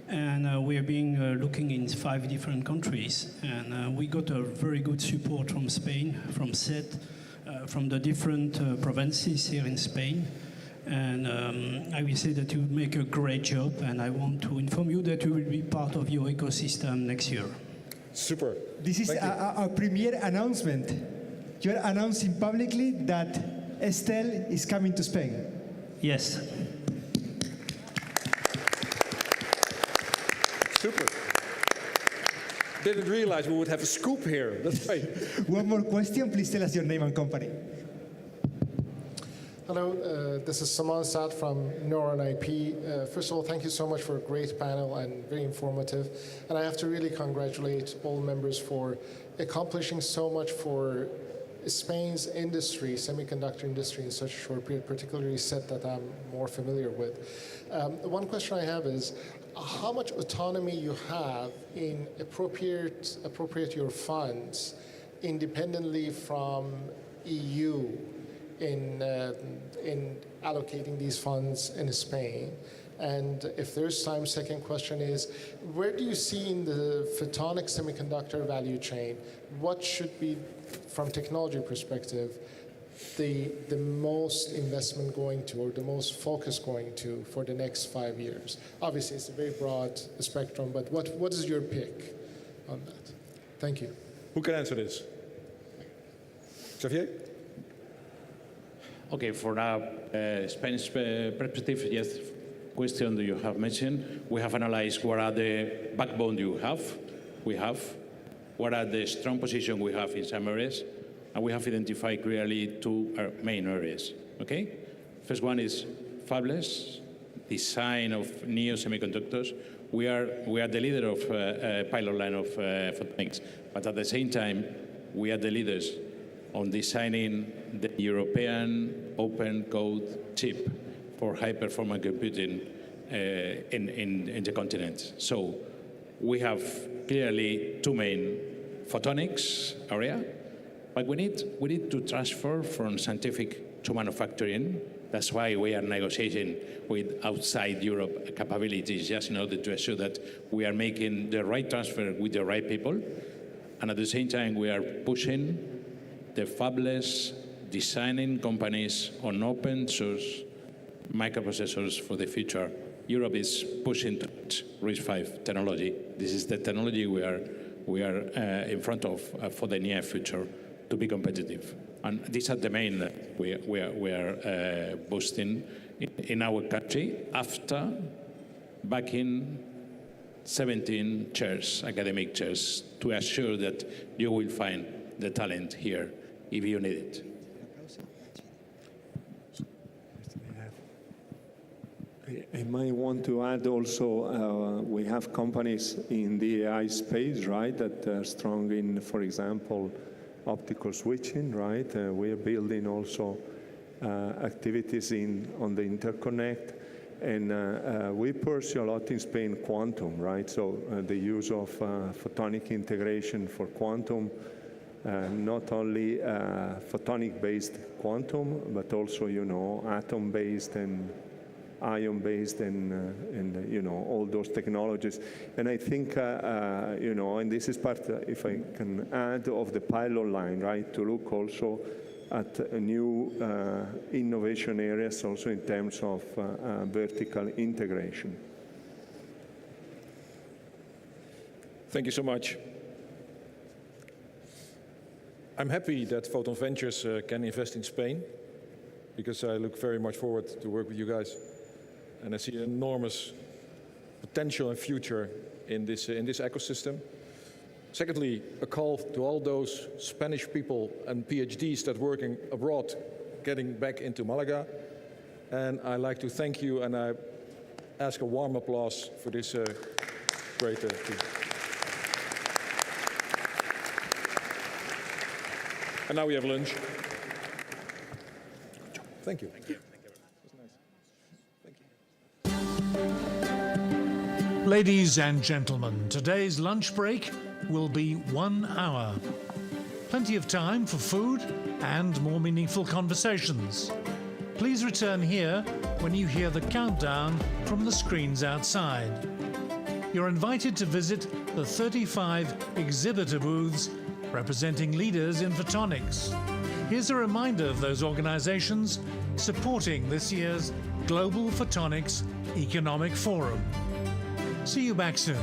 And we have been looking in 5 different countries. And we got a very good support from Spain, from SET, from the different provinces here in Spain. And I will say that you make a great job. And I want to inform you that you will be part of your ecosystem next year. Super. This is our premiere announcement. You're announcing publicly that Estel is coming to Spain. Yes. Super. Didn't realize we would have a scoop here. That's right. One more question. Please tell us your name and company. Hello, this is Saman Saad from Neuron IP. First of all, thank you so much for a great panel and very informative. And I have to really congratulate all members for accomplishing so much for Spain's industry, semiconductor industry, in such a short period, particularly set that I'm more familiar with. One question I have is, how much autonomy you have in appropriate your funds independently from EU in allocating these funds in Spain? And if there's time, second question is, where do you see in the photonics semiconductor value chain, what should be, from technology perspective, the most investment going to, or the most focus going to for the next 5 years? Obviously, it's a very broad spectrum, but what is your pick on that? Thank you. Who can answer this? Xavier? Okay, for now, Spanish perspective, yes, question that you have mentioned, we have analyzed what are the backbone we have, what are the strong position we have in some areas, and we have identified clearly two main areas, okay? First one is fabless, design of new semiconductors. We are the leader of pilot line of photonics, but at the same time, we are the leaders on designing the European open code chip for high-performance computing in the continent. So we have clearly two main photonics area, but we need to transfer from scientific to manufacturing. That's why we are negotiating with outside Europe capabilities, just in order to ensure that we are making the right transfer with the right people. And at the same time, we are pushing the fabless designing companies on open source microprocessors for the future. Europe is pushing to RISC-V technology. This is the technology we are in front of for the near future to be competitive. And these are the main that we are boosting in our country after backing 17 chairs, academic chairs, to assure that you will find the talent here if you need it. I might want to add also, we have companies in the AI space, right, that are strong in, for example, optical switching, right? We're building also activities on the interconnect, and we pursue a lot in Spain quantum, right? So the use of photonic integration for quantum, not only photonic-based quantum, but also, atom-based and ion-based and all those technologies. And I think, and this is part, if I can add, of the pilot line, right, to look also at new innovation areas also in terms of vertical integration. Thank you so much. I'm happy that Photon Ventures can invest in Spain, because I look very much forward to work with you guys. And I see enormous potential and future in this ecosystem. Secondly, a call to all those Spanish people and PhDs that working abroad, getting back into Malaga. And I'd like to thank you, and I ask a warm applause for this great team. And now we have lunch. Thank you. Thank you. Ladies and gentlemen, today's lunch break will be 1 hour. Plenty of time for food and more meaningful conversations. Please return here when you hear the countdown from the screens outside. You're invited to visit the 35 exhibitor booths representing leaders in photonics. Here's a reminder of those organizations supporting this year's Global Photonics Economic Forum. See you back soon.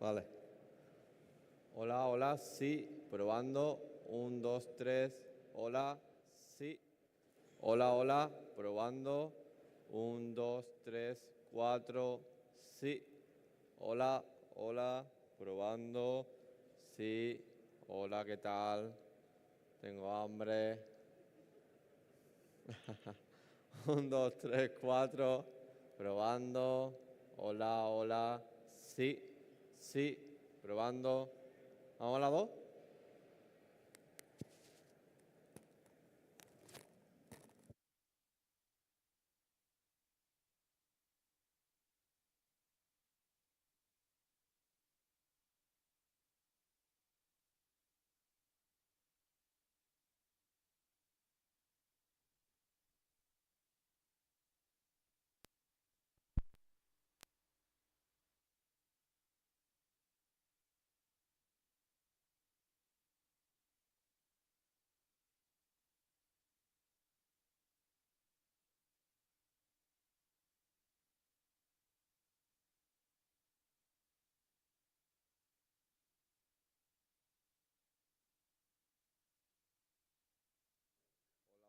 Vale. Hola, hola, sí, probando. 1, 2, 3. Hola, sí. Hola, hola, probando. 1, 2, 3, 4. Sí. Hola, hola, probando. Sí. Hola, ¿qué tal? Tengo hambre. 1, 2, 3, 4. Probando. Hola, hola. Sí, sí. Probando. ¿Vamos a la 2?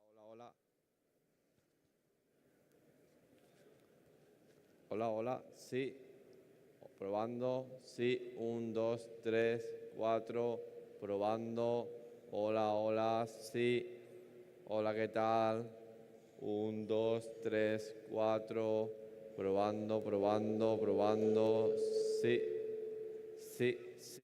Hola, hola. Hola, hola. Sí. Probando. Sí. 1, 2, 3, 4. Probando. Hola, hola. Sí. Hola, ¿qué tal? 1, 2, 3, 4. Probando, probando, probando. Sí. Sí, sí.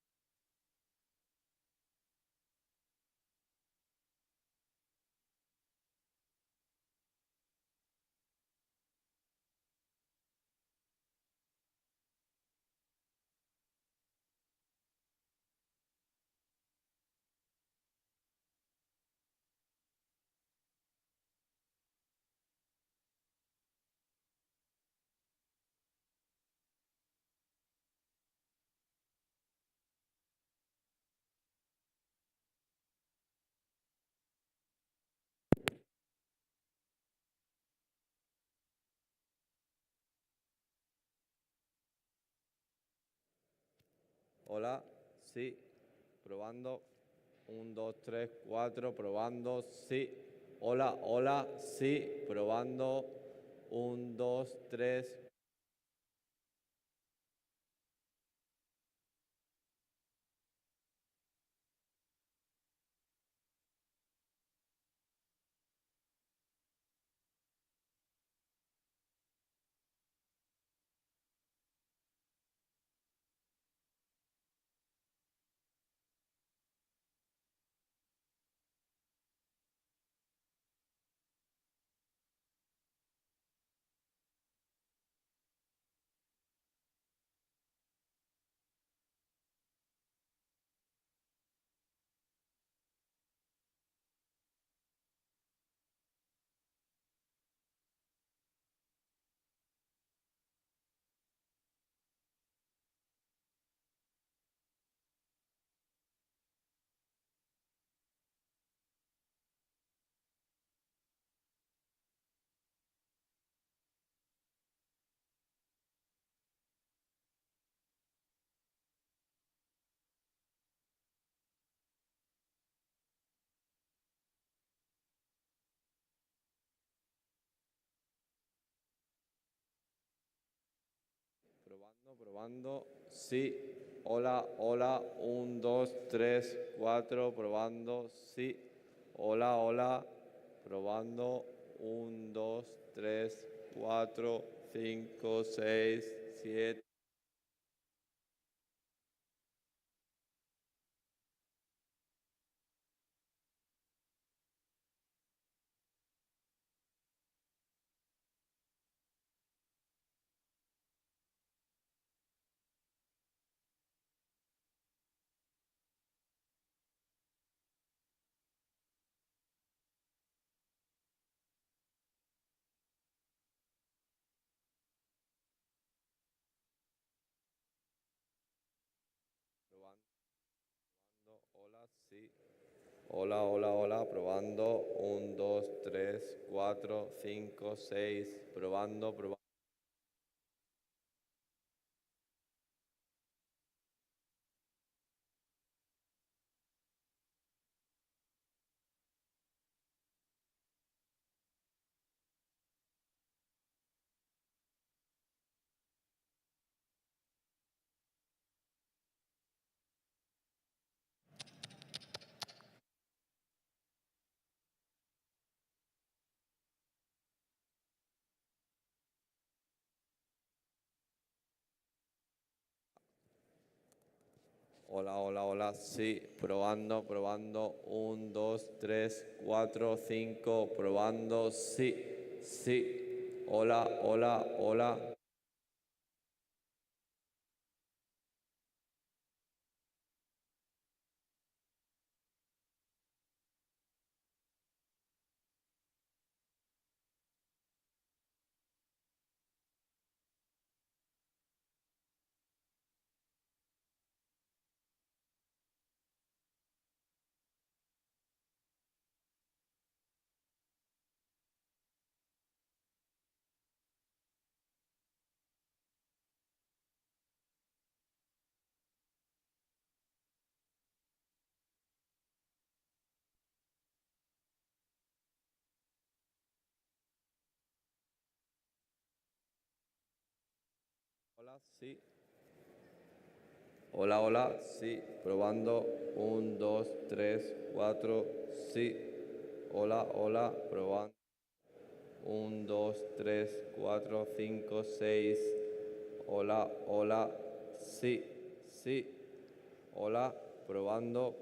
Hola, sí, probando. 1, 2, 3, 4, probando, sí. Hola, hola, sí, probando. 1, 2, 3. Probando, probando, sí. Hola, hola, 1, 2, 3, 4, probando, sí. Hola, hola, probando, 1, 2, 3, 4, 5, 6, 7. Probando, hola, sí. Hola, hola, hola, probando, 1, 2, 3, 4, 5, 6, probando, probando. Hola, hola, hola, sí, probando, probando, 1, 2, 3, 4, 5, probando, sí, sí, hola, hola, hola. Hola, sí. Hola, hola, sí, probando, 1, 2, 3, 4, sí. Hola, hola, probando. 1, 2, 3, 4, 5, 6. Hola, hola, sí, sí. Hola, probando.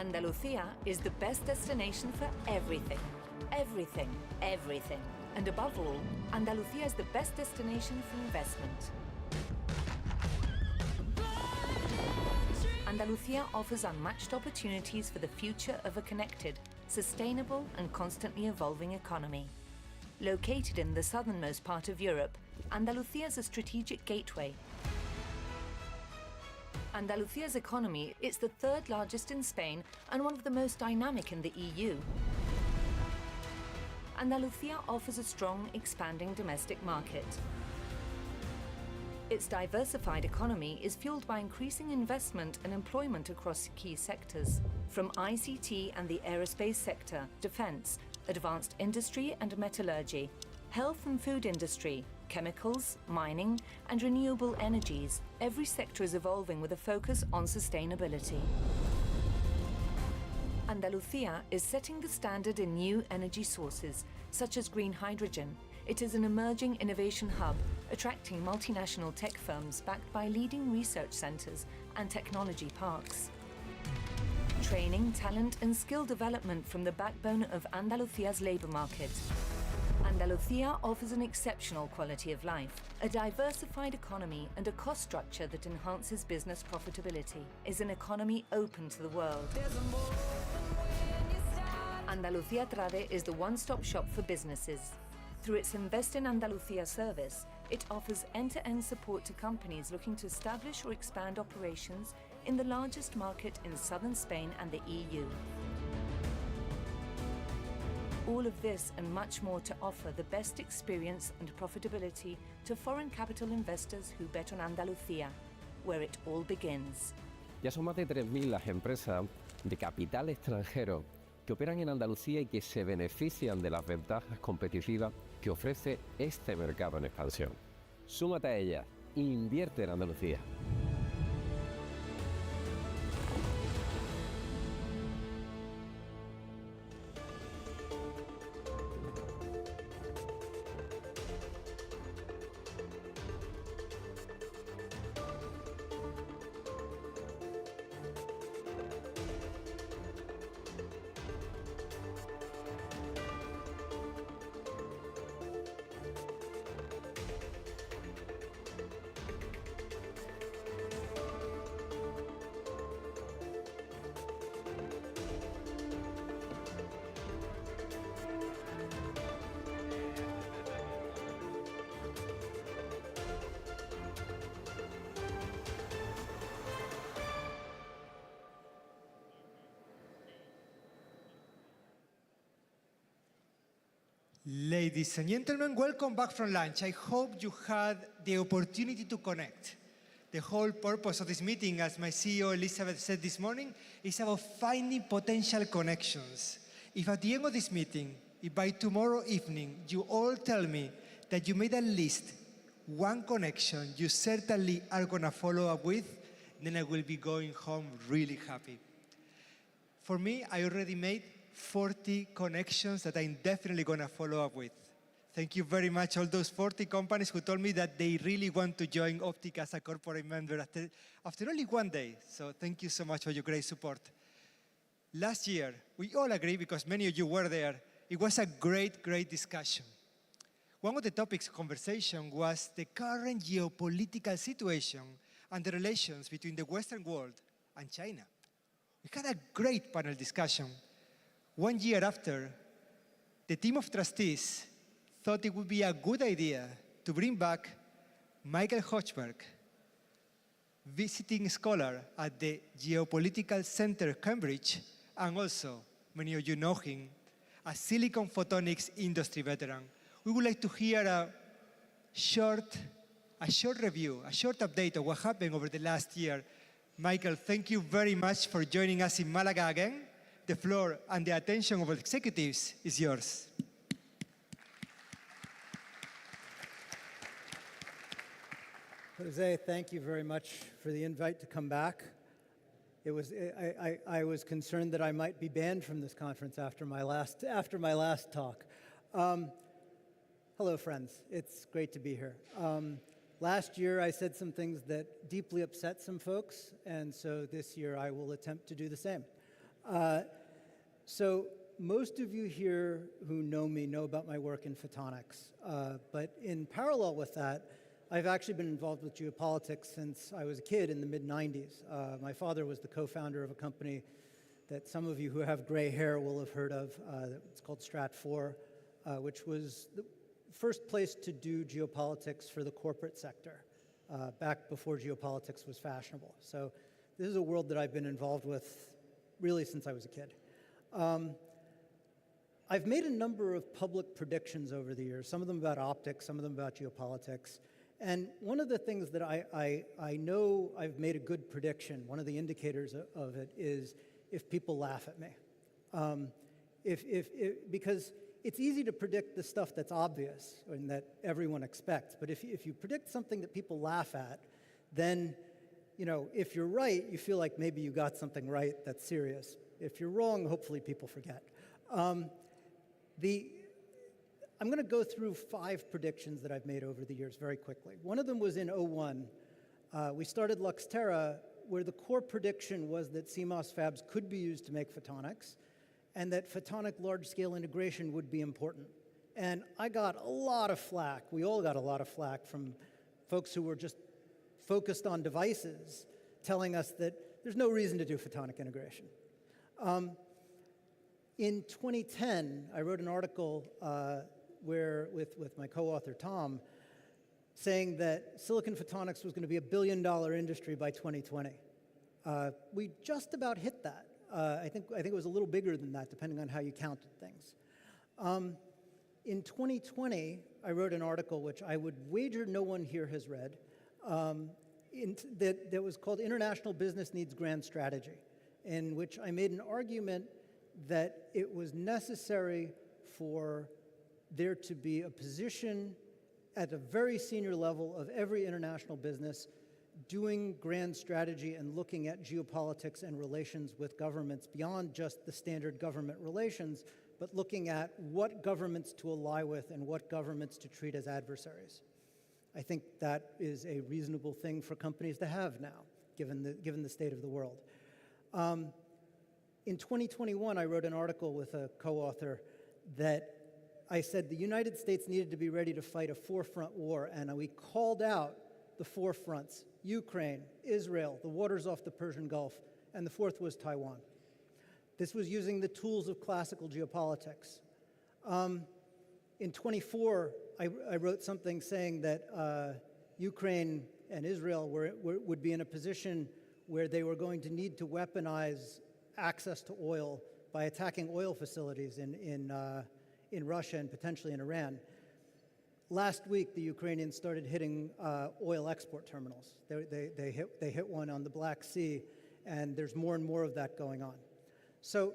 Andalucia is the best destination for everything. Everything, everything. And above all, Andalucia is the best destination for investment. Andalucia offers unmatched opportunities for the future of a connected, sustainable and constantly evolving economy. Located in the southernmost part of Europe, Andalucia is a strategic gateway. Andalucia's economy is the third largest in Spain and one of the most dynamic in the EU. Andalucia offers a strong, expanding domestic market. Its diversified economy is fueled by increasing investment and employment across key sectors, from ICT and the aerospace sector, defense, advanced industry and metallurgy, health and food industry, chemicals, mining, and renewable energies. Every sector is evolving with a focus on sustainability. Andalucia is setting the standard in new energy sources, such as green hydrogen. It is an emerging innovation hub, attracting multinational tech firms backed by leading research centers and technology parks. Training, talent, and skill development from the backbone of Andalucia's labor market. Andalucia offers an exceptional quality of life, a diversified economy, and a cost structure that enhances business profitability. Is an economy open to the world. Andalucia Trade is the one-stop shop for businesses. Through its Invest in Andalucia service, it offers end-to-end support to companies looking to establish or expand operations in the largest market in southern Spain and the EU. All of this and much more to offer the best experience and profitability to foreign capital investors who bet on Andalucía, where it all begins. Ya son más de 3.000 las empresas de capital extranjero que operan en Andalucía y que se benefician de las ventajas competitivas que ofrece este mercado en expansión. Súmate a ellas, invierte en Andalucía. Ladies and gentlemen, welcome back from lunch. I hope you had the opportunity to connect. The whole purpose of this meeting, as my CEO Elizabeth said this morning, is about finding potential connections. If at the end of this meeting, if by tomorrow evening you all tell me that you made at least one connection you certainly are going to follow up with, then I will be going home really happy. For me, I already made 40 connections that I'm definitely going to follow up with. Thank you very much, all those 40 companies who told me that they really want to join Optica as a corporate member after only one day. So thank you so much for your great support. Last year, we all agree, because many of you were there, it was a great, great discussion. One of the topics of conversation was the current geopolitical situation and the relations between the Western world and China. We had a great panel discussion. 1 year after, the team of trustees thought it would be a good idea to bring back Michael Hochberg, visiting scholar at the Geopolitical Center, Cambridge, and also, many of you know him, a Silicon Photonics industry veteran. We would like to hear a short review, a short update of what happened over the last year. Michael, thank you very much for joining us in Malaga again. The floor and the attention of the executives is yours. Jose, thank you very much for the invite to come back. I was concerned that I might be banned from this conference after my last talk. Hello, friends. It's great to be here. Last year, I said some things that deeply upset some folks, and so this year I will attempt to do the same. So most of you here who know me know about my work in photonics. But in parallel with that, I've actually been involved with geopolitics since I was a kid in the mid-90s. My father was the co-founder of a company that some of you who have gray hair will have heard of. It's called Strat4, which was the first place to do geopolitics for the corporate sector, back before geopolitics was fashionable. So this is a world that I've been involved with really since I was a kid. I've made a number of public predictions over the years, some of them about optics, some of them about geopolitics. And one of the things that I know I've made a good prediction, one of the indicators of it is if people laugh at me. Because it's easy to predict the stuff that's obvious and that everyone expects. But if you predict something that people laugh at, then, you know, if you're right, you feel like maybe you got something right that's serious. If you're wrong, hopefully people forget. I'm going to go through 5 predictions that I've made over the years very quickly. One of them was in 2001. We started Luxtera, where the core prediction was that CMOS fabs could be used to make photonics, and that photonic large-scale integration would be important. And I got a lot of flack. We all got a lot of flack from folks who were just focused on devices, telling us that there's no reason to do photonic integration. In 2010, I wrote an article with my co-author, Tom, saying that silicon photonics was going to be $1 billion industry by 2020. We just about hit that. I think it was a little bigger than that, depending on how you counted things. In 2020, I wrote an article, which I would wager no one here has read, that was called International Business Needs Grand Strategy, in which I made an argument that it was necessary for there to be a position at a very senior level of every international business doing grand strategy and looking at geopolitics and relations with governments beyond just the standard government relations, but looking at what governments to ally with and what governments to treat as adversaries. I think that is a reasonable thing for companies to have now, given the state of the world. In 2021, I wrote an article with a co-author that I said the United States needed to be ready to fight a four-front war, and we called out the 4 fronts: Ukraine, Israel, the waters off the Persian Gulf, and the 4th was Taiwan. This was using the tools of classical geopolitics. In 24, I wrote something saying that Ukraine and Israel would be in a position where they were going to need to weaponize access to oil by attacking oil facilities in Russia and potentially in Iran. Last week, the Ukrainians started hitting oil export terminals. They hit one on the Black Sea, and there's more and more of that going on. So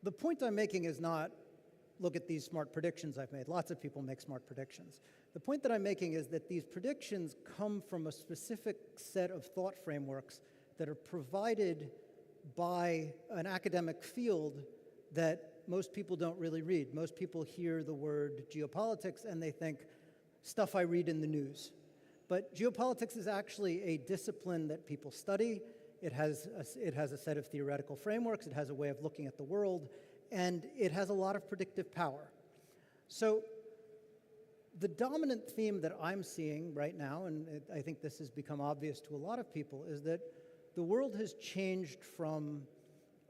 the point I'm making is not, look at these smart predictions I've made. Lots of people make smart predictions. The point that I'm making is that these predictions come from a specific set of thought frameworks that are provided by an academic field that most people don't really read. Most people hear the word geopolitics and they think, stuff I read in the news. But geopolitics is actually a discipline that people study. It has a set of theoretical frameworks. It has a way of looking at the world. And it has a lot of predictive power. So the dominant theme that I'm seeing right now, and I think this has become obvious to a lot of people, is that the world has changed from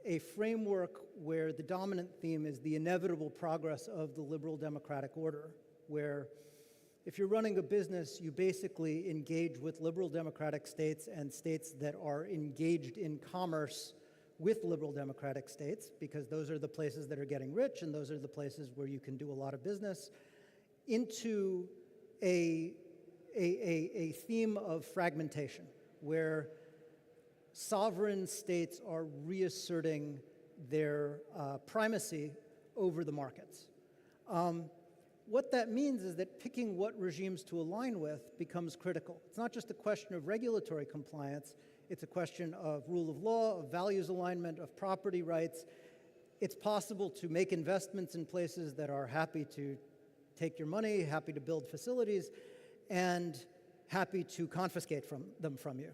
a framework where the dominant theme is the inevitable progress of the liberal democratic order, where if you're running a business, you basically engage with liberal democratic states and states that are engaged in commerce with liberal democratic states, because those are the places that are getting rich and those are the places where you can do a lot of business, into a theme of fragmentation, where sovereign states are reasserting their primacy over the markets. What that means is that picking what regimes to align with becomes critical. It's not just a question of regulatory compliance, it's a question of rule of law, of values alignment, of property rights. It's possible to make investments in places that are happy to take your money, happy to build facilities, and happy to confiscate them from you.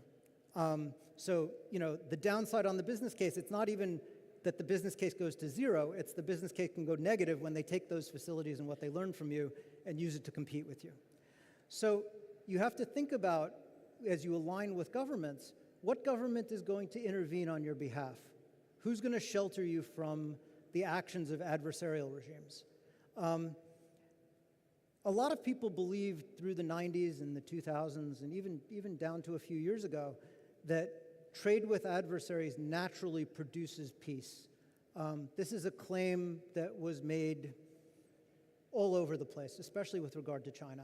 So, you know, the downside on the business case, it's not even that the business case goes to zero. It's the business case can go negative when they take those facilities and what they learn from you and use it to compete with you. So you have to think about, as you align with governments, what government is going to intervene on your behalf? Who's going to shelter you from the actions of adversarial regimes? A lot of people believed through the 90s and the 2000s and even down to a few years ago that trade with adversaries naturally produces peace. This is a claim that was made all over the place, especially with regard to China.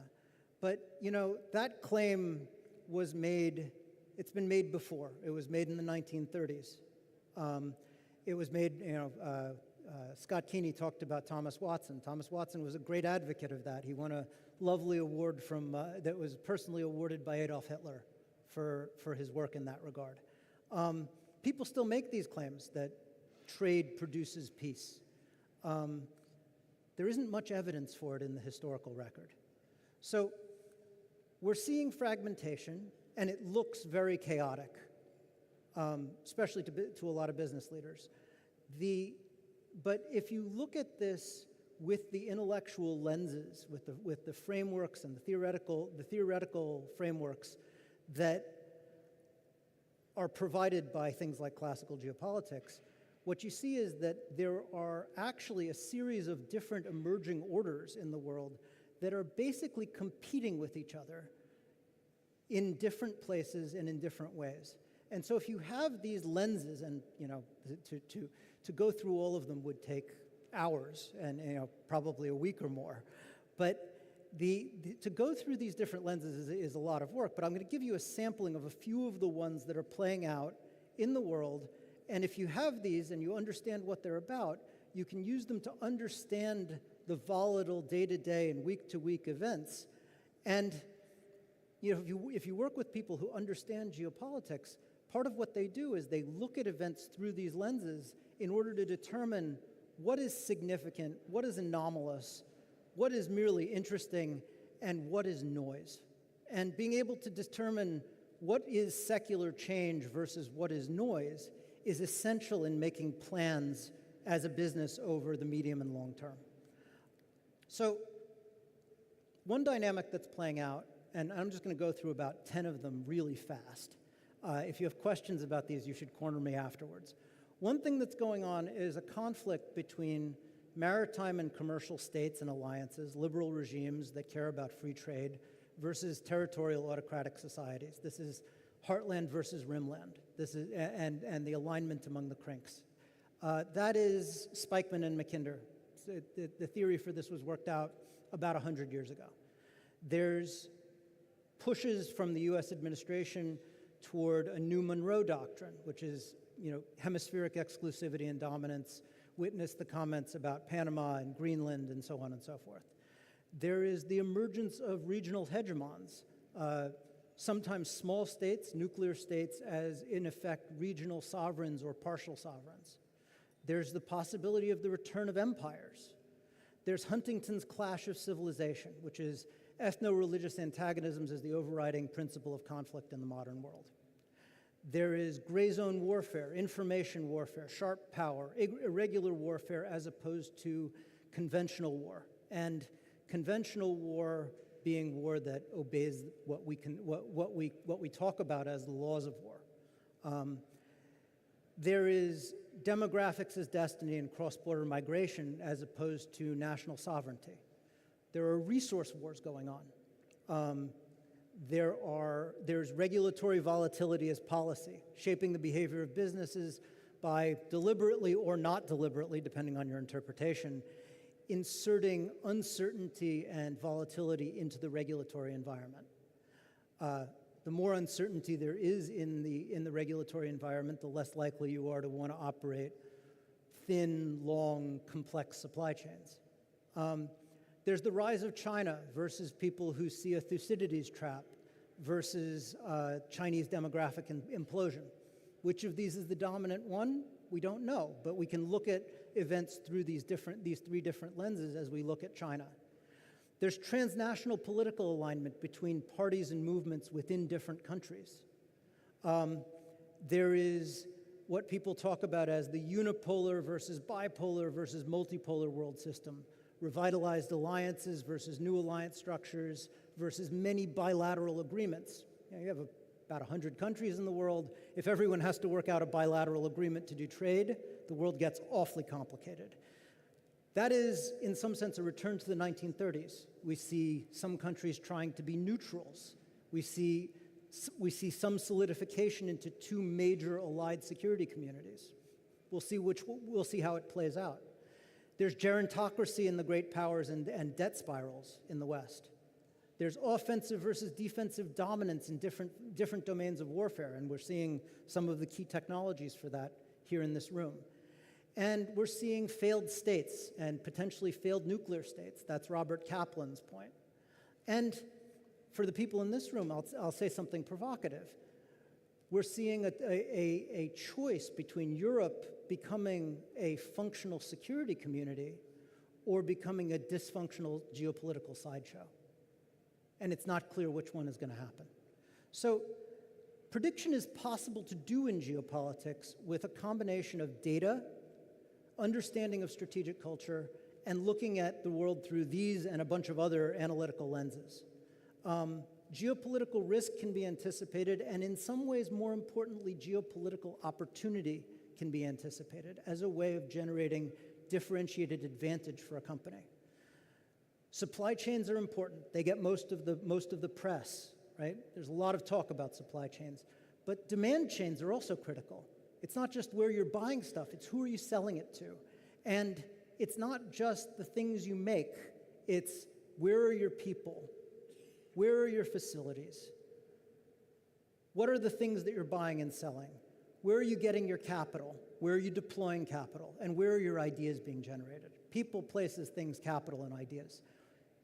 But, you know, that claim was made, it's been made before. It was made in the 1930s. It was made, you know, Scott Keeney talked about Thomas Watson. Thomas Watson was a great advocate of that. He won a lovely award from, that was personally awarded by Adolf Hitler for his work in that regard. People still make these claims that trade produces peace. There isn't much evidence for it in the historical record. So we're seeing fragmentation, and it looks very chaotic, especially to a lot of business leaders. But if you look at this with the intellectual lenses, with the frameworks and the theoretical frameworks that are provided by things like classical geopolitics, what you see is that there are actually a series of different emerging orders in the world that are basically competing with each other in different places and in different ways. And so if you have these lenses, and you know, to go through all of them would take hours and, you know, probably a week or more. But to go through these different lenses is a lot of work, but I'm going to give you a sampling of a few of the ones that are playing out in the world. And if you have these and you understand what they're about, you can use them to understand the volatile day-to-day and week-to-week events. And you know, if you work with people who understand geopolitics, part of what they do is they look at events through these lenses in order to determine what is significant, what is anomalous, what is merely interesting, and what is noise. And being able to determine what is secular change versus what is noise is essential in making plans as a business over the medium and long term. So one dynamic that's playing out, and I'm just going to go through about 10 of them really fast. If you have questions about these, you should corner me afterwards. One thing that's going on is a conflict between maritime and commercial states and alliances, liberal regimes that care about free trade, versus territorial autocratic societies. This is heartland versus rimland. This is, and the alignment among the crinks. That is Spikeman and Mackinder. The theory for this was worked out about 100 years ago. There's pushes from the US administration toward a new Monroe Doctrine, which is, you know, hemispheric exclusivity and dominance. Witness the comments about Panama and Greenland and so on and so forth. There is the emergence of regional hegemons, sometimes small states, nuclear states, as in effect regional sovereigns or partial sovereigns. There's the possibility of the return of empires. There's Huntington's clash of civilization, which is ethno-religious antagonisms as the overriding principle of conflict in the modern world. There is gray zone warfare, information warfare, sharp power, irregular warfare as opposed to conventional war. And conventional war being war that obeys what we talk about as the laws of war. There is demographics as destiny and cross-border migration as opposed to national sovereignty. There are resource wars going on. There's regulatory volatility as policy, shaping the behavior of businesses by deliberately or not deliberately, depending on your interpretation, inserting uncertainty and volatility into the regulatory environment. The more uncertainty there is in the regulatory environment, the less likely you are to want to operate thin, long, complex supply chains. There's the rise of China versus people who see a Thucydides trap versus Chinese demographic implosion. Which of these is the dominant one? We don't know, but we can look at events through these three different lenses as we look at China. There's transnational political alignment between parties and movements within different countries. There is what people talk about as the unipolar versus bipolar versus multipolar world system, revitalized alliances versus new alliance structures versus many bilateral agreements. You have about 100 countries in the world. If everyone has to work out a bilateral agreement to do trade, the world gets awfully complicated. That is, in some sense, a return to the 1930s. We see some countries trying to be neutrals. We see some solidification into two major allied security communities. We'll see how it plays out. There's gerontocracy in the great powers and debt spirals in the West. There's offensive versus defensive dominance in different domains of warfare, and we're seeing some of the key technologies for that here in this room. And we're seeing failed states and potentially failed nuclear states. That's Robert Kaplan's point. And for the people in this room, I'll say something provocative. We're seeing a choice between Europe becoming a functional security community or becoming a dysfunctional geopolitical sideshow. And it's not clear which one is going to happen. So prediction is possible to do in geopolitics with a combination of data, understanding of strategic culture, and looking at the world through these and a bunch of other analytical lenses. Geopolitical risk can be anticipated, and in some ways, more importantly, geopolitical opportunity can be anticipated as a way of generating differentiated advantage for a company. Supply chains are important. They get most of the press, right? There's a lot of talk about supply chains, but demand chains are also critical. It's not just where you're buying stuff, it's who are you selling it to. And it's not just the things you make, it's where are your people? Where are your facilities? What are the things that you're buying and selling? Where are you getting your capital? Where are you deploying capital? And where are your ideas being generated? People, places, things, capital, and ideas.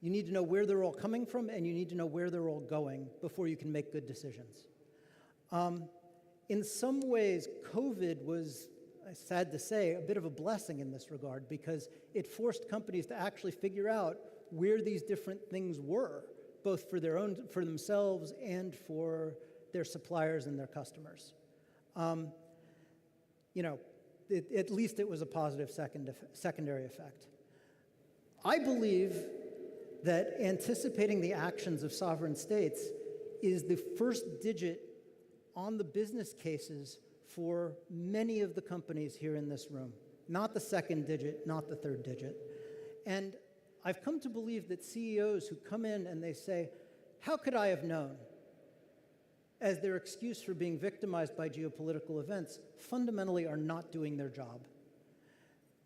You need to know where they're all coming from, and you need to know where they're all going before you can make good decisions. In some ways, COVID was, sad to say, a bit of a blessing in this regard because it forced companies to actually figure out where these different things were, both for themselves and for their suppliers and their customers. At least it was a positive secondary effect. I believe that anticipating the actions of sovereign states is the first digit on the business cases for many of the companies here in this room. Not the second digit, not the third digit. And I've come to believe that CEOs who come in and they say, how could I have known? As their excuse for being victimized by geopolitical events, fundamentally are not doing their job.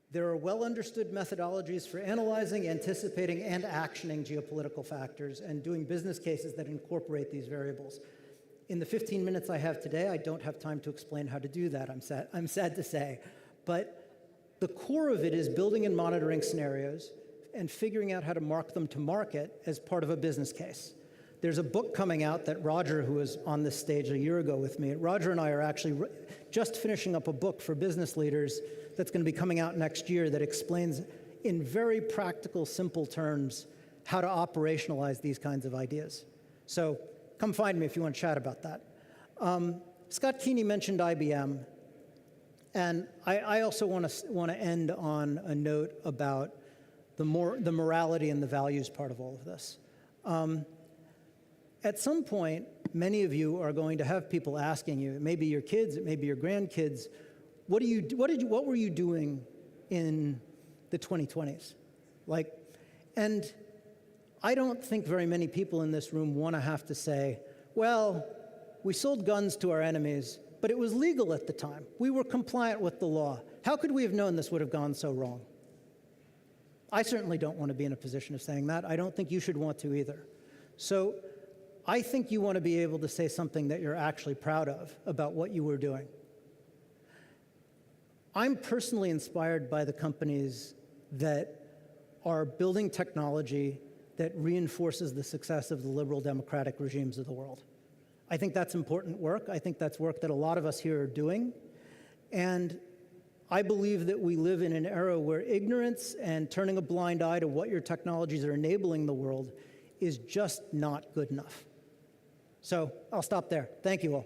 There are well-understood methodologies for analyzing, anticipating, and actioning geopolitical factors and doing business cases that incorporate these variables. In the 15 minutes I have today, I don't have time to explain how to do that, I'm sad to say. But the core of it is building and monitoring scenarios and figuring out how to mark them to market as part of a business case. There's a book coming out that Roger, who was on this stage a year ago with me, Roger and I are actually just finishing up a book for business leaders that's going to be coming out next year that explains in very practical, simple terms how to operationalize these kinds of ideas. So come find me if you want to chat about that. Scott Keeney mentioned IBM, and I also want to end on a note about the morality and the values part of all of this. At some point, many of you are going to have people asking you, it may be your kids, it may be your grandkids, what were you doing in the 2020s? And I don't think very many people in this room want to have to say, well, we sold guns to our enemies, but it was legal at the time. We were compliant with the law. How could we have known this would have gone so wrong? I certainly don't want to be in a position of saying that. I don't think you should want to either. So I think you want to be able to say something that you're actually proud of about what you were doing. I'm personally inspired by the companies that are building technology that reinforces the success of the liberal democratic regimes of the world. I think that's important work. I think that's work that a lot of us here are doing. And I believe that we live in an era where ignorance and turning a blind eye to what your technologies are enabling the world is just not good enough. So I'll stop there. Thank you all.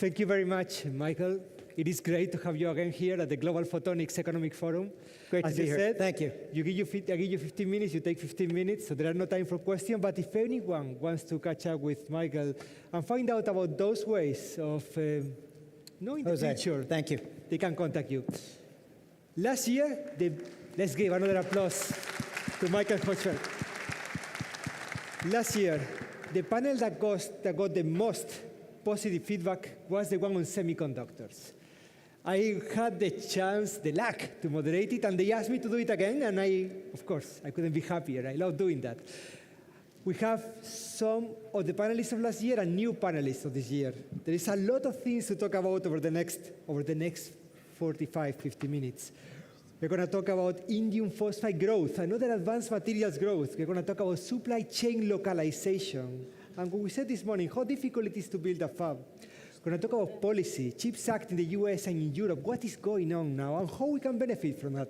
Thank you very much, Michael. It is great to have you again here at the Global Photonics Economic Forum. Great to be here. Said, thank you. I give you 15 minutes, you take 15 minutes, so there are no time for questions. But if anyone wants to catch up with Michael and find out about those ways of knowing the future, thank you. They can contact you. Last year, let's give another applause to Michael Hochfeld. Last year, the panel that got the most positive feedback was the one on semiconductors. I had the luck to moderate it, and they asked me to do it again, and of course, I couldn't be happier. I love doing that. We have some of the panelists of last year and new panelists of this year. There is a lot of things to talk about over the next 45, 50 minutes. We're going to talk about indium phosphide growth, another advanced materials growth. We're going to talk about supply chain localization. And we said this morning how difficult it is to build a fab. We're going to talk about policy, CHIPS Act in the US and in Europe, what is going on now, and how we can benefit from that.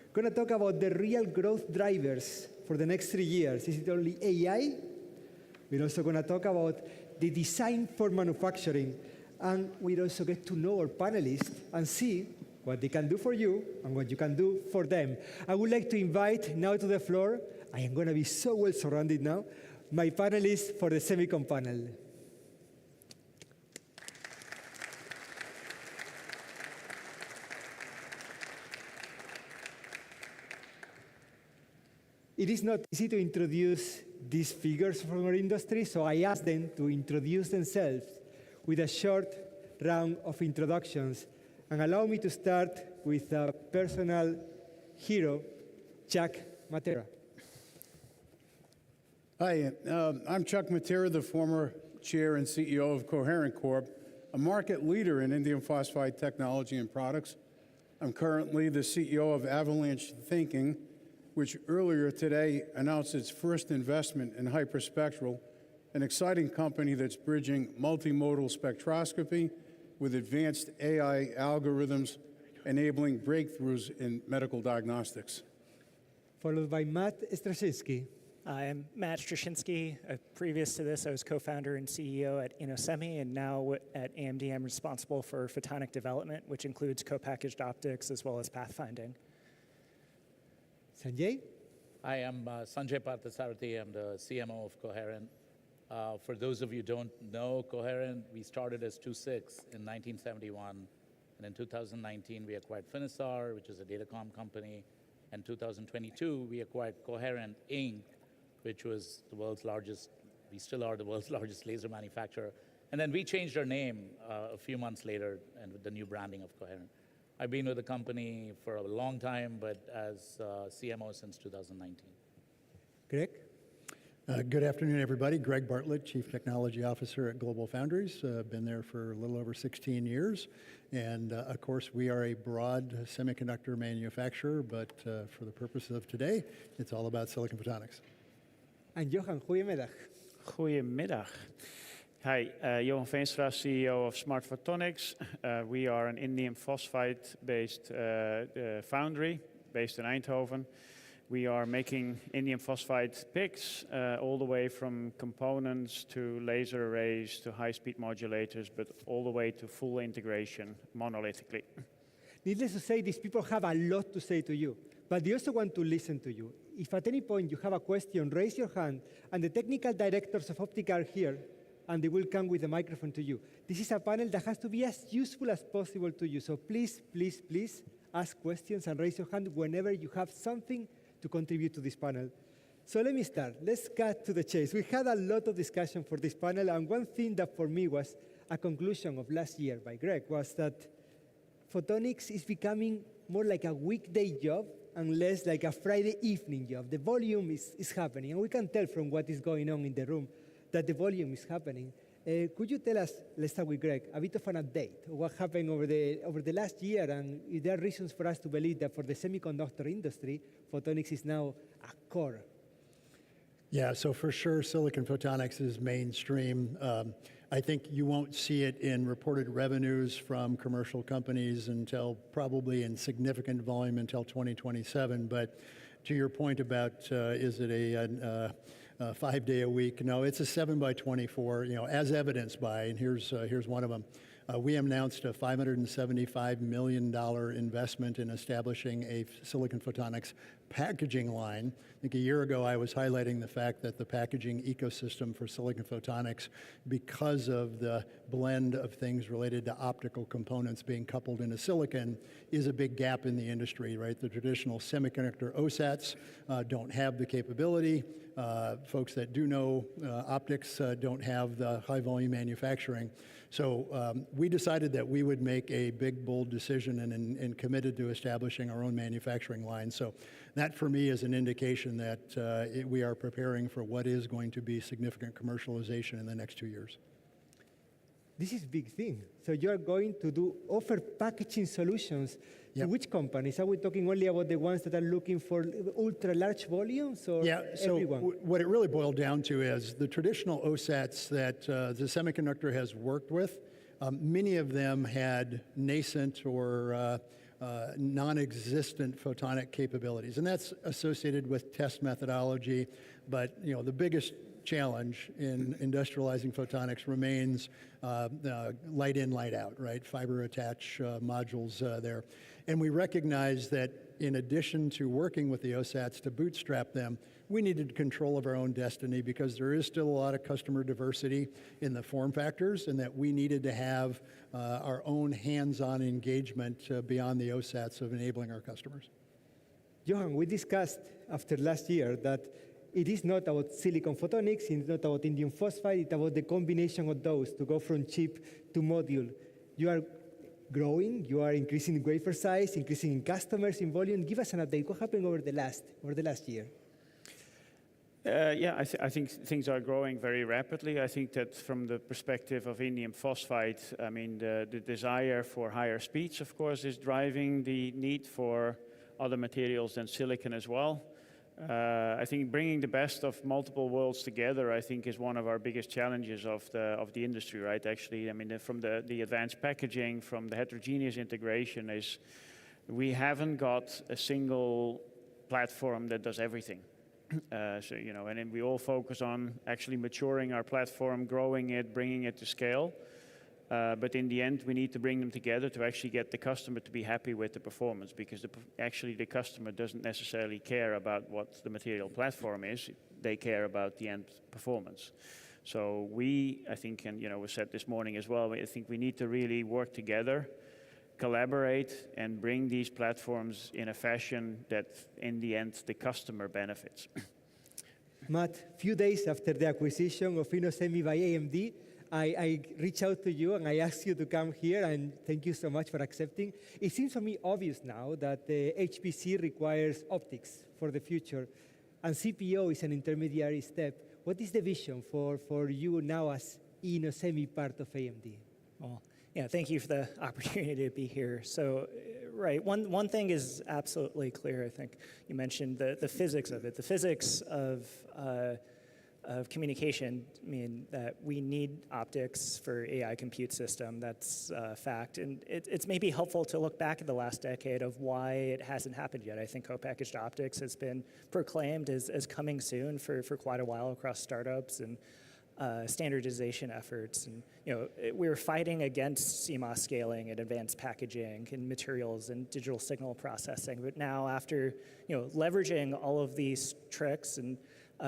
We're going to talk about the real growth drivers for the next 3 years. Is it only AI? We're also going to talk about the design for manufacturing. And we'll also get to know our panelists and see what they can do for you and what you can do for them. I would like to invite now to the floor, I am going to be so well surrounded now, my panelists for the Semicon panel. It is not easy to introduce these figures from our industry, so I asked them to introduce themselves with a short round of introductions. And allow me to start with a personal hero, Chuck Matera. Hi, I'm Chuck Matera, the former chair and CEO of Coherent Corp, a market leader in indium phosphide technology and products. I'm currently the CEO of Avalanche Thinking, which earlier today announced its first investment in hyperspectral, an exciting company that's bridging multimodal spectroscopy with advanced AI algorithms enabling breakthroughs in medical diagnostics. Followed by Matt Straczynski. I am Matt Straczynski. Previous to this, I was co-founder and CEO at InnoSemi, and now at AMD, I'm responsible for photonic development, which includes co-packaged optics as well as pathfinding. Sanjay? Hi, I'm Sanjay Parthasarathy. I'm the CMO of Coherent. For those of you who don't know Coherent, we started as 26 in 1971, and in 2019 we acquired Finisar, which is a datacom company. In 2022, we acquired Coherent Inc., which was the world's largest, we still are the world's largest laser manufacturer. And then we changed our name a few months later and with the new branding of Coherent. I've been with the company for a long time, but as CMO since 2019. Greg? Good afternoon, everybody. Greg Bartlett, Chief Technology Officer at Global Foundries. Been there for a little over 16 years. And of course, we are a broad semiconductor manufacturer, but for the purposes of today, it's all about silicon photonics. And Johan, goedemiddag. Goedemiddag. Hi, Johan Veenstra, CEO of Smart Photonics. We are an indium phosphide-based foundry based in Eindhoven. We are making indium phosphide PICs all the way from components to laser arrays to high-speed modulators, but all the way to full integration monolithically. Needless to say, these people have a lot to say to you, but they also want to listen to you. If at any point you have a question, raise your hand, and the technical directors of Optica are here, and they will come with a microphone to you. This is a panel that has to be as useful as possible to you, so please, please, please ask questions and raise your hand whenever you have something to contribute to this panel. So let me start. Let's cut to the chase. We had a lot of discussion for this panel, and one thing that for me was a conclusion of last year by Greg was that photonics is becoming more like a weekday job and less like a Friday evening job. The volume is happening, and we can tell from what is going on in the room that the volume is happening. Could you tell us, let's start with Greg, a bit of an update of what happened over the last year, and if there are reasons for us to believe that for the semiconductor industry, photonics is now a core? Yeah, so for sure, silicon photonics is mainstream. I think you won't see it in reported revenues from commercial companies until probably in significant volume until 2027. But to your point about is it a 5 day a week? No, it's a 7 by 24. You know, as evidenced by, and here's one of them. We announced a $575 million investment in establishing a silicon photonics packaging line. I think a year ago I was highlighting the fact that the packaging ecosystem for silicon photonics, because of the blend of things related to optical components being coupled into silicon, is a big gap in the industry, right? The traditional semiconductor OSATs don't have the capability. Folks that do know optics don't have the high volume manufacturing. So we decided that we would make a big, bold decision and committed to establishing our own manufacturing line. So that for me is an indication that we are preparing for what is going to be significant commercialization in the next 2 years. This is a big thing. So you are going to offer packaging solutions to which companies? Are we talking only about the ones that are looking for ultra large volumes, or everyone? What it really boiled down to is the traditional OSATs that the semiconductor has worked with, many of them had nascent or non-existent photonic capabilities, and that's associated with test methodology. But the biggest challenge in industrializing photonics remains light in, light out, right? Fiber attach modules there. And we recognize that in addition to working with the OSATs to bootstrap them, we needed control of our own destiny because there is still a lot of customer diversity in the form factors, and that we needed to have our own hands-on engagement beyond the OSATs of enabling our customers. Johan, we discussed after last year that it is not about silicon photonics, it's not about indium phosphide, it's about the combination of those to go from chip to module. You are growing, you are increasing in wafer size, increasing in customers, in volume. Give us an update. What happened over the last year? I think things are growing very rapidly. I think that from the perspective of indium phosphide, I mean, the desire for higher speeds, of course, is driving the need for other materials than silicon as well. I think bringing the best of multiple worlds together, I think, is one of our biggest challenges of the industry, right? Actually, I mean, from the advanced packaging, from the heterogeneous integration, is we haven't got a single platform that does everything. And then we all focus on actually maturing our platform, growing it, bringing it to scale. But in the end, we need to bring them together to actually get the customer to be happy with the performance, because actually the customer doesn't necessarily care about what the material platform is. They care about the end performance. So I think, and we said this morning as well, I think we need to really work together, collaborate, and bring these platforms in a fashion that in the end the customer benefits. Matt, few days after the acquisition of InnoSemi by AMD, I reached out to you and I asked you to come here, and thank you so much for accepting. It seems to me obvious now that the HPC requires optics for the future, and CPO is an intermediary step. What is the vision for you now as InnoSemi part of AMD? Well, yeah, thank you for the opportunity to be here. So, right, one thing is absolutely clear. I think you mentioned the physics of it. The physics of communication mean that we need optics for AI compute system. That's a fact. And it's maybe helpful to look back at the last decade of why it hasn't happened yet. I think co-packaged optics has been proclaimed as coming soon for quite a while across startups and standardization efforts. And we were fighting against CMOS scaling and advanced packaging and materials and digital signal processing. But now, after leveraging all of these tricks and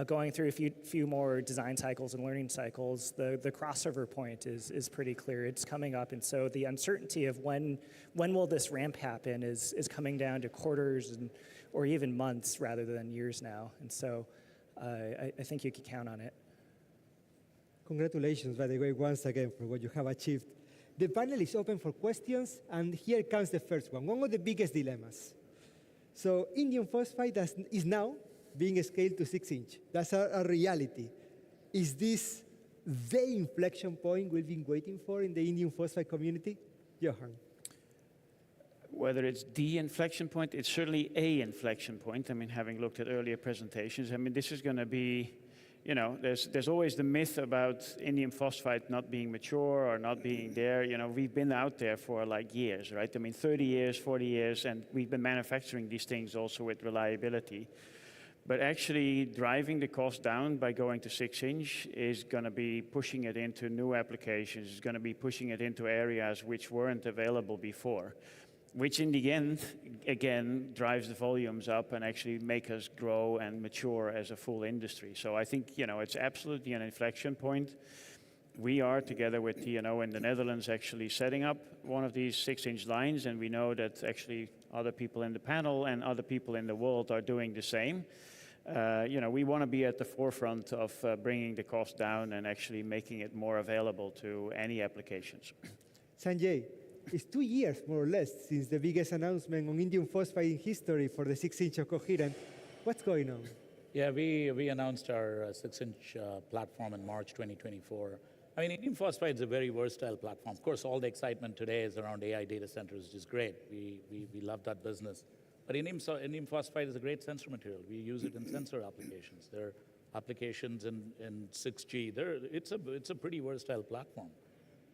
going through a few more design cycles and learning cycles, the crossover point is pretty clear. It's coming up, and so the uncertainty of when will this ramp happen is coming down to quarters or even months rather than years now. And so I think you can count on it. Congratulations, by the way, once again for what you have achieved. The panel is open for questions, and here comes the first one of the biggest dilemmas. So indium phosphide is now being scaled to 6-inch. That's a reality. Is this the inflection point we've been waiting for in the indium phosphide community? Johan. Whether it's the inflection point, it's certainly a inflection point. I mean, having looked at earlier presentations, I mean, this is going to be, there's always the myth about indium phosphide not being mature or not being there. We've been out there for like years, right? I mean, 30 years, 40 years, and we've been manufacturing these things also with reliability. But actually driving the cost down by going to 6-inch is going to be pushing it into new applications. It's going to be pushing it into areas which weren't available before, which in the end, again, drives the volumes up and actually make us grow and mature as a full industry. So I think, it's absolutely an inflection point. We are, together with TNO in the Netherlands, actually setting up one of these 6-inch lines, and we know that actually other people in the panel and other people in the world are doing the same. We want to be at the forefront of bringing the cost down and actually making it more available to any applications. Sanjay, it's 2 years, more or less, since the biggest announcement on indium phosphide in history for the 6-inch of coherent. What's going on? Yeah, we announced our 6-inch platform in March 2024. I mean, indium phosphide is a very versatile platform. Of course, all the excitement today is around AI data centers, which is great. We love that business. But indium phosphide is a great sensor material. We use it in sensor applications. There are applications in 6G. It's a pretty versatile platform.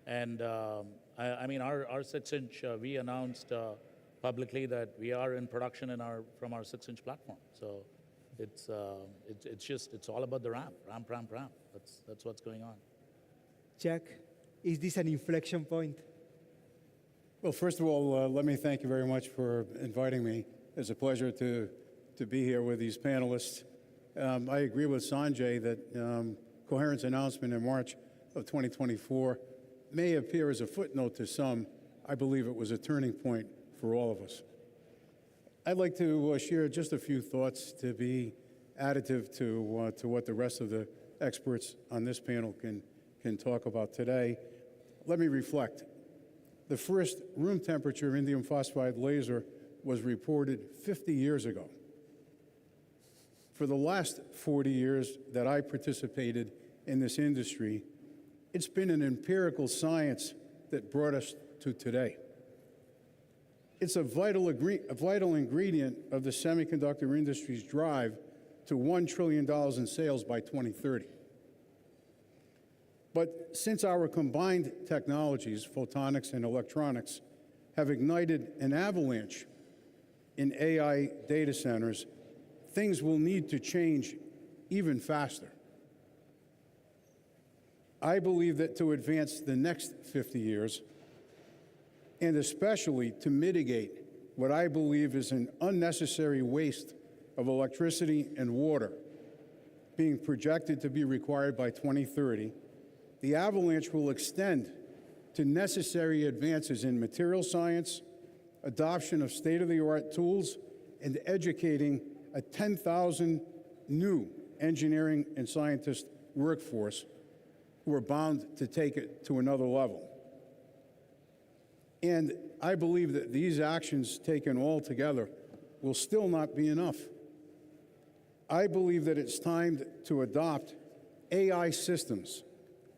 And I mean, our 6-inch, we announced publicly that we are in production from our 6-inch platform. So it's all about the ramp. That's what's going on. Chuck, is this an inflection point? Well, first of all, let me thank you very much for inviting me. It's a pleasure to be here with these panelists. I agree with Sanjay that Coherent's announcement in March of 2024 may appear as a footnote to some. I believe it was a turning point for all of us. I'd like to share just a few thoughts to be additive to what the rest of the experts on this panel can talk about today. Let me reflect. The first room temperature indium phosphide laser was reported 50 years ago. For the last 40 years that I participated in this industry, it's been an empirical science that brought us to today. It's a vital ingredient of the semiconductor industry's drive to $1 trillion in sales by 2030. But since our combined technologies, photonics and electronics, have ignited an avalanche in AI data centers, things will need to change even faster. I believe that to advance the next 50 years, and especially to mitigate what I believe is an unnecessary waste of electricity and water being projected to be required by 2030, the avalanche will extend to necessary advances in material science, adoption of state-of-the-art tools, and educating a 10,000 new engineering and scientist workforce who are bound to take it to another level. And I believe that these actions taken all together will still not be enough. I believe that it's time to adopt AI systems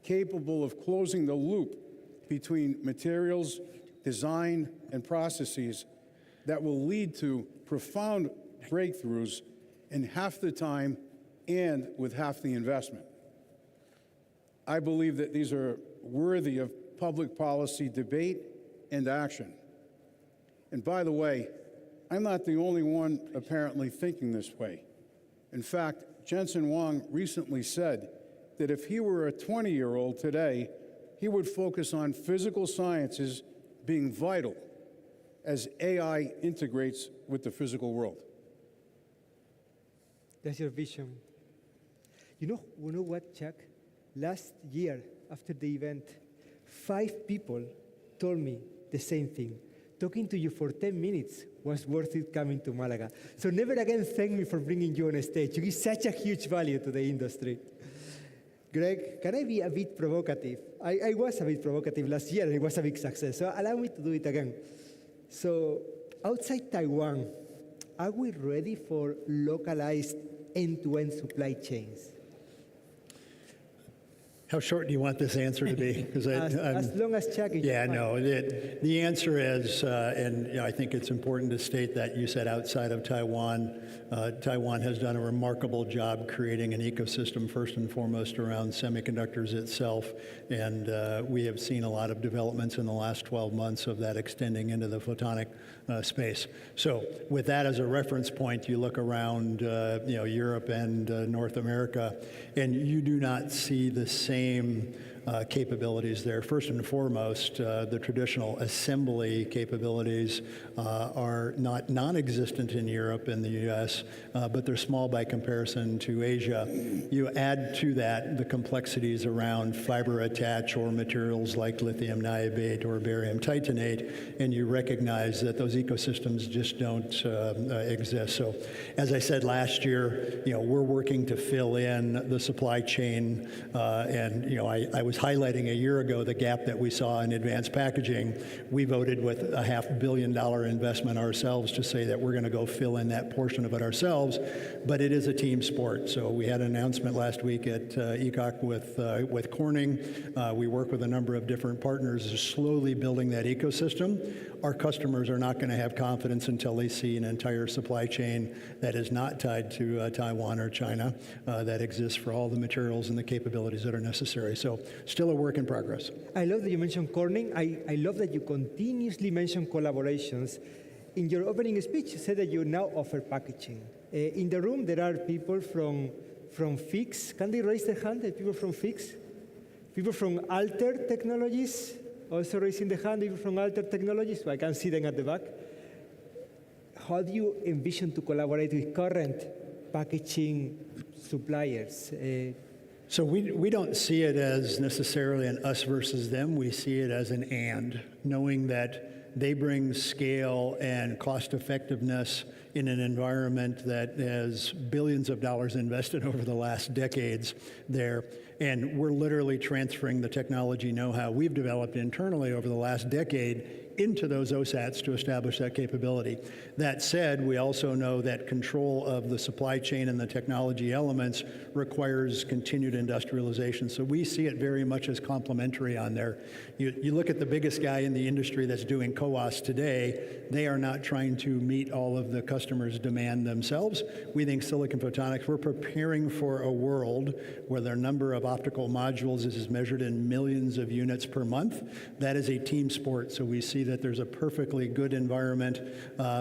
capable of closing the loop between materials, design, and processes that will lead to profound breakthroughs in half the time and with half the investment. I believe that these are worthy of public policy debate and action. And by the way, I'm not the only one apparently thinking this way. In fact, Jensen Huang recently said that if he were a 20-year-old today, he would focus on physical sciences being vital as AI integrates with the physical world. That's your vision. You know what, Chuck? Last year, after the event, 5 people told me the same thing. Talking to you for 10 minutes was worth it coming to Malaga. So never again thank me for bringing you on a stage. You give such a huge value to the industry. Greg, can I be a bit provocative? I was a bit provocative last year, and it was a big success. So allow me to do it again. So outside Taiwan, are we ready for localized end-to-end supply chains? How short do you want this answer to be? Because as long as Chuck is Yeah, fine. no, the answer is, and I think it's important to state that you said outside of Taiwan, Taiwan has done a remarkable job creating an ecosystem first and foremost around semiconductors itself, and we have seen a lot of developments in the last 12 months of that extending into the photonic space. So with that as a reference point, you look around Europe and North America, and you do not see the same capabilities there. First and foremost, the traditional assembly capabilities are not non-existent in Europe and the US, but they're small by comparison to Asia. You add to that the complexities around fiber attach or materials like lithium niobate or barium titanate, and you recognize that those ecosystems just don't exist. So as I said last year, we're working to fill in the supply chain, and I was highlighting a year ago the gap that we saw in advanced packaging. We voted with a $500 million investment ourselves to say that we're going to go fill in that portion of it ourselves, but it is a team sport. So we had an announcement last week at ECOC with Corning. We work with a number of different partners slowly building that ecosystem. Our customers are not going to have confidence until they see an entire supply chain that is not tied to Taiwan or China, that exists for all the materials and the capabilities that are necessary. So still a work in progress. I love that you mentioned Corning. I love that you continuously mention collaborations. In your opening speech, you said that you now offer packaging. In the room, there are people from FIX. Can they raise their hand, the people from FIX? People from Alter Technologies, also raising the hand, people from Alter Technologies, so I can see them at the back. How do you envision to collaborate with current packaging suppliers? So we don't see it as necessarily an us versus them. We see it as an and, knowing that they bring scale and cost effectiveness in an environment that has billions of dollars invested over the last decades there. And we're literally transferring the technology know-how we've developed internally over the last decade into those OSATs to establish that capability. That said, we also know that control of the supply chain and the technology elements requires continued industrialization. So we see it very much as complementary on there. You look at the biggest guy in the industry that's doing CoWoS today, they are not trying to meet all of the customers' demand themselves. We think Silicon Photonics, we're preparing for a world where the number of optical modules is measured in millions of units per month. That is a team sport, so we see that there's a perfectly good environment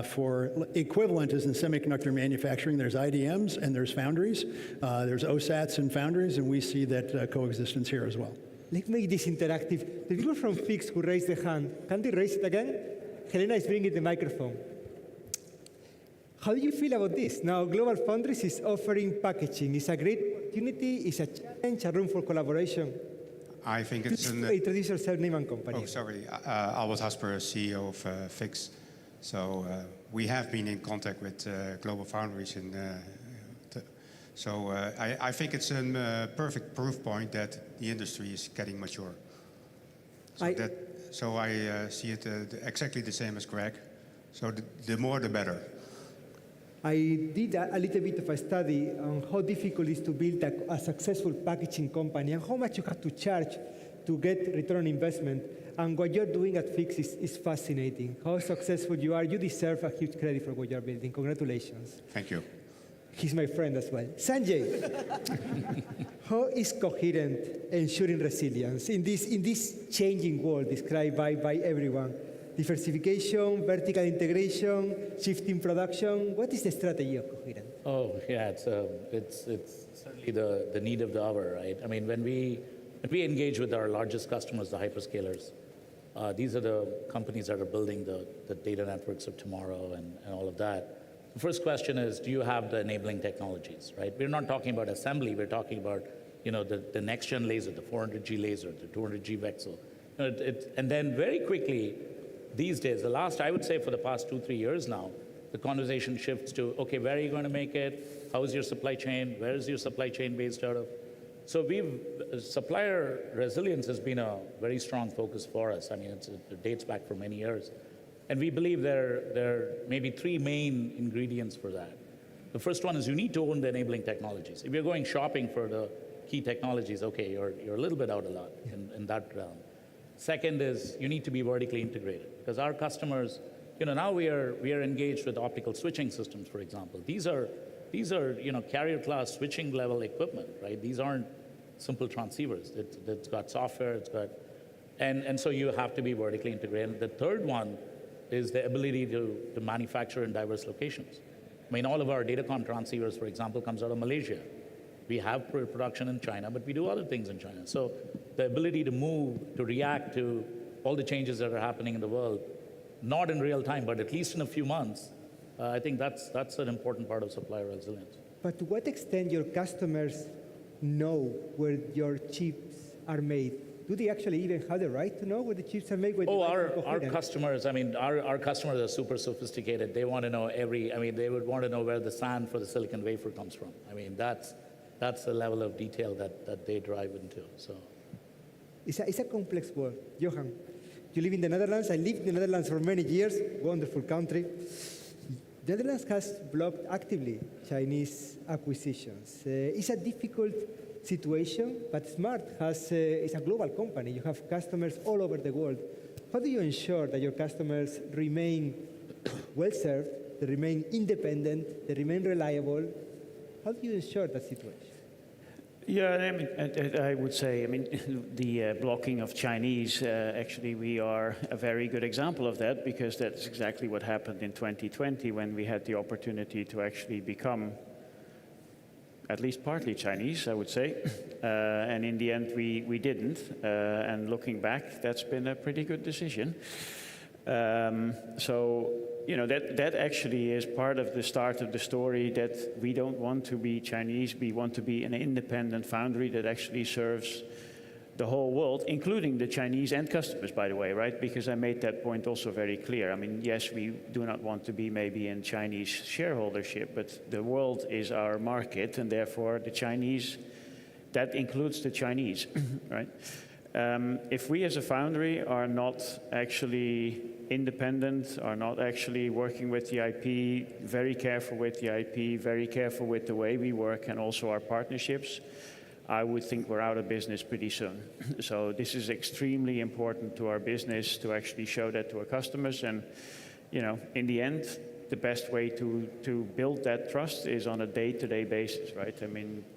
for equivalent as in semiconductor manufacturing. There's IDMs and there's foundries. There's OSATs and foundries, and we see that coexistence here as well. Let's make this interactive. The people from FIX who raised the hand, can they raise it again? Helena is bringing the microphone. How do you feel about this? Now, Global Foundries is offering packaging. It's a great opportunity, it's a challenge, a room for collaboration. I think it's an... Introduce yourself, name and company. Oh, sorry. Albert Hasper, CEO of FIX. So we have been in contact with Global Foundries. So I think it's a perfect proof point that the industry is getting mature. So I see it exactly the same as Greg. So the more, the better. I did a little bit of a study on how difficult it is to build a successful packaging company and how much you have to charge to get return on investment. And what you're doing at FIX is fascinating. How successful you are. You deserve a huge credit for what you're building. Congratulations. Thank you. He's my friend as well. Sanjay, how is Coherent ensuring resilience in this changing world described by everyone? Diversification, vertical integration, shifting production. What is the strategy of Coherent? Oh, yeah, it's certainly the need of the hour, right? I mean, when we engage with our largest customers, the hyperscalers, these are the companies that are building the data networks of tomorrow and all of that. The first question is, do you have the enabling technologies, right? We're not talking about assembly, we're talking about, the next-gen laser, the 400G laser, the 200G VCSEL. And then very quickly, these days, I would say for the past 2-3 years now, the conversation shifts to, okay, where are you going to make it? How is your supply chain? Where is your supply chain based out of? So supplier resilience has been a very strong focus for us. I mean, it dates back for many years. And we believe there are maybe 3 main ingredients for that. The first one is you need to own the enabling technologies. If you're going shopping for the key technologies, okay, you're a little bit out of luck in that realm. Second is you need to be vertically integrated because our customers, now we are engaged with optical switching systems, for example. These are carrier class switching level equipment, right? These aren't simple transceivers. It's got software, and so you have to be vertically integrated. The third one is the ability to manufacture in diverse locations. I mean, all of our datacom transceivers, for example, comes out of Malaysia. We have production in China, but we do other things in China. So the ability to move, to react to all the changes that are happening in the world, not in real time, but at least in a few months, I think that's an important part of supplier resilience. But to what extent your customers know where your chips are made? Do they actually even have the right to know where the chips are made? Our customers, our customers are super sophisticated. They want to know they would want to know where the sand for the silicon wafer comes from. I mean, that's the level of detail that they drive into. So, it's a complex world. Johan, you live in the Netherlands. I lived in the Netherlands for many years. Wonderful country. The Netherlands has blocked actively Chinese acquisitions. It's a difficult situation, but Smart is a global company. You have customers all over the world. How do you ensure that your customers remain well-served, they remain independent, they remain reliable? How do you ensure that situation? Yeah, I would say, the blocking of Chinese, actually we are a very good example of that because that's exactly what happened in 2020 when we had the opportunity to actually become at least partly Chinese, I would say. And in the end, we didn't. And looking back, that's been a pretty good decision. That actually is part of the start of the story that we don't want to be Chinese. We want to be an independent foundry that actually serves the whole world, including the Chinese end customers, by the way, right? Because I made that point also very clear. Yes, we do not want to be maybe in Chinese shareholdership, but the world is our market, and therefore the Chinese, that includes the Chinese, right? If we as a foundry are not actually independent, are not actually working with the IP, very careful with the IP, very careful with the way we work and also our partnerships, I would think we're out of business pretty soon. So this is extremely important to our business to actually show that to our customers. And, in the end, the best way to build that trust is on a day-to-day basis, right?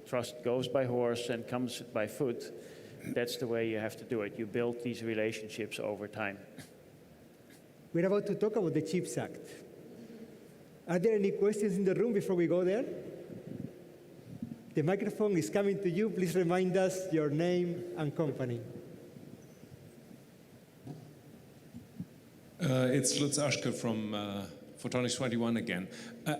Trust goes by horse and comes by foot. That's the way you have to do it. You build these relationships over time. We're about to talk about the CHIPS Act. Are there any questions in the room before we go there? The microphone is coming to you. Please remind us your name and company. It's Lutz Aschke from Photonics 21 again.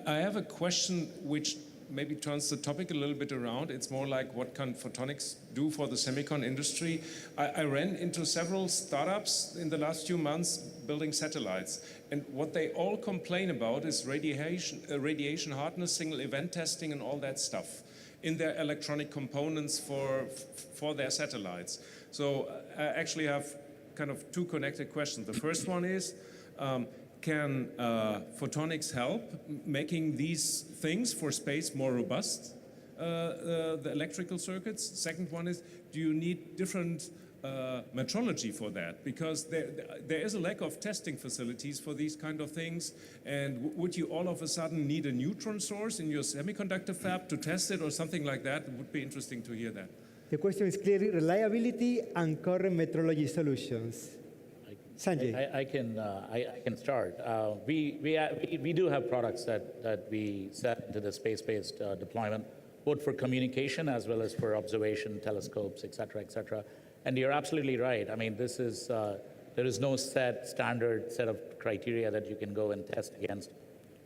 I have a question which maybe turns the topic a little bit around. It's more like what can photonics do for the semicon industry? I ran into several startups in the last few months building satellites. And what they all complain about is radiation hardness, single event testing and all that stuff in their electronic components for their satellites. So I actually have kind of two connected questions. The first one is, can photonics help making these things for space more robust, the electrical circuits? Second one is, do you need different metrology for that? Because there is a lack of testing facilities for these kind of things. And would you all of a sudden need a neutron source in your semiconductor fab to test it or something like that? It would be interesting to hear that. The question is clearly reliability and current metrology solutions. Sanjay. I can start. We do have products that we set into the space-based deployment, both for communication as well as for observation, telescopes, et cetera, And you're absolutely right. There is no standard set of criteria that you can go and test against.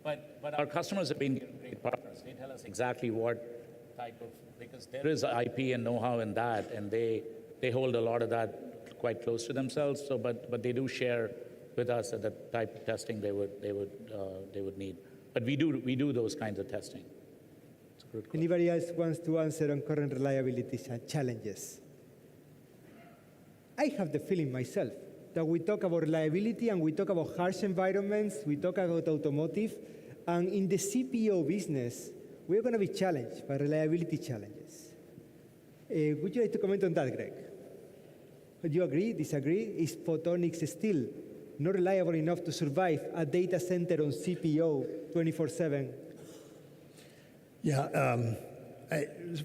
But our customers have been great partners. They tell us exactly what type of, because there is IP and know-how in that, and they hold a lot of that quite close to themselves. So, but they do share with us the type of testing they would need. But we do those kinds of testing. Anybody else wants to answer on current reliability challenges? I have the feeling myself that we talk about reliability and we talk about harsh environments, we talk about automotive, and in the CPO business, we're going to be challenged by reliability challenges. Would you like to comment on that, Greg? Do you agree, disagree? Is photonics still not reliable enough to survive a data center on CPO 24/7? Yeah,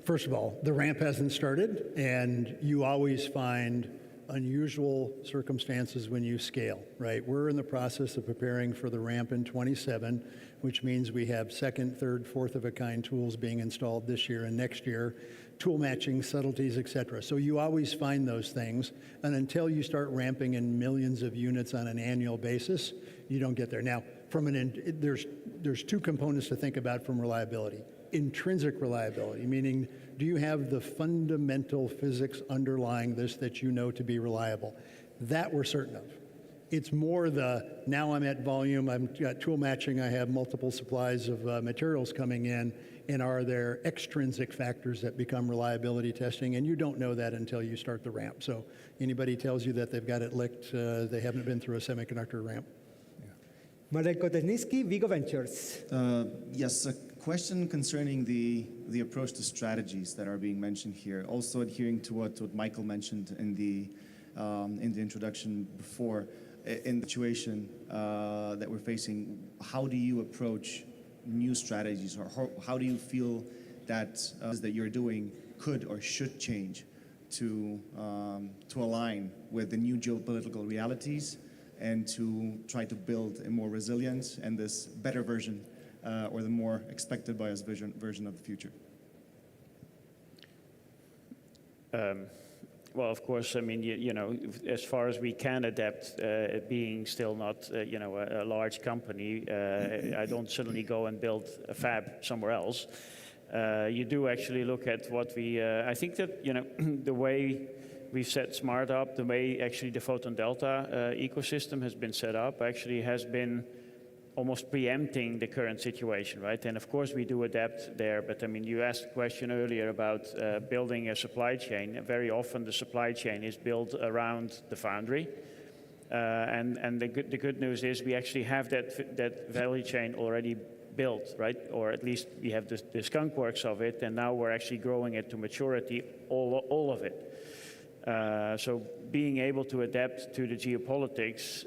first of all, the ramp hasn't started, and you always find unusual circumstances when you scale, right? We're in the process of preparing for the ramp in 27, which means we have second, third, fourth of a kind tools being installed this year and next year, tool matching, subtleties, et cetera. So you always find those things, and until you start ramping in millions of units on an annual basis, you don't get there. Now, there's two components to think about from reliability. Intrinsic reliability, meaning do you have the fundamental physics underlying this that you know to be reliable? That we're certain of. It's more now I'm at volume, I've got tool matching, I have multiple supplies of materials coming in, and are there extrinsic factors that become reliability testing? And you don't know that until you start the ramp. So anybody tells you that they've got it licked, they haven't been through a semiconductor ramp. Marek Kotesnicki, Vigo Ventures. Yes, a question concerning the approach to strategies that are being mentioned here. Also adhering to what Michael mentioned in the introduction before, in the situation that we're facing, how do you approach new strategies, or how do you feel that you're doing could or should change to align with the new geopolitical realities and to try to build a more resilient and this better version or the more expected by us version of the future? Well, of course, I mean, you know, as far as we can adapt, being still not, you know, a large company, I don't suddenly go and build a fab somewhere else. You do actually look at what we, I think that, you know, the way we've set SMART up, the way actually the Photon Delta ecosystem has been set up, actually has been almost preempting the current situation, right? And of course we do adapt there, but I mean, you asked a question earlier about building a supply chain. Very often the supply chain is built around the foundry. And the good news is we actually have that value chain already built, right? Or at least we have the skunk works of it, and now we're actually growing it to maturity, all of it. So being able to adapt to the geopolitics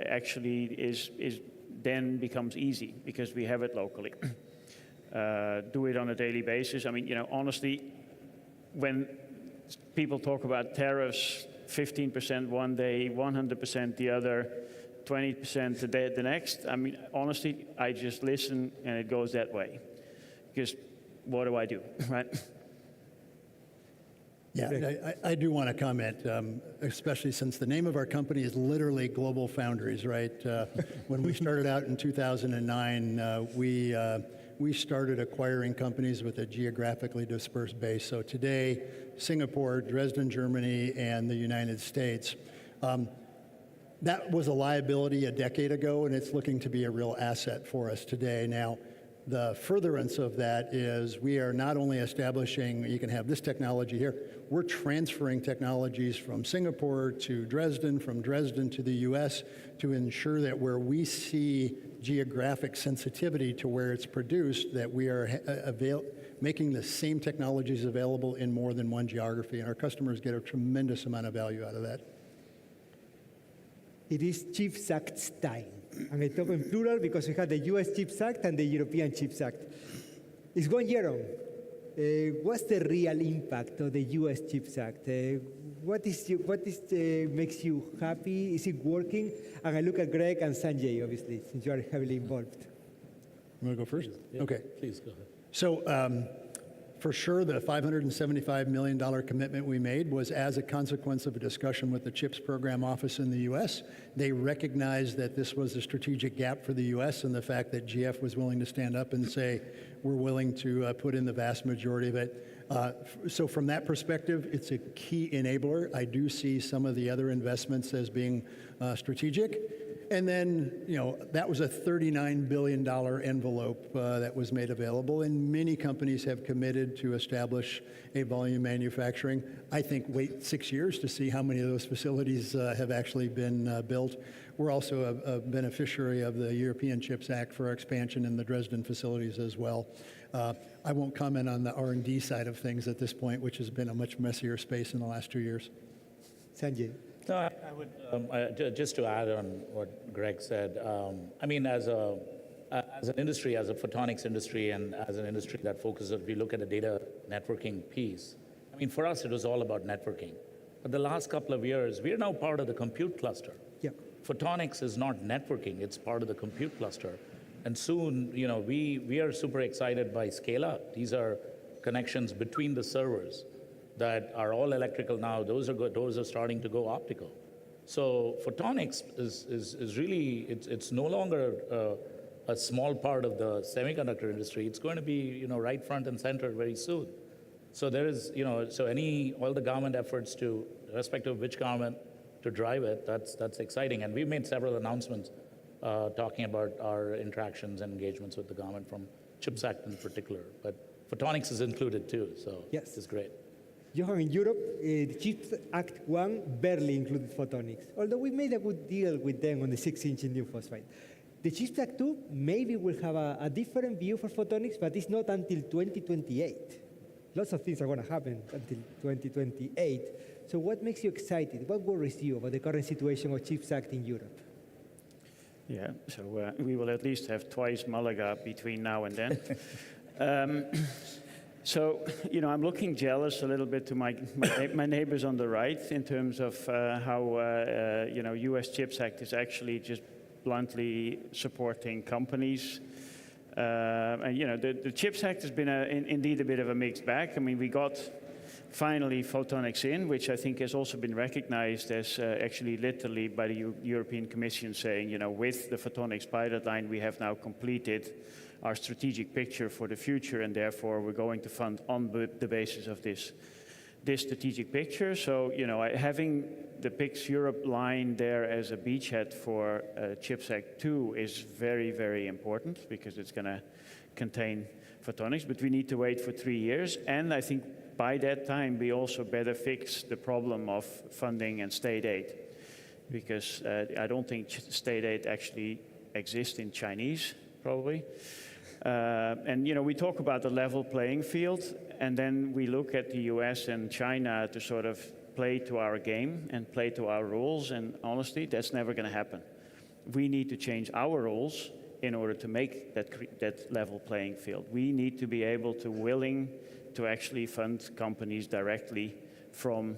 actually is then becomes easy because we have it locally. Do it on a daily basis. I mean, you know, honestly, when people talk about tariffs, 15% one day, 100% the other, 20% the next, I mean, honestly, I just listen and it goes that way. Because what do I do, right? Yeah, I do want to comment, especially since the name of our company is literally Global Foundries, right? When we started out in 2009, we started acquiring companies with a geographically dispersed base. So today, Singapore, Dresden, Germany, and the United States. That was a liability a decade ago, and it's looking to be a real asset for us today. Now, the furtherance of that is we are not only establishing, you can have this technology here, we're transferring technologies from Singapore to Dresden, from Dresden to the US, to ensure that where we see geographic sensitivity to where it's produced, that we are making the same technologies available in more than one geography, and our customers get a tremendous amount of value out of that. It is CHIPS Act time. And I talk in plural because we have the US CHIPS Act and the European CHIPS Act. It's 1 year on. What's the real impact of the US CHIPS Act? What makes you happy? Is it working? And I look at Greg and Sanjay, obviously, since you are heavily involved. You want to go first? Yeah, okay. Please go ahead. So for sure, the $575 million commitment we made was as a consequence of a discussion with the CHIPS program office in the US. They recognized that this was a strategic gap for the US, and the fact that GF was willing to stand up and say, we're willing to put in the vast majority of it. So from that perspective, it's a key enabler. I do see some of the other investments as being strategic. And then, that was a $39 billion envelope that was made available, and many companies have committed to establish a volume manufacturing. I think wait 6 years to see how many of those facilities have actually been built. We're also a beneficiary of the European Chips Act for our expansion in the Dresden facilities as well. I won't comment on the R&D side of things at this point, which has been a much messier space in the last 2 years. Sanjay. No, I would, just to add on what Greg said, I mean, as an industry, as a photonics industry, and as an industry that focuses, if we look at the data networking piece, I mean, for us, it was all about networking. But the last couple of years, we are now part of the compute cluster. Yeah. Photonics is not networking, it's part of the compute cluster. And soon, we are super excited by scale-up. These are connections between the servers that are all electrical now. Those are starting to go optical. So photonics is really, it's no longer a small part of the semiconductor industry. It's going to be, right front and center very soon. So there is, all the government efforts to, irrespective of which government, to drive it, that's exciting. And we've made several announcements talking about our interactions and engagements with the government, from CHIPS Act in particular. But photonics is included too, so yes, it's great. Johan, in Europe, the CHIPS Act 1 barely included photonics, although we made a good deal with them on the 6-inch indium phosphide. The CHIPS Act 2 maybe will have a different view for photonics, but it's not until 2028. Lots of things are going to happen until 2028. So what makes you excited? What worries you about the current situation of CHIPS Act in Europe? Yeah, so we will at least have twice Malaga between now and then. So, I'm looking jealous a little bit to my neighbors on the right in terms of how, US CHIPS Act is actually just bluntly supporting companies. And, the CHIPS Act has been indeed a bit of a mixed bag. I mean, we got finally photonics in, which I think has also been recognized as actually literally by the European Commission saying, with the photonics pilot line, we have now completed our strategic picture for the future, and therefore we're going to fund on the basis of this strategic picture. So, having the PIX Europe line there as a beachhead for CHIPS Act 2 is very, very important, because it's going to contain photonics, but we need to wait for 3 years. And I think by that time, we also better fix the problem of funding and state aid, because I don't think state aid actually exists in Chinese, probably. And, we talk about the level playing field, and then we look at the US and China to sort of play to our game and play to our rules, and honestly, that's never going to happen. We need to change our rules in order to make that level playing field. We need to be able to willing to actually fund companies directly from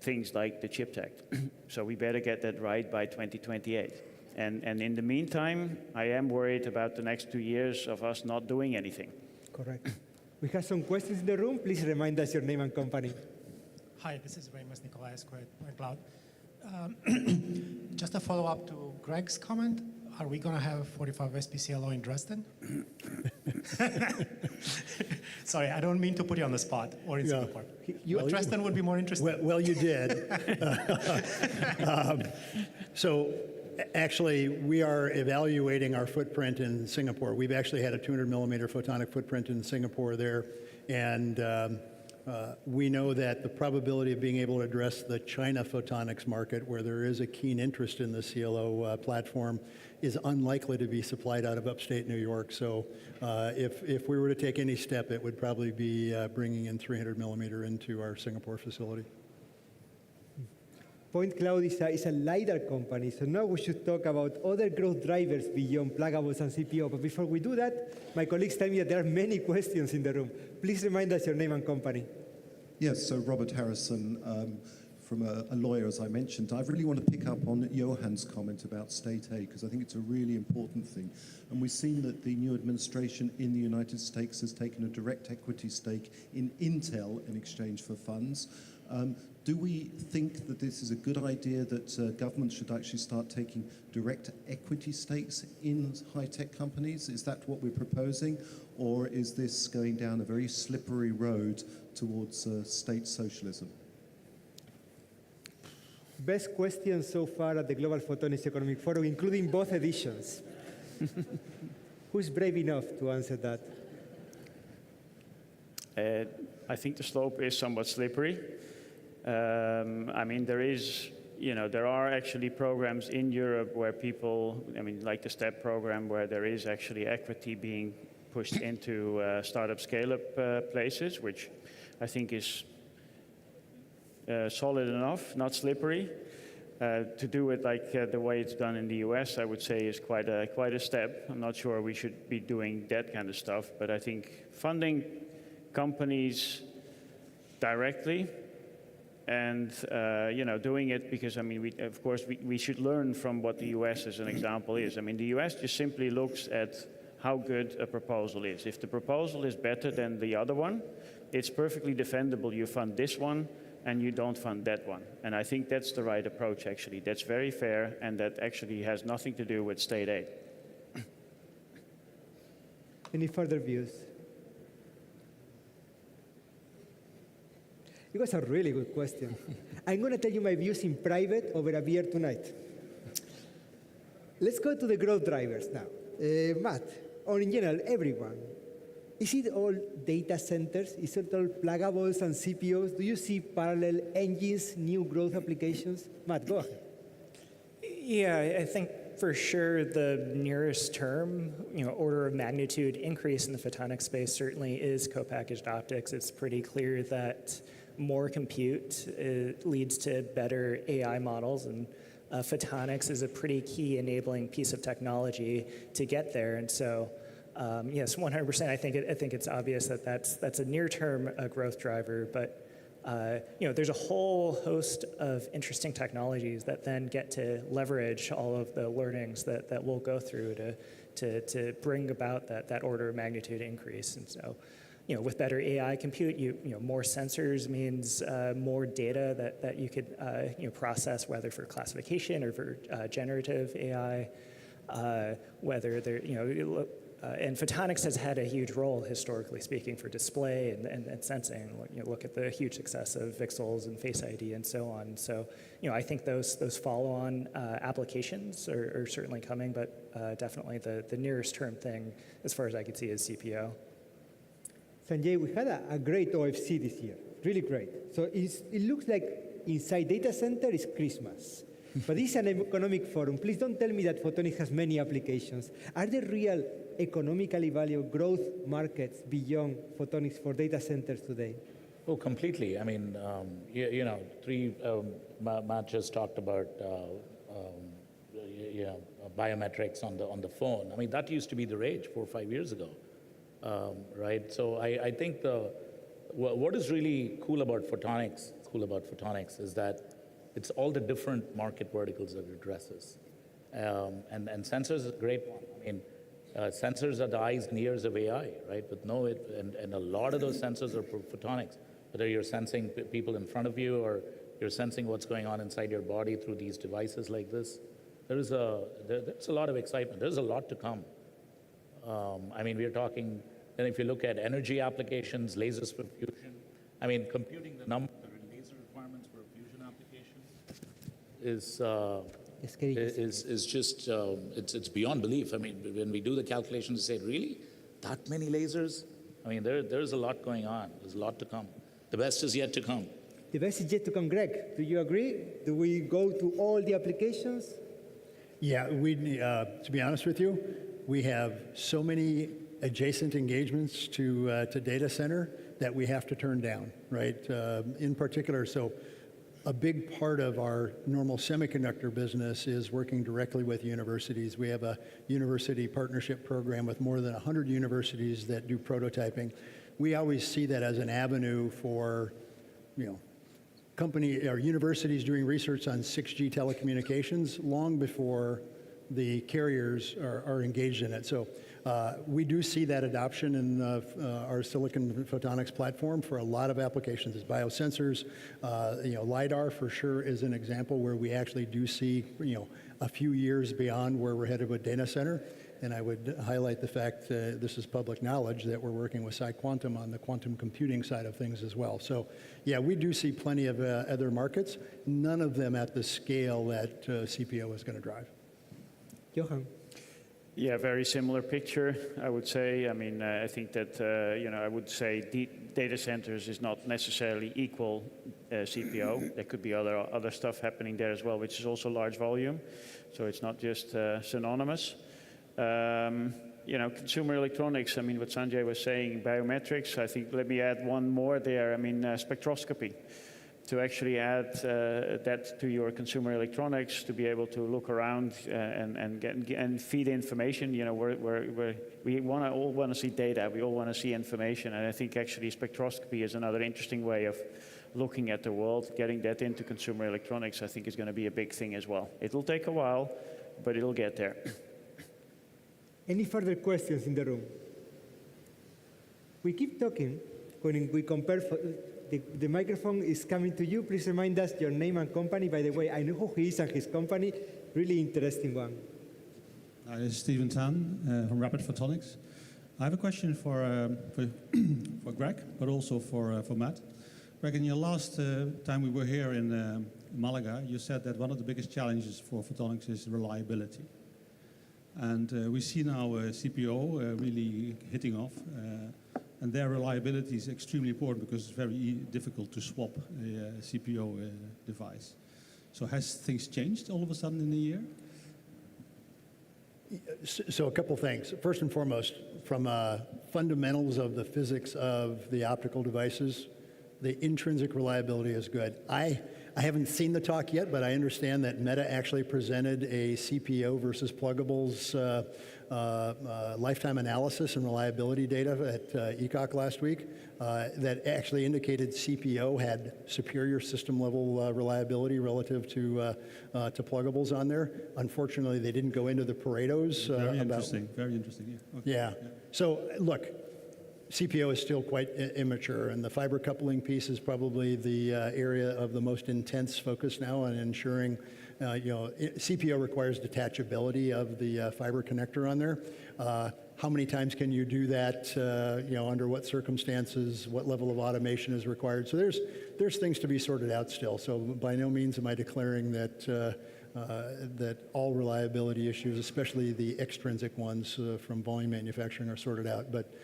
things like the CHIPS Act. So we better get that right by 2028. And in the meantime, I am worried about the next 2 years of us not doing anything. Correct. We have some questions in the room. Please remind us your name and company. Hi, this is Remus Nicolai, Cloud. Just a follow-up to Greg's comment. Are we going to have 45 SPCLO in Dresden? Sorry, I don't mean to put you on the spot, or in Singapore. But Dresden would be more interesting. Well, you did. So actually, we are evaluating our footprint in Singapore. We've actually had a 200 millimeter photonic footprint in Singapore there, and we know that the probability of being able to address the China photonics market, where there is a keen interest in the CLO platform, is unlikely to be supplied out of upstate New York. So if we were to take any step, it would probably be bringing in 300 millimeter into our Singapore facility. Point Cloud is a LiDAR company, so now we should talk about other growth drivers beyond pluggables and CPO. But before we do that, my colleagues tell me that there are many questions in the room. Please remind us your name and company. Yes, so Robert Harrison, from a lawyer, as I mentioned. I really want to pick up on Johan's comment about state aid, because I think it's a really important thing. And we've seen that the new administration in the United States has taken a direct equity stake in Intel in exchange for funds. Do we think that this is a good idea, that governments should actually start taking direct equity stakes in high-tech companies? Is that what we're proposing? Or is this going down a very slippery road towards state socialism? Best question so far at the Global Photonics Economic Forum, including both editions. Who's brave enough to answer that? I think the slope is somewhat slippery. I mean, there are actually programs in Europe where people, like the STEP program, where there is actually equity being pushed into startup scale-up places, which I think is solid enough, not slippery. To do it like the way it's done in the US, I would say is quite a step. I'm not sure we should be doing that kind of stuff, but I think funding companies directly and doing it because, of course, we should learn from what the US as an example is. The US just simply looks at how good a proposal is. If the proposal is better than the other one, it's perfectly defendable. You fund this one, and you don't fund that one. And I think that's the right approach, actually. That's very fair, and that actually has nothing to do with state aid. Any further views? It was a really good question. I'm going to tell you my views in private over a beer tonight. Let's go to the growth drivers now. Matt, or in general, everyone. Is it all data centers? Is it all pluggables and CPOs? Do you see parallel engines, new growth applications? Matt, go ahead. Yeah, I think for sure the nearest term, order of magnitude increase in the photonics space certainly is co-packaged optics. It's pretty clear that more compute leads to better AI models, and photonics is a pretty key enabling piece of technology to get there. And so, yes, 100%. I think it's obvious that that's a near-term growth driver. But there's a whole host of interesting technologies that then get to leverage all of the learnings that we'll go through to bring about that order of magnitude increase. And so, with better AI compute, more sensors means more data that you could process, whether for classification or for generative AI, whether there, and photonics has had a huge role, historically speaking, for display and sensing. Look at the huge success of VCSELs and Face ID and so on. So, I think those follow-on applications are certainly coming, but definitely the nearest term thing, as far as I can see, is CPO. Sanjay, we had a great OFC this year, really great. So it looks like inside data center is Christmas. But this is an economic forum. Please don't tell me that photonics has many applications. Are there real economically valuable growth markets beyond photonics for data centers today? Oh, completely. Matt just talked about biometrics on the phone. That used to be the rage 4 or 5 years ago, right? So I think what is really cool about photonics is that it's all the different market verticals that it addresses. And sensors is a great one. Sensors are the eyes and ears of AI, right? And a lot of those sensors are for photonics. Whether you're sensing people in front of you or you're sensing what's going on inside your body through these devices like this, there's a lot of excitement. There's a lot to come. We're talking, and if you look at energy applications, lasers for fusion, computing the number of laser requirements for a fusion application is just, it's beyond belief. When we do the calculations, we say, really? That many lasers? There's a lot going on. There's a lot to come. The best is yet to come. The best is yet to come. Greg, do you agree? Do we go to all the applications? Yeah, to be honest with you, we have so many adjacent engagements to data center that we have to turn down, right? In particular, so a big part of our normal semiconductor business is working directly with universities. We have a university partnership program with more than 100 universities that do prototyping. We always see that as an avenue for, company or universities doing research on 6G telecommunications long before the carriers are engaged in it. So we do see that adoption in our silicon photonics platform for a lot of applications. It's biosensors, LiDAR for sure is an example where we actually do see, a few years beyond where we're headed with data center. And I would highlight the fact, this is public knowledge, that we're working with PsiQuantum on the quantum computing side of things as well. So yeah, we do see plenty of other markets, none of them at the scale that CPO is going to drive. Johan. Yeah, very similar picture, I would say. I mean, I think that, I would say data centers is not necessarily equal CPO. There could be other stuff happening there as well, which is also large volume. So it's not just synonymous. Consumer electronics, I mean, what Sanjay was saying, biometrics, I think, let me add one more there. I mean, spectroscopy. To actually add that to your consumer electronics, to be able to look around and feed information. We all want to see data. We all want to see information. And I think actually spectroscopy is another interesting way of looking at the world. Getting that into consumer electronics, I think, is going to be a big thing as well. It'll take a while, but it'll get there. Any further questions in the room? We keep talking when we compare. The microphone is coming to you. Please remind us your name and company. By the way, I know who he is and his company. Really interesting one. This is Stephen Tan from Rapid Photonics. I have a question for Greg, but also for Matt. Greg, in your last time we were here in Malaga, you said that one of the biggest challenges for photonics is reliability. And we see now CPO really hitting off. And their reliability is extremely important because it's very difficult to swap a CPO device. So has things changed all of a sudden in a year? So a couple things. First and foremost, from fundamentals of the physics of the optical devices, the intrinsic reliability is good. I haven't seen the talk yet, but I understand that Meta actually presented a CPO versus pluggables lifetime analysis and reliability data at ECOC last week that actually indicated CPO had superior system level reliability relative to pluggables on there. Unfortunately, they didn't go into the Paretos. Very interesting, yeah. Okay. Yeah. So look, CPO is still quite immature, and the fiber coupling piece is probably the area of the most intense focus now on ensuring, CPO requires detachability of the fiber connector on there. How many times can you do that, under what circumstances, what level of automation is required? So there's things to be sorted out still. So by no means am I declaring that that all reliability issues, especially the extrinsic ones from volume manufacturing, are sorted out. But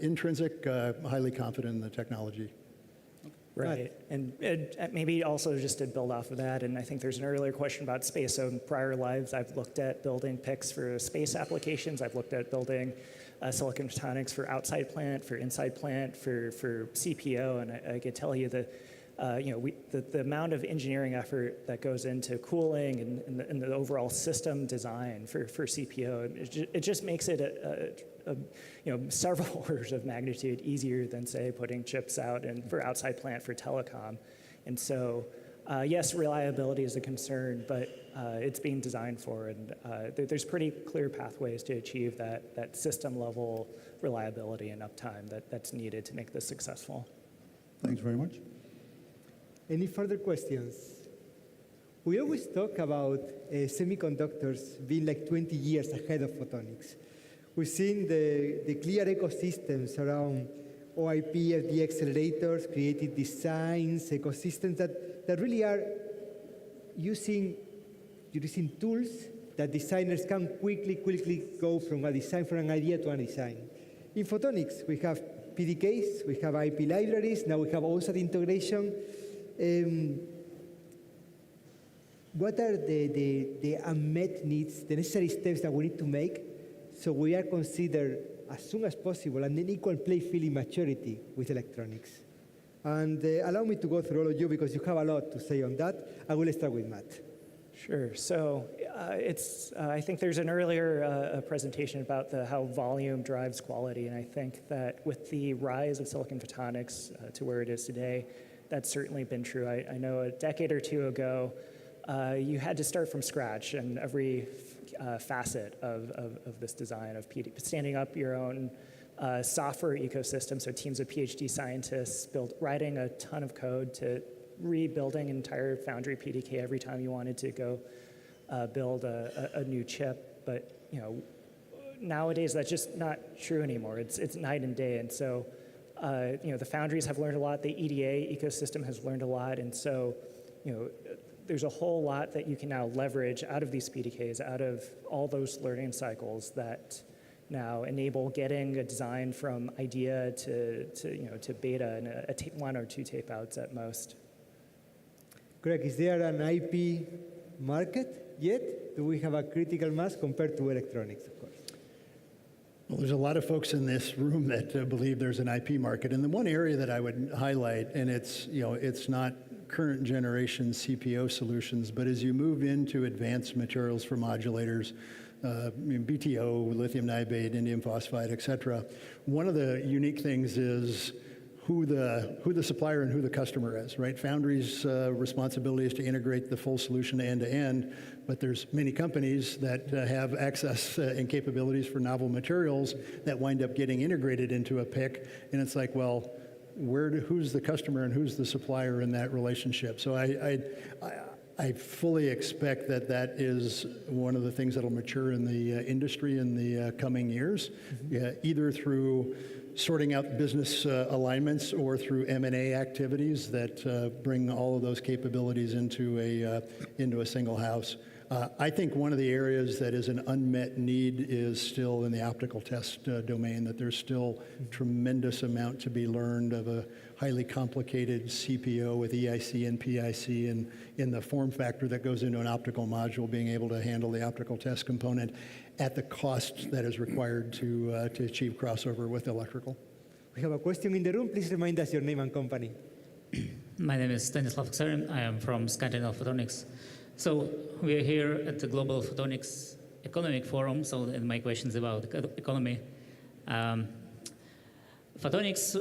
intrinsic, highly confident in the technology. Right, and maybe also just to build off of that, and I think there's an earlier question about space. So in prior lives, I've looked at building PICs for space applications. I've looked at building silicon photonics for outside plant, for inside plant, for CPO, and I could tell you that the amount of engineering effort that goes into cooling and the overall system design for CPO, it just makes it several orders of magnitude easier than, say, putting chips out and for outside plant for telecom. And so, yes, reliability is a concern, but it's being designed for, and there's pretty clear pathways to achieve that system level reliability and uptime that's needed to make this successful. Thanks very much. Any further questions? We always talk about semiconductors being like 20 years ahead of photonics. We've seen the clear ecosystems around OIP, FD accelerators, creative designs, ecosystems that really are using tools that designers can quickly go from a design, from an idea to a design. In photonics, we have PDKs, we have IP libraries, now we have OSAT integration. What are the unmet needs, the necessary steps that we need to make so we are considered as soon as possible and an equal play field in maturity with electronics? And allow me to go through all of you because you have a lot to say on that. I will start with Matt. Sure. So I think there's an earlier presentation about how volume drives quality, and I think that with the rise of silicon photonics to where it is today, that's certainly been true. I know a decade or two ago, you had to start from scratch in every facet of this design of standing up your own software ecosystem. So teams of PhD scientists writing a ton of code to rebuilding an entire foundry PDK every time you wanted to go build a new chip. But nowadays that's just not true anymore. It's night and day. And so, the foundries have learned a lot. The EDA ecosystem has learned a lot. And so, there's a whole lot that you can now leverage out of these PDKs, out of all those learning cycles that now enable getting a design from idea to beta in a 1 or 2 tape outs at most. Greg, is there an IP market yet? Do we have a critical mass compared to electronics, of course? Well, there's a lot of folks in this room that believe there's an IP market. And the one area that I would highlight, and it's not current generation CPO solutions, but as you move into advanced materials for modulators, BTO, lithium niobate, indium phosphide, et cetera, one of the unique things is who the supplier and who the customer is, right? Foundry's responsibility is to integrate the full solution end to end, but there's many companies that have access and capabilities for novel materials that wind up getting integrated into a PIC, and it's like, well, who's the customer and who's the supplier in that relationship? So I fully expect that is one of the things that'll mature in the industry in the coming years, either through sorting out business alignments or through M&A activities that bring all of those capabilities into a single house. I think one of the areas that is an unmet need is still in the optical test domain, that there's still tremendous amount to be learned of a highly complicated CPO with EIC and PIC and in the form factor that goes into an optical module, being able to handle the optical test component at the cost that is required to achieve crossover with electrical. We have a question in the room. Please remind us your name and company. My name is Stanislav Ksarin. I am from Scandinavian Photonics. So we are here at the Global Photonics Economic Forum, so my question is about economy. Photonics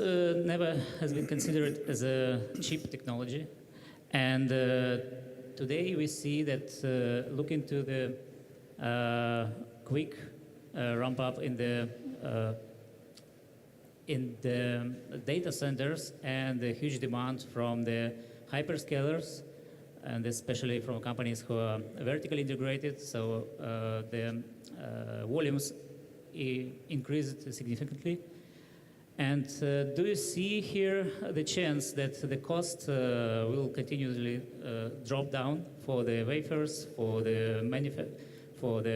never has been considered as a cheap technology, and today we see that look into the quick ramp up in the data centers and the huge demand from the hyperscalers, and especially from companies who are vertically integrated, so the volumes increased significantly. And do you see here the chance that the cost will continually drop down for the wafers, for the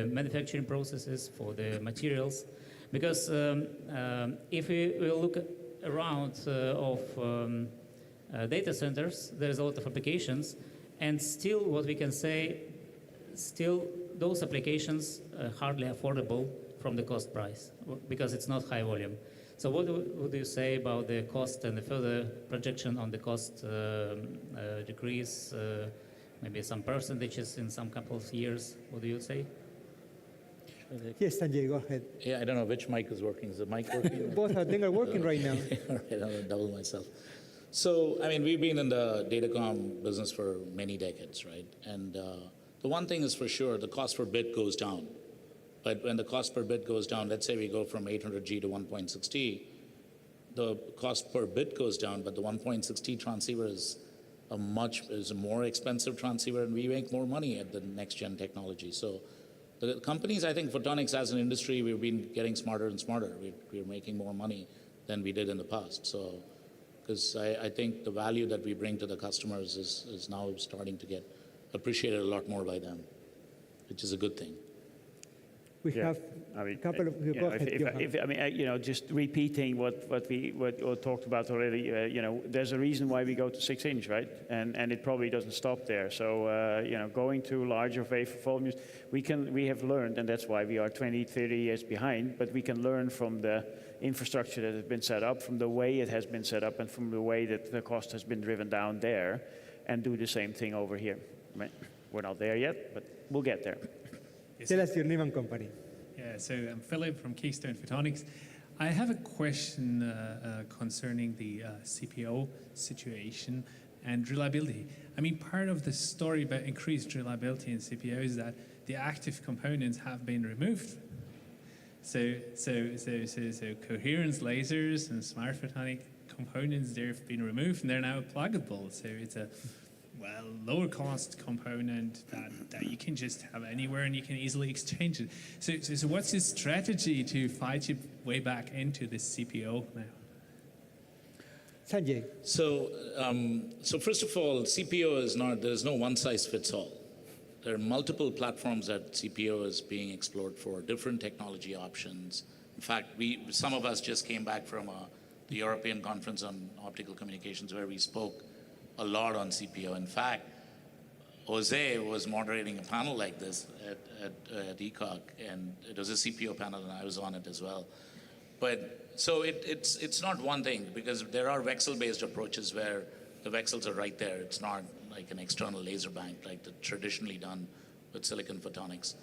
manufacturing processes, for the materials? Because if we will look around of data centers, there's a lot of applications, and still what we can say, still those applications are hardly affordable from the cost price, because it's not high volume. So what do you say about the cost and the further projection on the cost decrease, maybe some percentages in some couple of years? What do you say? Yes, Sanjay, go ahead. Yeah, I don't know which mic is working. Is the mic working? Both of them are working right now. All right, I'll double myself. So, I mean, we've been in the datacom business for many decades, right? And the one thing is for sure, the cost per bit goes down. But when the cost per bit goes down, let's say we go from 800G to 1.6T, the cost per bit goes down, but the 1.6T transceiver is a more expensive transceiver, and we make more money at the next gen technology. So the companies, I think Photonics as an industry, we've been getting smarter and smarter. We're making more money than we did in the past. So, because I think the value that we bring to the customers is now starting to get appreciated a lot more by them, which is a good thing. We have a couple of. Go ahead, just repeating what we talked about already. There's a reason why we go to 6-inch, right? And it probably doesn't stop there. So going to larger wafer volumes, we have learned, and that's why we are 20, 30 years behind. But we can learn from the infrastructure that has been set up, from the way it has been set up, and from the way that the cost has been driven down there, and do the same thing over here. Right? We're not there yet, but we'll get there. Tell us your name and company. Yeah, so I'm Philip from Keystone Photonics. I have a question concerning the CPO situation and reliability. I mean, part of the story about increased reliability in CPO is that the active components have been removed. So coherence lasers and smart photonic components, they've been removed and they're now pluggable. So it's a lower cost component that you can just have anywhere and you can easily exchange it. So what's your strategy to fight your way back into this CPO now? Sanjay. So first of all, CPO is not, there's no one size fits all. There are multiple platforms that CPO is being explored for, different technology options. In fact, some of us just came back from the European Conference on Optical Communications where we spoke a lot on CPO. In fact, Jose was moderating a panel like this at ECOC, and it was a CPO panel, and I was on it as well. But so it's not one thing, because there are VCSEL-based approaches where the VCSELs are right there. It's not like an external laser bank like the traditionally done with silicon photonics.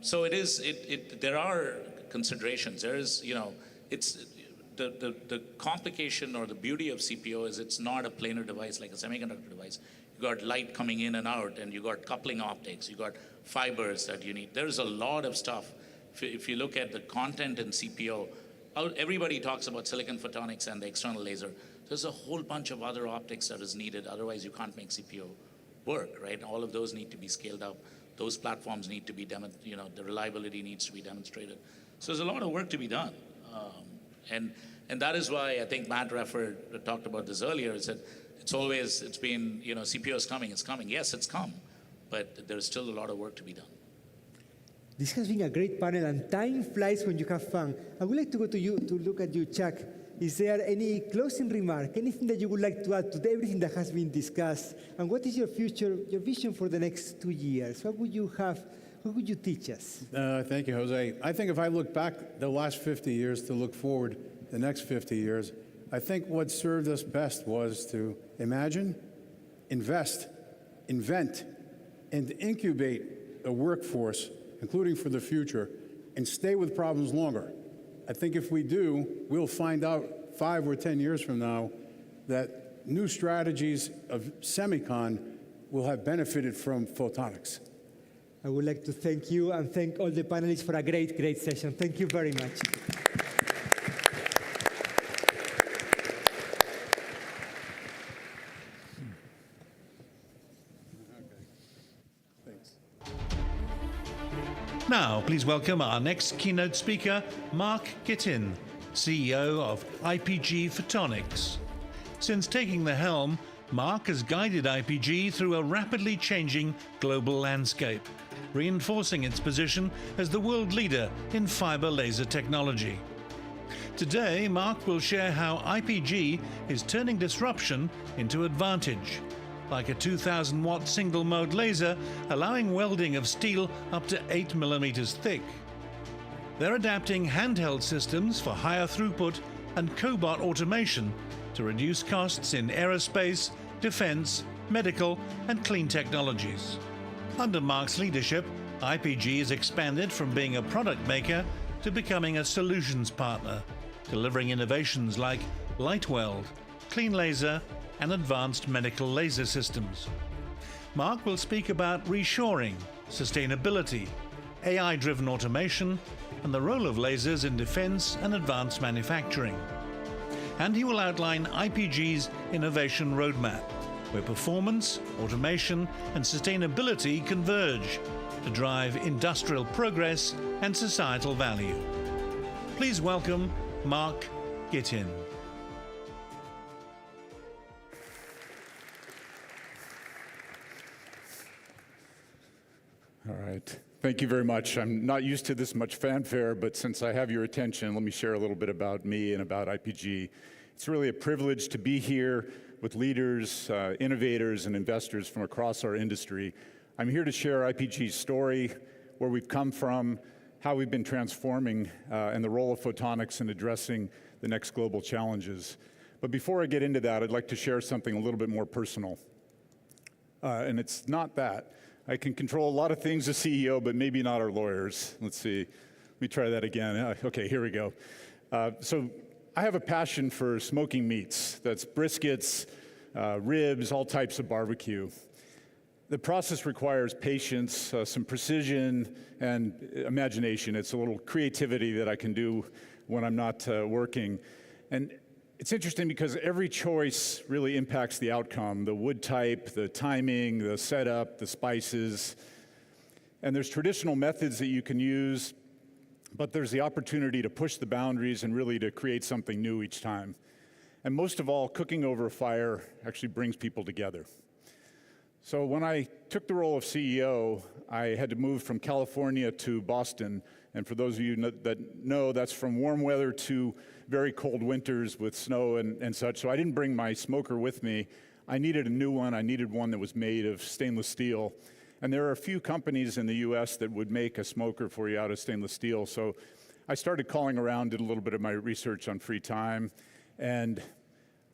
So there are considerations. There is, it's the complication or the beauty of CPO is it's not a planar device like a semiconductor device. You got light coming in and out, and you got coupling optics, you got fibers that you need. There's a lot of stuff. If you look at the content in CPO, everybody talks about silicon photonics and the external laser. There's a whole bunch of other optics that is needed. Otherwise, you can't make CPO work, right? All of those need to be scaled up. Those platforms need to be, the reliability needs to be demonstrated. So there's a lot of work to be done. And that is why I think Matt talked about this earlier. Is that it's been, CPO is coming, it's coming. Yes, it's come, but there's still a lot of work to be done. This has been a great panel, and time flies when you have fun. I would like to go to you, to look at you, Chuck. Is there any closing remark, anything that you would like to add to everything that has been discussed? And what is your vision for the next 2 years? What would you have, what would you teach us? Thank you, Jose. I think if I look back the last 50 years to look forward the next 50 years, I think what served us best was to imagine, invest, invent, and incubate a workforce, including for the future, and stay with problems longer. I think if we do, we'll find out 5 or 10 years from now that new strategies of semicon will have benefited from photonics. I would like to thank you and thank all the panelists for a great, great session. Thank you very much. Now, please welcome our next keynote speaker, Mark Gittin, CEO of IPG Photonics. Since taking the helm, Mark has guided IPG through a rapidly changing global landscape, reinforcing its position as the world leader in fiber laser technology. Today, Mark will share how IPG is turning disruption into advantage, like a 2,000-watt single-mode laser, allowing welding of steel up to 8 millimeters thick. They're adapting handheld systems for higher throughput and cobot automation to reduce costs in aerospace, defense, medical, and clean technologies. Under Mark's leadership, IPG has expanded from being a product maker to becoming a solutions partner, delivering innovations like LightWeld, Clean Laser, and advanced medical laser systems. Mark will speak about reshoring, sustainability, AI-driven automation, and the role of lasers in defense and advanced manufacturing. And he will outline IPG's innovation roadmap, where performance, automation, and sustainability converge to drive industrial progress and societal value. Please welcome Mark Gittin. All right. Thank you very much. I'm not used to this much fanfare, but since I have your attention, let me share a little bit about me and about IPG. It's really a privilege to be here with leaders, innovators, and investors from across our industry. I'm here to share IPG's story, where we've come from, how we've been transforming, and the role of photonics in addressing the next global challenges. But before I get into that, I'd like to share something a little bit more personal. And it's not that. I can control a lot of things as CEO, but maybe not our lawyers. Let's see. Let me try that again. Okay, here we go. So I have a passion for smoking meats. That's briskets, ribs, all types of barbecue. The process requires patience, some precision, and imagination. It's a little creativity that I can do when I'm not working. And It's interesting because every choice really impacts the outcome, the wood type, the timing, the setup, the spices. And there's traditional methods that you can use, but there's the opportunity to push the boundaries and really to create something new each time. And most of all, cooking over a fire actually brings people together. So when I took the role of CEO, I had to move from California to Boston. And for those of you that know, that's from warm weather to very cold winters with snow and such. So I didn't bring my smoker with me. I needed a new one. I needed one that was made of stainless steel. And there are a few companies in the US that would make a smoker for you out of stainless steel. So I started calling around, did a little bit of my research on free time, and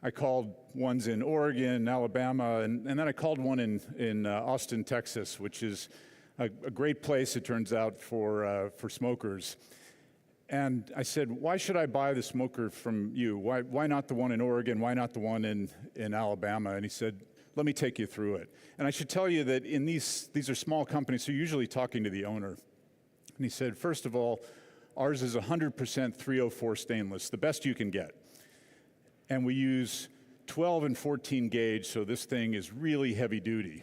I called ones in Oregon, Alabama, and then I called one in Austin, Texas, which is a great place, it turns out, for smokers. And I said, why should I buy the smoker from you? Why not the one in Oregon? Why not the one in Alabama? And he said, let me take you through it. And I should tell you that in these are small companies, so you're usually talking to the owner. And he said, first of all, ours is 100% 304 stainless, the best you can get. And we use 12 and 14 gauge, so this thing is really heavy duty.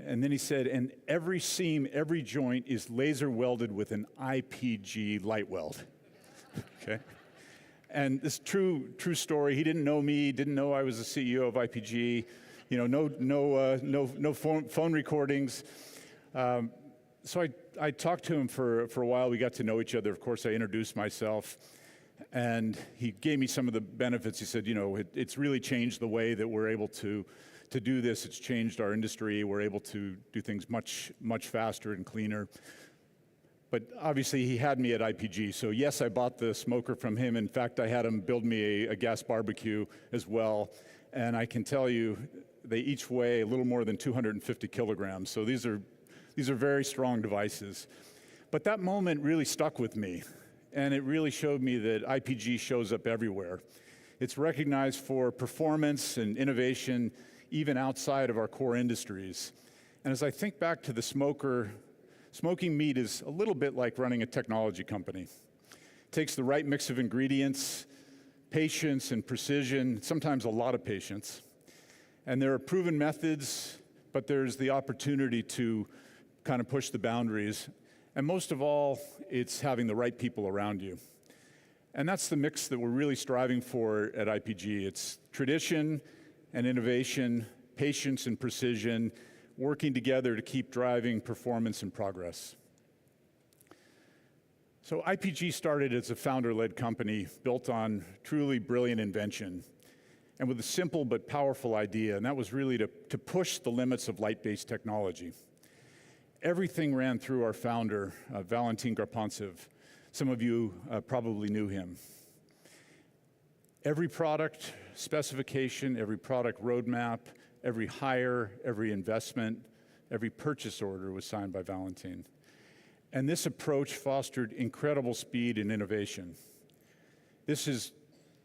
And then he said, and every seam, every joint is laser welded with an IPG light weld. Okay? And this true story. He didn't know me, didn't know I was the CEO of IPG. You know, no phone recordings. So I talked to him for a while. We got to know each other. Of course, I introduced myself. And he gave me some of the benefits. He said, you know, it's really changed the way that we're able to do this. It's changed our industry. We're able to do things much faster and cleaner. But obviously, he had me at IPG. So yes, I bought the smoker from him. In fact, I had him build me a gas barbecue as well. And I can tell you, they each weigh a little more than 250 kilograms. So these are very strong devices. But that moment really stuck with me. And it really showed me that IPG shows up everywhere. It's recognized for performance and innovation, even outside of our core industries. And as I think back to the smoker, smoking meat is a little bit like running a technology company. It takes the right mix of ingredients, patience and precision, sometimes a lot of patience. And there are proven methods, but there's the opportunity to kind of push the boundaries. And most of all, it's having the right people around you. And that's the mix that we're really striving for at IPG. It's tradition and innovation, patience and precision, working together to keep driving performance and progress. So IPG started as a founder-led company built on truly brilliant invention and with a simple but powerful idea, and that was really to push the limits of light-based technology. Everything ran through our founder, Valentin Garpantsev. Some of you probably knew him. Every product specification, every product roadmap, every hire, every investment, every purchase order was signed by Valentin. And this approach fostered incredible speed and innovation. This is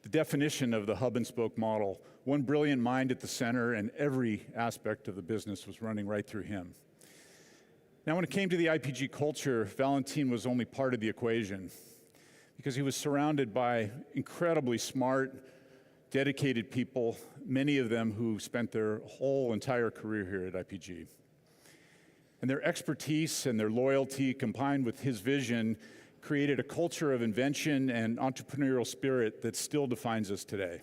the definition of the hub and spoke model. One brilliant mind at the center, and every aspect of the business was running right through him. Now, when it came to the IPG culture, Valentin was only part of the equation because he was surrounded by incredibly smart, dedicated people, many of them who spent their whole entire career here at IPG. And their expertise and their loyalty, combined with his vision, created a culture of invention and entrepreneurial spirit that still defines us today.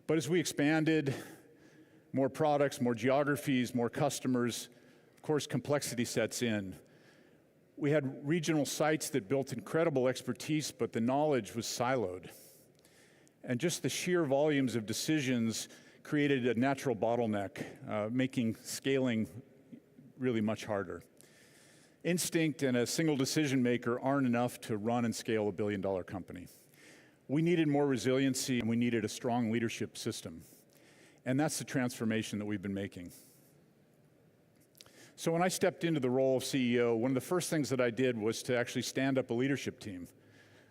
But as we expanded, more products, more geographies, more customers, of course, complexity sets in. We had regional sites that built incredible expertise, but the knowledge was siloed. And just the sheer volumes of decisions created a natural bottleneck, making scaling really much harder. Instinct and a single decision maker aren't enough to run and scale a billion-dollar company. We needed more resiliency, and we needed a strong leadership system. And that's the transformation that we've been making. So when I stepped into the role of CEO, one of the first things that I did was to actually stand up a leadership team.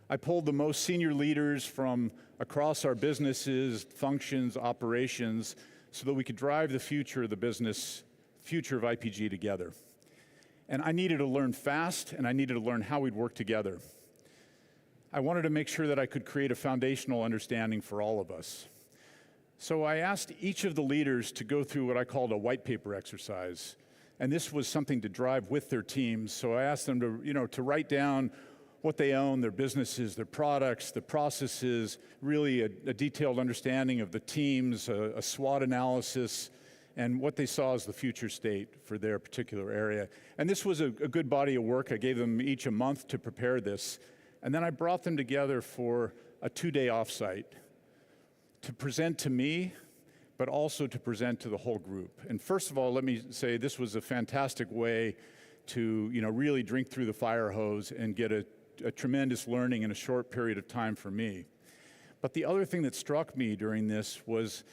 I pulled the most senior leaders from across our businesses, functions, operations, so that we could drive the future of the business, future of IPG together. And I needed to learn fast, and I needed to learn how we'd work together. I wanted to make sure that I could create a foundational understanding for all of us. So I asked each of the leaders to go through what I called a white paper exercise. And this was something to drive with their teams. So I asked them to write down what they own, their businesses, their products, the processes, really a detailed understanding of the teams, a SWOT analysis, and what they saw as the future state for their particular area. And this was a good body of work. I gave them each a month to prepare this. And then I brought them together for a 2-day offsite to present to me, but also to present to the whole group. And first of all, let me say this was a fantastic way to really drink through the fire hose and get a tremendous learning in a short period of time for me. But the other thing that struck me during this was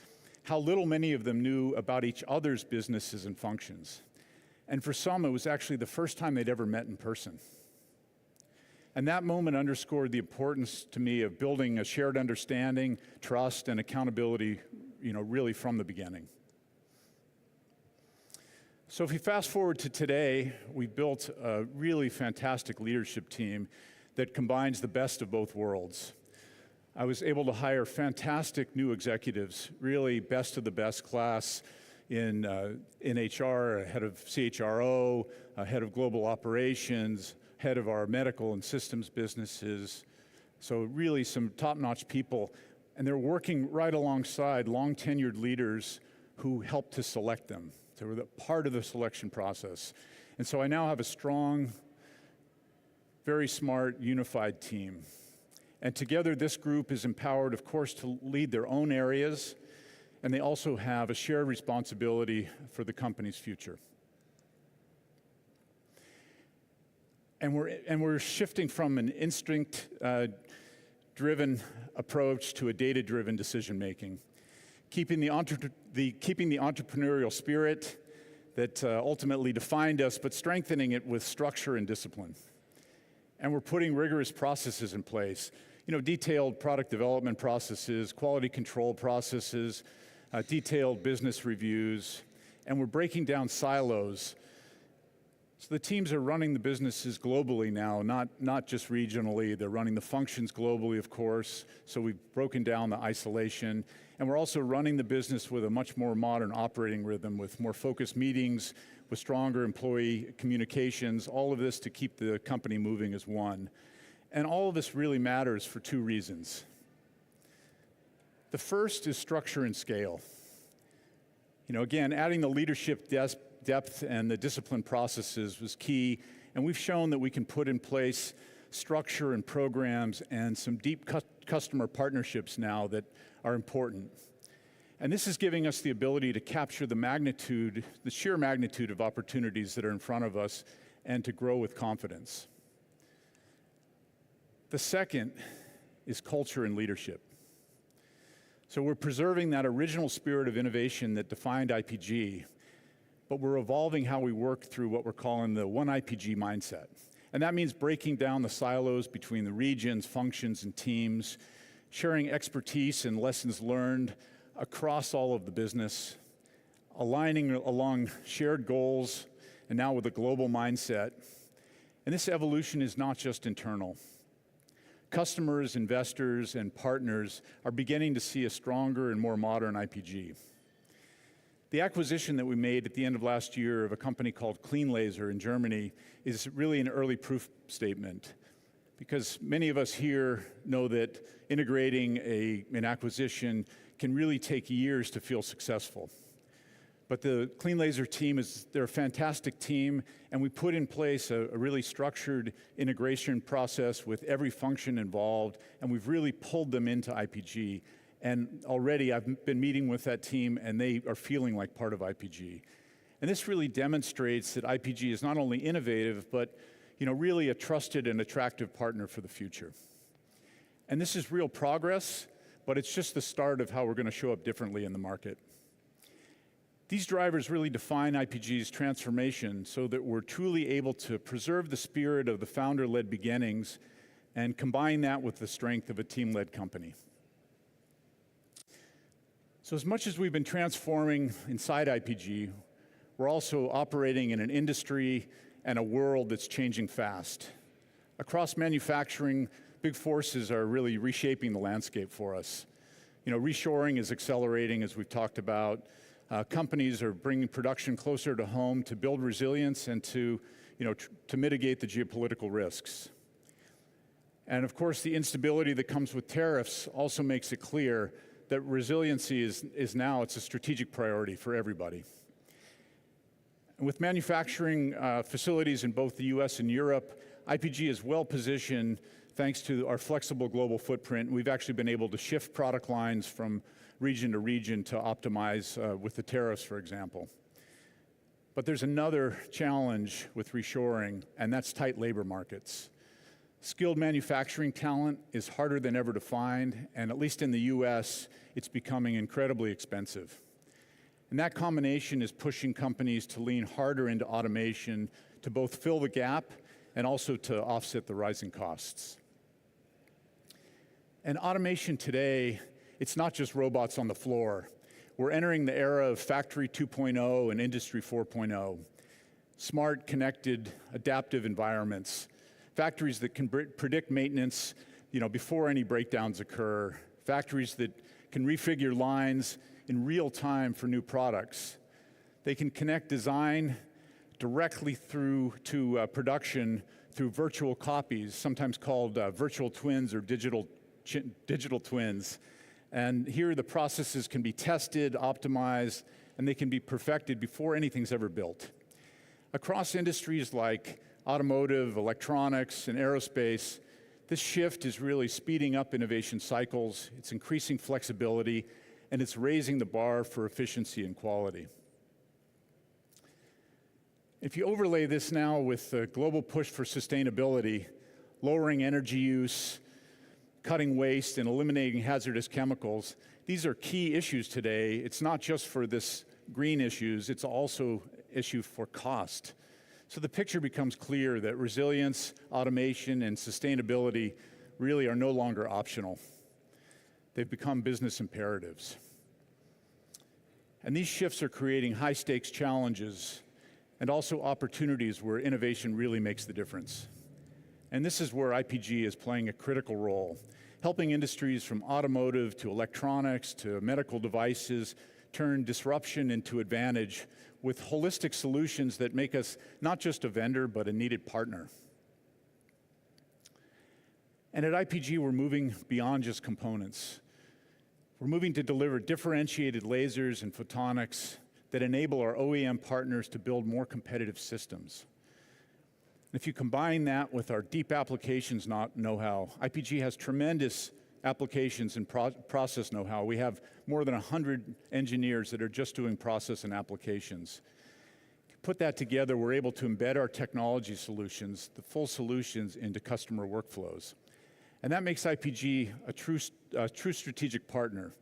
how little many of them knew about each other's businesses and functions. And for some, it was actually the first time they'd ever met in person. And that moment underscored the importance to me of building a shared understanding, trust, and accountability, really from the beginning. So if you fast forward to today, we've built a really fantastic leadership team that combines the best of both worlds. I was able to hire fantastic new executives, really best of the best class in HR, a head of CHRO, a head of global operations, head of our medical and systems businesses. So really some top-notch people. And they're working right alongside long-tenured leaders who helped to select them. So we're part of the selection process. And so I now have a strong, very smart, unified team. And together, this group is empowered, of course, to lead their own areas, and they also have a shared responsibility for the company's future. And we're shifting from an instinct-driven approach to a data-driven decision-making, keeping the entrepreneurial spirit that ultimately defined us, but strengthening it with structure and discipline. And we're putting rigorous processes in place, detailed product development processes, quality control processes, detailed business reviews, and we're breaking down silos. So the teams are running the businesses globally now, not just regionally. They're running the functions globally, of course, so we've broken down the isolation. And we're also running the business with a much more modern operating rhythm, with more focused meetings, with stronger employee communications, all of this to keep the company moving as one. And all of this really matters for 2 reasons. The first is structure and scale. Again, adding the leadership depth and the discipline processes was key, and we've shown that we can put in place structure and programs and some deep customer partnerships now that are important. And this is giving us the ability to capture the sheer magnitude of opportunities that are in front of us and to grow with confidence. The second is culture and leadership. So we're preserving that original spirit of innovation that defined IPG, but we're evolving how we work through what we're calling the one IPG mindset. And that means breaking down the silos between the regions, functions, and teams, sharing expertise and lessons learned across all of the business, aligning along shared goals, and now with a global mindset. And this evolution is not just internal. Customers, investors, and partners are beginning to see a stronger and more modern IPG. The acquisition that we made at the end of last year of a company called Clean Laser in Germany is really an early proof statement, because many of us here know that integrating an acquisition can really take years to feel successful. But the Clean Laser team they're a fantastic team, and we put in place a really structured integration process with every function involved, and we've really pulled them into IPG. And already I've been meeting with that team, and they are feeling like part of IPG. And this really demonstrates that IPG is not only innovative, but really a trusted and attractive partner for the future. And this is real progress, but it's just the start of how we're going to show up differently in the market. These drivers really define IPG's transformation so that we're truly able to preserve the spirit of the founder-led beginnings and combine that with the strength of a team-led company. So as much as we've been transforming inside IPG, we're also operating in an industry and a world that's changing fast. Across manufacturing, big forces are really reshaping the landscape for us. You know, reshoring is accelerating, as we've talked about. Companies are bringing production closer to home to build resilience and to, to mitigate the geopolitical risks. And of course, the instability that comes with tariffs also makes it clear that resiliency is now, it's a strategic priority for everybody. And with manufacturing facilities in both the US and Europe, IPG is well positioned thanks to our flexible global footprint. We've actually been able to shift product lines from region to region to optimize with the tariffs, for example. But there's another challenge with reshoring, and that's tight labor markets. Skilled manufacturing talent is harder than ever to find, and at least in the US, it's becoming incredibly expensive. And that combination is pushing companies to lean harder into automation to both fill the gap and also to offset the rising costs. And automation today, it's not just robots on the floor. We're entering the era of Factory 2.0 and Industry 4.0. Smart, connected, adaptive environments. Factories that can predict maintenance, before any breakdowns occur. Factories that can refigure lines in real time for new products. They can connect design directly through to production through virtual copies, sometimes called virtual twins or digital twins. And here the processes can be tested, optimized, and they can be perfected before anything's ever built. Across industries like automotive, electronics, and aerospace, this shift is really speeding up innovation cycles, it's increasing flexibility, and it's raising the bar for efficiency and quality. If you overlay this now with the global push for sustainability, lowering energy use, cutting waste, and eliminating hazardous chemicals, these are key issues today. It's not just for this green issues, it's also an issue for cost. So the picture becomes clear that resilience, automation, and sustainability really are no longer optional. They've become business imperatives. And these shifts are creating high-stakes challenges and also opportunities where innovation really makes the difference. And this is where IPG is playing a critical role, helping industries from automotive to electronics to medical devices turn disruption into advantage with holistic solutions that make us not just a vendor, but a needed partner. And at IPG, we're moving beyond just components. We're moving to deliver differentiated lasers and photonics that enable our OEM partners to build more competitive systems. If you combine that with our deep applications know-how, IPG has tremendous applications and process know-how. We have more than 100 engineers that are just doing process and applications. Put that together, we're able to embed our technology solutions, the full solutions, into customer workflows. And that makes IPG a true strategic partner,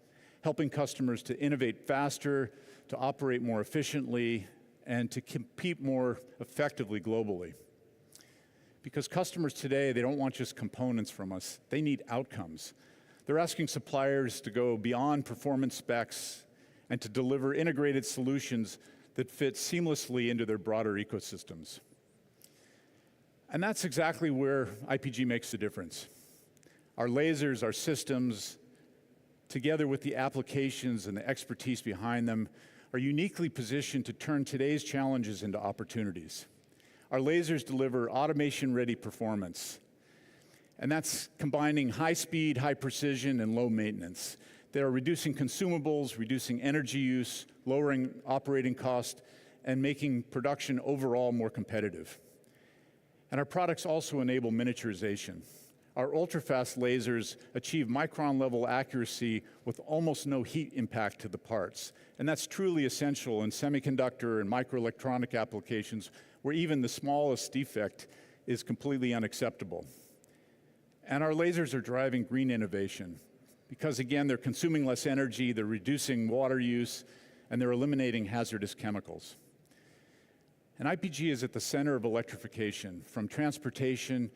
helping customers to innovate faster, to operate more efficiently, and to compete more effectively globally. Because customers today, they don't want just components from us, they need outcomes. They're asking suppliers to go beyond performance specs and to deliver integrated solutions that fit seamlessly into their broader ecosystems. And that's exactly where IPG makes the difference. Our lasers, our systems, together with the applications and the expertise behind them, are uniquely positioned to turn today's challenges into opportunities. Our lasers deliver automation-ready performance, and that's combining high speed, high precision, and low maintenance. They are reducing consumables, reducing energy use, lowering operating cost, and making production overall more competitive. And our products also enable miniaturization. Our ultra-fast lasers achieve micron-level accuracy with almost no heat impact to the parts. And that's truly essential in semiconductor and microelectronic applications where even the smallest defect is completely unacceptable. And our lasers are driving green innovation because, again, they're consuming less energy, they're reducing water use, and they're eliminating hazardous chemicals. And IPG is at the center of electrification, from transportation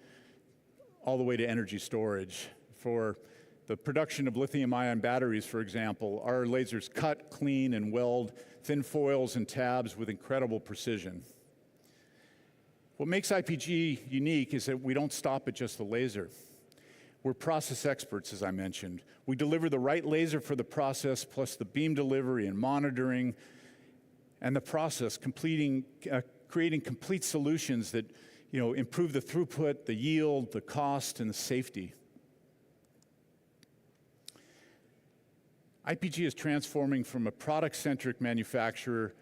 all the way to energy storage. For the production of lithium-ion batteries, for example, our lasers cut, clean, and weld thin foils and tabs with incredible precision. What makes IPG unique is that we don't stop at just the laser. We're process experts, as I mentioned. We deliver the right laser for the process, plus the beam delivery and monitoring, and the process, creating complete solutions that improve the throughput, the yield, the cost, and the safety. IPG is transforming from a product-centric manufacturer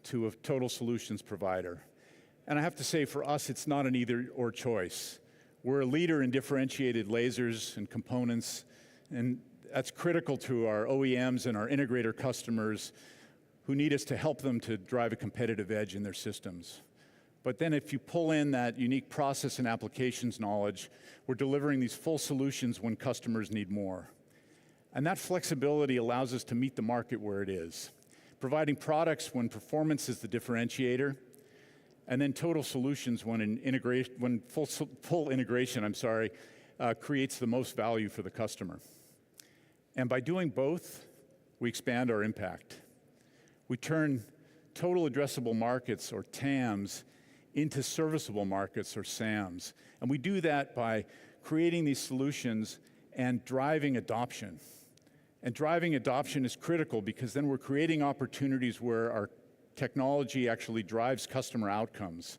to a total solutions provider. And I have to say, for us, it's not an either-or choice. We're a leader in differentiated lasers and components, and that's critical to our OEMs and our integrator customers who need us to help them to drive a competitive edge in their systems. But then if you pull in that unique process and applications knowledge, we're delivering these full solutions when customers need more. And that flexibility allows us to meet the market where it is, providing products when performance is the differentiator, and then total solutions when full integration creates the most value for the customer. And by doing both, we expand our impact. We turn total addressable markets, or TAMs, into serviceable markets, or SAMs. And we do that by creating these solutions and driving adoption. And driving adoption is critical because then we're creating opportunities where our technology actually drives customer outcomes.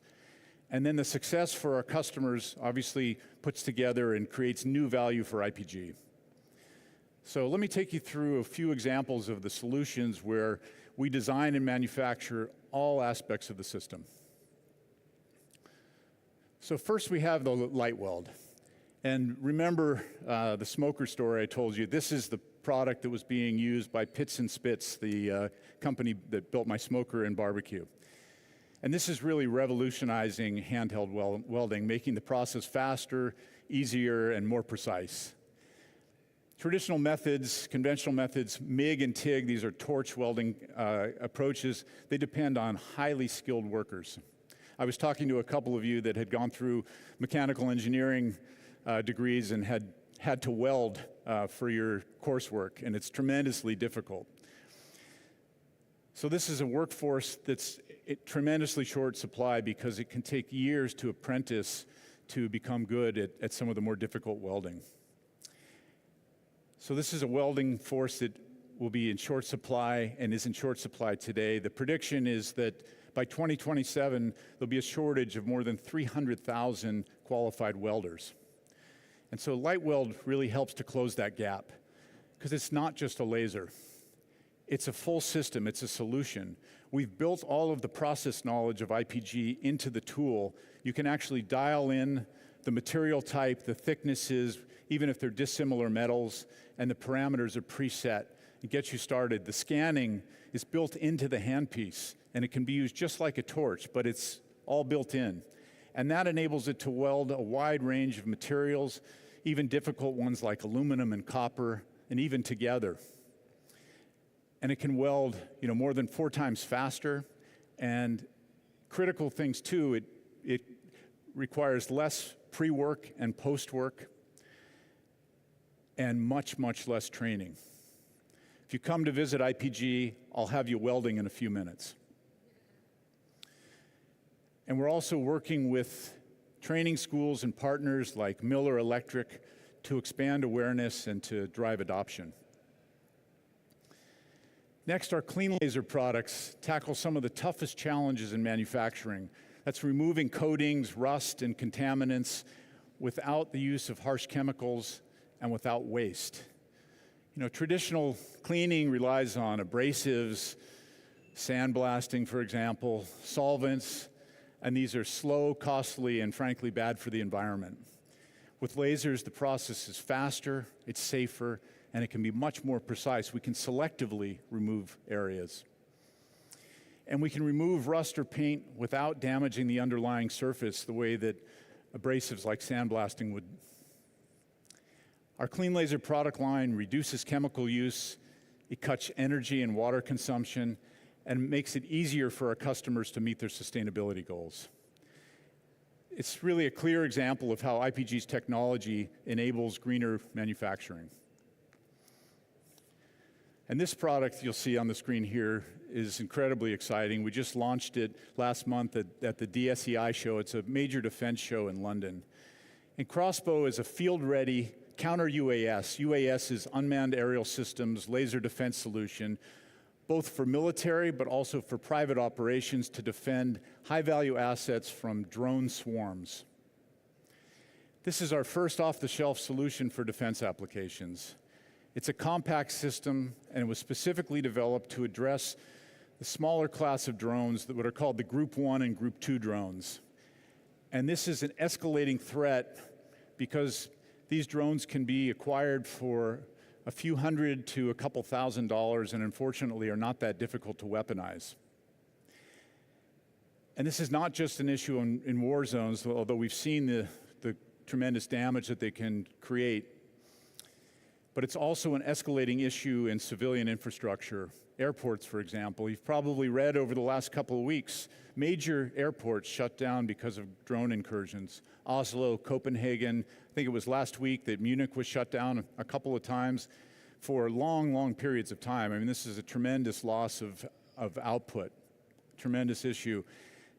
And then the success for our customers obviously puts together and creates new value for IPG. So let me take you through a few examples of the solutions where we design and manufacture all aspects of the system. So first we have the light weld. And remember the smoker story I told you. This is the product that was being used by Pitts and Spitz, the company that built my smoker and barbecue. And this is really revolutionizing handheld welding, making the process faster, easier, and more precise. Traditional methods, conventional methods, MIG and TIG, these are torch welding approaches. They depend on highly skilled workers. I was talking to a couple of you that had gone through mechanical engineering degrees and had to weld for your coursework, and it's tremendously difficult. So this is a workforce that's tremendously short supply because it can take years to apprentice to become good at some of the more difficult welding. So this is a welding force that will be in short supply and is in short supply today. The prediction is that by 2027, there'll be a shortage of more than 300,000 qualified welders. And so light weld really helps to close that gap because it's not just a laser. It's a full system, it's a solution. We've built all of the process knowledge of IPG into the tool. You can actually dial in the material type, the thicknesses, even if they're dissimilar metals, and the parameters are preset. It gets you started. The scanning is built into the handpiece, and it can be used just like a torch, but it's all built in. And that enables it to weld a wide range of materials, even difficult ones like aluminum and copper, and even together. And it can weld, more than 4 times faster. And critical things too, it requires less pre-work and post-work, and much, much less training. If you come to visit IPG, I'll have you welding in a few minutes. And we're also working with training schools and partners like Miller Electric to expand awareness and to drive adoption. Next, our clean laser products tackle some of the toughest challenges in manufacturing. That's removing coatings, rust, and contaminants without the use of harsh chemicals and without waste. Traditional cleaning relies on abrasives, sandblasting, for example, solvents, and these are slow, costly, and frankly bad for the environment. With lasers, the process is faster, it's safer, and it can be much more precise. We can selectively remove areas. And we can remove rust or paint without damaging the underlying surface the way that abrasives like sandblasting would. Our clean laser product line reduces chemical use, it cuts energy and water consumption, and makes it easier for our customers to meet their sustainability goals. It's really a clear example of how IPG's technology enables greener manufacturing. And this product you'll see on the screen here is incredibly exciting. We just launched it last month at the DSEI show. It's a major defense show in London. And Crossbow is a field-ready counter UAS. UAS is unmanned aerial systems, laser defense solution, both for military but also for private operations to defend high-value assets from drone swarms. This is our first off-the-shelf solution for defense applications. It's a compact system, and it was specifically developed to address the smaller class of drones that what are called the Group 1 and Group 2 drones. And this is an escalating threat because these drones can be acquired for a few hundred to a couple $1,000s and unfortunately are not that difficult to weaponize. And this is not just an issue in war zones, although we've seen the tremendous damage that they can create, but it's also an escalating issue in civilian infrastructure. Airports, for example. You've probably read over the last couple of weeks, major airports shut down because of drone incursions. Oslo, Copenhagen, I think it was last week that Munich was shut down a couple of times for long, long periods of time. I mean, this is a tremendous loss of output, tremendous issue.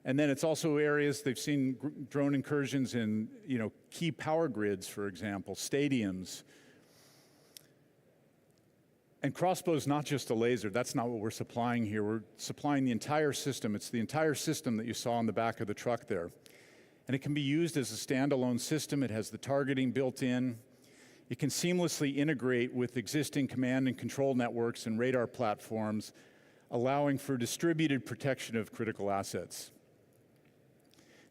And then it's also areas they've seen drone incursions in, key power grids, for example, stadiums. And crossbow is not just a laser. That's not what we're supplying here. We're supplying the entire system. It's the entire system that you saw on the back of the truck there. And it can be used as a standalone system. It has the targeting built in. It can seamlessly integrate with existing command and control networks and radar platforms, allowing for distributed protection of critical assets.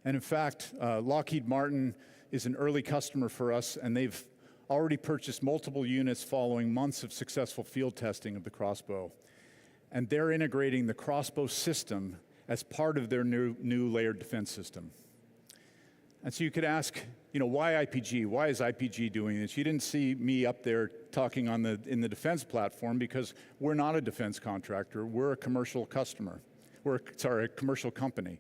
And in fact, Lockheed Martin is an early customer for us, and they've already purchased multiple units following months of successful field testing of the crossbow. And they're integrating the crossbow system as part of their new layered defense system. And so you could ask, why IPG? Why is IPG doing this? You didn't see me up there talking in the defense platform because we're not a defense contractor. We're a commercial customer. We're a commercial company.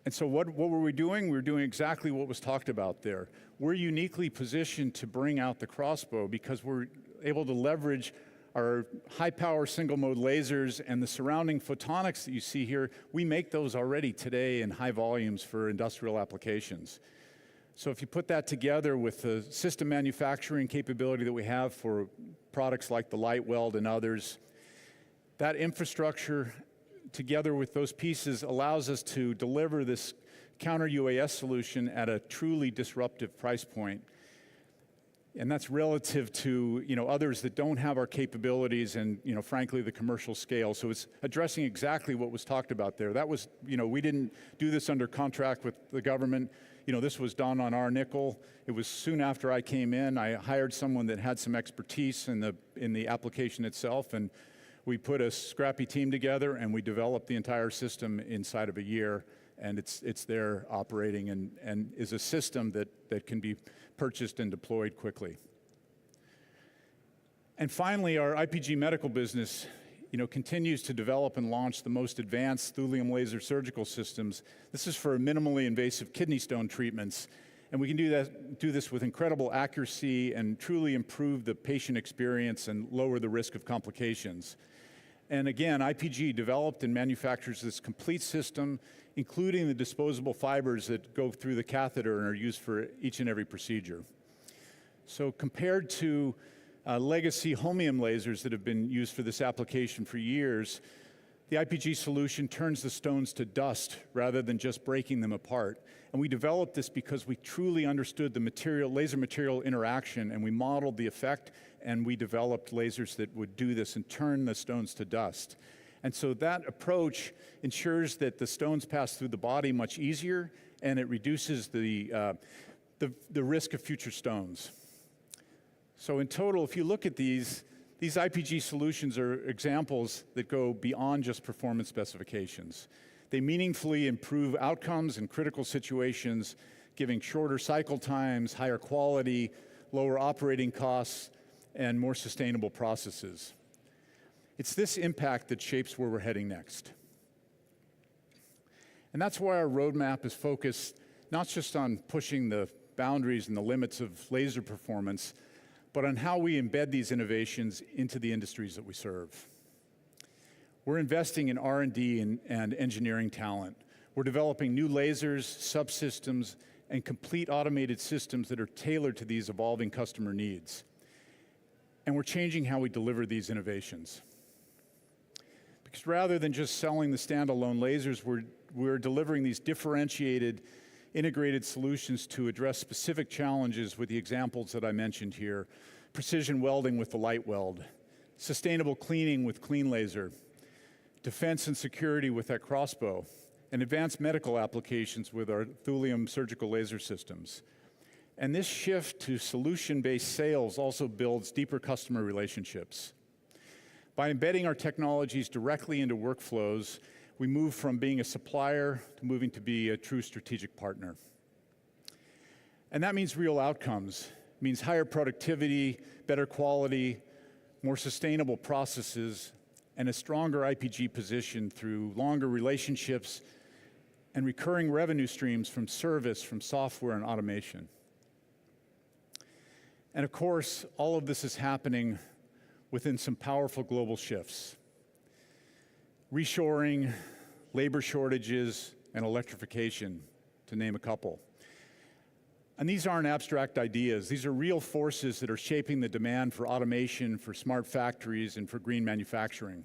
And so what were we doing? We were doing exactly what was talked about there. We're uniquely positioned to bring out the crossbow because we're able to leverage our high-power single-mode lasers and the surrounding photonics that you see here. We make those already today in high volumes for industrial applications. So if you put that together with the system manufacturing capability that we have for products like the light weld and others, that infrastructure together with those pieces allows us to deliver this counter UAS solution at a truly disruptive price point. And that's relative to others that don't have our capabilities and frankly the commercial scale. So it's addressing exactly what was talked about there. That was we didn't do this under contract with the government. This was done on our nickel. It was soon after I came in. I hired someone that had some expertise in the application itself, and we put a scrappy team together and we developed the entire system inside of a year, and it's there operating and is a system that can be purchased and deployed quickly. And finally, our IPG medical business continues to develop and launch the most advanced thulium laser surgical systems. This is for minimally invasive kidney stone treatments. And we can do this with incredible accuracy and truly improve the patient experience and lower the risk of complications. And again, IPG developed and manufactures this complete system, including the disposable fibers that go through the catheter and are used for each and every procedure. So compared to legacy holmium lasers that have been used for this application for years, the IPG solution turns the stones to dust rather than just breaking them apart. And we developed this because we truly understood the laser material interaction, and we modeled the effect, and we developed lasers that would do this and turn the stones to dust. And so that approach ensures that the stones pass through the body much easier, and it reduces the risk of future stones. So in total, if you look at these IPG solutions are examples that go beyond just performance specifications. They meaningfully improve outcomes in critical situations, giving shorter cycle times, higher quality, lower operating costs, and more sustainable processes. It's this impact that shapes where we're heading next. And that's why our roadmap is focused not just on pushing the boundaries and the limits of laser performance, but on how we embed these innovations into the industries that we serve. We're investing in R&D and engineering talent. We're developing new lasers, subsystems, and complete automated systems that are tailored to these evolving customer needs. And we're changing how we deliver these innovations. Because rather than just selling the standalone lasers, we're delivering these differentiated, integrated solutions to address specific challenges with the examples that I mentioned here. Precision welding with the light weld, sustainable cleaning with clean laser, defense and security with that crossbow, and advanced medical applications with our thulium surgical laser systems. And this shift to solution-based sales also builds deeper customer relationships. By embedding our technologies directly into workflows, we move from being a supplier to moving to be a true strategic partner. And that means real outcomes. It means higher productivity, better quality, more sustainable processes, and a stronger IPG position through longer relationships and recurring revenue streams from service, from software and automation. And of course, all of this is happening within some powerful global shifts. Reshoring, labor shortages, and electrification, to name a couple. And these aren't abstract ideas. These are real forces that are shaping the demand for automation, for smart factories, and for green manufacturing.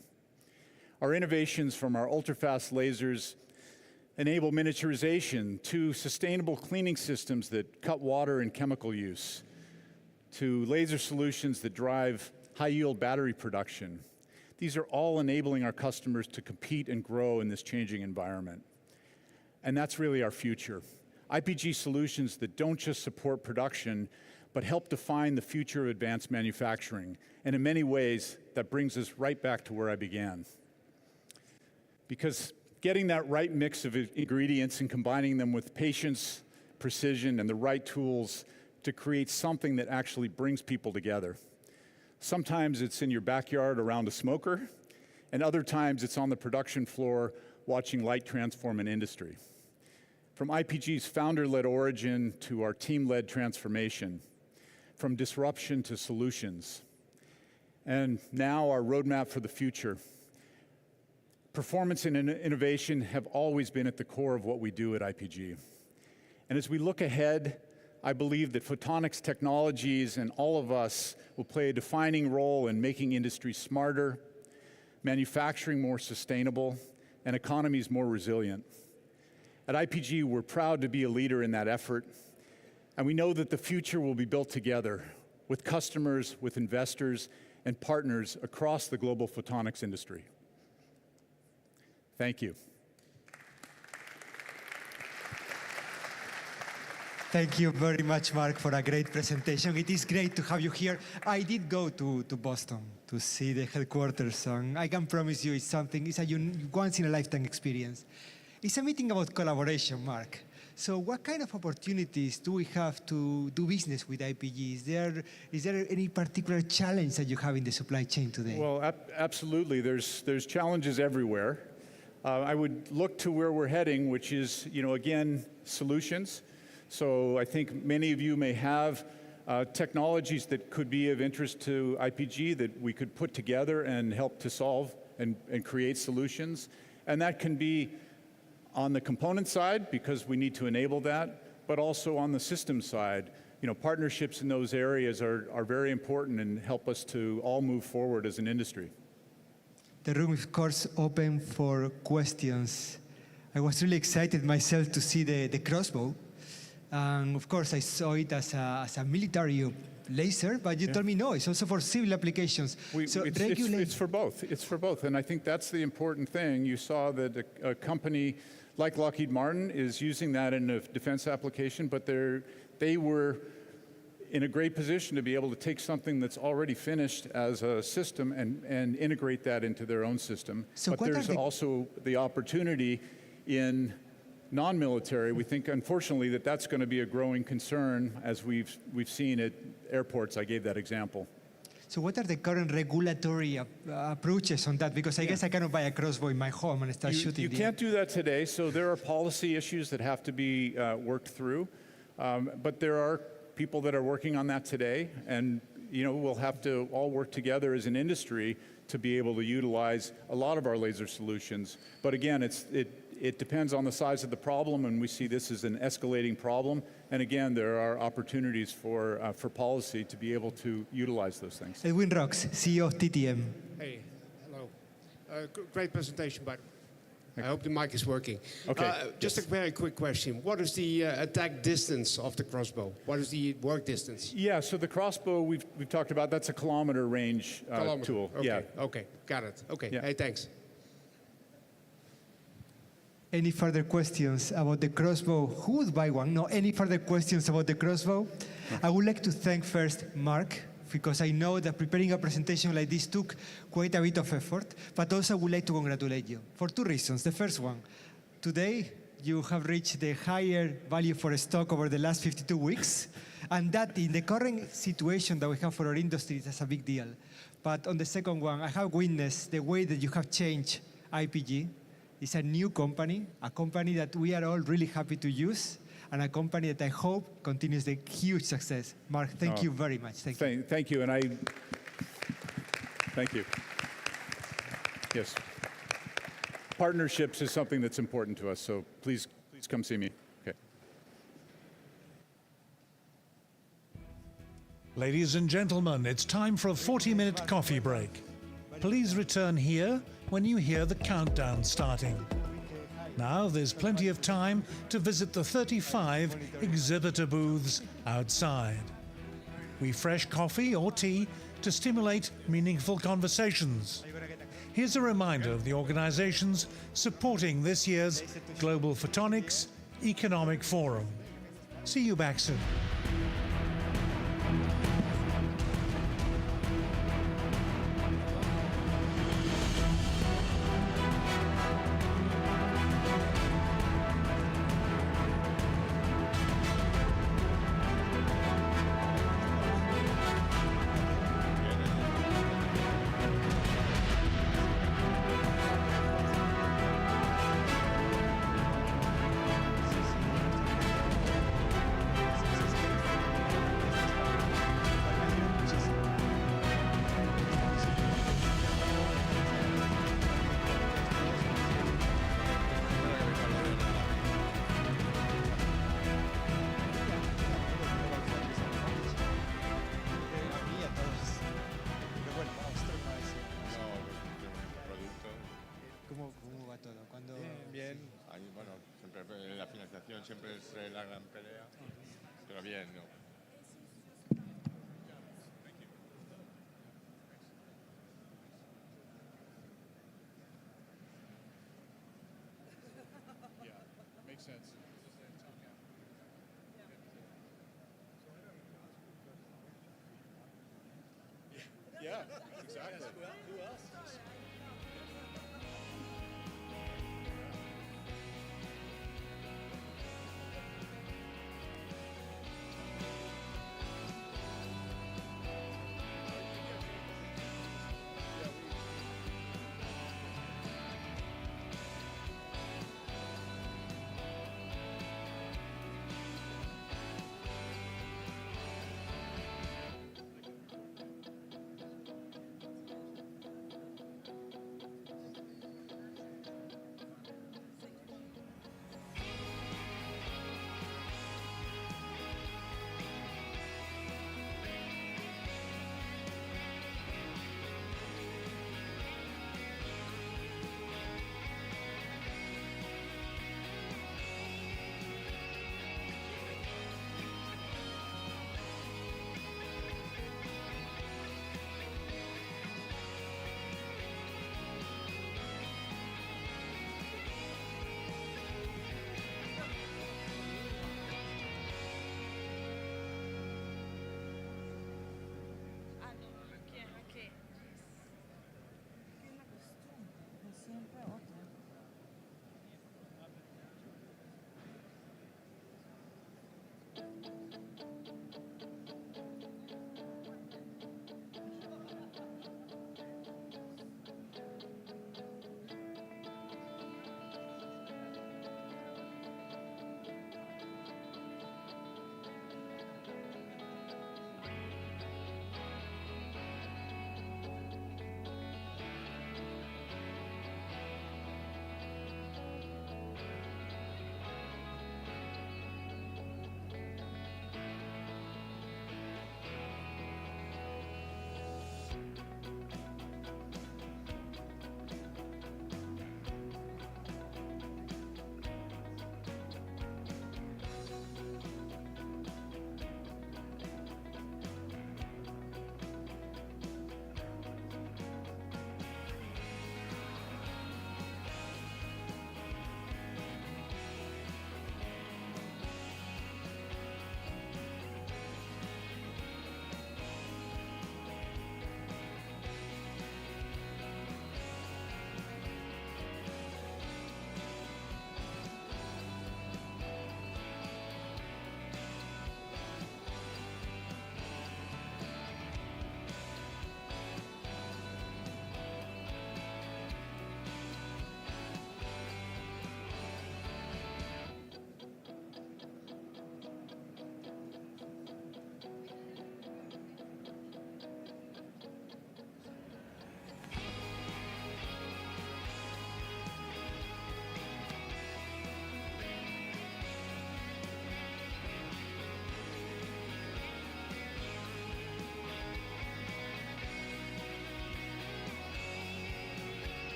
Our innovations from our ultrafast lasers enable miniaturization to sustainable cleaning systems that cut water and chemical use, to laser solutions that drive high-yield battery production. These are all enabling our customers to compete and grow in this changing environment. And that's really our future. IPG solutions that don't just support production, but help define the future of advanced manufacturing. And in many ways, that brings us right back to where I began. Because getting that right mix of ingredients and combining them with patience, precision, and the right tools to create something that actually brings people together. Sometimes it's in your backyard around a smoker, and other times it's on the production floor watching light transform an industry. From IPG's founder-led origin to our team-led transformation, from disruption to solutions, and now our roadmap for the future. Performance and innovation have always been at the core of what we do at IPG. And as we look ahead, I believe that photonics technologies and all of us will play a defining role in making industry smarter, manufacturing more sustainable, and economies more resilient. At IPG, we're proud to be a leader in that effort, and we know that the future will be built together with customers, with investors, and partners across the global photonics industry. Thank you. Thank you very much, Mark, for a great presentation. It is great to have you here. I did go to Boston to see the headquarters, and I can promise you it's a once-in-a-lifetime experience. It's a meeting about collaboration, Mark. So what kind of opportunities do we have to do business with IPG? Is there any particular challenge that you have in the supply chain today? Well, absolutely. There's challenges everywhere. I would look to where we're heading, which is, again, solutions. So I think many of you may have technologies that could be of interest to IPG that we could put together and help to solve and create solutions. And that can be on the component side, because we need to enable that, but also on the system side. Partnerships in those areas are very important and help us to all move forward as an industry. The room is, of course, open for questions. I was really excited myself to see the crossbow. And of course, I saw it as a military laser, but you told me no, it's also for civil applications. It's for both. It's for both. And I think that's the important thing. You saw that a company like Lockheed Martin is using that in a defense application, but they were in a great position to be able to take something that's already finished as a system and integrate that into their own system. But there's also the opportunity in non-military. We think, unfortunately, that that's going to be a growing concern, as we've seen at airports. I gave that example. So what are the current regulatory approaches on that? Because I guess I cannot buy a crossbow in my home and start shooting. You can't do that today, so there are policy issues that have to be worked through. But there are people that are working on that today, and we'll have to all work together as an industry to be able to utilize a lot of our laser solutions. But again, It depends on the size of the problem, and we see this as an escalating problem. And again, there are opportunities for policy to be able to utilize those things. Edwin Rox, CEO of TTM. Hey, hello. Great presentation, by the way. I hope the mic is working. Okay. Just a very quick question. What is the attack distance of the crossbow? What is the work distance? Yeah, so the crossbow we've talked about, that's a kilometer range tool. Okay. Yeah. Okay, got it. Okay, Yeah. hey, thanks. Any further questions about the crossbow? Who would buy one? No, any further questions about the crossbow? I would like to thank first Mark, because I know that preparing a presentation like this took quite a bit of effort, but also I would like to congratulate you for two reasons. The first one, today you have reached the higher value for a stock over the last 52 weeks, and that in the current situation that we have for our industry, that's a big deal. But on the second one, I have witnessed the way that you have changed IPG. It's a new company, a company that we are all really happy to use, and a company that I hope continues the huge success. Mark, thank you very much. Thank you. Thank you, and thank you. Yes. Partnerships is something that's important to us, so please come see me. Okay. Ladies and gentlemen, it's time for a 40-minute coffee break. Please return here when you hear the countdown starting. Now there's plenty of time to visit the 35 exhibitor booths outside. Refresh coffee or tea to stimulate meaningful conversations. Here's a reminder of the organizations supporting this year's Global Photonics Economic Forum. See you back soon. Siempre es la gran pelea, pero bien, ¿no? Yeah, makes sense. Yeah, exactly. Who else?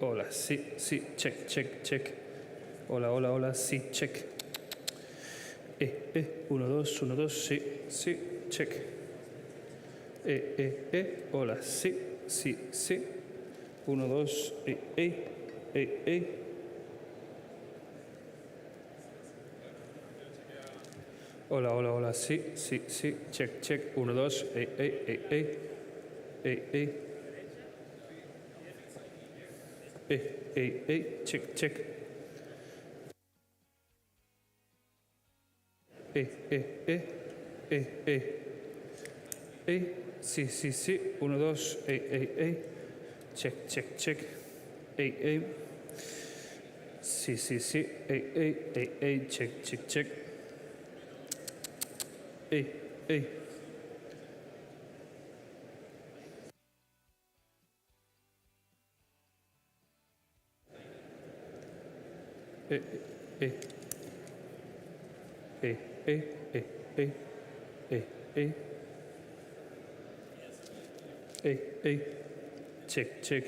Hola, sí, sí, check, check, check. Hola, hola, hola, sí, check. 1, 2, 1, 2, sí, sí, check. Hola, sí, sí, sí. 1, 2, Hola, hola, hola, sí, sí, sí, check, check. 1, 2, check, check. Sí, sí, sí. 1, 2, check, check, check. Sí, sí, sí. Check, check, check. Ey. Check, check.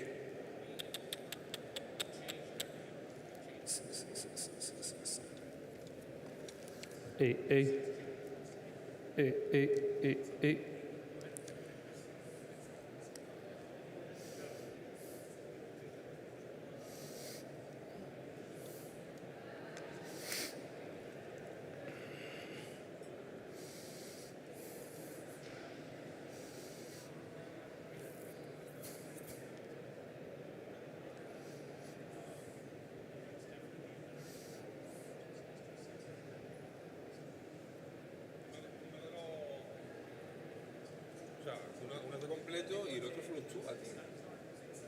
O sea, uno es de completo y el otro solo tú a ti. Eso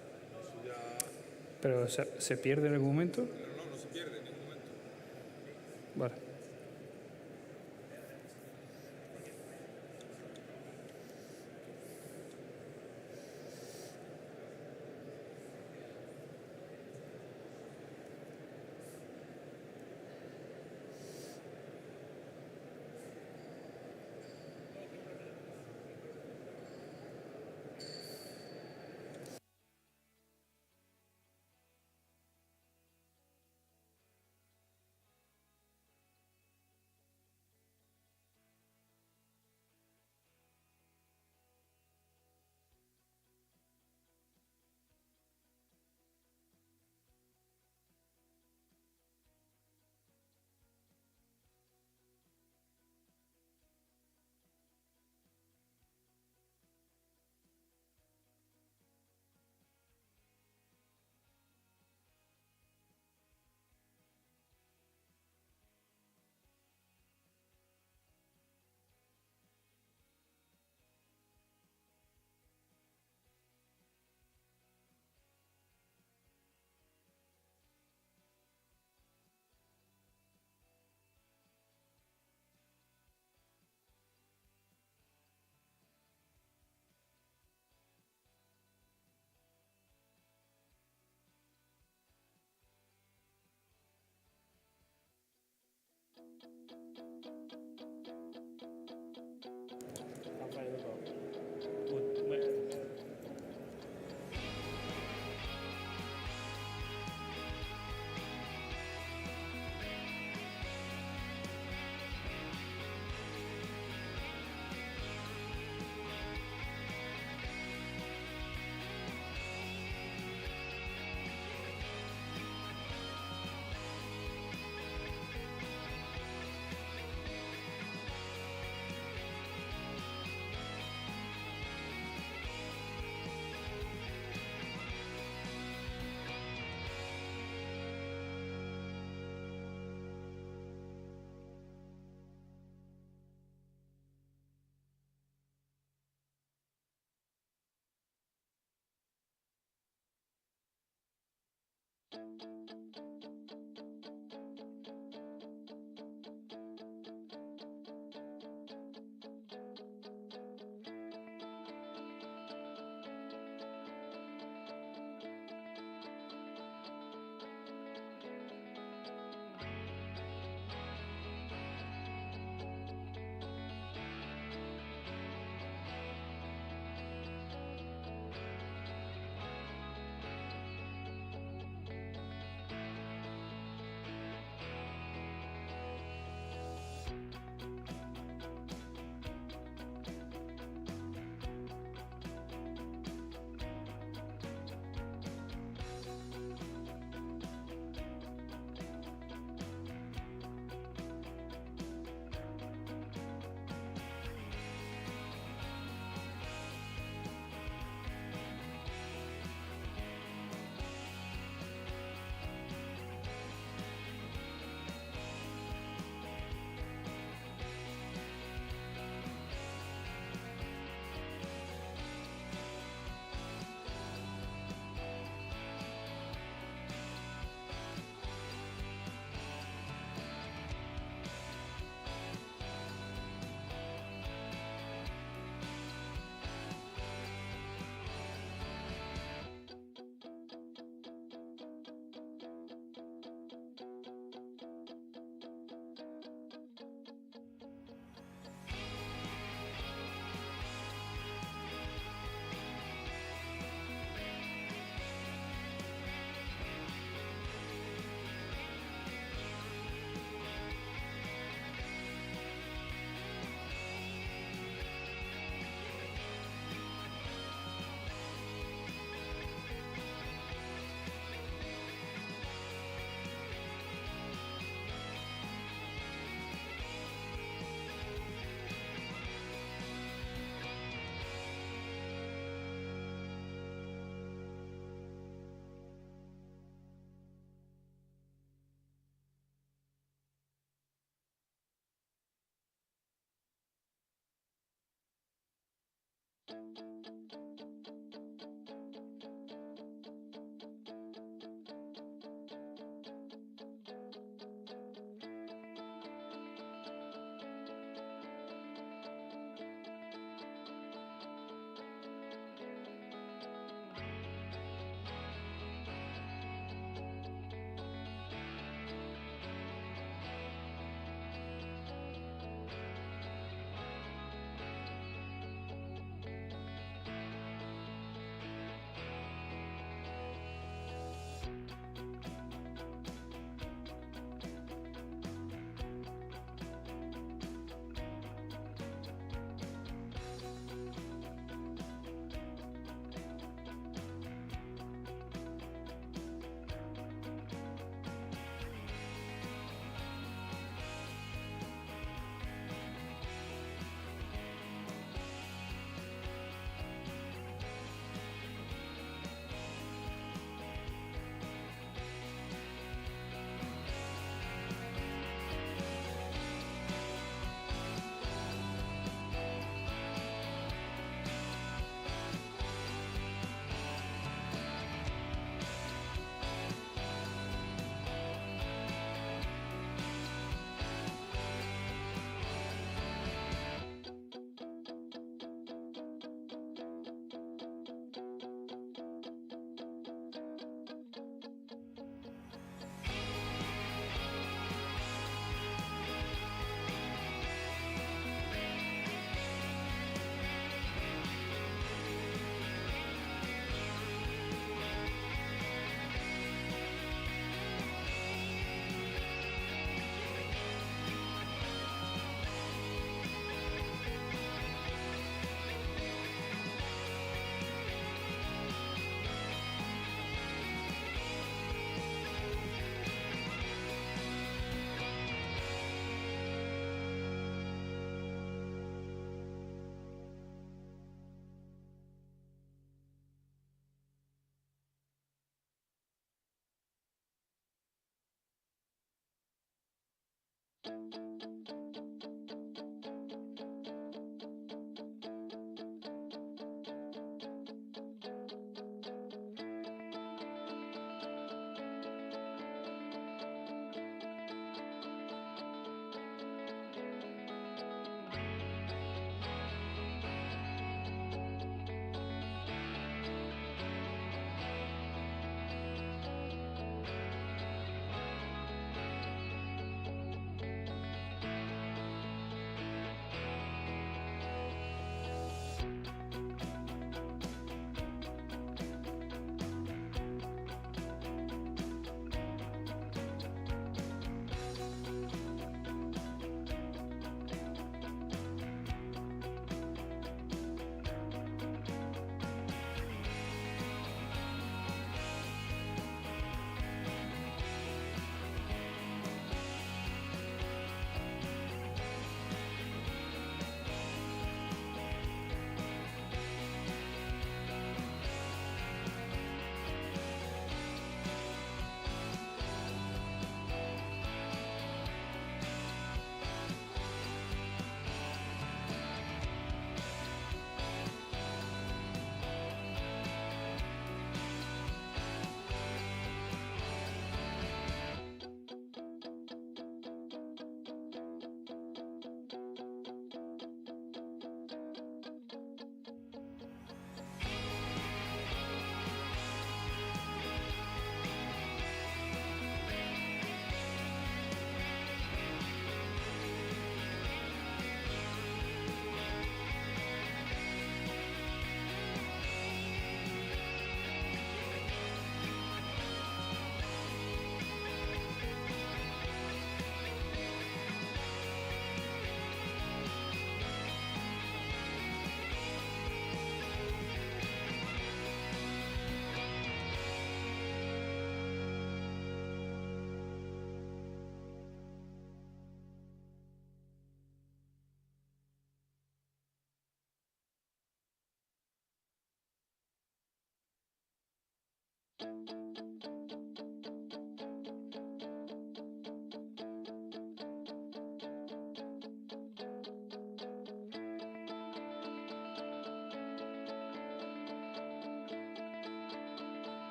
ya... ¿Pero se pierde en algún momento? No, no se pierde en ningún momento. Vale.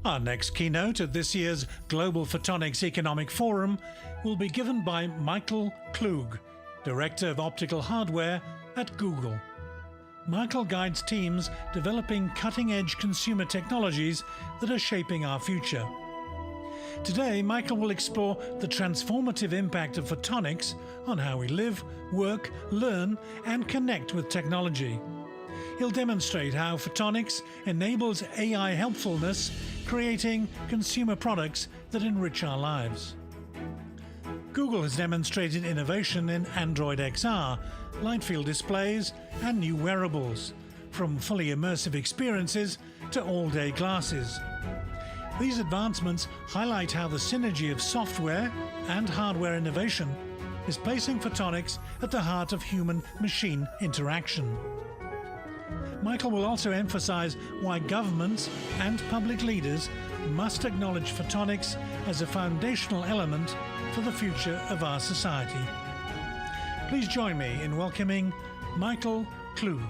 Our next keynote at this year's Global Photonics Economic Forum will be given by Michael Klug, Director of Optical Hardware at Google. Michael guides teams developing cutting-edge consumer technologies that are shaping our future. Today, Michael will explore the transformative impact of photonics on how we live, work, learn, and connect with technology. He'll demonstrate how photonics enables AI helpfulness, creating consumer products that enrich our lives. Google has demonstrated innovation in Android XR, light-field displays, and new wearables, from fully immersive experiences to all-day glasses. These advancements highlight how the synergy of software and hardware innovation is placing photonics at the heart of human-machine interaction. Michael will also emphasize why governments and public leaders must acknowledge photonics as a foundational element for the future of our society. Please join me in welcoming Michael Klug.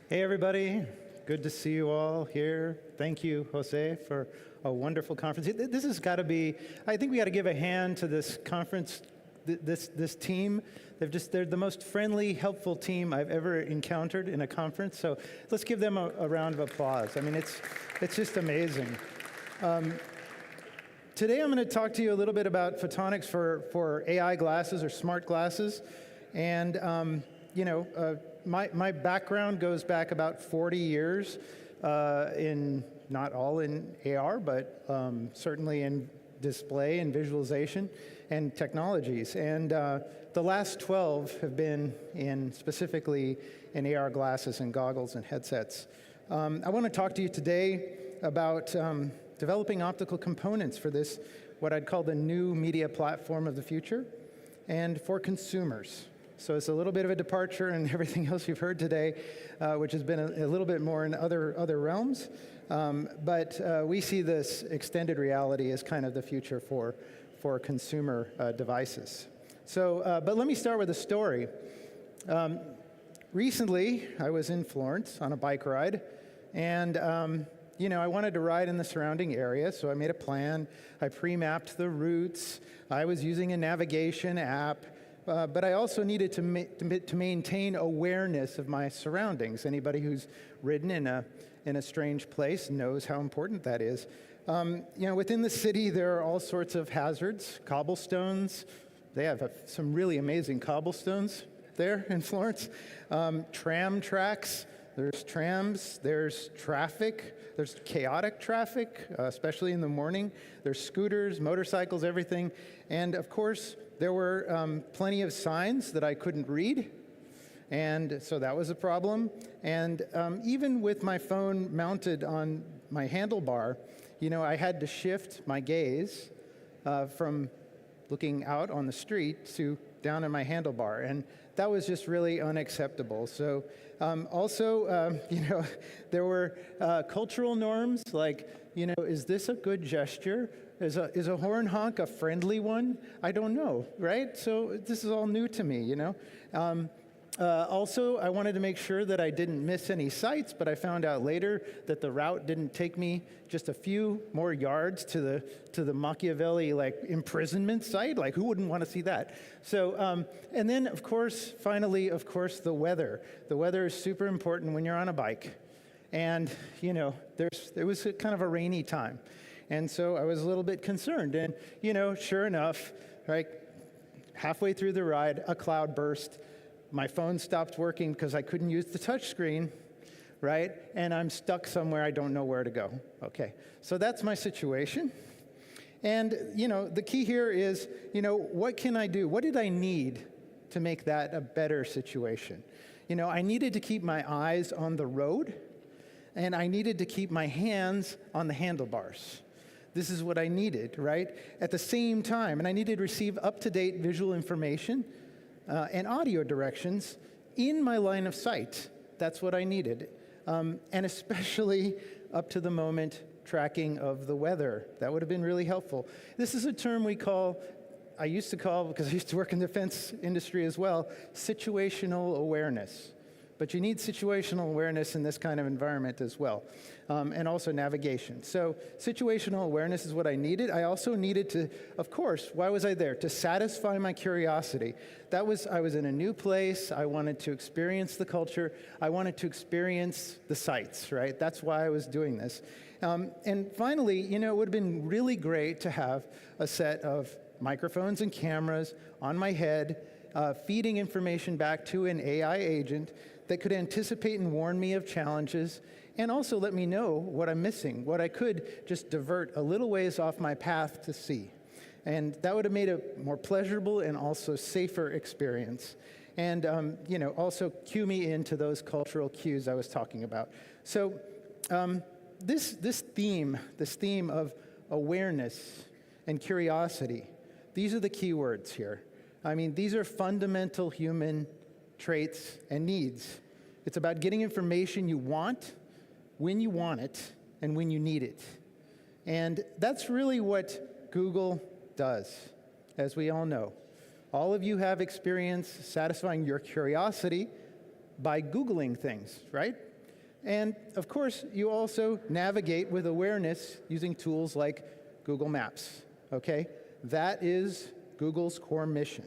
Hey everybody, good to see you all here. Thank you, Jose, for a wonderful conference. This has got to be, I think we got to give a hand to this conference, this team. They're the most friendly, helpful team I've ever encountered in a conference. So let's give them a round of applause. I mean, it's just amazing. Today I'm going to talk to you a little bit about photonics for AI glasses or smart glasses. And, my background goes back about 40 years in, not all in AR, but certainly in display and visualization and technologies. And the last 12 have been specifically in AR glasses and goggles and headsets. I want to talk to you today about developing optical components for this, what I'd call the new media platform of the future, and for consumers. So it's a little bit of a departure and everything else you've heard today, which has been a little bit more in other realms. But we see this extended reality as kind of the future for consumer devices. So, but let me start with a story. Recently, I was in Florence on a bike ride, and I wanted to ride in the surrounding area, so I made a plan. I pre-mapped the routes. I was using a navigation app. But I also needed to maintain awareness of my surroundings. Anybody who's ridden in a strange place knows how important that is. Within the city, there are all sorts of hazards, cobblestones. They have some really amazing cobblestones there in Florence. Tram tracks. There's trams. There's traffic. There's chaotic traffic, especially in the morning. There's scooters, motorcycles, everything. And of course, there were plenty of signs that I couldn't read, and so that was a problem. And even with my phone mounted on my handlebar, I had to shift my gaze from looking out on the street to down in my handlebar, and that was just really unacceptable. So also, there were cultural norms like, is this a good gesture? Is a horn honk a friendly one? I don't know, right? So this is all new to me, Also, I wanted to make sure that I didn't miss any sights, but I found out later that the route didn't take me just a few more yards to the Machiavelli imprisonment site. Like, who wouldn't want to see that? So, and then finally, the weather. The weather is super important when you're on a bike, and it was kind of a rainy time. And so I was a little bit concerned. And, sure enough, right, halfway through the ride, a cloud burst. My phone stopped working because I couldn't use the touch screen, right? And I'm stuck somewhere. I don't know where to go. Okay, so that's my situation. And, the key here is, what can I do? What did I need to make that a better situation? I needed to keep my eyes on the road, and I needed to keep my hands on the handlebars. This is what I needed, right? At the same time, and I needed to receive up-to-date visual information and audio directions in my line of sight. That's what I needed. And especially up to the moment tracking of the weather. That would have been really helpful. This is a term I used to call, because I used to work in the defense industry as well, situational awareness. but you need situational awareness in this kind of environment as well, and also navigation. So situational awareness is what I needed. I also needed to, of course, why was I there? To satisfy my curiosity. I was in a new place. I wanted to experience the culture. I wanted to experience the sights, right? That's why I was doing this. And finally, you know, it would have been really great to have a set of microphones and cameras on my head, feeding information back to an AI agent that could anticipate and warn me of challenges, and also let me know what I'm missing, what I could just divert a little ways off my path to see. And that would have made a more pleasurable and also safer experience. And you know, also cue me into those cultural cues I was talking about. So this theme of awareness and curiosity, these are the key words here. I mean, these are fundamental human traits and needs. It's about getting information you want, when you want it, and when you need it. And that's really what Google does, as we all know. All of you have experience satisfying your curiosity by Googling things, right? And of course, you also navigate with awareness using tools like Google Maps, okay? That is Google's core mission.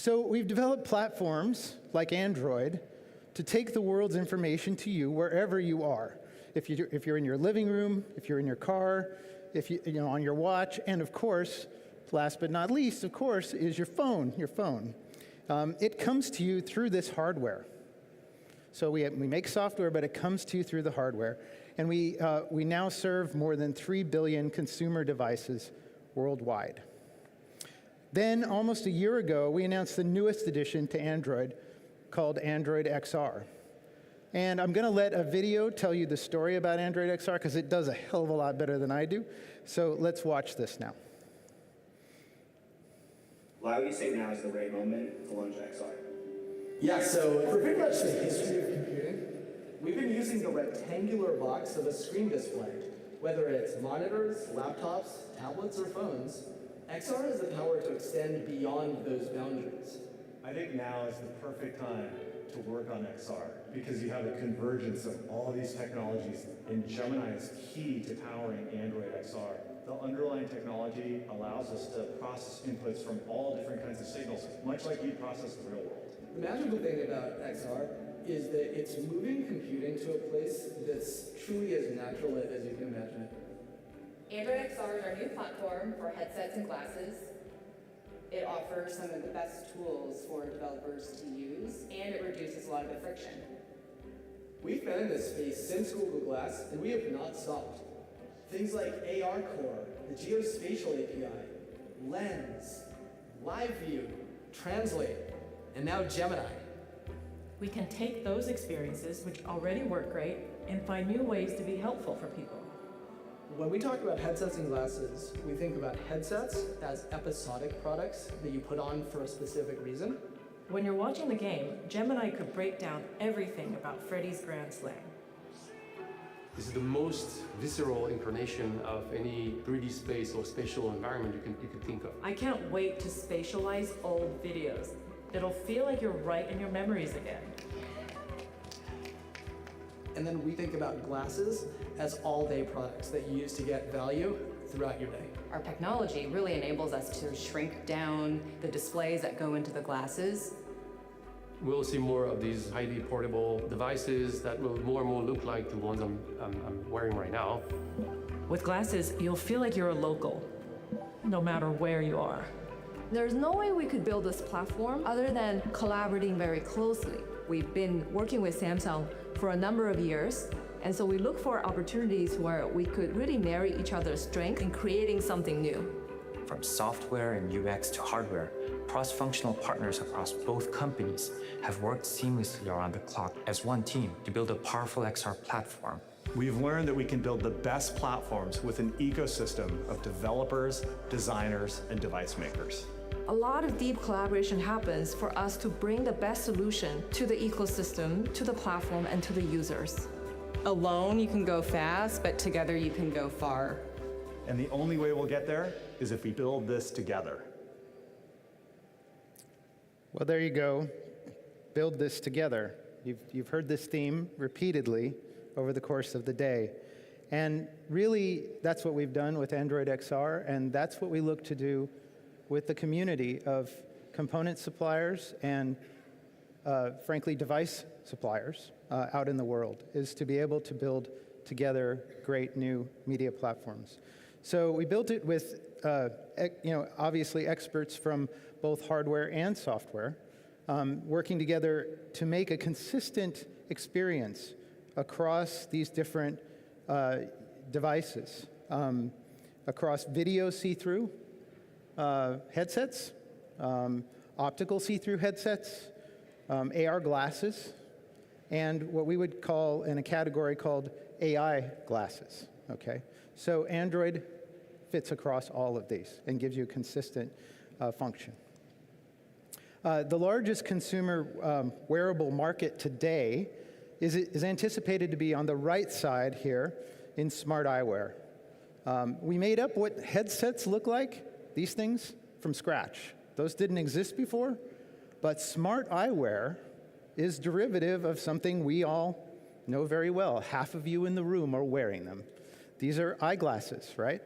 So we've developed platforms like Android to take the world's information to you wherever you are. If you're in your living room, if you're in your car, if you know, on your watch, and of course, last but not least, of course, is your phone. It comes to you through this hardware. So we make software, but it comes to you through the hardware. And we now serve more than 3 billion consumer devices worldwide. Then, almost a year ago, we announced the newest addition to Android called Android XR. And I'm going to let a video tell you the story about Android XR because it does a hell of a lot better than I do. So let's watch this now. Why would you say now is the right moment to launch XR? Yeah, so for pretty much the history of computing, we've been using the rectangular box of a screen display. Whether it's monitors, laptops, tablets, or phones, XR has the power to extend beyond those boundaries. I think now is the perfect time to work on XR because you have a convergence of all these technologies, and Gemini is key to powering Android XR. The underlying technology allows us to process inputs from all different kinds of signals, much like you process the real world. The magical thing about XR is that it's moving computing to a place that's truly as natural as you can imagine it. Android XR is our new platform for headsets and glasses. It offers some of the best tools for developers to use, and it reduces a lot of the friction. We've been in this space since Google Glass, and we have not stopped. Things like AR Core, the Geospatial API, Lens, Live View, Translate, and now Gemini. We can take those experiences, which already work great, and find new ways to be helpful for people. When we talk about headsets and glasses, we think about headsets as episodic products that you put on for a specific reason. When you're watching the game, Gemini could break down everything about Freddy's Grand Slam. This is the most visceral incarnation of any 3D space or spatial environment you could think of. I can't wait to spatialize old videos. It'll feel like you're right in your memories again. And then we think about glasses as all-day products that you use to get value throughout your day. Our technology really enables us to shrink down the displays that go into the glasses. We'll see more of these highly portable devices that will more and more look like the ones I'm wearing right now. With glasses, you'll feel like you're a local, no matter where you are. There's no way we could build this platform other than collaborating very closely. We've been working with Samsung for a number of years, and so we look for opportunities where we could really marry each other's strengths in creating something new. From software and UX to hardware, cross-functional partners across both companies have worked seamlessly around the clock as one team to build a powerful XR platform. We've learned that we can build the best platforms with an ecosystem of developers, designers, and device makers. A lot of deep collaboration happens for us to bring the best solution to the ecosystem, to the platform, and to the users. Alone, you can go fast, but together you can go far. And the only way we'll get there is if we build this together. Well, there you go. build this together. You've heard this theme repeatedly over the course of the day. And really, that's what we've done with Android XR, and that's what we look to do with the community of component suppliers and, frankly, device suppliers out in the world, is to be able to build together great new media platforms. So we built it with, obviously experts from both hardware and software, working together to make a consistent experience across these different devices, across video see-through headsets, optical see-through headsets, AR glasses, and what we would call in a category called AI glasses, okay? So Android fits across all of these and gives you a consistent function. The largest consumer wearable market today is anticipated to be on the right side here in smart eyewear. We made up what headsets look like, these things, from scratch. Those didn't exist before, but smart eyewear is derivative of something we all know very well. Half of you in the room are wearing them. These are eyeglasses, right?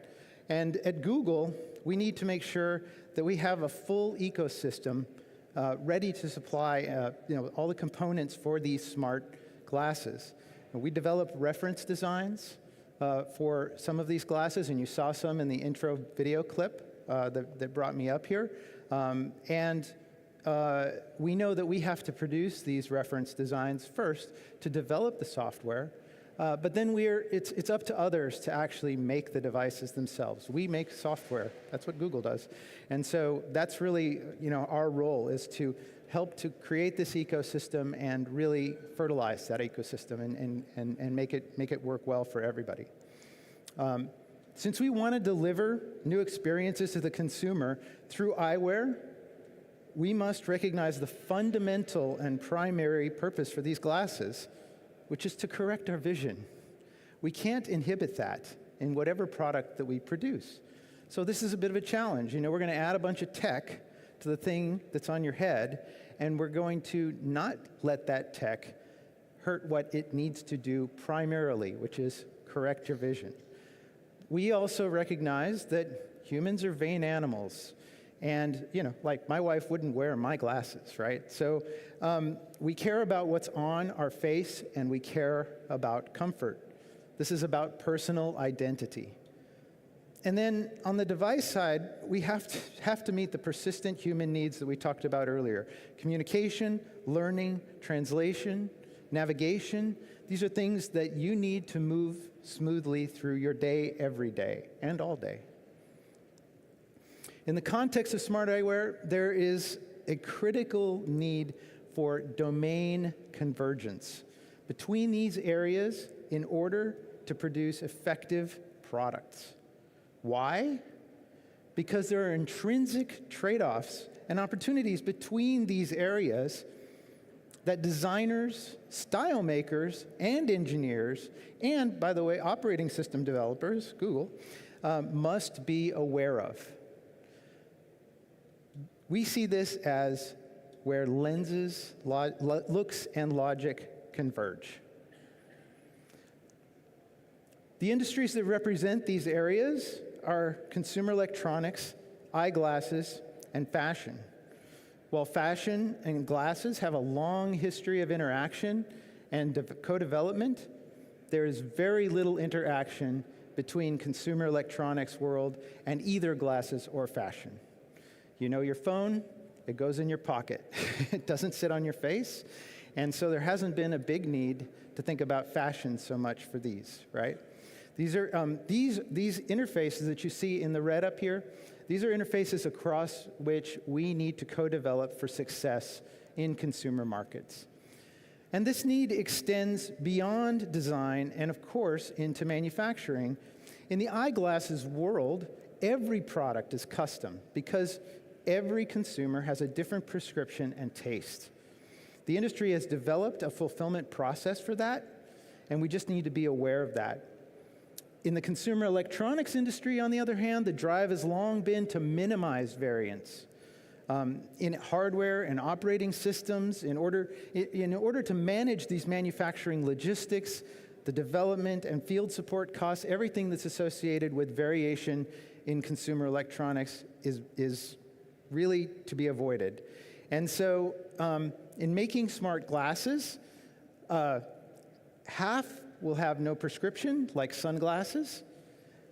And at Google, we need to make sure that we have a full ecosystem ready to supply all the components for these smart glasses. And we developed reference designs for some of these glasses, and you saw some in the intro video clip that brought me up here. We know that we have to produce these reference designs first to develop the software, but then it's up to others to actually make the devices themselves. We make software. That's what Google does. And so that's really our role, is to help to create this ecosystem and really fertilize that ecosystem and make it work well for everybody. Since we want to deliver new experiences to the consumer through eyewear, we must recognize the fundamental and primary purpose for these glasses, which is to correct our vision. We can't inhibit that in whatever product that we produce. So this is a bit of a challenge. We're going to add a bunch of tech to the thing that's on your head, and we're going to not let that tech hurt what it needs to do primarily, which is correct your vision. We also recognize that humans are vain animals. And, like my wife wouldn't wear my glasses, right? So we care about what's on our face, and we care about comfort. This is about personal identity. And then on the device side, we have to meet the persistent human needs that we talked about earlier. Communication, learning, translation, navigation. These are things that you need to move smoothly through your day, every day, and all day. In the context of smart eyewear, there is a critical need for domain convergence between these areas in order to produce effective products. Why? Because there are intrinsic trade-offs and opportunities between these areas that designers, style makers, and engineers, and, by the way, operating system developers, Google, must be aware of. We see this as where lenses, looks, and logic converge. The industries that represent these areas are consumer electronics, eyeglasses, and fashion. While fashion and glasses have a long history of interaction and co-development, there is very little interaction between consumer electronics world and either glasses or fashion. Your phone, it goes in your pocket. It doesn't sit on your face. And so there hasn't been a big need to think about fashion so much for these, right? These are these interfaces that you see in the red up here. These are interfaces across which we need to co-develop for success in consumer markets. And this need extends beyond design and, of course, into manufacturing. In the eyeglasses world, every product is custom because every consumer has a different prescription and taste. The industry has developed a fulfillment process for that, and we just need to be aware of that. In the consumer electronics industry, on the other hand, the drive has long been to minimize variance. in hardware and operating systems in order to manage these manufacturing logistics, the development and field support costs, everything that's associated with variation in consumer electronics is really to be avoided. And so in making smart glasses, half will have no prescription, like sunglasses,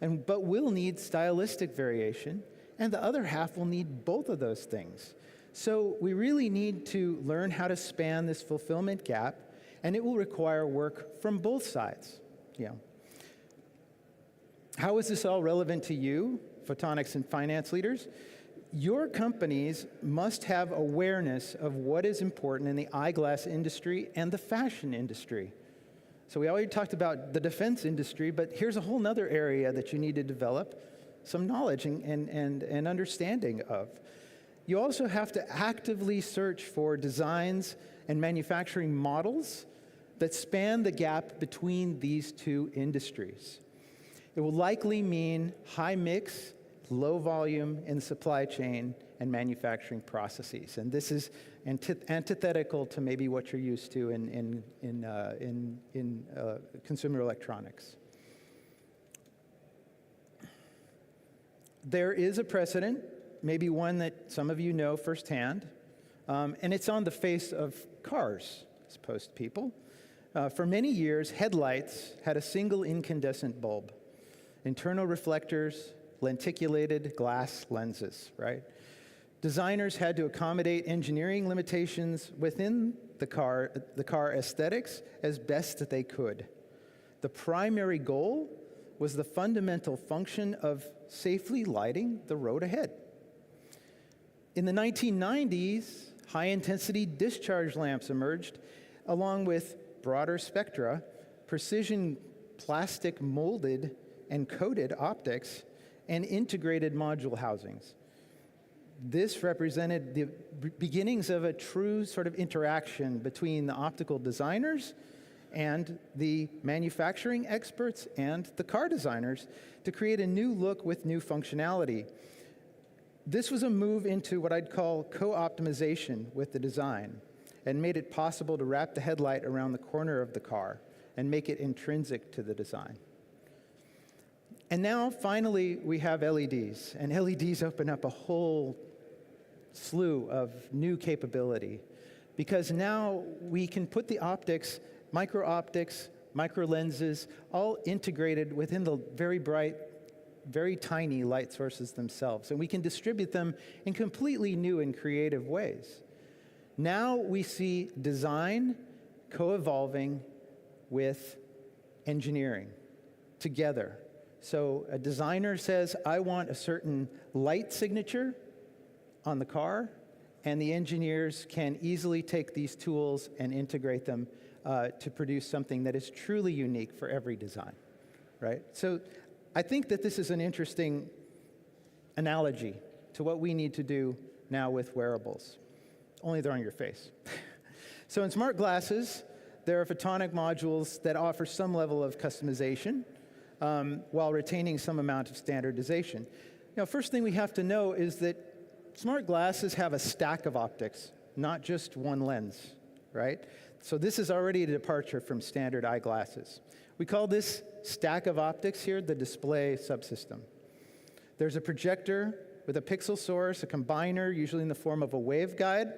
but will need stylistic variation, and the other half will need both of those things. So we really need to learn how to span this fulfillment gap, and it will require work from both sides. How is this all relevant to you, photonics and finance leaders? Your companies must have awareness of what is important in the eyeglass industry and the fashion industry. So we already talked about the defense industry, but here's a whole other area that you need to develop some knowledge and understanding of. You also have to actively search for designs and manufacturing models that span the gap between these two industries. It will likely mean high mix, low volume in the supply chain and manufacturing processes. And this is antithetical to maybe what you're used to in consumer electronics. There is a precedent, maybe one that some of you know firsthand, and it's on the face of cars, as opposed to people. For many years, headlights had a single incandescent bulb, internal reflectors, lenticulated glass lenses, right? Designers had to accommodate engineering limitations within the car aesthetics as best that they could. The primary goal was the fundamental function of safely lighting the road ahead. In the 1990s, high-intensity discharge lamps emerged, along with broader spectra, precision plastic molded and coated optics, and integrated module housings. This represented the beginnings of a true sort of interaction between the optical designers and the manufacturing experts and the car designers to create a new look with new functionality. This was a move into what I'd call co-optimization with the design, and made it possible to wrap the headlight around the corner of the car and make it intrinsic to the design. And now, finally, we have LEDs, and LEDs open up a whole slew of new capability, because now we can put the optics, micro-optics, micro-lenses, all integrated within the very bright, very tiny light sources themselves, and we can distribute them in completely new and creative ways. Now we see design co-evolving with engineering together. So a designer says, I want a certain light signature on the car, and the engineers can easily take these tools and integrate them to produce something that is truly unique for every design, right? So I think that this is an interesting analogy to what we need to do now with wearables. Only they're on your face. So in smart glasses, there are photonic modules that offer some level of customization while retaining some amount of standardization. Now, first thing we have to know is that smart glasses have a stack of optics, not just one lens, right? So this is already a departure from standard eyeglasses. We call this stack of optics here the display subsystem. There's a projector with a pixel source, a combiner, usually in the form of a waveguide.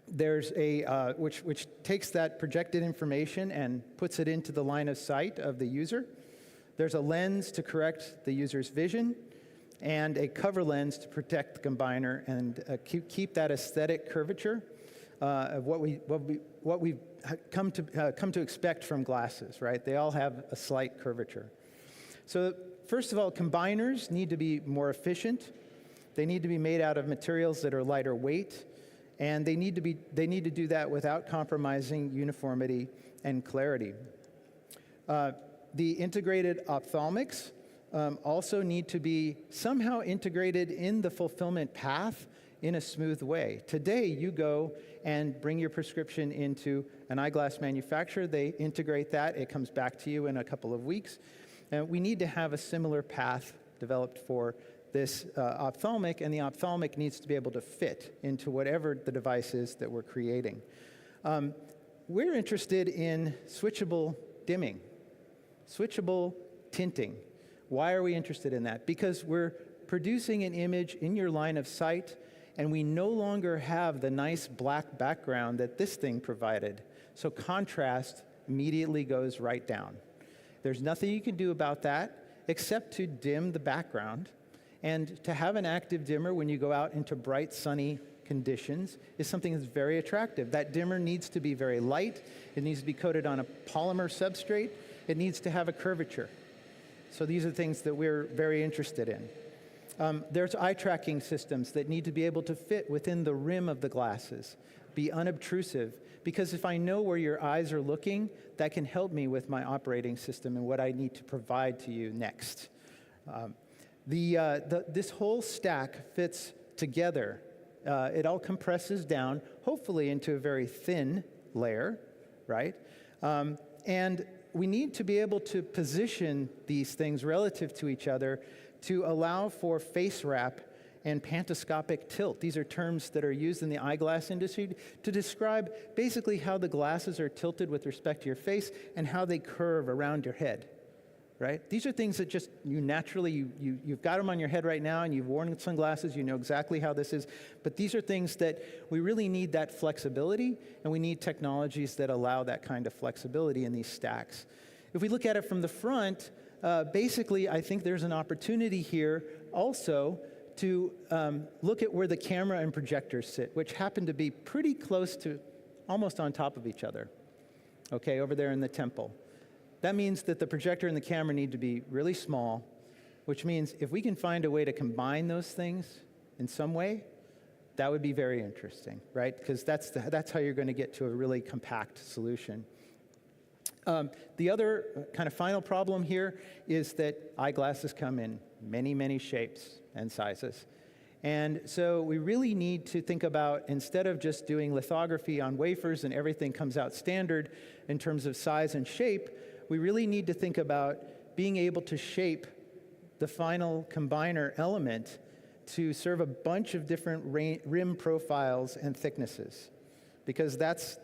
There's a, which takes that projected information and puts it into the line of sight of the user. There's a lens to correct the user's vision, and a cover lens to protect the combiner and keep that aesthetic curvature of what we've come to expect from glasses, right? They all have a slight curvature. So first of all, combiners need to be more efficient. They need to be made out of materials that are lighter weight, and they need to do that without compromising uniformity and clarity. The integrated ophthalmics also need to be somehow integrated in the fulfillment path in a smooth way. Today, you go and bring your prescription into an eyeglass manufacturer. They integrate that. It comes back to you in a couple of weeks. And we need to have a similar path developed for this ophthalmic, and the ophthalmic needs to be able to fit into whatever the device is that we're creating. We're interested in switchable dimming, switchable tinting. Why are we interested in that? Because we're producing an image in your line of sight, and we no longer have the nice black background that this thing provided. So contrast immediately goes right down. There's nothing you can do about that except to dim the background. And to have an active dimmer when you go out into bright, sunny conditions is something that's very attractive. That dimmer needs to be very light. It needs to be coated on a polymer substrate. It needs to have a curvature. So these are things that we're very interested in. There's eye tracking systems that need to be able to fit within the rim of the glasses, be unobtrusive, because if I know where your eyes are looking, that can help me with my operating system and what I need to provide to you next. This whole stack fits together. It all compresses down, hopefully into a very thin layer, right? And we need to be able to position these things relative to each other to allow for face wrap and pantoscopic tilt. These are terms that are used in the eyeglass industry to describe basically how the glasses are tilted with respect to your face and how they curve around your head, right? These are things that just you naturally, you've got them on your head right now and you've worn sunglasses, you know exactly how this is, but these are things that we really need that flexibility, and we need technologies that allow that kind of flexibility in these stacks. If we look at it from the front, basically I think there's an opportunity here also to look at where the camera and projectors sit, which happen to be pretty close to, almost on top of each other, okay, over there in the temple. That means that the projector and the camera need to be really small, which means if we can find a way to combine those things in some way, that would be very interesting, right? Because that's how you're going to get to a really compact solution. The other kind of final problem here is that eyeglasses come in many, many shapes and sizes. And so we really need to think about, instead of just doing lithography on wafers and everything comes out standard in terms of size and shape, we really need to think about being able to shape the final combiner element to serve a bunch of different rim profiles and thicknesses, because that's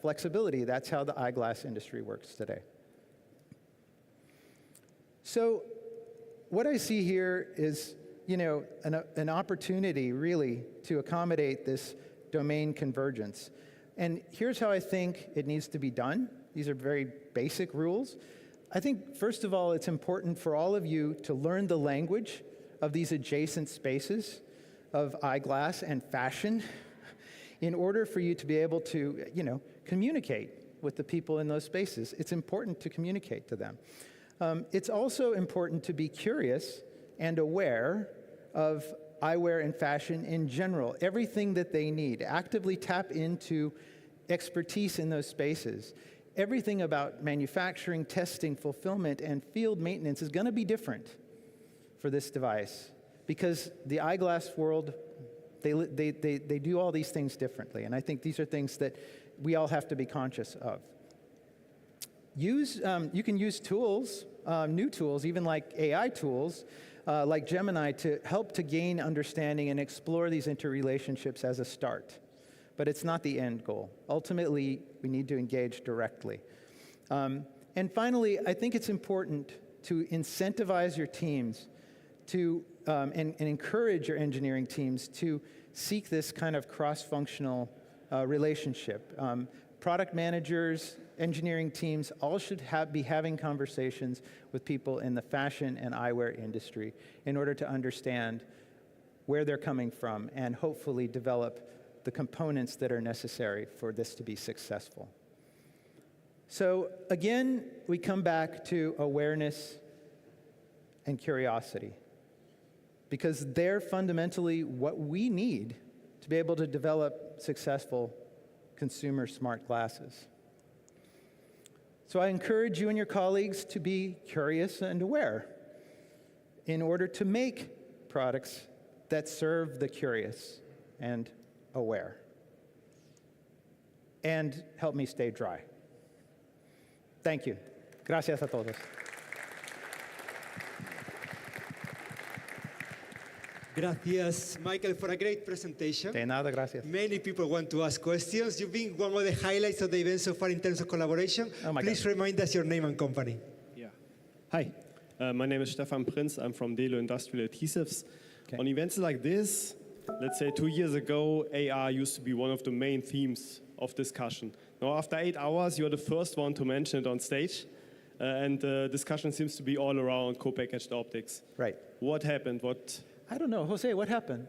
flexibility. That's how the eyeglass industry works today. So what I see here is, an opportunity really to accommodate this domain convergence. And here's how I think it needs to be done. These are very basic rules. I think, first of all, it's important for all of you to learn the language of these adjacent spaces of eyeglass and fashion in order for you to be able to, communicate with the people in those spaces. It's important to communicate to them. It's also important to be curious and aware of eyewear and fashion in general, everything that they need. Actively tap into expertise in those spaces. Everything about manufacturing, testing, fulfillment, and field maintenance is going to be different for this device, because the eyeglass world, they do all these things differently, and I think these are things that we all have to be conscious of. You can use tools, new tools, even like AI tools, like Gemini, to help to gain understanding and explore these interrelationships as a start. But it's not the end goal. Ultimately, we need to engage directly. And finally, I think it's important to incentivize your teams to, and encourage your engineering teams to seek this kind of cross-functional relationship. Product managers, engineering teams, all should be having conversations with people in the fashion and eyewear industry in order to understand where they're coming from and hopefully develop the components that are necessary for this to be successful. So again, we come back to awareness and curiosity, because they're fundamentally what we need to be able to develop successful consumer smart glasses. So I encourage you and your colleagues to be curious and aware in order to make products that serve the curious and aware. And help me stay dry. Thank you. Gracias a todos. Gracias, Michael, for a great presentation. De nada, gracias. Many people want to ask questions. You've been one of the highlights of the event so far in terms of collaboration. Oh my Please God. remind us your name and company. Yeah. Hi, my name is Stefan Prinz. I'm from Delo Industrial Adhesives. On events like this, let's say 2 years ago, AR used to be one of the main themes of discussion. Now, after 8 hours, you're the first one to mention it on stage. And the discussion seems to be all around co-packaged optics. Right. What happened? I don't know. Jose, what happened?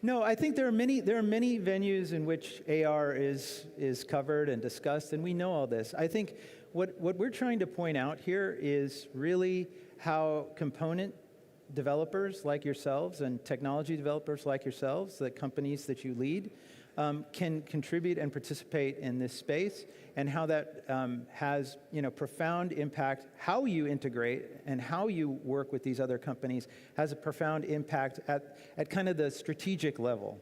No, I think there are many venues in which AR is covered and discussed, and we know all this. I think what we're trying to point out here is really how component developers like yourselves and technology developers like yourselves, the companies that you lead, can contribute and participate in this space, and how that has profound impact. How you integrate and how you work with these other companies has a profound impact at kind of the strategic level.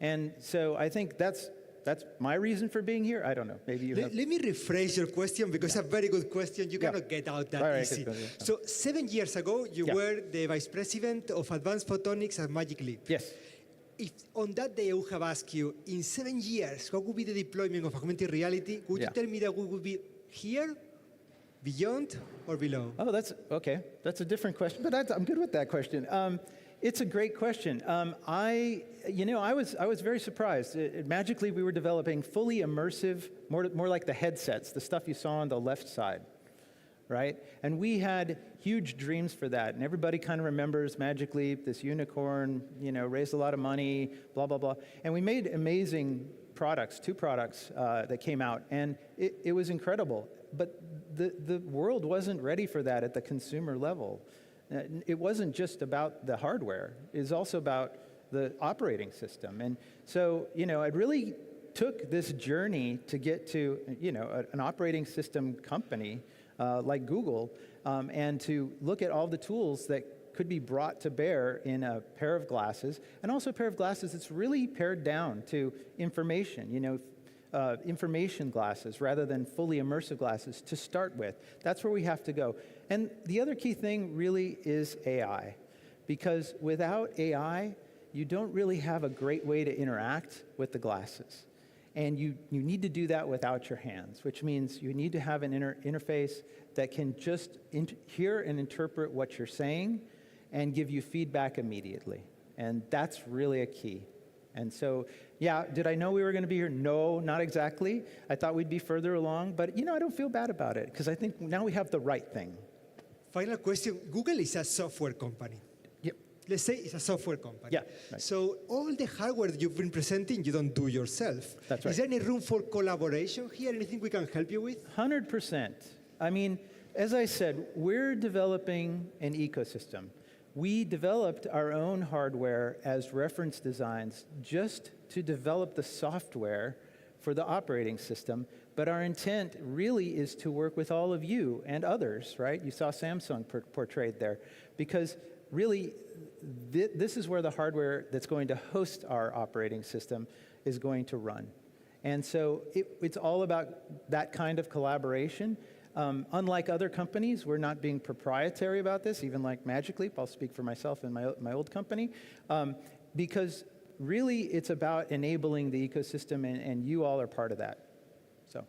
And so I think that's my reason for being here. I don't know. Maybe you have. Let me rephrase your question because it's a very good question. You cannot get out that easy. So 7 years ago, you were the Vice President of Advanced Photonics at Magic Leap. Yes. If on that day I would have asked you, in 7 years, what would be the deployment of augmented reality? Would you tell me that we would be here, beyond, or below? Oh, that's okay. That's a different question, but I'm good with that question. It's a great question. I was very surprised. Magically, we were developing fully immersive, more like the headsets, the stuff you saw on the left side, right? And we had huge dreams for that. And everybody kind of remembers Magic Leap, this unicorn, raised a lot of money, blah, blah, blah. And we made amazing products, 2 products that came out. And it was incredible. But the world wasn't ready for that at the consumer level. It wasn't just about the hardware. It was also about the operating system. And so, it really took this journey to get to, an operating system company like Google, and to look at all the tools that could be brought to bear in a pair of glasses, and also a pair of glasses that's really pared down to information, information glasses rather than fully immersive glasses to start with. That's where we have to go. And the other key thing really is AI, because without AI, you don't really have a great way to interact with the glasses. And you need to do that without your hands, which means you need to have an interface that can just hear and interpret what you're saying and give you feedback immediately. And that's really a key. And so, did I know we were going to be here? No, not exactly. I thought we'd be further along, but I don't feel bad about it, because I think now we have the right thing. Final question. Google is a software company. Let's say it's a software company. Yeah. Right. So all the hardware that you've been presenting, you don't do yourself. That's right. Is there any room for collaboration here? Anything we can help you with? 100%. I mean, as I said, we're developing an ecosystem. We developed our own hardware as reference designs just to develop the software for the operating system. But our intent really is to work with all of you and others, right? You saw Samsung portrayed there. Because really, this is where the hardware that's going to host our operating system is going to run. And so it's all about that kind of collaboration. Unlike other companies, we're not being proprietary about this, even like Magic Leap. I'll speak for myself and my old company. Because really, it's about enabling the ecosystem, and you all are part of that. So,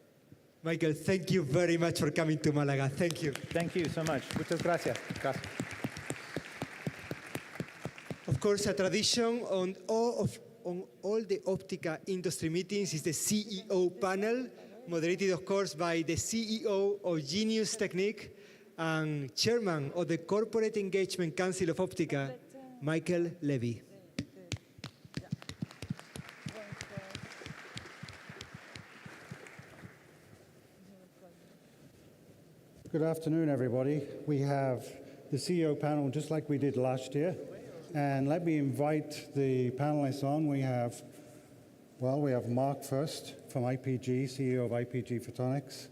Michael, thank you very much for coming to Malaga. Thank you. Thank you so much. Muchas gracias. Gracias. Of course, a tradition on all the Optica industry meetings is the CEO panel, moderated, of course, by the CEO of Genius Technique and Chairman of the Corporate Engagement Council of Optica, Michael Levy. Good afternoon, everybody. We have the CEO panel just like we did last year. And let me invite the panelists on. We have Mark first from IPG, CEO of IPG Photonics.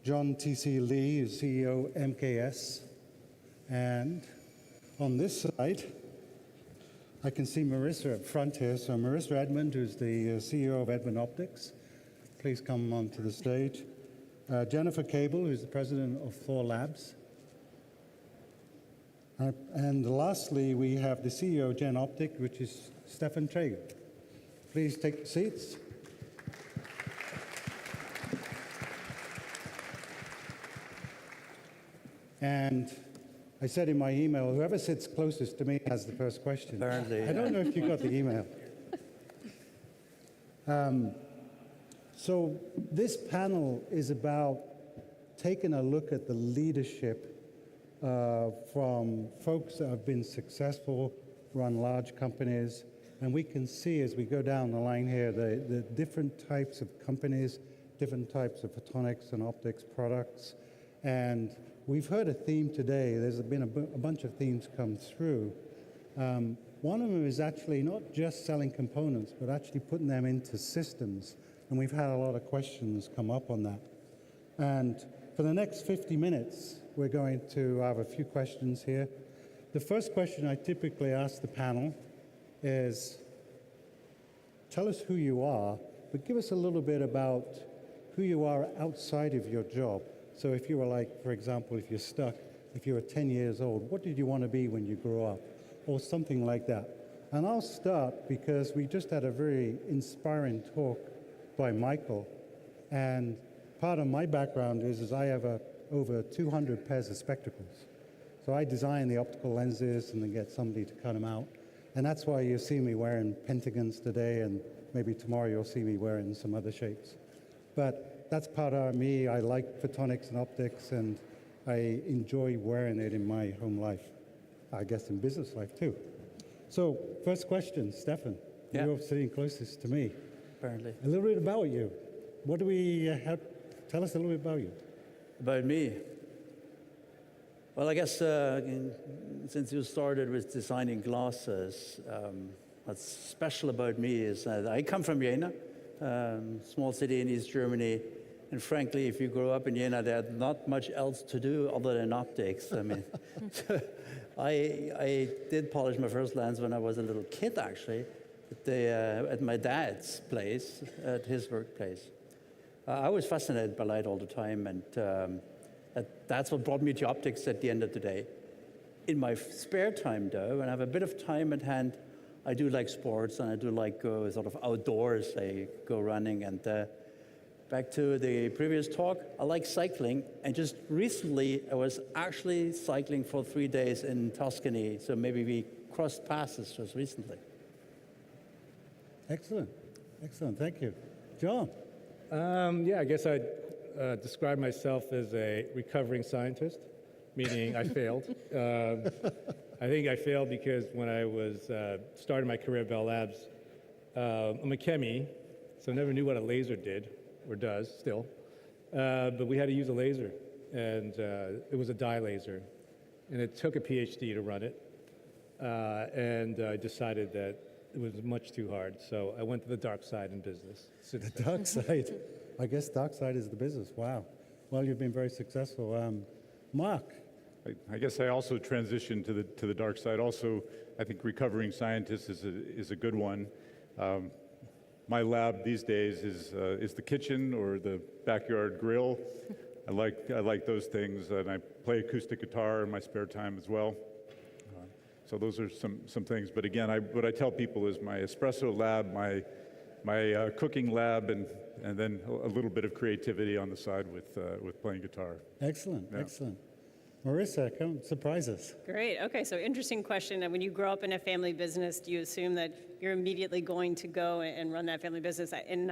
John T.C. Lee is CEO MKS. And on this side, I can see Marissa up front here. So Marissa Edmund, who's the CEO of Edmund Optics. Please come onto the stage. Jennifer Cable, who's the president of Thor Labs. And lastly, we have the CEO of Gen Optic, which is Stefan Traeger. Please take seats. And I said in my email, whoever sits closest to me has the first question. Apparently, I don't know if you got the email. So this panel is about taking a look at the leadership from folks that have been successful, run large companies, and we can see as we go down the line here the different types of companies, different types of photonics and optics products. And we've heard a theme today. There's been a bunch of themes come through. One of them is actually not just selling components, but actually putting them into systems. And we've had a lot of questions come up on that. And for the next 50 minutes, we're going to have a few questions here. The first question I typically ask the panel is, tell us who you are, but give us a little bit about who you are outside of your job. So if you were like, for example, if you're stuck, if you were 10 years old, what did you want to be when you grew up? Or something like that. And I'll start because we just had a very inspiring talk by Michael. And part of my background is I have over 200 pairs of spectacles. So I design the optical lenses and then get somebody to cut them out. And that's why you see me wearing pentagons today, and maybe tomorrow you'll see me wearing some other shapes. But that's part of me. I like photonics and optics, and I enjoy wearing it in my home life. I guess in business life too. So first question, Stefan. Yeah. You're sitting closest to me. Apparently. A little bit about you. What do we have? Tell us a little bit about you. About me? Well, I guess since you started with designing glasses, what's special about me is that I come from Jena, small city in East Germany. And frankly, if you grow up in Jena, there's not much else to do other than optics. I mean, I did polish my first lens when I was a little kid, actually, at my dad's place, at his workplace. I was fascinated by light all the time, and that's what brought me to optics at the end of the day. In my spare time, though, when I have a bit of time at hand, I do like sports, and I do like sort of outdoors. I go running, and back to the previous talk, I like cycling, and just recently I was actually cycling for 3 days in Tuscany, so maybe we crossed paths just recently. Excellent, excellent, thank you. John? Yeah, I guess I'd describe myself as a recovering scientist, meaning I failed. I think I failed because when I was starting my career at Bell Labs, I'm a chemie, so I never knew what a laser did, or does still, but we had to use a laser, and it was a dye laser, and it took a PhD to run it, and I decided that it was much too hard, so I went to the dark side in business. The dark side. I guess dark side is the business. Wow. Well, you've been very successful. Mark? I guess I also transitioned to the dark side. Also, I think recovering scientist is a good one. My lab these days is the kitchen or the backyard grill. I like those things, and I play acoustic guitar in my spare time as well. So those are some things. But again, what I tell people is my espresso lab, my cooking lab, and then a little bit of creativity on the side with playing guitar. Excellent, Yeah. excellent. Marissa, come surprise us. Great. Okay, so interesting question. When you grow up in a family business, do you assume that you're immediately going to go and run that family business? In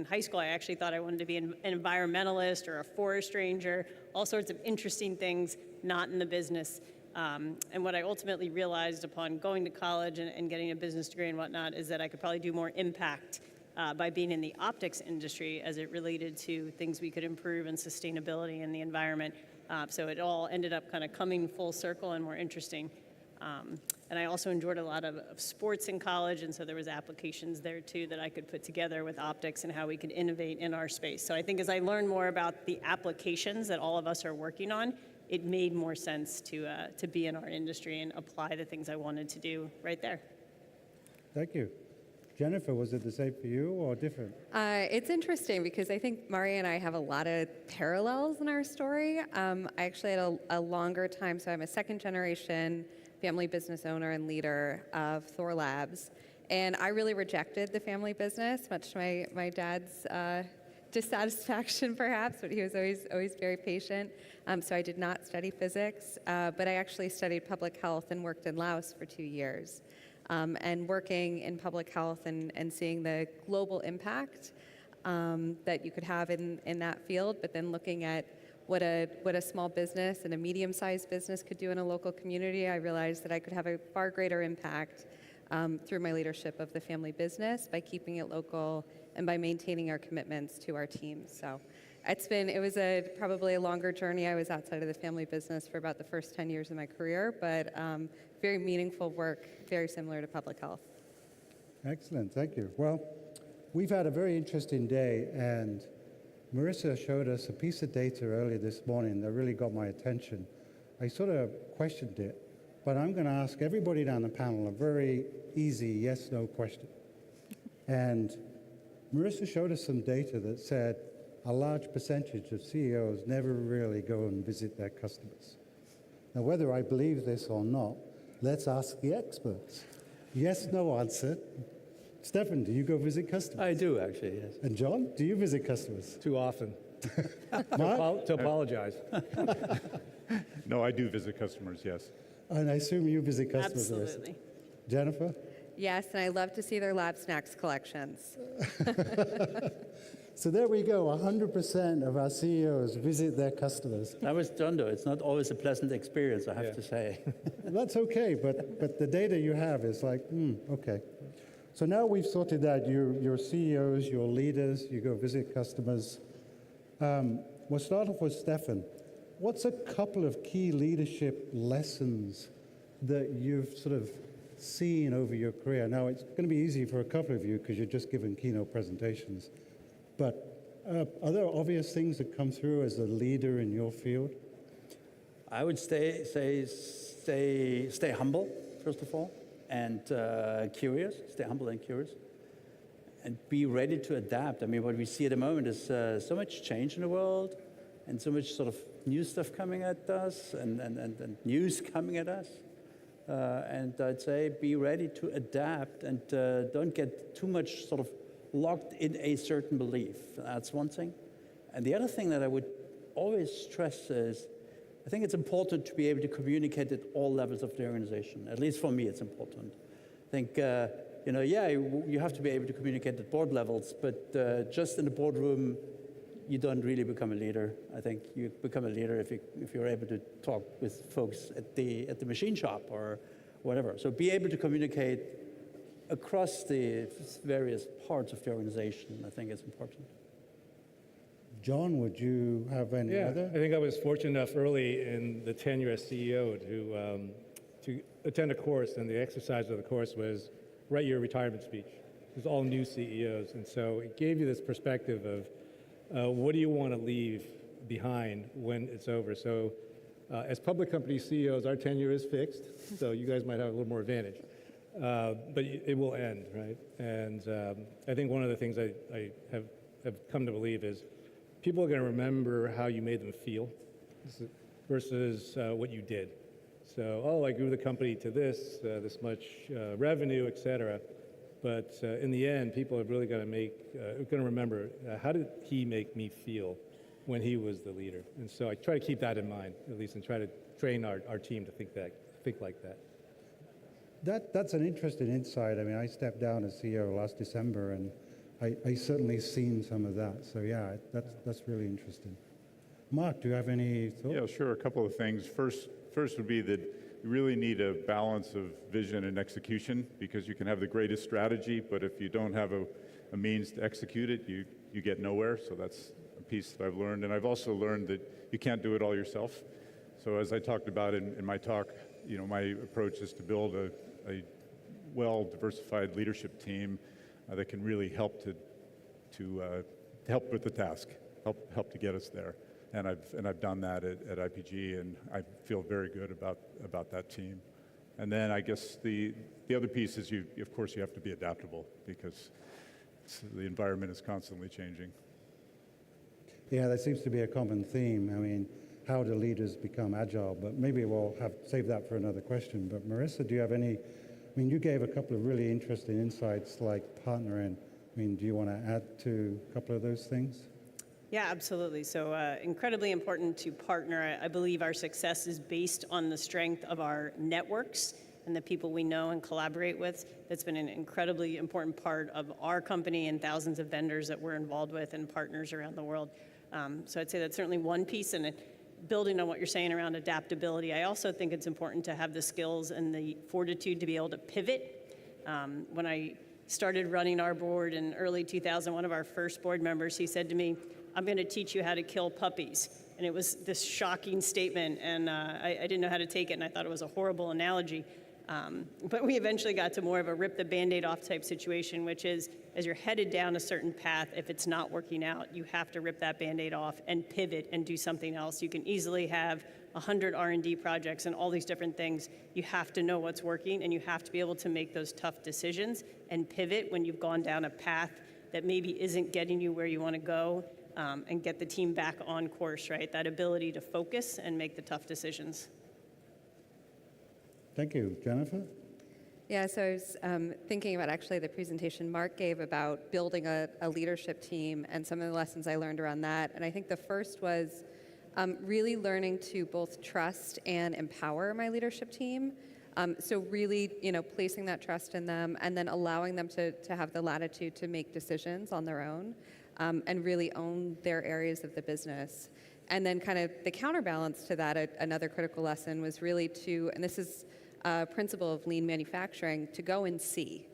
high school, I actually thought I wanted to be an environmentalist or a forest ranger, all sorts of interesting things, not in the business. And what I ultimately realized upon going to college and getting a business degree and whatnot is that I could probably do more impact by being in the optics industry as it related to things we could improve and sustainability in the environment. So it all ended up kind of coming full circle and more interesting. And I also enjoyed a lot of sports in college, and so there was applications there too that I could put together with optics and how we could innovate in our space. So I think as I learned more about the applications that all of us are working on, it made more sense to be in our industry and apply the things I wanted to do right there. Thank you. Jennifer, was it the same for you or different? It's interesting because I think Mari and I have a lot of parallels in our story. I actually had a longer time, so I'm a second generation family business owner and leader of Thor Labs. And I really rejected the family business, much to my dad's dissatisfaction perhaps, but he was always very patient. So I did not study physics, but I actually studied public health and worked in Laos for 2 years. And working in public health and seeing the global impact that you could have in that field, but then looking at what a small business and a medium-sized business could do in a local community, I realized that I could have a far greater impact through my leadership of the family business by keeping it local and by maintaining our commitments to our teams. So it was probably a longer journey. I was outside of the family business for about the first 10 years of my career, but very meaningful work, very similar to public health. Excellent, thank you. Well, we've had a very interesting day, and Marissa showed us a piece of data earlier this morning that really got my attention. I sort of questioned it, but I'm going to ask everybody down the panel a very easy yes-no question. And Marissa showed us some data that said a large percentage of CEOs never really go and visit their customers. Now, whether I believe this or not, let's ask the experts. Yes, no answer. Stefan, do you go visit customers? I do, actually, yes. And John, do you visit customers? Too often. Mark? To apologize. No, I do visit customers, yes. And I assume you visit customers, Absolutely. Marissa. Jennifer? Yes, and I love to see their lab snacks collections. So there we go, 100% of our CEOs visit their customers. That was done, though. It's not always a pleasant experience, I have to say. That's okay, but the data you have is like, okay. So now we've sorted out your CEOs, your leaders, you go visit customers. We'll start off with Stefan. What's a couple of key leadership lessons that you've sort of seen over your career? Now, it's going to be easy for a couple of you because you're just giving keynote presentations. But are there obvious things that come through as a leader in your field? I would stay humble, first of all, and curious. Stay humble and curious. And be ready to adapt. I mean, what we see at the moment is so much change in the world and so much sort of new stuff coming at us and news coming at us. And I'd say be ready to adapt and don't get too much sort of locked in a certain belief. That's one thing. And the other thing that I would always stress is I think it's important to be able to communicate at all levels of the organization. At least for me, it's important. I think, you have to be able to communicate at board levels, but just in the boardroom, you don't really become a leader. I think you become a leader if you're able to talk with folks at the machine shop or whatever. So be able to communicate across the various parts of the organization, I think is important. John, would you have any other? I think I was fortunate enough early in the tenure as CEO to attend a course, and the exercise of the course was write your retirement speech. It was all new CEOs, and so it gave you this perspective of what do you want to leave behind when it's over. So as public company CEOs, our tenure is fixed, so you guys might have a little more advantage. But it will end, right? And I think one of the things I have come to believe is people are going to remember how you made them feel versus what you did. So, I grew the company to this much revenue, et cetera. But in the end, people are really going to remember how did he make me feel when he was the leader. And so I try to keep that in mind, at least, and try to train our team to think like that. That's an interesting insight. I mean, I stepped down as CEO last December, and I certainly seen some of that. So yeah, that's really interesting. Mark, do you have any thoughts? Yeah, sure. A couple of things. First would be that you really need a balance of vision and execution, because you can have the greatest strategy, but if you don't have a means to execute it, you get nowhere. So that's a piece that I've learned. And I've also learned that you can't do it all yourself. So as I talked about in my talk, my approach is to build a well-diversified leadership team that can really help to help with the task, help to get us there. And I've done that at IPG, and I feel very good about that team. And then I guess the other piece is of course, you have to be adaptable because the environment is constantly changing. Yeah, that seems to be a common theme. I mean, how do leaders become agile? But maybe we'll save that for another question. But Marissa, do you have any, I mean, you gave a couple of really interesting insights like partnering. I mean, do you want to add to a couple of those things? Yeah, absolutely. So incredibly important to partner. I believe our success is based on the strength of our networks and the people we know and collaborate with. That's been an incredibly important part of our company and thousands of vendors that we're involved with and partners around the world. So I'd say that's certainly one piece. And building on what you're saying around adaptability, I also think it's important to have the skills and the fortitude to be able to pivot. When I started running our board in early 2000, one of our first board members, he said to me, "I'm going to teach you how to kill puppies." And it was this shocking statement, and I didn't know how to take it, and I thought it was a horrible analogy. But we eventually got to more of a rip the Band-Aid off type situation, which is, as you're headed down a certain path, if it's not working out, you have to rip that Band-Aid off and pivot and do something else. You can easily have 100 R&D projects and all these different things. You have to know what's working, and you have to be able to make those tough decisions and pivot when you've gone down a path that maybe isn't getting you where you want to go, and get the team back on course, right? That ability to focus and make the tough decisions. Thank you. Jennifer? Yeah, so I was thinking about actually the presentation Mark gave about building a leadership team and some of the lessons I learned around that. And I think the first was really learning to both trust and empower my leadership team. So really, placing that trust in them and then allowing them to have the latitude to make decisions on their own and really own their areas of the business. And then kind of the counterbalance to that, another critical lesson was really to, and this is a principle of lean manufacturing, to go and see.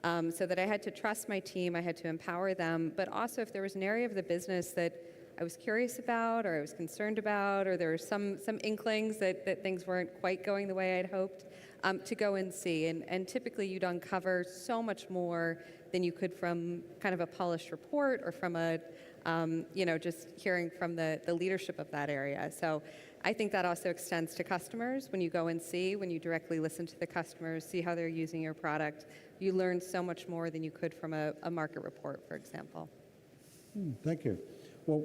So that I had to trust my team, I had to empower them, but also if there was an area of the business that I was curious about or I was concerned about, or there were some inklings that things weren't quite going the way I'd hoped, to go and see. And typically you'd uncover so much more than you could from kind of a polished report or from a, just hearing from the leadership of that area. So I think that also extends to customers. When you go and see, when you directly listen to the customers, see how they're using your product, you learn so much more than you could from a market report, for example. Thank you. Well,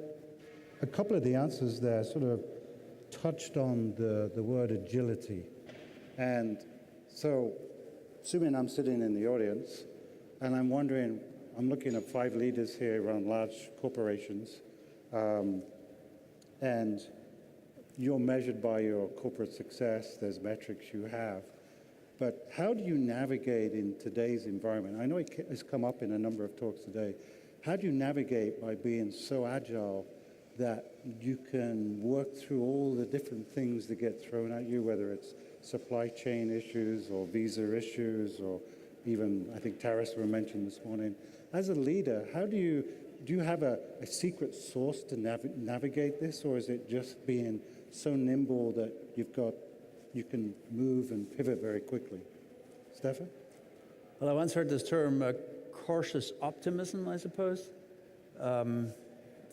a couple of the answers there sort of touched on the word agility. And so, assuming I'm sitting in the audience, and I'm wondering, I'm looking at 5 leaders here around large corporations, and you're measured by your corporate success, there's metrics you have. But how do you navigate in today's environment? I know it's come up in a number of talks today. How do you navigate by being so agile that you can work through all the different things that get thrown at you, whether it's supply chain issues or visa issues or even, I think tariffs were mentioned this morning. As a leader, how do you have a secret sauce to navigate this, or is it just being so nimble that you can move and pivot very quickly? Stefan? Well, I once heard this term, cautious optimism, I suppose.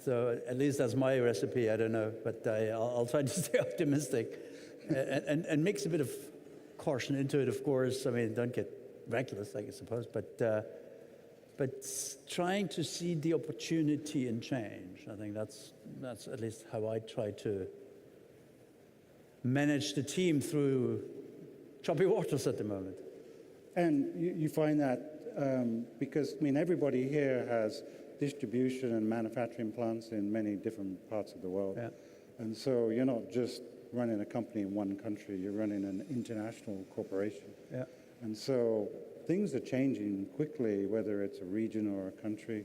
So at least that's my recipe, I don't know, but I'll try to stay optimistic and mix a bit of caution into it, of course. I mean, don't get reckless, I suppose, but trying to see the opportunity in change. I think that's at least how I try to manage the team through choppy waters at the moment. And you find that because, I mean, everybody here has distribution and manufacturing plants in many different parts of the world. Yeah. And so you're not just running a company in one country, you're running an international corporation. Yeah. And so things are changing quickly, whether it's a region or a country.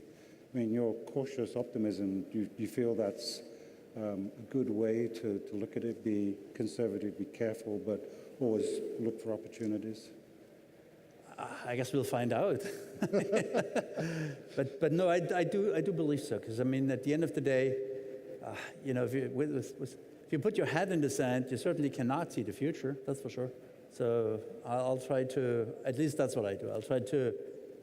I mean, your cautious optimism, do you feel that's a good way to look at it, be conservative, be careful, but always look for opportunities? I guess we'll find out. but no, I do believe so, because I mean, at the end of the day, if you put your head in the sand, you certainly cannot see the future, that's for sure. So I'll try to, at least that's what I do. I'll try to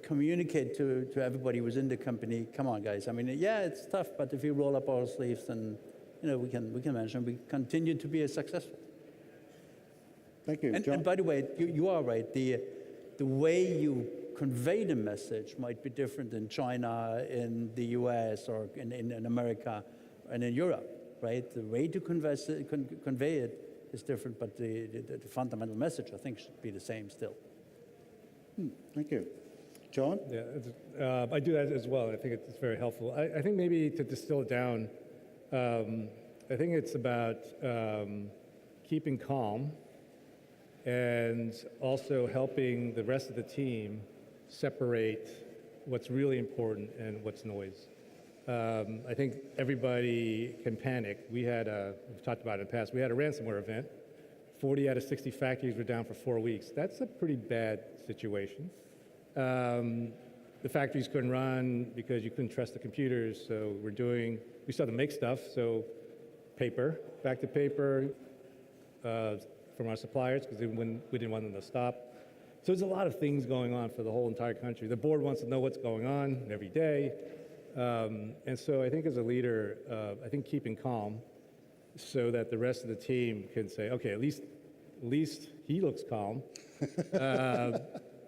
communicate to everybody who's in the company, come on guys, I mean, yeah, it's tough, but if we roll up our sleeves, then we can manage and we continue to be successful. Thank you, John. And by the way, you are right. The way you convey the message might be different in China, in the US, or in America, and in Europe, right? The way to convey it is different, but the fundamental message, I think, should be the same still. Thank you. John? Yeah, I do that as well. I think it's very helpful. I think maybe to distill it down, I think it's about keeping calm and also helping the rest of the team separate what's really important and what's noise. I think everybody can panic. We've talked about it in the past, we had a ransomware event. 40 out of 60 factories were down for 4 weeks. That's a pretty bad situation. The factories couldn't run because you couldn't trust the computers, so we still had to make stuff, so back to paper from our suppliers because we didn't want them to stop. So there's a lot of things going on for the whole entire country. The board wants to know what's going on every day. And so I think as a leader, I think keeping calm so that the rest of the team can say, okay, at least he looks calm.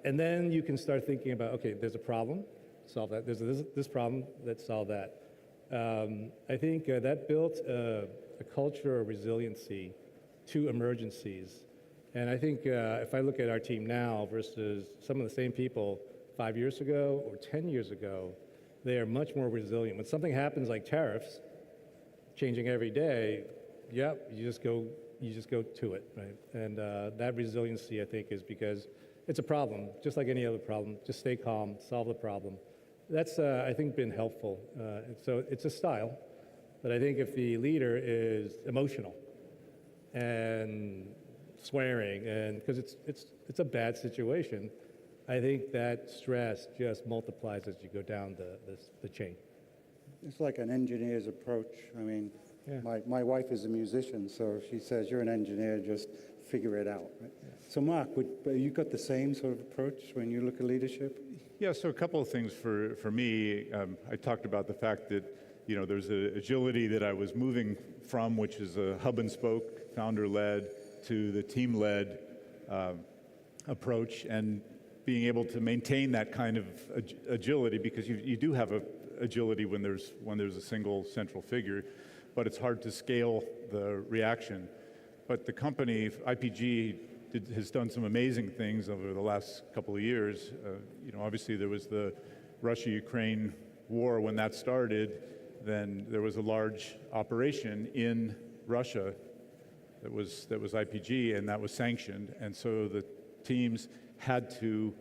And then you can start thinking about, okay, there's a problem, solve that. There's this problem, let's solve that. I think that built a culture of resiliency to emergencies. And I think if I look at our team now versus some of the same people 5 years ago or 10 years ago, they are much more resilient. When something happens like tariffs, changing every day, yep, you just go to it, right? And that resiliency, I think, is because it's a problem, just like any other problem. Just stay calm, solve the problem. That's, I think, been helpful. So it's a style, but I think if the leader is emotional and swearing, and because it's a bad situation, I think that stress just multiplies as you go down the chain. It's like an engineer's approach. I mean, yeah. My wife is a musician, so she says, you're an engineer, just figure it out. Right? Yeah. So Mark, you got the same sort of approach when you look at leadership? Yeah, so a couple of things for me. I talked about the fact that, there's an agility that I was moving from, which is a hub and spoke, founder-led, to the team-led approach, and being able to maintain that kind of agility, because you do have agility when there's a single central figure, but it's hard to scale the reaction. But the company, IPG, has done some amazing things over the last couple of years. Obviously there was the Russia-Ukraine war. When that started, then there was a large operation in Russia that was IPG, and that was sanctioned. And so the teams had to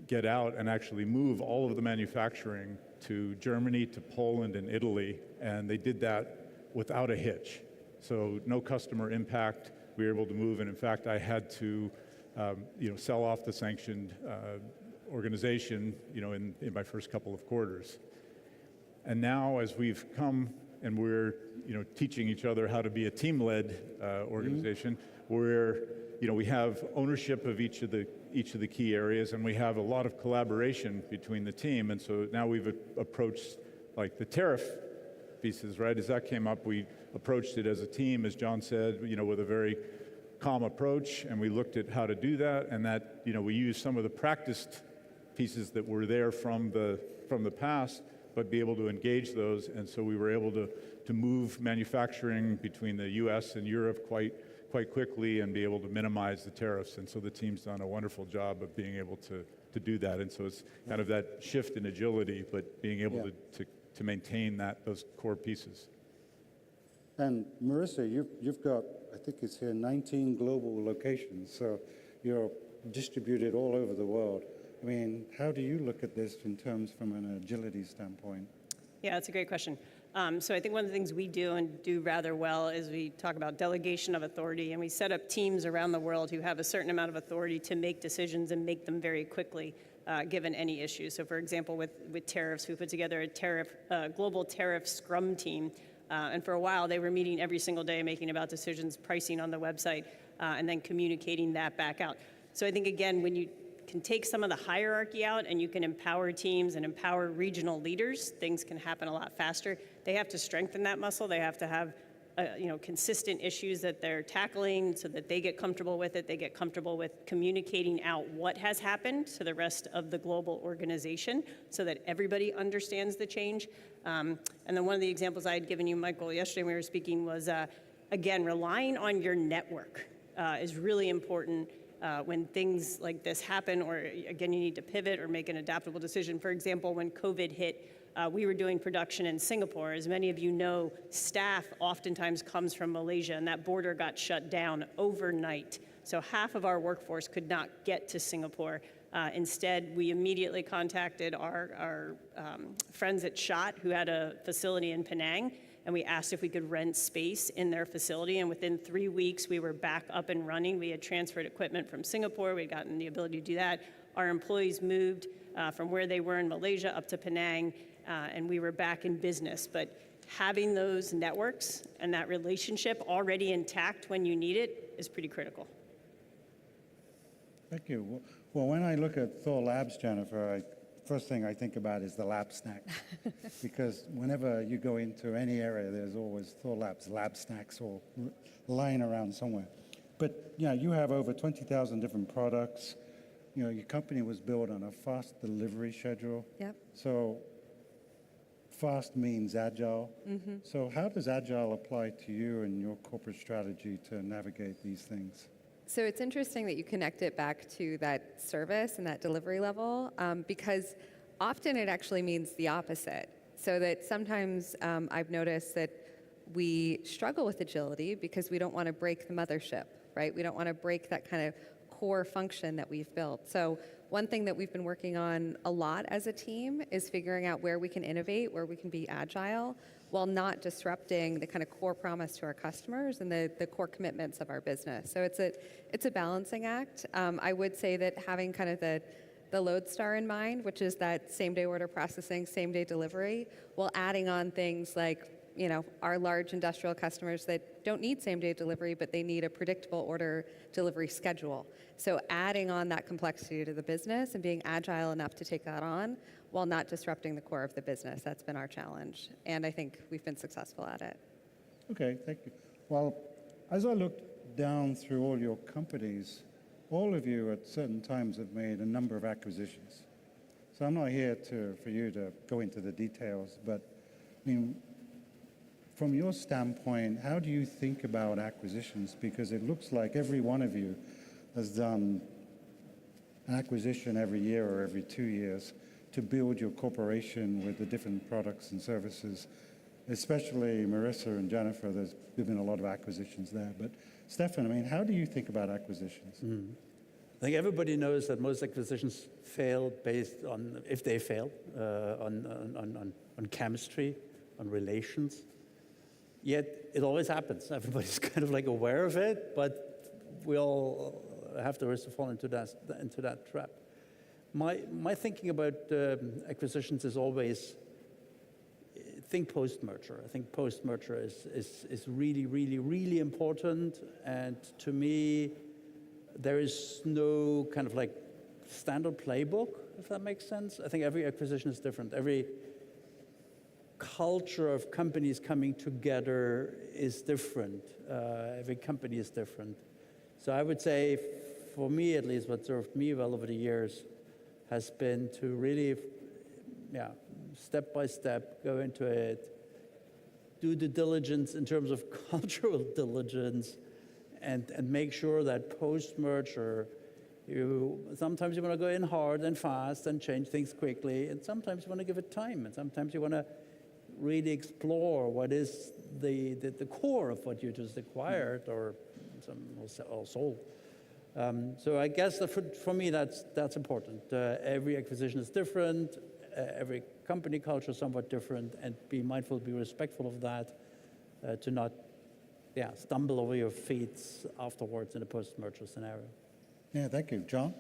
get out and actually move all of the manufacturing to Germany, to Poland, and Italy, and they did that without a hitch. So no customer impact. We were able to move, and in fact, I had to, sell off the sanctioned organization, in my first couple of quarters. And now, as we've come and we're, teaching each other how to be a team-led organization, where, we have ownership of each of the key areas, and we have a lot of collaboration between the team. And so now we've approached like the tariff pieces, right? As that came up, we approached it as a team, as John said, with a very calm approach, and we looked at how to do that, and that, we used some of the practiced pieces that were there from the past, but be able to engage those. And so we were able to move manufacturing between the US and Europe quite quickly and be able to minimize the tariffs. And so the team's done a wonderful job of being able to do that. And so it's kind of that shift in agility, but being able to maintain those core pieces. And Marissa, you've got, I think it's here, 19 global locations. So you're distributed all over the world. I mean, how do you look at this in terms from an agility standpoint? Yeah, that's a great question. So I think one of the things we do and do rather well is we talk about delegation of authority, and we set up teams around the world who have a certain amount of authority to make decisions and make them very quickly, given any issue. So for example, with tariffs, we put together a global tariff scrum team. And for a while, they were meeting every single day, making about decisions, pricing on the website, and then communicating that back out. So I think, again, when you can take some of the hierarchy out and you can empower teams and empower regional leaders, things can happen a lot faster. They have to strengthen that muscle. They have to have consistent issues that they're tackling so that they get comfortable with it. They get comfortable with communicating out what has happened to the rest of the global organization so that everybody understands the change. And then one of the examples I had given you, Michael, yesterday when we were speaking was, again, relying on your network is really important when things like this happen, or again, you need to pivot or make an adaptable decision. For example, when COVID hit, we were doing production in Singapore. As many of you know, staff oftentimes comes from Malaysia, and that border got shut down overnight. So half of our workforce could not get to Singapore. Instead, we immediately contacted our friends at SHOT, who had a facility in Penang, and we asked if we could rent space in their facility. And within 3 weeks, we were back up and running. We had transferred equipment from Singapore. We'd gotten the ability to do that. Our employees moved from where they were in Malaysia up to Penang, and we were back in business. But having those networks and that relationship already intact when you need it is pretty critical. Thank you. Well, when I look at Thor Labs, Jennifer, first thing I think about is the lab snacks. Because whenever you go into any area, there's always Thor Labs lab snacks all lying around somewhere. But yeah, you have over 20,000 different products. You know, your company was built on a fast delivery schedule. Yep. So fast means agile. Mm-hmm. So how does agile apply to you and your corporate strategy to navigate these things? So it's interesting that you connect it back to that service and that delivery level, because often it actually means the opposite. So that sometimes I've noticed that we struggle with agility because we don't want to break the mothership, right? We don't want to break that kind of core function that we've built. So one thing that we've been working on a lot as a team is figuring out where we can innovate, where we can be agile, while not disrupting the kind of core promise to our customers and the core commitments of our business. So it's a balancing act. I would say that having kind of the lodestar in mind, which is that same-day order processing, same-day delivery, while adding on things like, you know, our large industrial customers that don't need same-day delivery, but they need a predictable order delivery schedule. So adding on that complexity to the business and being agile enough to take that on while not disrupting the core of the business. That's been our challenge, and I think we've been successful at it. Okay, thank you. Well, as I looked down through all your companies, all of you at certain times have made a number of acquisitions. So I'm not here for you to go into the details, but I mean, from your standpoint, how do you think about acquisitions? Because it looks like every one of you has done an acquisition every year or every 2 years to build your corporation with the different products and services. Especially Marissa and Jennifer, there's been a lot of acquisitions there. But Stefan, I mean, how do you think about acquisitions? I think everybody knows that most acquisitions fail based on, if they fail, on chemistry, on relations. Yet it always happens. Everybody's kind of like aware of it, but we all have the risk to fall into that trap. My thinking about acquisitions is always think post-merger. I think post-merger is really, really, really important. And to me, there is no kind of like standard playbook, if that makes sense. I think every acquisition is different. Every culture of companies coming together is different. Every company is different. So I would say, for me at least, what served me well over the years has been to really, step by step, go into it, do the diligence in terms of cultural diligence, and make sure that post-merger, sometimes you want to go in hard and fast and change things quickly, and sometimes you want to give it time, and sometimes you want to really explore what is the core of what you just acquired or sold. So I guess for me that's important. Every acquisition is different. Every company culture is somewhat different, and be mindful, be respectful of that, to not stumble over your feet afterwards in a post-merger scenario. Yeah, thank you. John?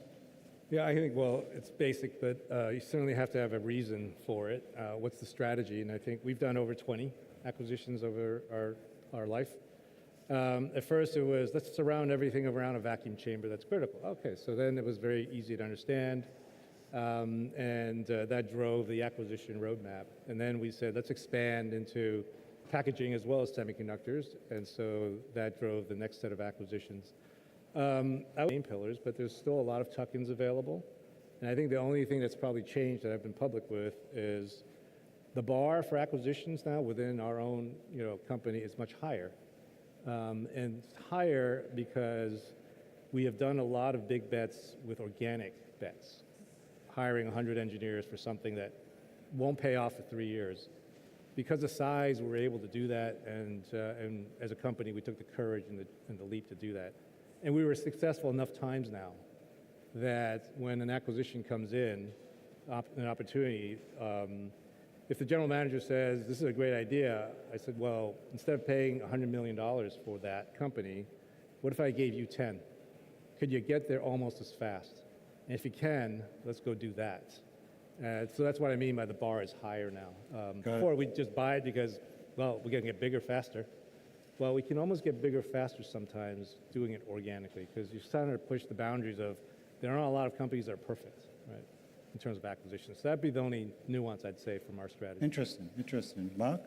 Yeah, I think, well, it's basic, but you certainly have to have a reason for it. What's the strategy? And I think we've done over 20 acquisitions over our life. At first it was, let's surround everything around a vacuum chamber that's critical. Okay, so then it was very easy to understand, and that drove the acquisition roadmap. And then we said, let's expand into packaging as well as semiconductors, and so that drove the next set of acquisitions. Main pillars, but there's still a lot of tuck-ins available. And I think the only thing that's probably changed that I've been public with is the bar for acquisitions now within our own company is much higher. And it's higher because we have done a lot of big bets with organic bets, hiring 100 engineers for something that won't pay off for 3 years. Because of size, we're able to do that, and as a company, we took the courage and the leap to do that. And we were successful enough times now that when an acquisition comes in, an opportunity, if the general manager says, this is a great idea, I said, well, instead of paying $100 million for that company, what if I gave you 10? Could you get there almost as fast? And if you can, let's go do that. So that's what I mean by the bar is higher now. Before we'd just buy it because, well, we're going to get bigger faster. Well, we can almost get bigger faster sometimes doing it organically because you're starting to push the boundaries of there aren't a lot of companies that are perfect, right, in terms of acquisitions. So that'd be the only nuance I'd say from our strategy. Interesting. Mark?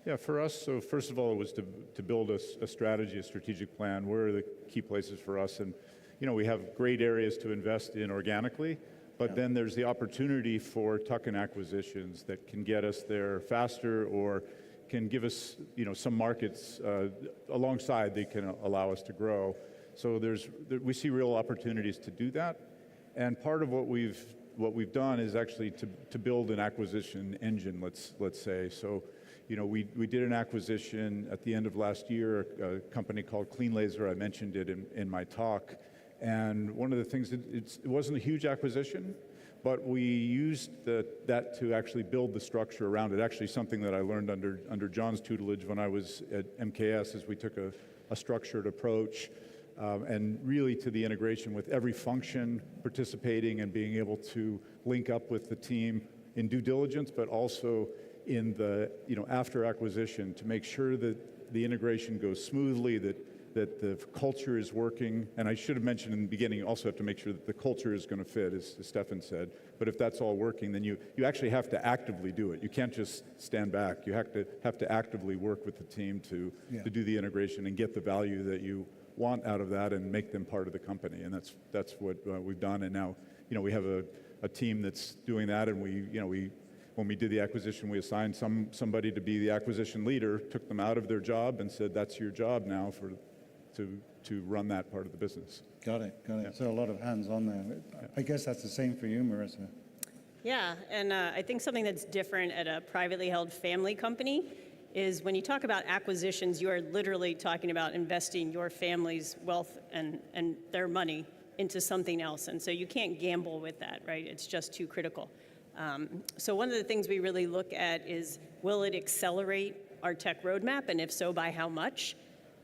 Yeah, for us, so first of all, it was to build a strategy, a strategic plan. Where are the key places for us? And, we have great areas to invest in organically, but then there's the opportunity for tuck-in acquisitions that can get us there faster or can give us, some markets alongside that can allow us to grow. So we see real opportunities to do that. And part of what we've done is actually to build an acquisition engine, let's say. So, we did an acquisition at the end of last year, a company called Clean Laser. I mentioned it in my talk. And one of the things, it wasn't a huge acquisition, but we used that to actually build the structure around it. Actually, something that I learned under John's tutelage when I was at MKS is we took a structured approach and really to the integration with every function participating and being able to link up with the team in due diligence, but also in the after acquisition to make sure that the integration goes smoothly, that the culture is working. And I should have mentioned in the beginning, you also have to make sure that the culture is going to fit, as Stefan said. But if that's all working, then you actually have to actively do it. You can't just stand back. You have to actively work with the team to do the integration and get the value that you want out of that and make them part of the company. And that's what we've done. And now, we have a team that's doing that. And when we did the acquisition, we assigned somebody to be the acquisition leader, took them out of their job and said, that's your job now to run that part of the business. Got it. Yeah. So a lot of hands on there. Yeah. I guess that's the same for you, Marissa. Yeah, and I think something that's different at a privately held family company is when you talk about acquisitions, you are literally talking about investing your family's wealth and their money into something else. And so you can't gamble with that, right? It's just too critical. So one of the things we really look at is, will it accelerate our tech roadmap? And if so, by how much?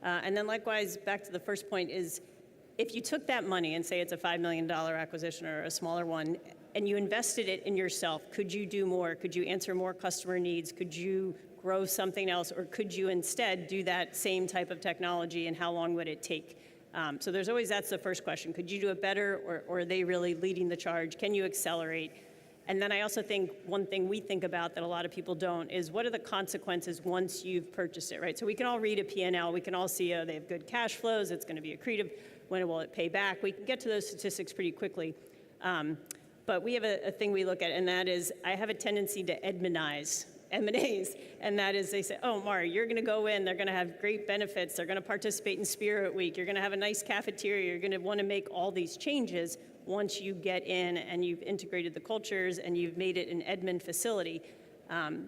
And then likewise, back to the first point is, if you took that money and say it's a $5 million acquisition or a smaller one, and you invested it in yourself, could you do more? Could you answer more customer needs? Could you grow something else? Or could you instead do that same type of technology, and how long would it take? So there's always, that's the first question. Could you do it better, or are they really leading the charge? Can you accelerate? And then I also think one thing we think about that a lot of people don't is, what are the consequences once you've purchased it, right? So we can all read a P&L. We can all see, they have good cash flows. It's going to be accretive. When will it pay back? We can get to those statistics pretty quickly. But we have a thing we look at, and that is, I have a tendency to Edmundize M&As, and that is, they say, oh, Mari, you're going to go in, they're going to have great benefits, they're going to participate in Spirit Week, you're going to have a nice cafeteria, you're going to want to make all these changes once you get in and you've integrated the cultures and you've made it an Edmund facility.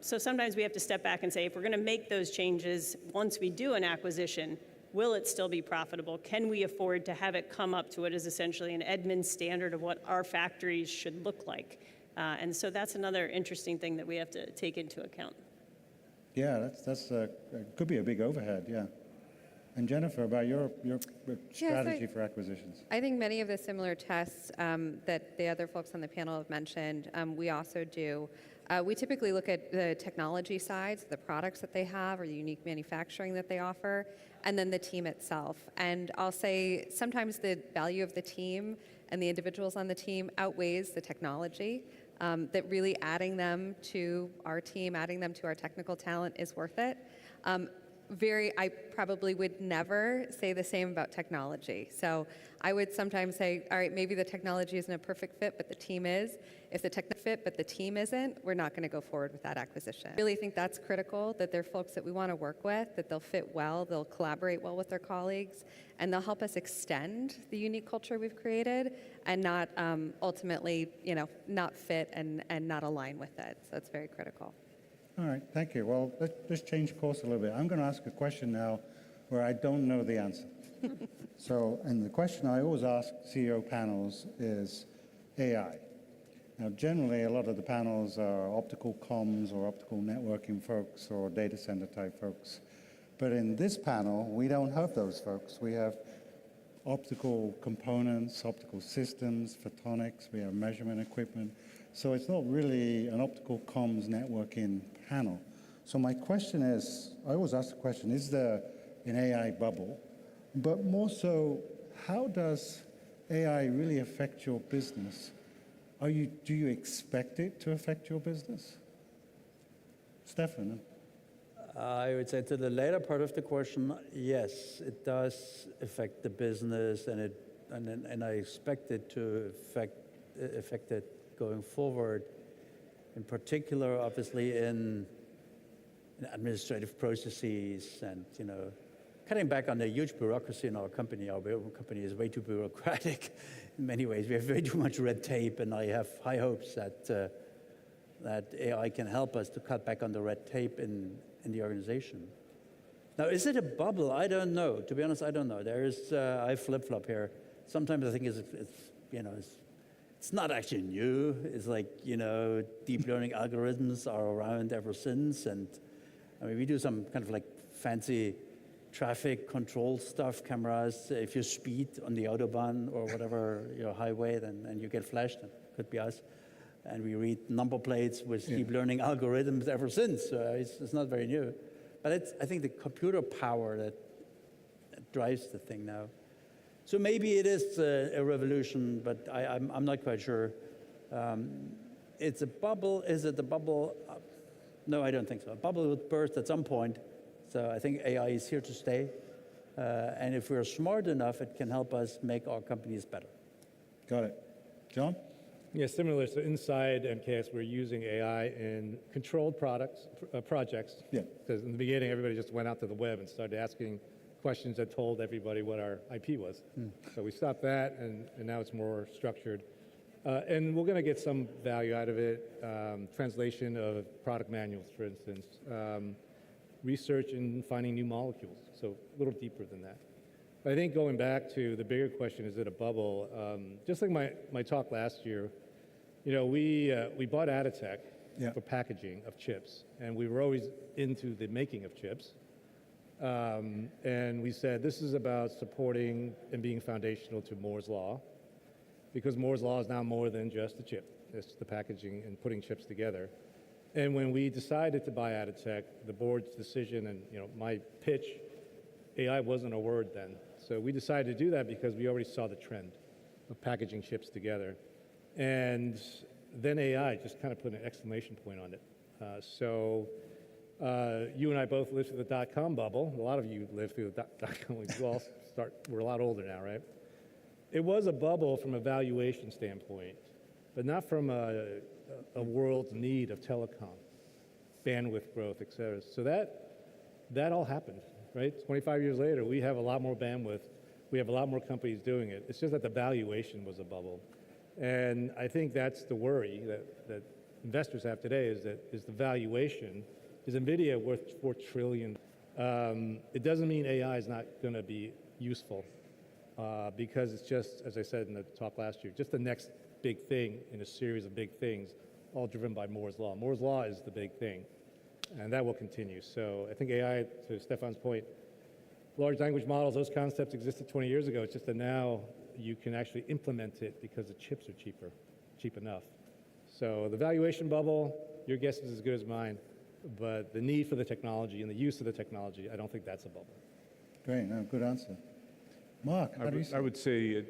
So sometimes we have to step back and say, if we're going to make those changes once we do an acquisition, will it still be profitable? Can we afford to have it come up to what is essentially an Edmund standard of what our factories should look like? And so that's another interesting thing that we have to take into account. Yeah, that's could be a big overhead, yeah. And Jennifer, about your strategy for acquisitions. I think many of the similar tests that the other folks on the panel have mentioned, we also do. We typically look at the technology sides, the products that they have, or the unique manufacturing that they offer, and then the team itself. And I'll say sometimes the value of the team and the individuals on the team outweighs the technology. that really adding them to our team, adding them to our technical talent is worth it. I probably would never say the same about technology. So I would sometimes say, all right, maybe the technology isn't a perfect fit, but the team is. If the tech fit, but the team isn't, we're not going to go forward with that acquisition. I really think that's critical, that they're folks that we want to work with, that they'll fit well, they'll collaborate well with their colleagues, and they'll help us extend the unique culture we've created and not ultimately, not fit and not align with it. So it's very critical. All right, thank you. Well, let's change course a little bit. I'm going to ask a question now where I don't know the answer. And the question I always ask CEO panels is AI. Now, generally, a lot of the panels are optical comms or optical networking folks or data center type folks. But in this panel, we don't have those folks. We have optical components, optical systems, photonics, we have measurement equipment. So it's not really an optical comms networking panel. So my question is, I always ask the question, is there an AI bubble? But more so, how does AI really affect your business? Do you expect it to affect your business? Stefan? I would say to the later part of the question, yes, it does affect the business, and I expect it to affect it going forward. In particular, obviously, in administrative processes and cutting back on the huge bureaucracy in our company. Our company is way too bureaucratic in many ways. We have way too much red tape, and I have high hopes that AI can help us to cut back on the red tape in the organization. Now, is it a bubble? I don't know. To be honest, I don't know. I flip-flop here. Sometimes I think it's not actually new. It's like, deep learning algorithms are around ever since. And I mean, we do some kind of like fancy traffic control stuff, cameras. If you speed on the Autobahn or whatever, highway, then you get flashed. That could be us. And we read number plates with deep learning algorithms ever since. It's not very new. But I think the computer power that drives the thing now. So maybe it is a revolution, but I'm not quite sure. It's a bubble. Is it a bubble? No, I don't think so. A bubble would burst at some point. So I think AI is here to stay. And if we're smart enough, it can help us make our companies better. Got it. John? Yeah, similar. So inside MKS, we're using AI in controlled projects. Yeah. Because in the beginning, everybody just went out to the web and started asking questions that told everybody what our IP was. So we stopped that, and now it's more structured. And we're going to get some value out of it. Translation of product manuals, for instance. Research and finding new molecules. So a little deeper than that. But I think going back to the bigger question, is it a bubble? Just like my talk last year, we bought Aditech for packaging of chips, and we were always into the making of chips. And we said, this is about supporting and being foundational to Moore's Law, because Moore's Law is now more than just the chip. It's the packaging and putting chips together. And when we decided to buy Aditech, the board's decision and my pitch, AI wasn't a word then. So we decided to do that because we already saw the trend of packaging chips together. And then AI just kind of put an exclamation point on it. You and I both lived through the dot-com bubble. A lot of you lived through the dot-com. We're a lot older now, right? It was a bubble from a valuation standpoint, but not from a world's need of telecom, bandwidth growth, et cetera. So that all happened, right? 25 years later, we have a lot more bandwidth. We have a lot more companies doing it. It's just that the valuation was a bubble. And I think that's the worry that investors have today is the valuation. Is NVIDIA worth $4 trillion? It doesn't mean AI is not going to be useful because it's just, as I said in the talk last year, just the next big thing in a series of big things, all driven by Moore's Law. Moore's Law is the big thing, and that will continue. So I think AI, to Stefan's point, large language models, those concepts existed 20 years ago. It's just that now you can actually implement it because the chips are cheap enough. So the valuation bubble, your guess is as good as mine. But the need for the technology and the use of the technology, I don't think that's a bubble. Great, no, good answer. Mark, how do you see? I would say,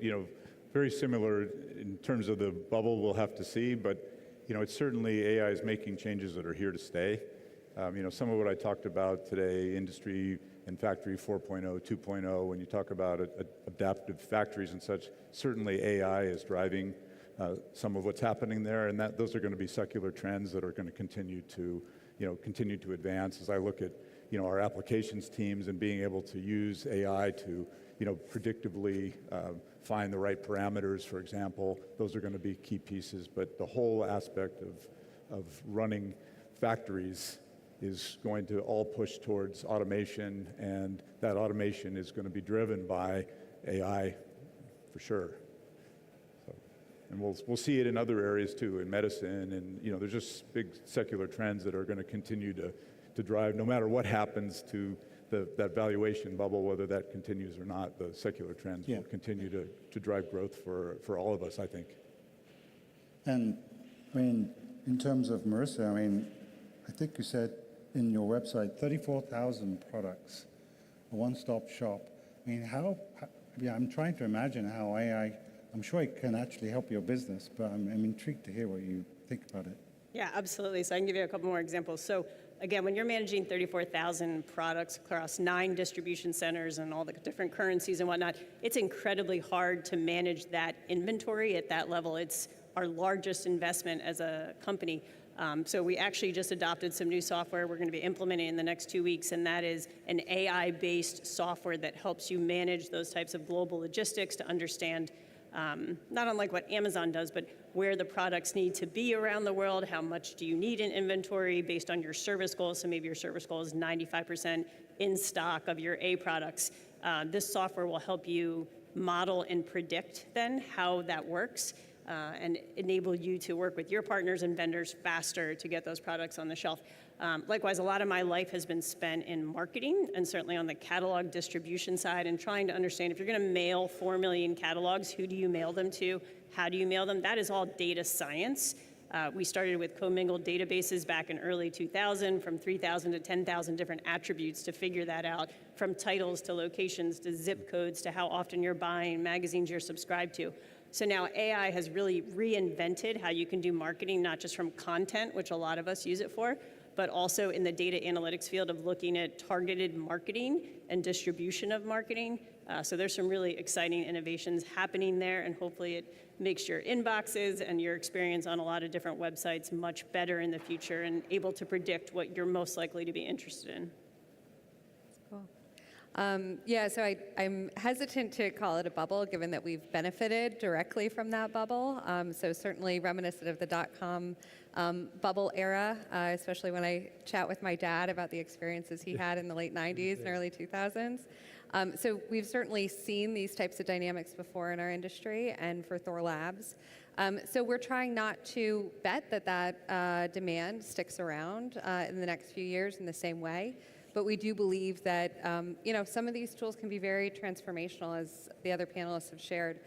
very similar in terms of the bubble, we'll have to see. But, it's certainly AI is making changes that are here to stay. Some of what I talked about today, industry and factory 4.0, 2.0, when you talk about adaptive factories and such, certainly AI is driving some of what's happening there, and those are going to be secular trends that are going to continue to advance. As I look at, our applications teams and being able to use AI to, predictively find the right parameters, for example, those are going to be key pieces. But the whole aspect of running factories is going to all push towards automation, and that automation is going to be driven by AI for sure. And we'll see it in other areas too, in medicine, and there's just big secular trends that are going to continue to drive, no matter what happens to that valuation bubble, whether that continues or not, the secular trends will continue to drive growth for all of us, I think. And in terms of Marissa, I think you said in your website 34,000 products, a one-stop shop. I'm trying to imagine how AI, I'm sure it can actually help your business, but I'm intrigued to hear what you think about it. Yeah, absolutely. So I can give you a couple more examples. So again, when you're managing 34,000 products across 9 distribution centers and all the different currencies and whatnot, it's incredibly hard to manage that inventory at that level. It's our largest investment as a company. So we actually just adopted some new software we're going to be implementing in the next 2 weeks, and that is an AI-based software that helps you manage those types of global logistics to understand, not unlike what Amazon does, but where the products need to be around the world, how much do you need in inventory based on your service goals. So maybe your service goal is 95% in stock of your A products. This software will help you model and predict then how that works, and enable you to work with your partners and vendors faster to get those products on the shelf. Likewise, a lot of my life has been spent in marketing, and certainly on the catalog distribution side, and trying to understand if you're going to mail 4 million catalogs, who do you mail them to? How do you mail them? That is all data science. We started with commingled databases back in early 2000, from 3,000 to 10,000 different attributes to figure that out, from titles to locations to zip codes to how often you're buying magazines you're subscribed to. So now AI has really reinvented how you can do marketing, not just from content, which a lot of us use it for, but also in the data analytics field of looking at targeted marketing and distribution of marketing. So there's some really exciting innovations happening there, and hopefully it makes your inboxes and your experience on a lot of different websites much better in the future and able to predict what you're most likely to be interested in. So I'm hesitant to call it a bubble, given that we've benefited directly from that bubble. So certainly reminiscent of the dot-com bubble era, especially when I chat with my dad about the experiences he had in the late 90s and early 2000s. So we've certainly seen these types of dynamics before in our industry and for Thor Labs. So we're trying not to bet that demand sticks around in the next few years in the same way. But we do believe that some of these tools can be very transformational, as the other panelists have shared.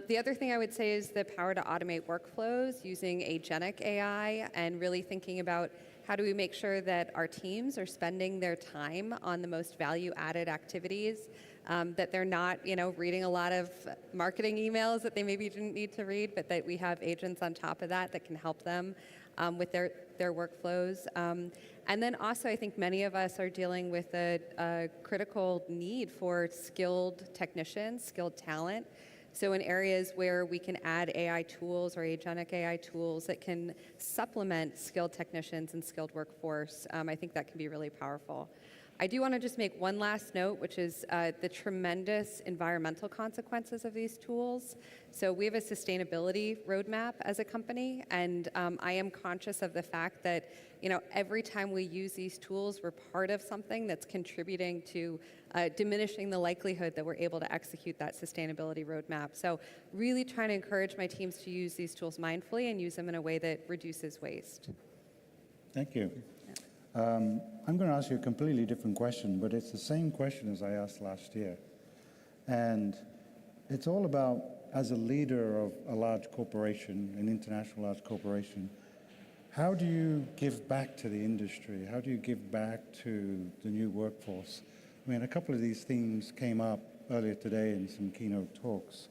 The other thing I would say is the power to automate workflows using agentic AI, and really thinking about how do we make sure that our teams are spending their time on the most value-added activities, that they're not reading a lot of marketing emails that they maybe didn't need to read, but that we have agents on top of that can help them with their workflows. And then also, I think many of us are dealing with a critical need for skilled technicians, skilled talent. So in areas where we can add AI tools or agentic AI tools that can supplement skilled technicians and skilled workforce, I think that can be really powerful. I do want to just make one last note, which is the tremendous environmental consequences of these tools. So we have a sustainability roadmap as a company, and I am conscious of the fact that every time we use these tools, we're part of something that's contributing to diminishing the likelihood that we're able to execute that sustainability roadmap. So really trying to encourage my teams to use these tools mindfully and use them in a way that reduces waste. Thank you. I'm going to ask you a completely different question, but it's the same question as I asked last year. And it's all about, as a leader of a large corporation, an international large corporation, how do you give back to the industry? How do you give back to the new workforce? A couple of these themes came up earlier today in some keynote talks.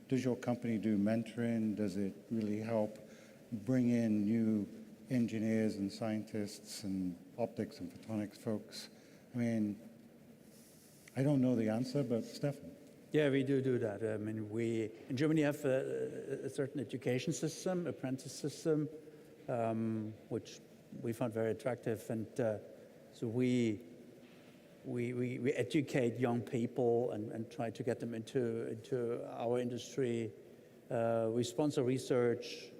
Does your company do mentoring? Does it really help bring in new engineers and scientists and optics and photonics folks? I mean, I don't know the answer, but Stefan. Yeah, we do that. I mean, we in Germany have a certain education system, apprentice system, which we found very attractive, and so we educate young people and try to get them into our industry. We sponsor research,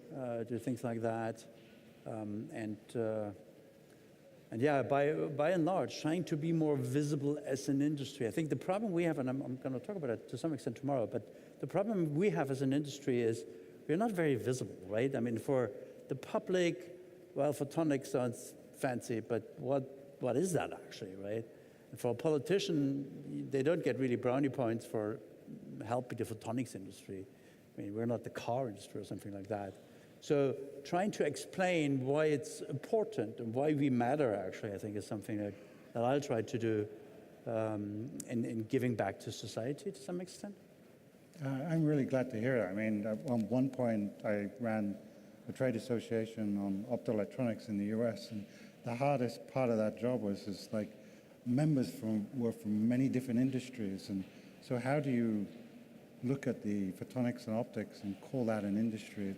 do things like that, and yeah, by and large, trying to be more visible as an industry. I think the problem we have, and I'm going to talk about it to some extent tomorrow, but the problem we have as an industry is we're not very visible, right? I mean, for the public, well, photonics sounds fancy, but what is that actually, right? And for a politician, they don't get really brownie points for helping the photonics industry. I mean, we're not the car industry or something like that. So trying to explain why it's important and why we matter, actually, I think is something that I'll try to do in giving back to society to some extent. I'm really glad to hear it. I mean, at one point, I ran a trade association on optoelectronics in the US, and the hardest part of that job was like members were from many different industries, and so how do you look at the photonics and optics and call that an industry?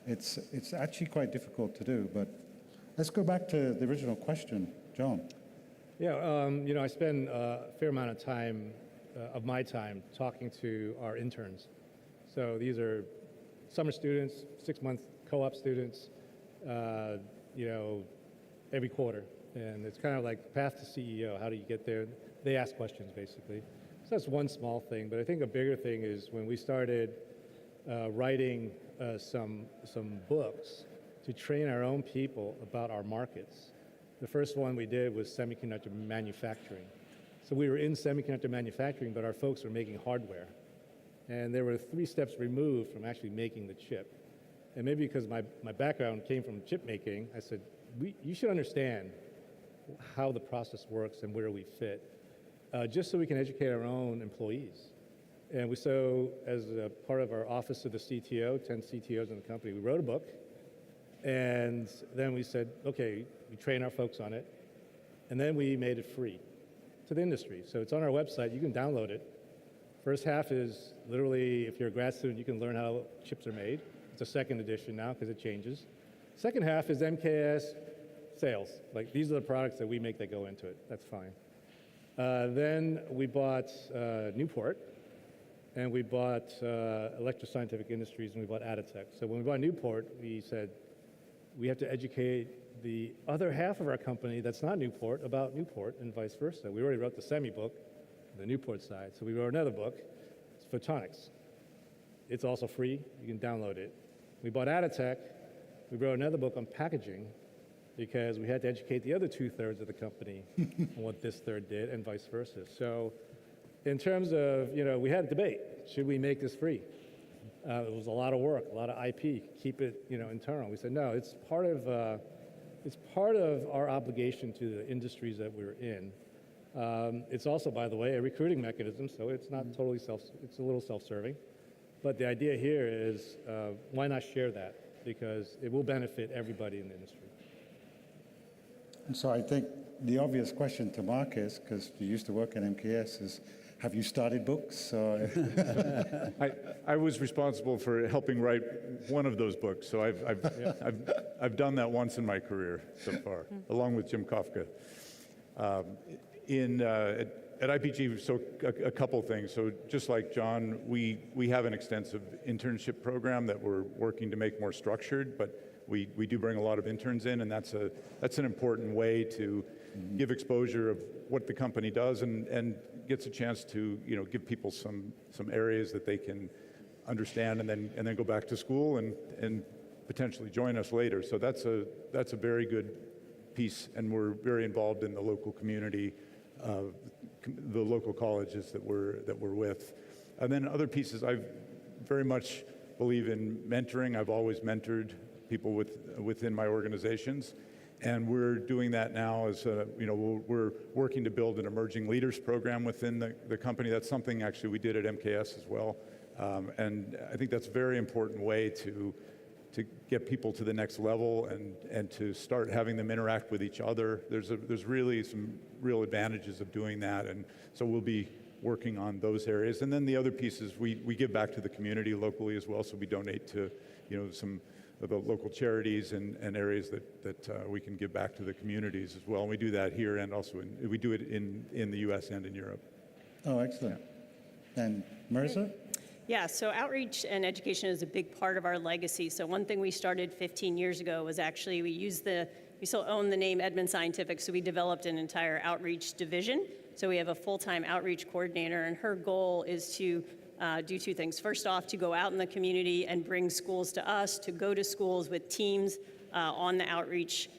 It's actually quite difficult to do, but let's go back to the original question, John. Yeah, you know, I spend a fair amount of time, of my time, talking to our interns. So these are summer students, 6-month co-op students, you know, every quarter. And it's kind of like the path to CEO. How do you get there? They ask questions, basically. So that's one small thing. But I think a bigger thing is when we started writing some books to train our own people about our markets. The first one we did was semiconductor manufacturing. So we were in semiconductor manufacturing, but our folks were making hardware. And they were 3 steps removed from actually making the chip. And maybe because my background came from chip making, I said, you should understand how the process works and where we fit, just so we can educate our own employees. And so as a part of our office of the CTO, 10 CTOs in the company, we wrote a book. And then we said, okay, we train our folks on it. And then we made it free to the industry. So it's on our website. You can download it. First half is literally, if you're a grad student, you can learn how chips are made. It's a second edition now because it changes. Second half is MKS sales. Like, these are the products that we make that go into it. That's fine. Then we bought Newport. And we bought Electroscientific Industries, and we bought Aditech. So when we bought Newport, we said, we have to educate the other half of our company that's not Newport about Newport, and vice versa. We already wrote the semi book, the Newport side. So we wrote another book. It's Photonics. It's also free. You can download it. We bought Aditech. We wrote another book on packaging because we had to educate the other 2/3 of the company on what this third did, and vice versa. So in terms of, you know, we had a debate. Should we make this free? It was a lot of work, a lot of IP, keep it, you know, internal. We said, no, it's part of our obligation to the industries that we're in. It's also, by the way, a recruiting mechanism, so it's not totally it's a little self-serving. But the idea here is, why not share that? Because it will benefit everybody in the industry. And so I think the obvious question to Mark is, because you used to work at MKS, is have you started books? I was responsible for helping write one of those books, so I've done that once in my career so far, along with Jim Kafka. At IPG, so a couple things. So just like John, we have an extensive internship program that we're working to make more structured, but we do bring a lot of interns in, and that's an important way to give exposure of what the company does and gets a chance to, you know, give people some areas that they can understand and then go back to school and potentially join us later. So that's a very good piece, and we're very involved in the local community, the local colleges that we're with. And then other pieces, I very much believe in mentoring. I've always mentored people within my organizations. And we're doing that now as, you know, we're working to build an emerging leaders program within the company. That's something actually we did at MKS as well. And I think that's a very important way to get people to the next level and to start having them interact with each other. There's really some real advantages of doing that, and so we'll be working on those areas. And then the other piece is we give back to the community locally as well, so we donate to some of the local charities and areas that we can give back to the communities as well. And we do that here, and also we do it in the US and in Europe. Oh, excellent. And Marissa? Yeah, so outreach and education is a big part of our legacy. So one thing we started 15 years ago was actually we still own the name Edmund Scientific, so we developed an entire outreach division. So we have a full-time outreach coordinator, and her goal is to do two things. First off, to go out in the community and bring schools to us, to go to schools with teams on the outreach.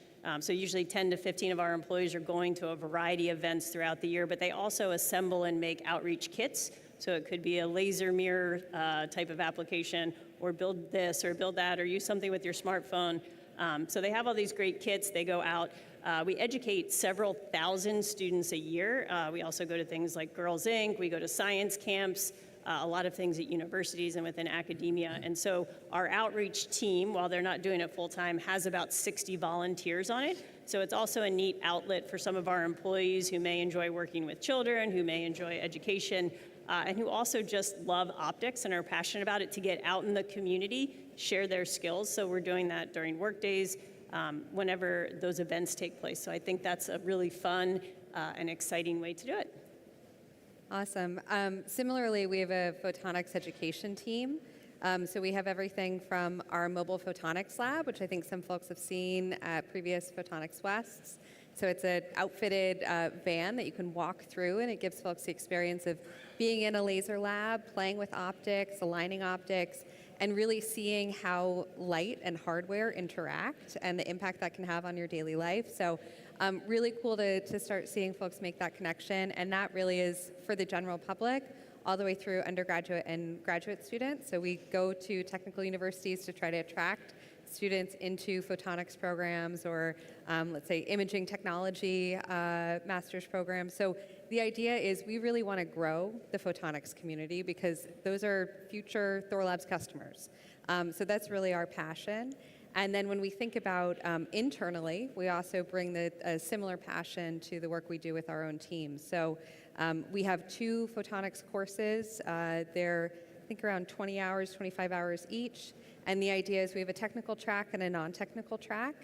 So usually 10 to 15 of our employees are going to a variety of events throughout the year, but they also assemble and make outreach kits. So it could be a laser mirror type of application, or build this or build that, or use something with your smartphone. So they have all these great kits. They go out. We educate several thousand students a year. We also go to things like Girls Inc. We go to science camps, a lot of things at universities and within academia. And so our outreach team, while they're not doing it full time, has about 60 volunteers on it. So it's also a neat outlet for some of our employees who may enjoy working with children, who may enjoy education, and who also just love optics and are passionate about it, to get out in the community, share their skills. So we're doing that during work days, whenever those events take place. So I think that's a really fun and exciting way to do it. Awesome. Similarly, we have a photonics education team. So we have everything from our mobile photonics lab, which I think some folks have seen at previous Photonics Wests. So it's an outfitted van that you can walk through, and it gives folks the experience of being in a laser lab, playing with optics, aligning optics, and really seeing how light and hardware interact and the impact that can have on your daily life. So really cool to start seeing folks make that connection, and that really is for the general public all the way through undergraduate and graduate students. So we go to technical universities to try to attract students into photonics programs, or let's say imaging technology master's programs. So the idea is we really want to grow the photonics community, because those are future Thorlabs customers. So that's really our passion. And then when we think about internally, we also bring a similar passion to the work we do with our own teams. So we have 2 photonics courses. They're, I think, around 20 hours, 25 hours each. And the idea is we have a technical track and a non-technical track.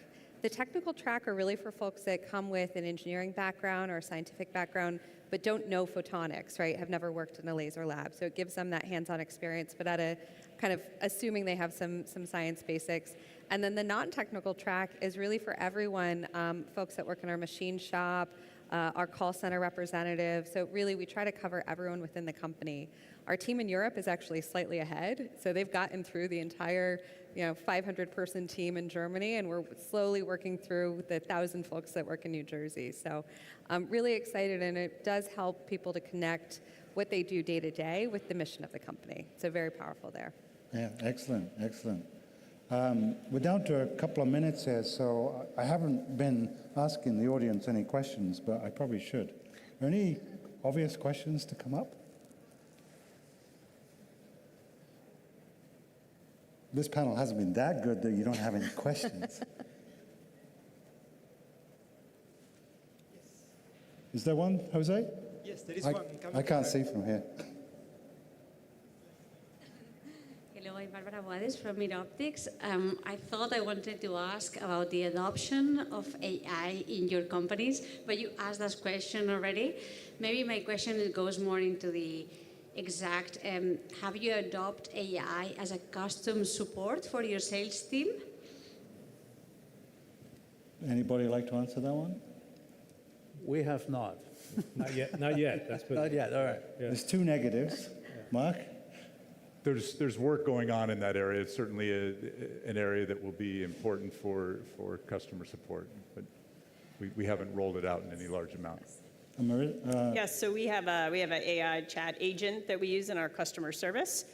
The technical track are really for folks that come with an engineering background or a scientific background, but don't know photonics, right? Have never worked in a laser lab. So it gives them that hands-on experience, but at a kind of assuming they have some science basics. And then the non-technical track is really for everyone, folks that work in our machine shop, our call center representatives. So really, we try to cover everyone within the company. Our team in Europe is actually slightly ahead. So they've gotten through the entire 500-person team in Germany, and we're slowly working through the 1,000 folks that work in New Jersey. So I'm really excited, and it does help people to connect what they do day to day with the mission of the company. So very powerful there. Yeah, excellent, excellent. We're down to a couple of minutes here, so I haven't been asking the audience any questions, but I probably should. Are any obvious questions to come up? This panel hasn't been that good that you don't have any questions. Is there one, Jose? Yes, there is one. I can't see from here. Hello, I'm Barbara Boades from Optics. I thought I wanted to ask about the adoption of AI in your companies, but you asked that question already. Maybe my question goes more into the exact, have you adopted AI as a custom support for your sales team? Anybody like to answer that one? We have not. Not yet. Not yet. That's Not yet. All right. Yeah. There's 2 negatives. Mark? There's work going on in that area. It's certainly an area that will be important for customer support, but we haven't rolled it out in any large amount. Yes, so we have an AI chat agent that we use in our customer service.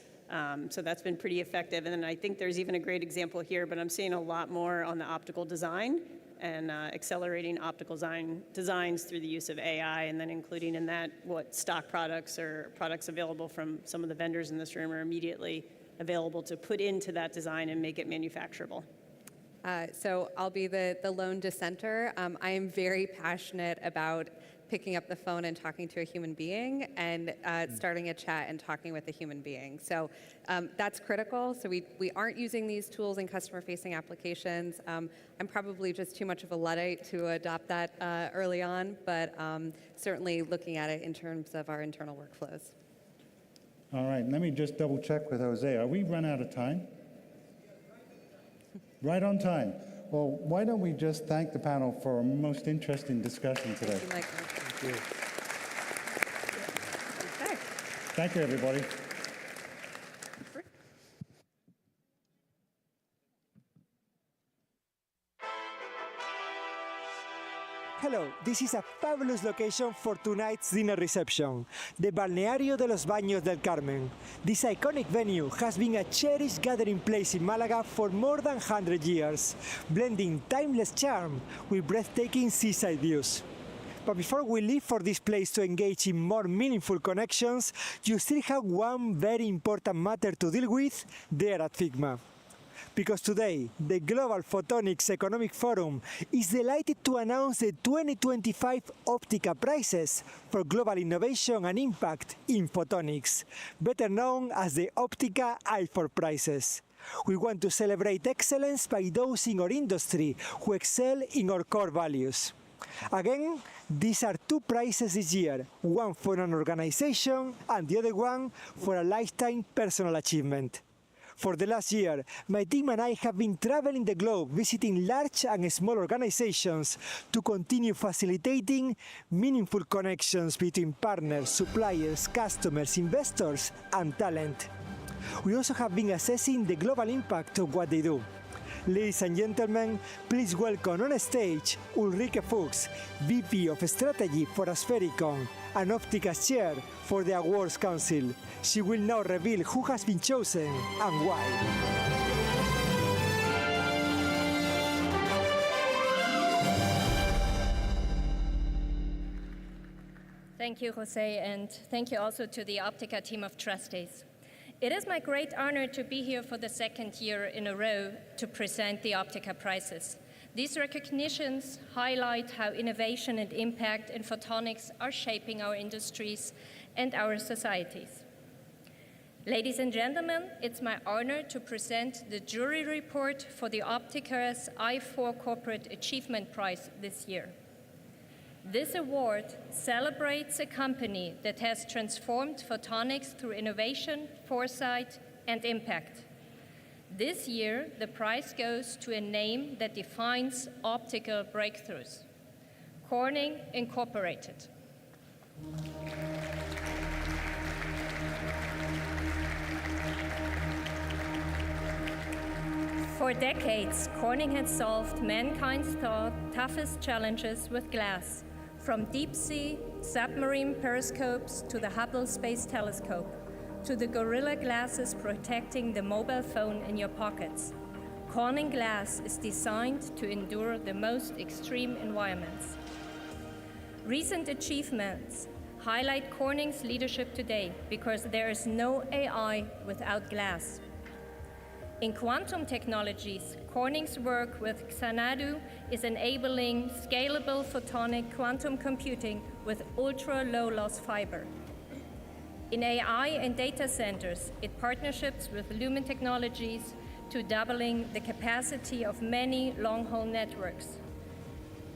So that's been pretty effective. And then I think there's even a great example here, but I'm seeing a lot more on the optical design and accelerating optical designs through the use of AI, and then including in that what stock products or products available from some of the vendors in this room are immediately available to put into that design and make it manufacturable? So I'll be the lone dissenter. I am very passionate about picking up the phone and talking to a human being and starting a chat and talking with a human being. So that's critical. So we aren't using these tools in customer-facing applications. I'm probably just too much of a Luddite to adopt that early on, but certainly looking at it in terms of our internal workflows. All right, let me just double check with Jose. Are we run out of time? Right on time. Well, why don't we just thank the panel for a most interesting discussion today. Thank you. Thank you, everybody. Hello, this is a fabulous location for tonight's dinner reception, the Balneario de los Baños del Carmen. This iconic venue has been a cherished gathering place in Málaga for more than 100 years, blending timeless charm with breathtaking seaside views. But before we leave for this place to engage in more meaningful connections, you still have one very important matter to deal with there at Figma. Because today, the Global Photonics Economic Forum is delighted to announce the 2025 Optica prizes for global innovation and impact in photonics, better known as the Optica i4 prizes. We want to celebrate excellence by those in our industry who excel in our core values. Again, these are two prizes this year, one for an organization and the other one for a lifetime personal achievement. For the last year, my team and I have been traveling the globe, visiting large and small organizations to continue facilitating meaningful connections between partners, suppliers, customers, investors, and talent. We also have been assessing the global impact of what they do. Ladies and gentlemen, please welcome on stage Ulrike Fuchs, VP of Strategy for Aspericon and Optica's Chair for the Awards Council. She will now reveal who has been chosen and why. Thank you, Jose, and thank you also to the Optica team of trustees. It is my great honor to be here for the second year in a row to present the Optica prizes. These recognitions highlight how innovation and impact in photonics are shaping our industries and our societies. Ladies and gentlemen, it's my honor to present the jury report for the Optica's i4 Corporate Achievement Prize this year. This award celebrates a company that has transformed photonics through innovation, foresight, and impact. This year, the prize goes to a name that defines optical breakthroughs: Corning Incorporated. For decades, Corning has solved mankind's toughest challenges with glass, from deep-sea submarine periscopes to the Hubble Space Telescope, to the Gorilla glasses protecting the mobile phone in your pockets. Corning glass is designed to endure the most extreme environments. Recent achievements highlight Corning's leadership today because there is no AI without glass. In quantum technologies, Corning's work with Xanadu is enabling scalable photonic quantum computing with ultra-low loss fiber. In AI and data centers, it partnerships with Lumen Technologies to doubling the capacity of many long-haul networks.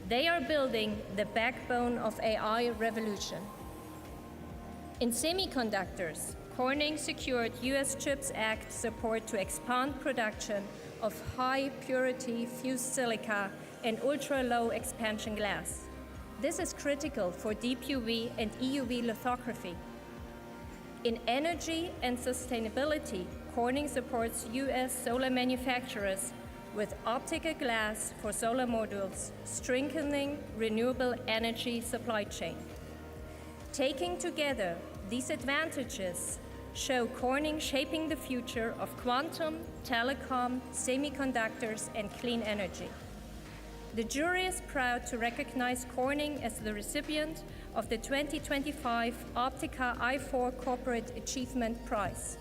They are building the backbone of AI revolution. In semiconductors, Corning secured US CHIPS Act support to expand production of high-purity fused silica and ultra-low expansion glass. This is critical for deep UV and EUV lithography. In energy and sustainability, Corning supports US solar manufacturers with Optica glass for solar modules, strengthening renewable energy supply chain. Taking together these advantages show Corning shaping the future of quantum, telecom, semiconductors, and clean energy. The jury is proud to recognize Corning as the recipient of the 2025 Optica i4 Corporate Achievement Prize.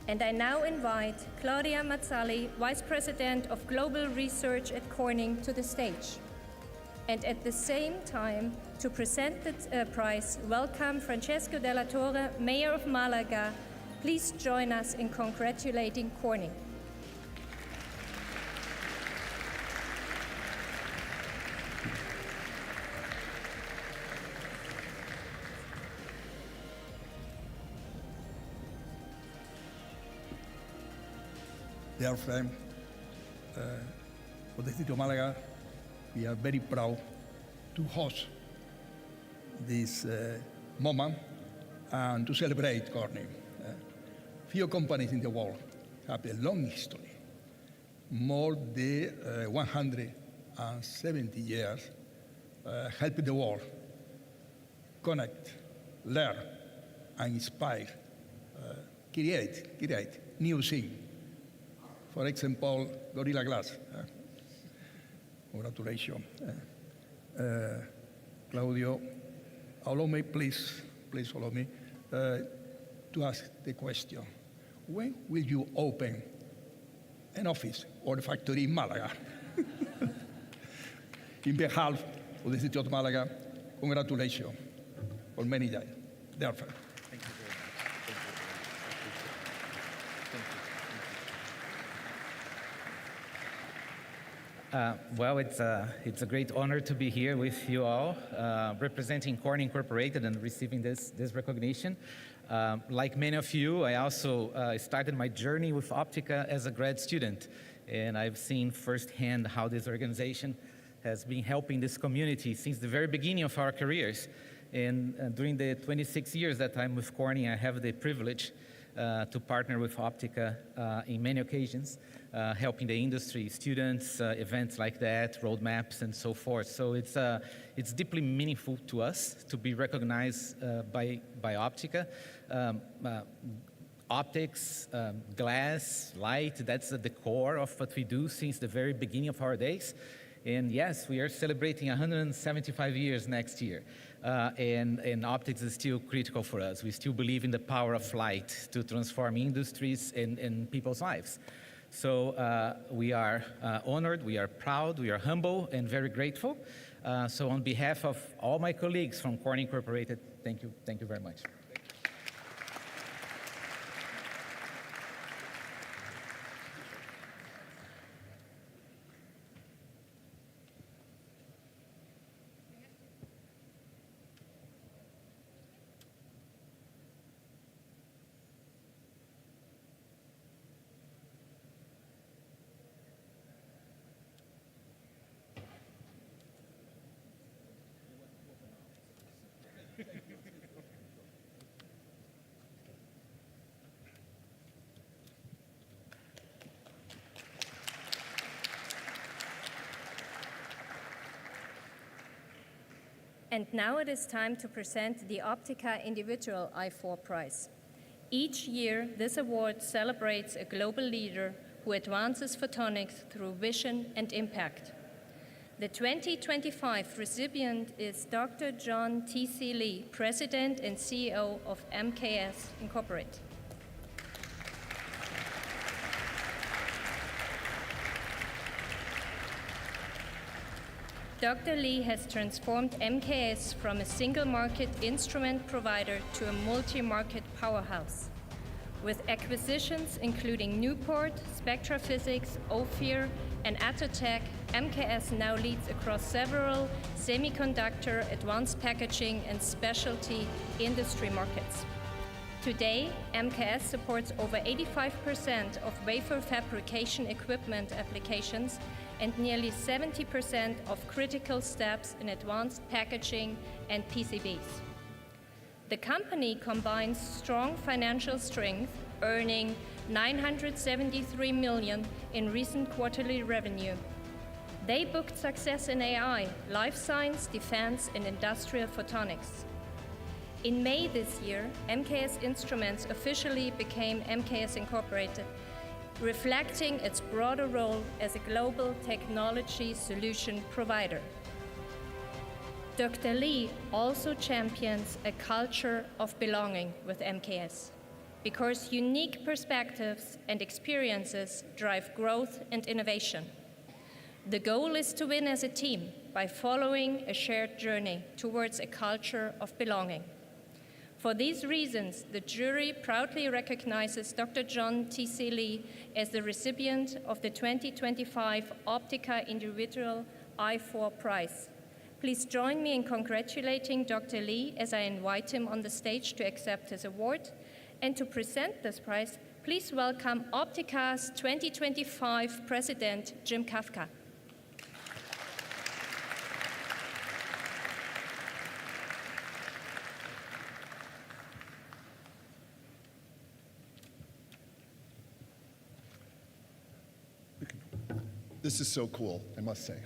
And I now invite Claudia Mazzali, Vice President of Global Research at Corning, to the stage. And at the same time, to present the prize, welcome Francesco Della Torre, Mayor of Malaga. Please join us in congratulating Corning. Dear friend of the city of Malaga, we are very proud to host this moment and to celebrate Corning. Few companies in the world have a long history, more than 170 years, helping the world connect, learn, and inspire, create new things. For example, Gorilla Glass. Congratulations. Claudio, allow me, please allow me, to ask the question. When will you open an office or a factory in Malaga? In behalf of the city of Malaga, congratulations for many days. Therefore. Well, it's a great honor to be here with you all, representing Corning Incorporated and receiving this recognition. Like many of you, I also started my journey with Optica as a grad student, and I've seen firsthand how this organization has been helping this community since the very beginning of our careers. And during the 26 years that I'm with Corning, I have the privilege to partner with Optica in many occasions, helping the industry, students, events like that, roadmaps, and so forth. So it's deeply meaningful to us to be recognized by Optica. Optics, glass, light, that's at the core of what we do since the very beginning of our days. And yes, we are celebrating 175 years next year. And optics is still critical for us. We still believe in the power of light to transform industries and people's lives. So we are honored, we are proud, we are humble, and very grateful. So on behalf of all my colleagues from Corning Incorporated, thank you very much. And now it is time to present the Optica Individual I4 Prize. Each year, this award celebrates a global leader who advances photonics through vision and impact. The 2025 recipient is Dr. John T.C. Lee, President and CEO of MKS Incorporated. Dr. Lee has transformed MKS from a single-market instrument provider to a multi-market powerhouse. With acquisitions including Newport, Spectra Physics, Ophir, and Atotech, MKS now leads across several semiconductor, advanced packaging, and specialty industry markets. Today, MKS supports over 85% of wafer fabrication equipment applications and nearly 70% of critical steps in advanced packaging and PCBs. The company combines strong financial strength, earning $973 million in recent quarterly revenue. They booked success in AI, life science, defense, and industrial photonics. In May this year, MKS Instruments officially became MKS Incorporated, reflecting its broader role as a global technology solution provider. Dr. Lee also champions a culture of belonging with MKS. because unique perspectives and experiences drive growth and innovation. The goal is to win as a team by following a shared journey towards a culture of belonging. For these reasons, the jury proudly recognizes Dr. John T.C. Lee as the recipient of the 2025 Optica Individual I4 Prize. Please join me in congratulating Dr. Lee as I invite him on the stage to accept his award. And to present this prize, please welcome Optica's 2025 President, Jim Kafka. This is so cool, I must say.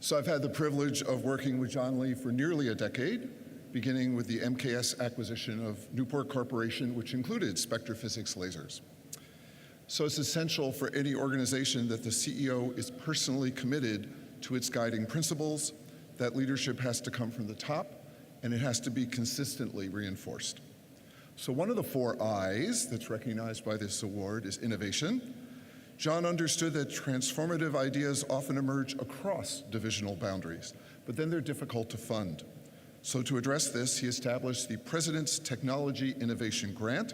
So I've had the privilege of working with John Lee for nearly a decade, beginning with the MKS acquisition of Newport Corporation, which included spectrophysics lasers. So it's essential for any organization that the CEO is personally committed to its guiding principles. That leadership has to come from the top, and it has to be consistently reinforced. So one of the 4 I's that's recognized by this award is innovation. John understood that transformative ideas often emerge across divisional boundaries, but then they're difficult to fund. So to address this, he established the President's Technology Innovation Grant.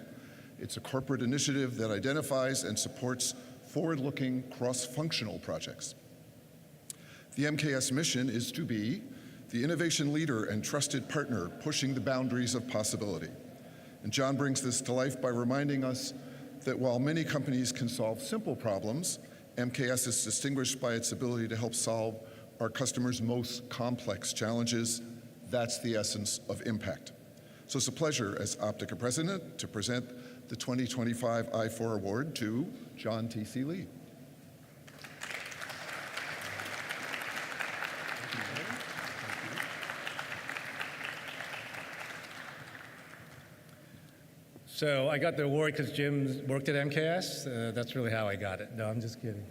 It's a corporate initiative that identifies and supports forward-looking cross-functional projects. The MKS mission is to be the innovation leader and trusted partner pushing the boundaries of possibility. And John brings this to life by reminding us that while many companies can solve simple problems, MKS is distinguished by its ability to help solve our customers' most complex challenges. That's the essence of impact. So it's a pleasure as Optica President to present the 2025 I4 Award to John T.C. Lee. So I got the award because Jim worked at MKS. That's really how I got it. No, I'm just kidding.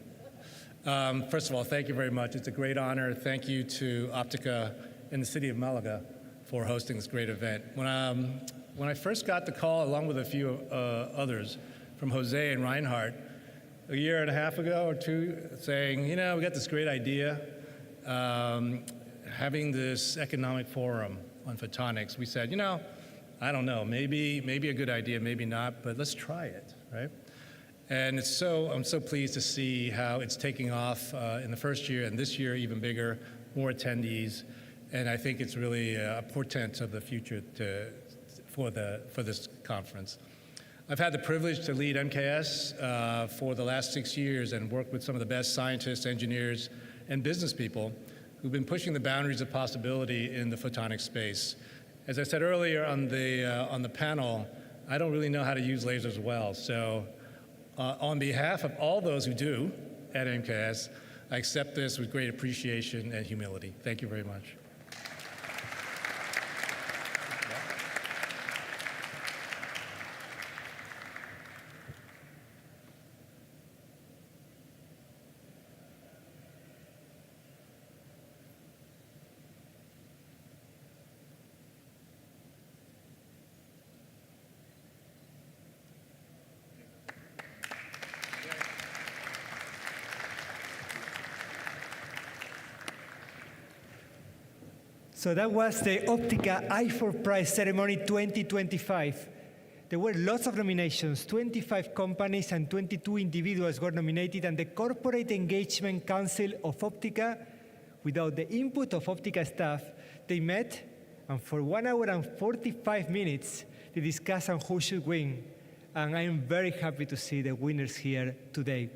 First of all, thank you very much. It's a great honor. Thank you to Optica and the city of Malaga for hosting this great event. When I first got the call, along with a few others, from Jose and Reinhardt, a year and a half ago or 2, saying, you know, we got this great idea, having this economic forum on photonics, we said, you know, I don't know, maybe a good idea, maybe not, but let's try it, right? And I'm so pleased to see how it's taking off in the first year, and this year even bigger, more attendees, and I think it's really a portent of the future for this conference. I've had the privilege to lead MKS for the last 6 years and work with some of the best scientists, engineers, and business people who've been pushing the boundaries of possibility in the photonics space. As I said earlier on the panel, I don't really know how to use lasers well. So on behalf of all those who do at MKS, I accept this with great appreciation and humility. Thank you very much. So that was the Optica I4 Prize Ceremony 2025. There were lots of nominations. 25 companies and 22 individuals were nominated, and the Corporate Engagement Council of Optica, without the input of Optica staff, they met, and for 1 hour and 45 minutes, they discussed on who should win. And I am very happy to see the winners here today.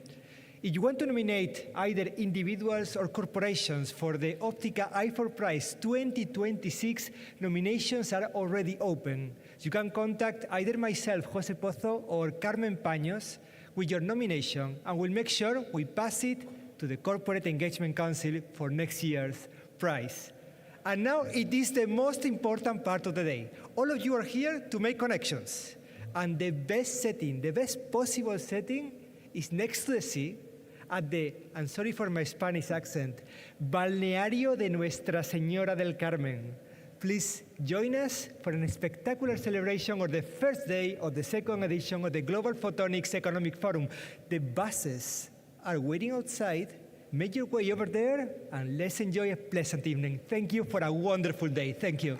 If you want to nominate either individuals or corporations for the Optica I4 Prize 2026, nominations are already open. You can contact either myself, Jose Pozo, or Carmen Paños with your nomination, and we'll make sure we pass it to the Corporate Engagement Council for next year's prize. And now it is the most important part of the day. All of you are here to make connections. And the best setting, the best possible setting, is next to the sea, at the, I'm sorry for my Spanish accent, Balneario de Nuestra Señora del Carmen, please join us for a spectacular celebration of the first day of the second edition of the Global Photonics Economic Forum. The buses are waiting outside. Make your way over there, and let's enjoy a pleasant evening. Thank you for a wonderful day. Thank you.